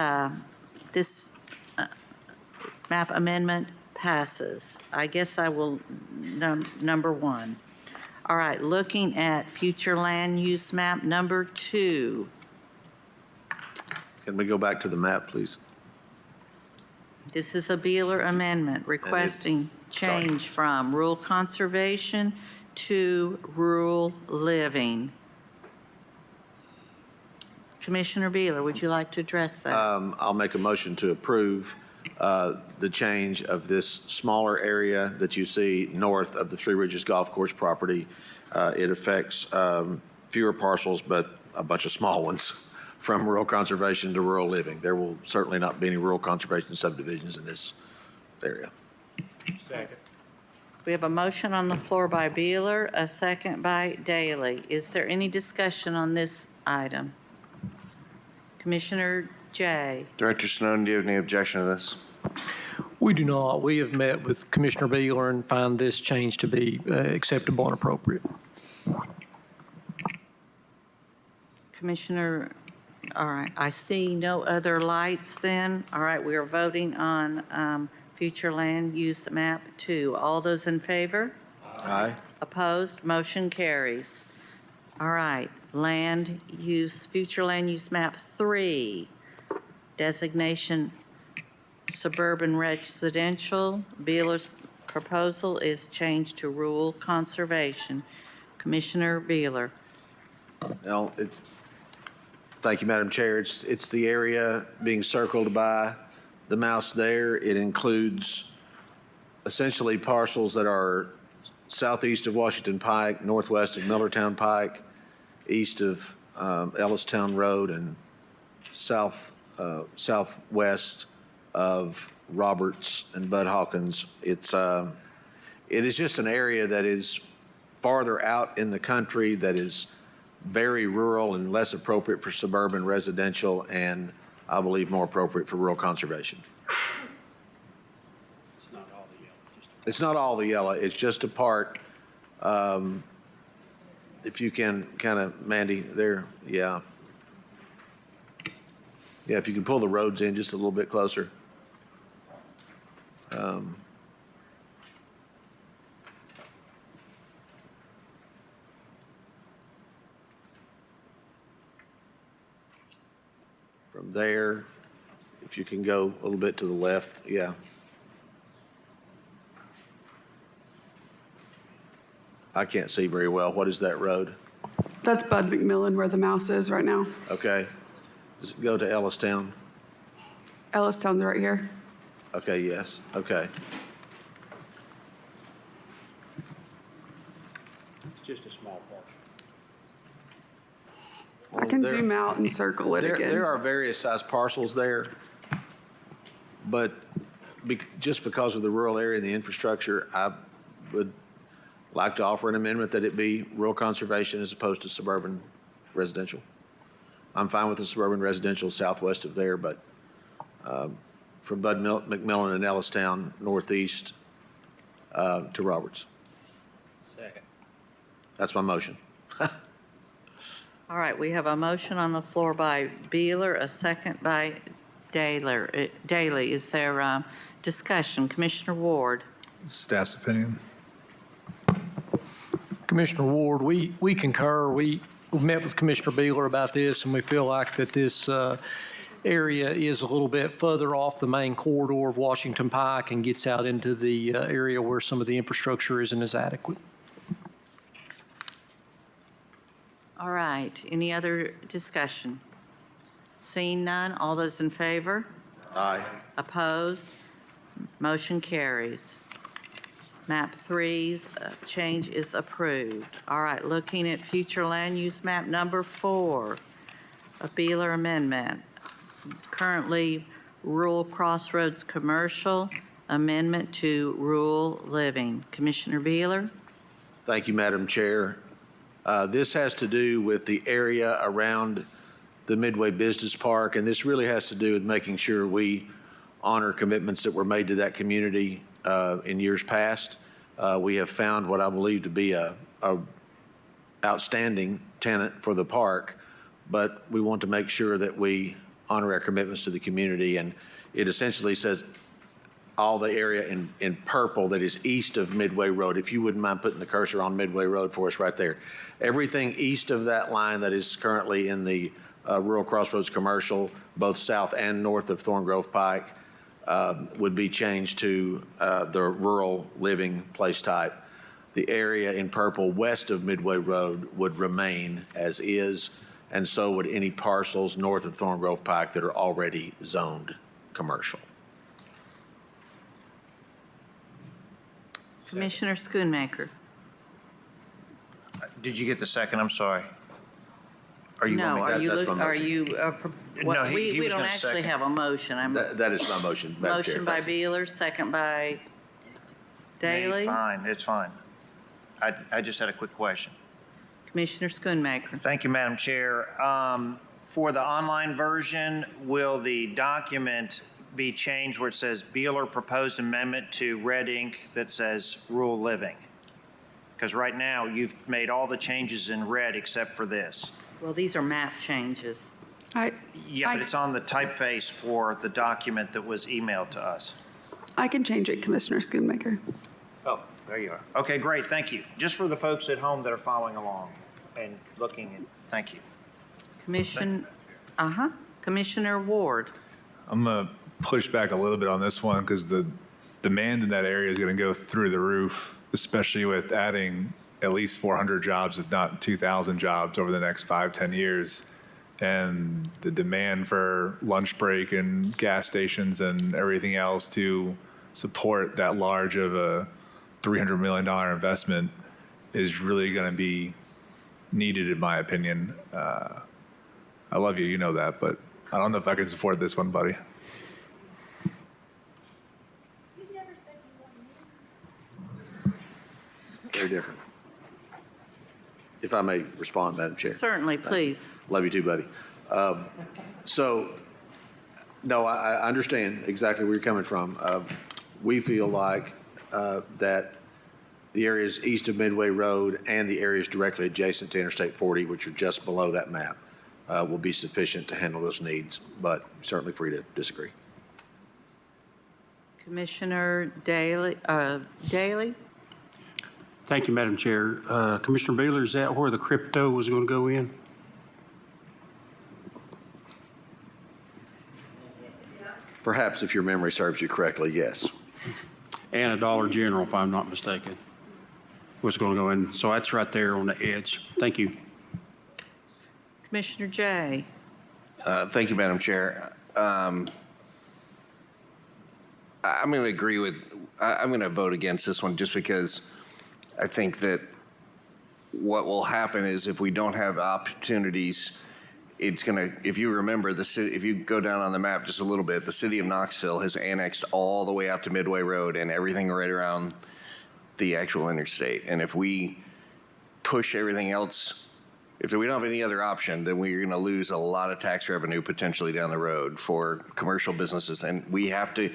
map amendment passes. I guess I will, number 1. All right, looking at future land use map number 2. Can we go back to the map, please? This is a Beeler amendment requesting change from rural conservation to rural living. Commissioner Beeler, would you like to address that? I'll make a motion to approve the change of this smaller area that you see north of the Three Ridges Golf Course property. It affects fewer parcels, but a bunch of small ones, from rural conservation to rural living. There will certainly not be any rural conservation subdivisions in this area. Second. We have a motion on the floor by Beeler, a second by Daly. Is there any discussion on this item? Commissioner J. Director Snowden, do you have any objection to this? We do not. We have met with Commissioner Beeler and find this change to be acceptable and appropriate. Commissioner, all right, I see no other lights then. All right, we are voting on future land use map 2. All those in favor? Aye. Opposed? Motion carries. All right, land use, future land use map 3, designation suburban residential. Beeler's proposal is changed to rural conservation. Commissioner Beeler. Well, thank you, Madam Chair. It's the area being circled by the mouse there. It includes essentially parcels that are southeast of Washington Pike, northwest of Millertown Pike, east of Ellistown Road, and southwest of Roberts and Bud Hawkins. It is just an area that is farther out in the country, that is very rural and less appropriate for suburban residential, and I believe more appropriate for rural conservation. It's not all the yellow, it's just a part. If you can kind of, Mandy, there, yeah. Yeah, if you can pull the roads in just a little bit closer. From there, if you can go a little bit to the left, yeah. I can't see very well. What is that road? That's Bud McMillan where the mouse is right now. Okay. Does it go to Ellistown? Ellistown's right here. Okay, yes, okay. It's just a small portion. I can There- zoom out and circle it again. There are various size parcels there, but just because of the rural area and the infrastructure, I would like to offer an amendment that it be rural conservation as opposed to suburban residential. I'm fine with the suburban residential southwest of there, but from Bud McMillan and Ellistown northeast to Roberts. Second. That's my motion. All right, we have a motion on the floor by Beeler, a second by Daley. Is there discussion? Commissioner Ward. Staff's opinion. Commissioner Ward, we concur. We met with Commissioner Beeler about this, and we feel like that this area is a little bit further off the main corridor of Washington Pike and gets out into the area where some of the infrastructure isn't as adequate. All right, any other discussion? Seeing none, all those in favor? Aye. Opposed? Motion carries. Map 3's change is approved. All right, looking at future land use map number 4, a Beeler amendment. Currently rural crossroads commercial, amendment to rural living. Commissioner Beeler? Thank you, Madam Chair. This has to do with the area around the Midway Business Park, and this really has to do with making sure we honor commitments that were made to that community in years past. We have found what I believe to be a outstanding tenant for the park, but we want to make sure that we honor our commitments to the community, and it essentially says all the area in purple that is east of Midway Road. If you wouldn't mind putting the cursor on Midway Road for us right there. Everything east of that line that is currently in the rural crossroads commercial, both south and north of Thorn Grove Pike, would be changed to the rural living place type. The area in purple west of Midway Road would remain as is, and so would any parcels north of Thorn Grove Pike that are already zoned commercial. Commissioner Schoonmaker? Did you get the second? I'm sorry. Are you No, want me- are you, that's my are motion. you, No, he we was don't gonna actually second. have a motion. That is my motion, Madam Chair. Motion by Thank you. Beeler, second by Daley. Fine, it's fine. I just had a quick question. Commissioner Schoonmaker. Thank you, Madam Chair. For the online version, will the document be changed where it says Beeler proposed amendment to red ink that says rural living? Because right now, you've made all the changes in red except for this. Well, these are map changes. Yeah, but it's on the typeface for the document that was emailed to us. I can change it, Commissioner Schoonmaker. Oh, there you are. Okay, great, thank you. Just for the folks at home that are following along and looking, thank you. Commissioner Ward. I'm going to push back a little bit on this one because demand in that area is going to go through the roof, especially with adding at least 400 jobs, if not 2,000 jobs over the next 5-10 years. And the demand for lunch break and gas stations and everything else to support that large of a $300 million investment is really going to be needed, in my opinion. I love you, you know that, but I don't know if I can support this one, buddy. Very different. If I may respond, Madam Chair. Certainly, please. Love you too, buddy. So, no, I understand exactly where you're coming from. We feel like that the areas east of Midway Road and the areas directly adjacent to Interstate 40, which are just below that map, will be sufficient to handle those needs, but certainly free to disagree. Commissioner Daly? Daly? Thank you, Madam Chair. Commissioner Baylor, is that where the crypto was going to go in? Perhaps if your memory serves you correctly, yes. And a Dollar General, if I'm not mistaken, was going to go in. So that's right there on the edge. Thank you. Commissioner Jay? Thank you, Madam Chair. I'm going to agree with, I'm going to vote against this one just because I think that what will happen is if we don't have opportunities, it's going to, if you remember, the city, if you go down on the map just a little bit, the city of Knoxville has annexed all the way out to Midway Road and everything right around the actual interstate. And if we push everything else, if we don't have any other option, then we're going to lose a lot of tax revenue potentially down the road for commercial businesses. And we have to,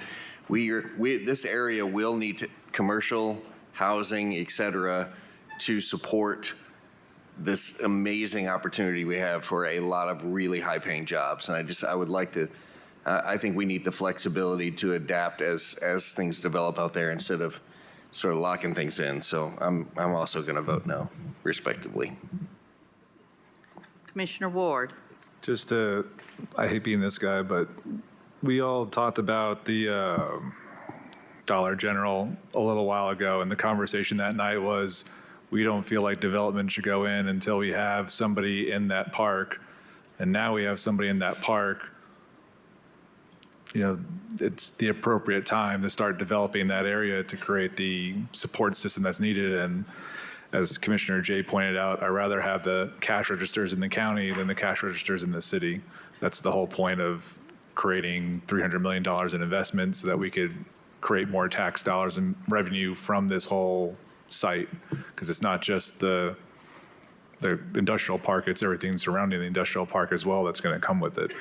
this area will need commercial housing, et cetera, to support this amazing opportunity we have for a lot of really high-paying jobs. And I would like to, I think we need the flexibility to adapt as things develop out there instead of sort of locking things in. So I'm also going to vote no, respectively. Commissioner Ward? Just to, I hate being this guy, but we all talked about the Dollar General a little while ago, and the conversation that night was, we don't feel like development should go in until we have somebody in that park. And now we have somebody in that park. You know, it's the appropriate time to start developing that area to create the support system that's needed. And as Commissioner Jay pointed out, I'd rather have the cash registers in the county than the cash registers in the city. That's the whole point of creating $300 million in investment so that we could create more tax dollars and revenue from this whole site, because it's not just the industrial park, it's everything surrounding the industrial park as well that's going to come with it.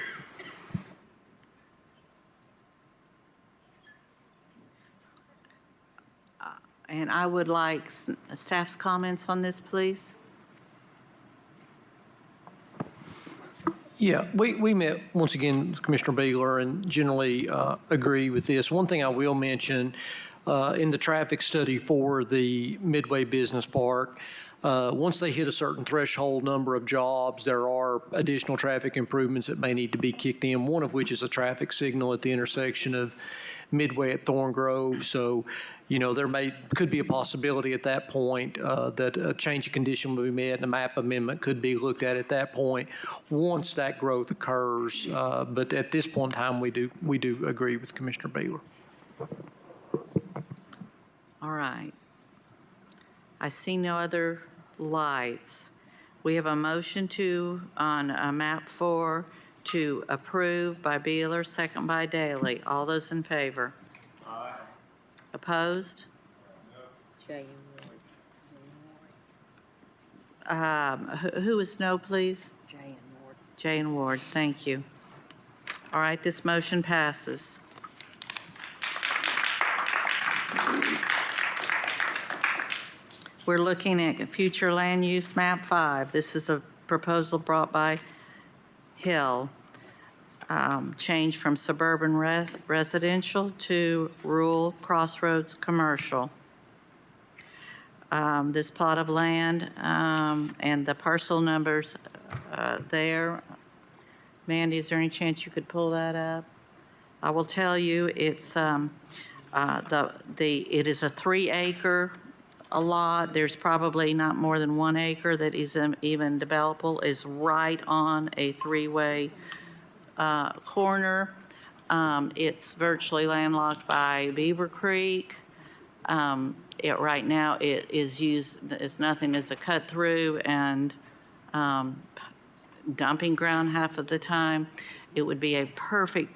And I would like staff's comments on this, please. Yeah, we met, once again, with Commissioner Beegler and generally agree with this. One thing I will mention, in the traffic study for the Midway Business Park, once they hit a certain threshold number of jobs, there are additional traffic improvements that may need to be kicked in, one of which is a traffic signal at the intersection of Midway at Thorn Grove. So, you know, could be a possibility at that point that a change of condition will be made and a map amendment could be looked at that point once that growth occurs. But at this point in time, we do agree with Commissioner Beegler. All right. I see no other lights. We have a motion on map 4 to approve by Beeler, second by Daly. All those in favor? Aye. Opposed? Jay and Ward. Who is no, please? Jay and Ward. Jay and Ward, thank you. All right, this motion passes. We're looking at future land use map 5. This is a proposal brought by Hill. Change from suburban residential to rural crossroads commercial. This plot of land and the parcel numbers there. Mandy, is there any chance you could pull that up? I will tell you it's It is a 3-acre lot. There's probably not more than 1 acre that is even developable, is right on a 3-way corner. It's virtually landlocked by Beaver Creek. Right now, it is used as nothing as a cut-through and dumping ground half of the time. It would be a perfect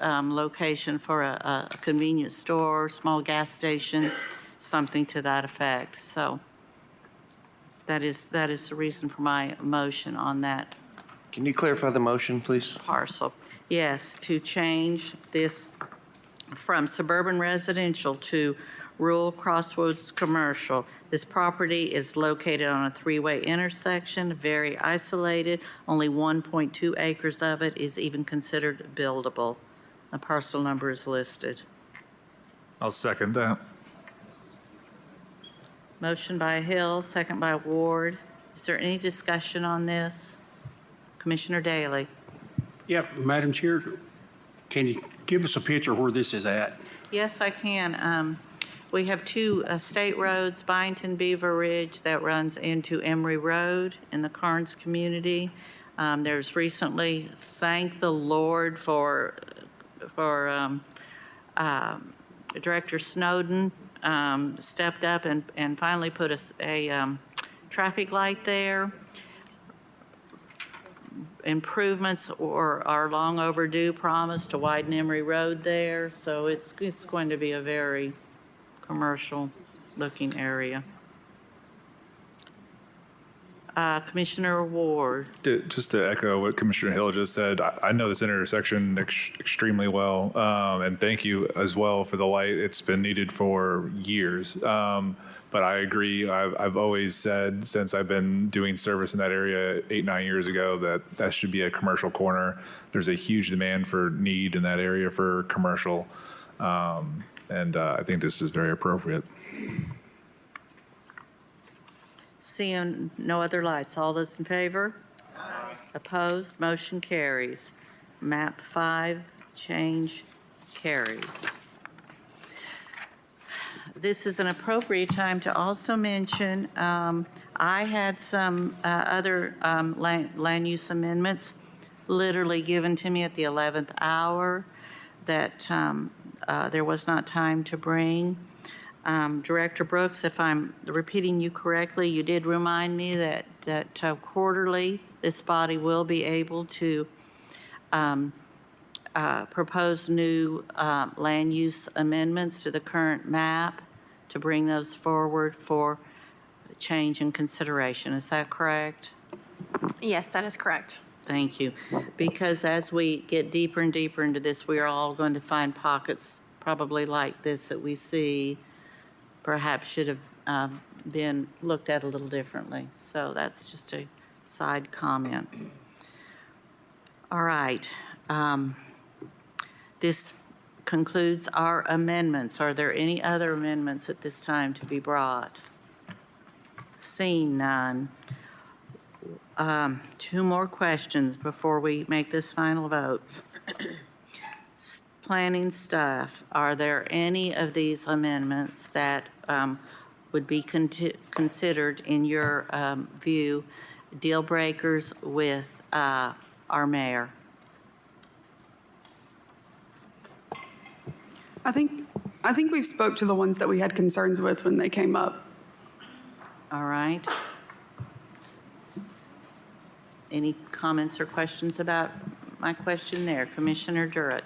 location for a convenience store, small gas station, something to that effect. So that is the reason for my motion on that Can you clarify the motion, please? parcel. Yes, to change this from suburban residential to rural crossroads commercial. This property is located on a 3-way intersection, very isolated. Only 1.2 acres of it is even considered buildable. The parcel number is listed. I'll second that. Motion by Hill, second by Ward. Is there any discussion on this? Commissioner Daley? Yep, Madam Chair, can you give us a picture where this is at? Yes, I can. We have 2 state roads, Byington Beaver Ridge, that runs into Emery Road in the Carnes community. There's recently, thank the Lord for Director Snowden stepped up and finally put a traffic light there. Improvements are long overdue, promised to widen Emery Road there, so it's going to be a very commercial-looking area. Commissioner Ward. Just to echo what Commissioner Hill just said, I know this intersection extremely well, and thank you as well for the light. It's been needed for years. But I agree, I've always said since I've been doing service in that area 8-9 years ago that should be a commercial corner. There's a huge demand for need in that area for commercial, and I think this is very appropriate. Seeing no other lights, all those in favor? Aye. Opposed, motion carries. Map 5, change carries. This is an appropriate time to also mention, I had some other land use amendments literally given to me at the 11th hour that there was not time to bring. Director Brooks, if I'm repeating you correctly, you did remind me that quarterly this body will be able to propose new land use amendments to the current map to bring those forward for change and consideration. Is that correct? Yes, that is correct. Thank you. Because as we get deeper and deeper into this, we are all going to find pockets probably like this that we see perhaps should have been looked at a little differently. So that's just a side comment. All right. This concludes our amendments. Are there any other amendments at this time to be brought? Seeing none. 2 more questions before we make this final vote. Planning staff, are there any of these amendments that would be considered, in your view, deal breakers with our mayor? I think we've spoke to the ones that we had concerns with when they came up. All right. Any comments or questions about my question there? Commissioner Durrett.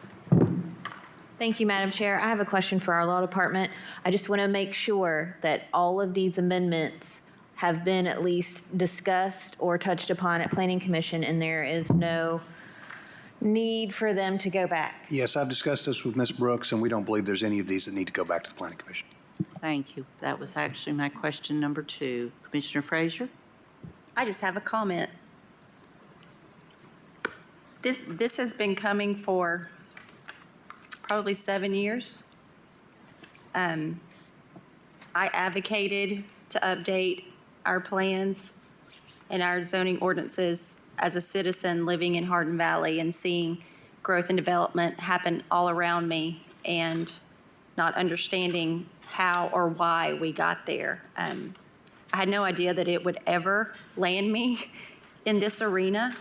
Thank you, Madam Chair. I have a question for our law department. I just want to make sure that all of these amendments have been at least discussed or touched upon at Planning Commission, and there is no need for them to go back. Yes, I've discussed this with Ms. Brooks, and we don't believe there's any of these that need to go back to the Planning Commission. Thank you. That was actually my question number 2. Commissioner Frazier? I just have a comment. This has been coming for probably 7 years. I advocated to update our plans and our zoning ordinances as a citizen living in Hardin Valley and seeing growth and development happen all around me. And not understanding how or why we got there. I had no idea that it would ever land me in this arena.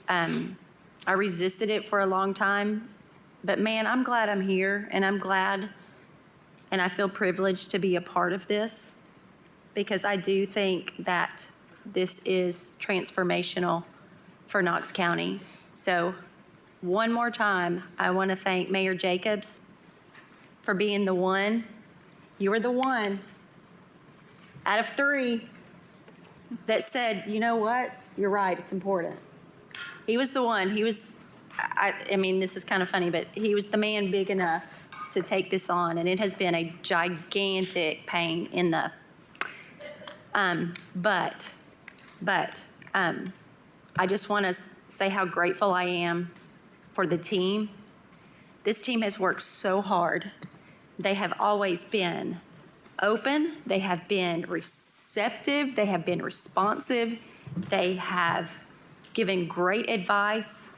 I resisted it for a long time, but man, I'm glad I'm here, and I'm glad and I feel privileged to be a part of this, because I do think that this is transformational for Knox County. So one more time, I want to thank Mayor Jacobs for being the one. You were the one out of 3 that said, you know what, you're right, it's important. He was the one, I mean, this is kind of funny, but he was the man big enough to take this on, and it has been a gigantic pain in the, but I just want to say how grateful I am for the team. This team has worked so hard. They have always been open. They have been receptive. They have been responsive. They have given great advice,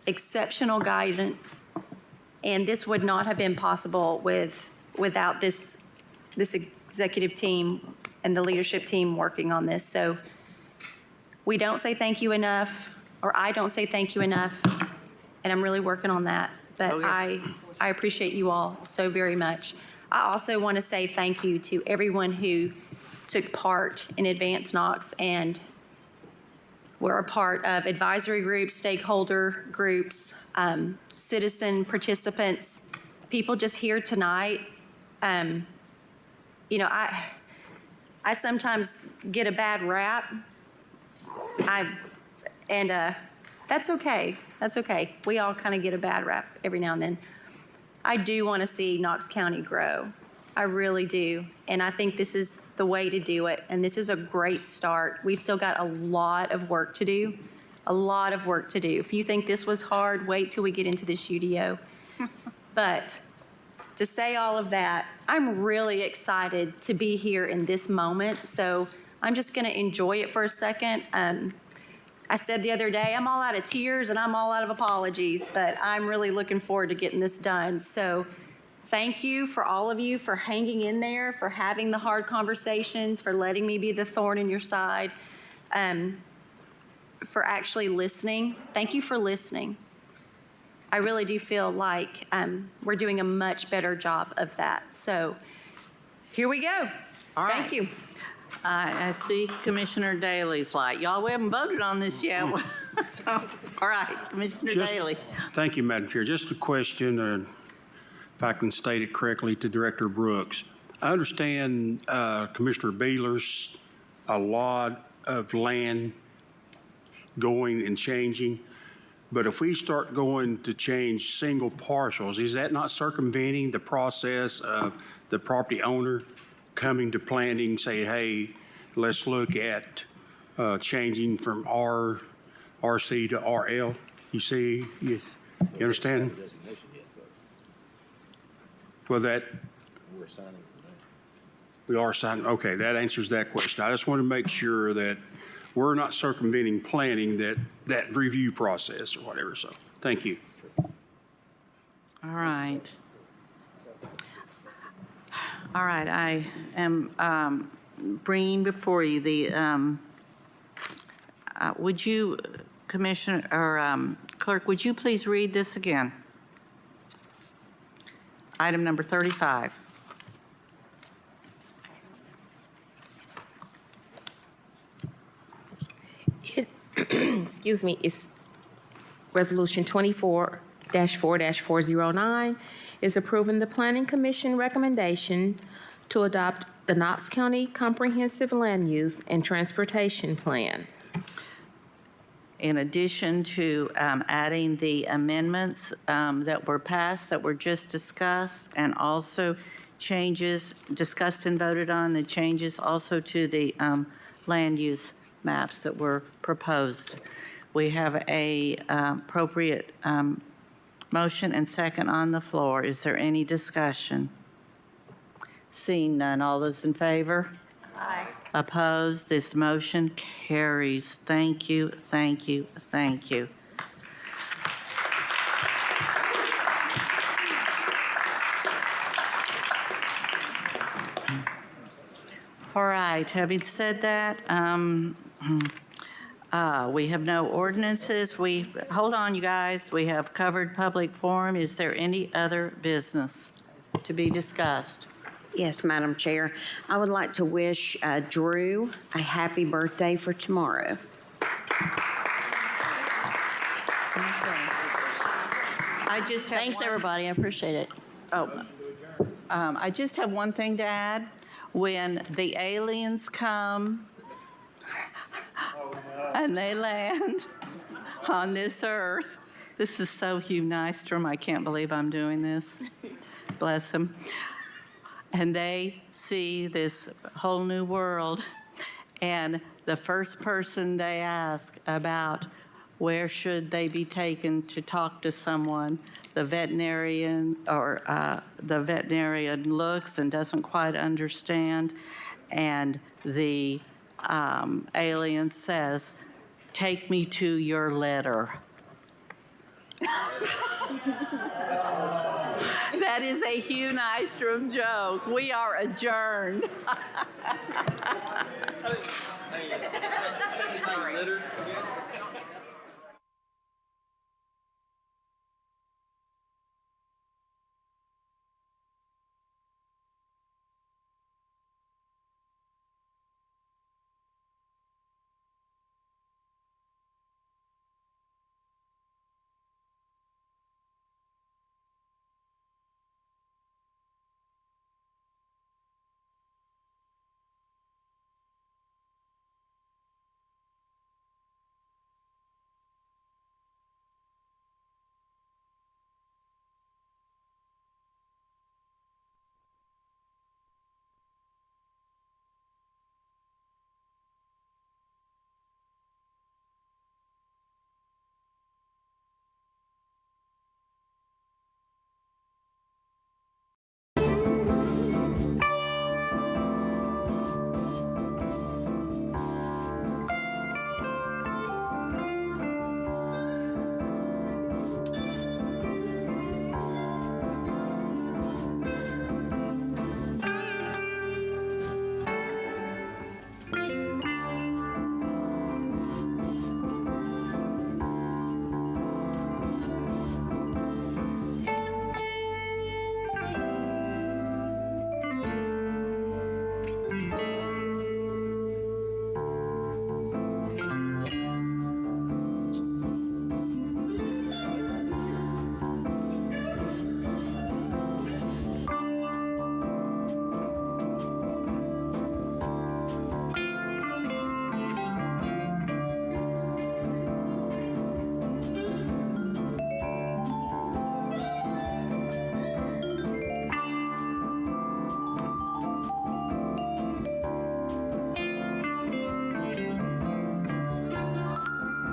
exceptional guidance, and this would not have been possible without this executive team and the leadership team working on this. So we don't say thank you enough, or I don't say thank you enough, and I'm really working on that. But I appreciate you all so very much. I also want to say thank you to everyone who took part in Advance Knox and were a part of advisory groups, stakeholder groups, citizen participants, people just here tonight. You know, I sometimes get a bad rap. That's okay. That's okay. We all kind of get a bad rap every now and then. I do want to see Knox County grow. I really do. And I think this is the way to do it. And this is a great start. We've still got a lot of work to do. A lot of work to do. If you think this was hard, wait till we get into this UDO. But to say all of that, I'm really excited to be here in this moment. So I'm just going to enjoy it for a second. I said the other day, I'm all out of tears and I'm all out of apologies, but I'm really looking forward to getting this done. So thank you for all of you for hanging in there, for having the hard conversations, for letting me be the thorn in your side, for actually listening. Thank you for listening. I really do feel like we're doing a much better job of that. So here we go. All right. Thank you. I see Commissioner Daly's light. Y'all, we haven't voted on this yet. So, all right, Commissioner Daly. Thank you, Madam Chair. Just a question, if I can state it correctly, to Director Brooks. I understand Commissioner Beeler's a lot of land going and changing, but if we start going to change single parcels, is that not circumventing the process of the property owner coming to planning, say, hey, let's look at changing from RC to RL? You see, you understand? Well, that we are signing. Okay, that answers that question. I just want to make sure that we're not circumventing planning that review process or whatever. So, thank you. All right. All right, I am bringing before you the, would you, Commissioner, or Clerk, would you please read this again? Item number 35. Excuse me, it's Resolution 24-4-409 is approving the Planning Commission recommendation to adopt the Knox County Comprehensive Land Use and Transportation Plan. In addition to adding the amendments that were passed, that were just discussed, and also changes discussed and voted on, the changes also to the land use maps that were proposed. We have a appropriate motion and second on the floor. Is there any discussion? Seeing none, all those in favor? Aye. Opposed? This motion carries. Thank you, thank you, thank you. right, having said that, we have no ordinances. Hold on, you guys, we have covered public forum. Is there any other business to be discussed? Yes, Madam Chair. I would like to wish Drew a happy birthday for tomorrow. I just have Thanks, everybody. I appreciate it. I just have one thing to add. When the aliens come and they land on this earth, this is so Hugh Nystrom. I can't believe I'm doing this. Bless him. And they see this whole new world, and the first person they ask about where should they be taken to talk to someone, the veterinarian looks and doesn't quite understand, and the alien says, "Take me to your letter." That is a Hugh Nystrom joke. We are adjourned.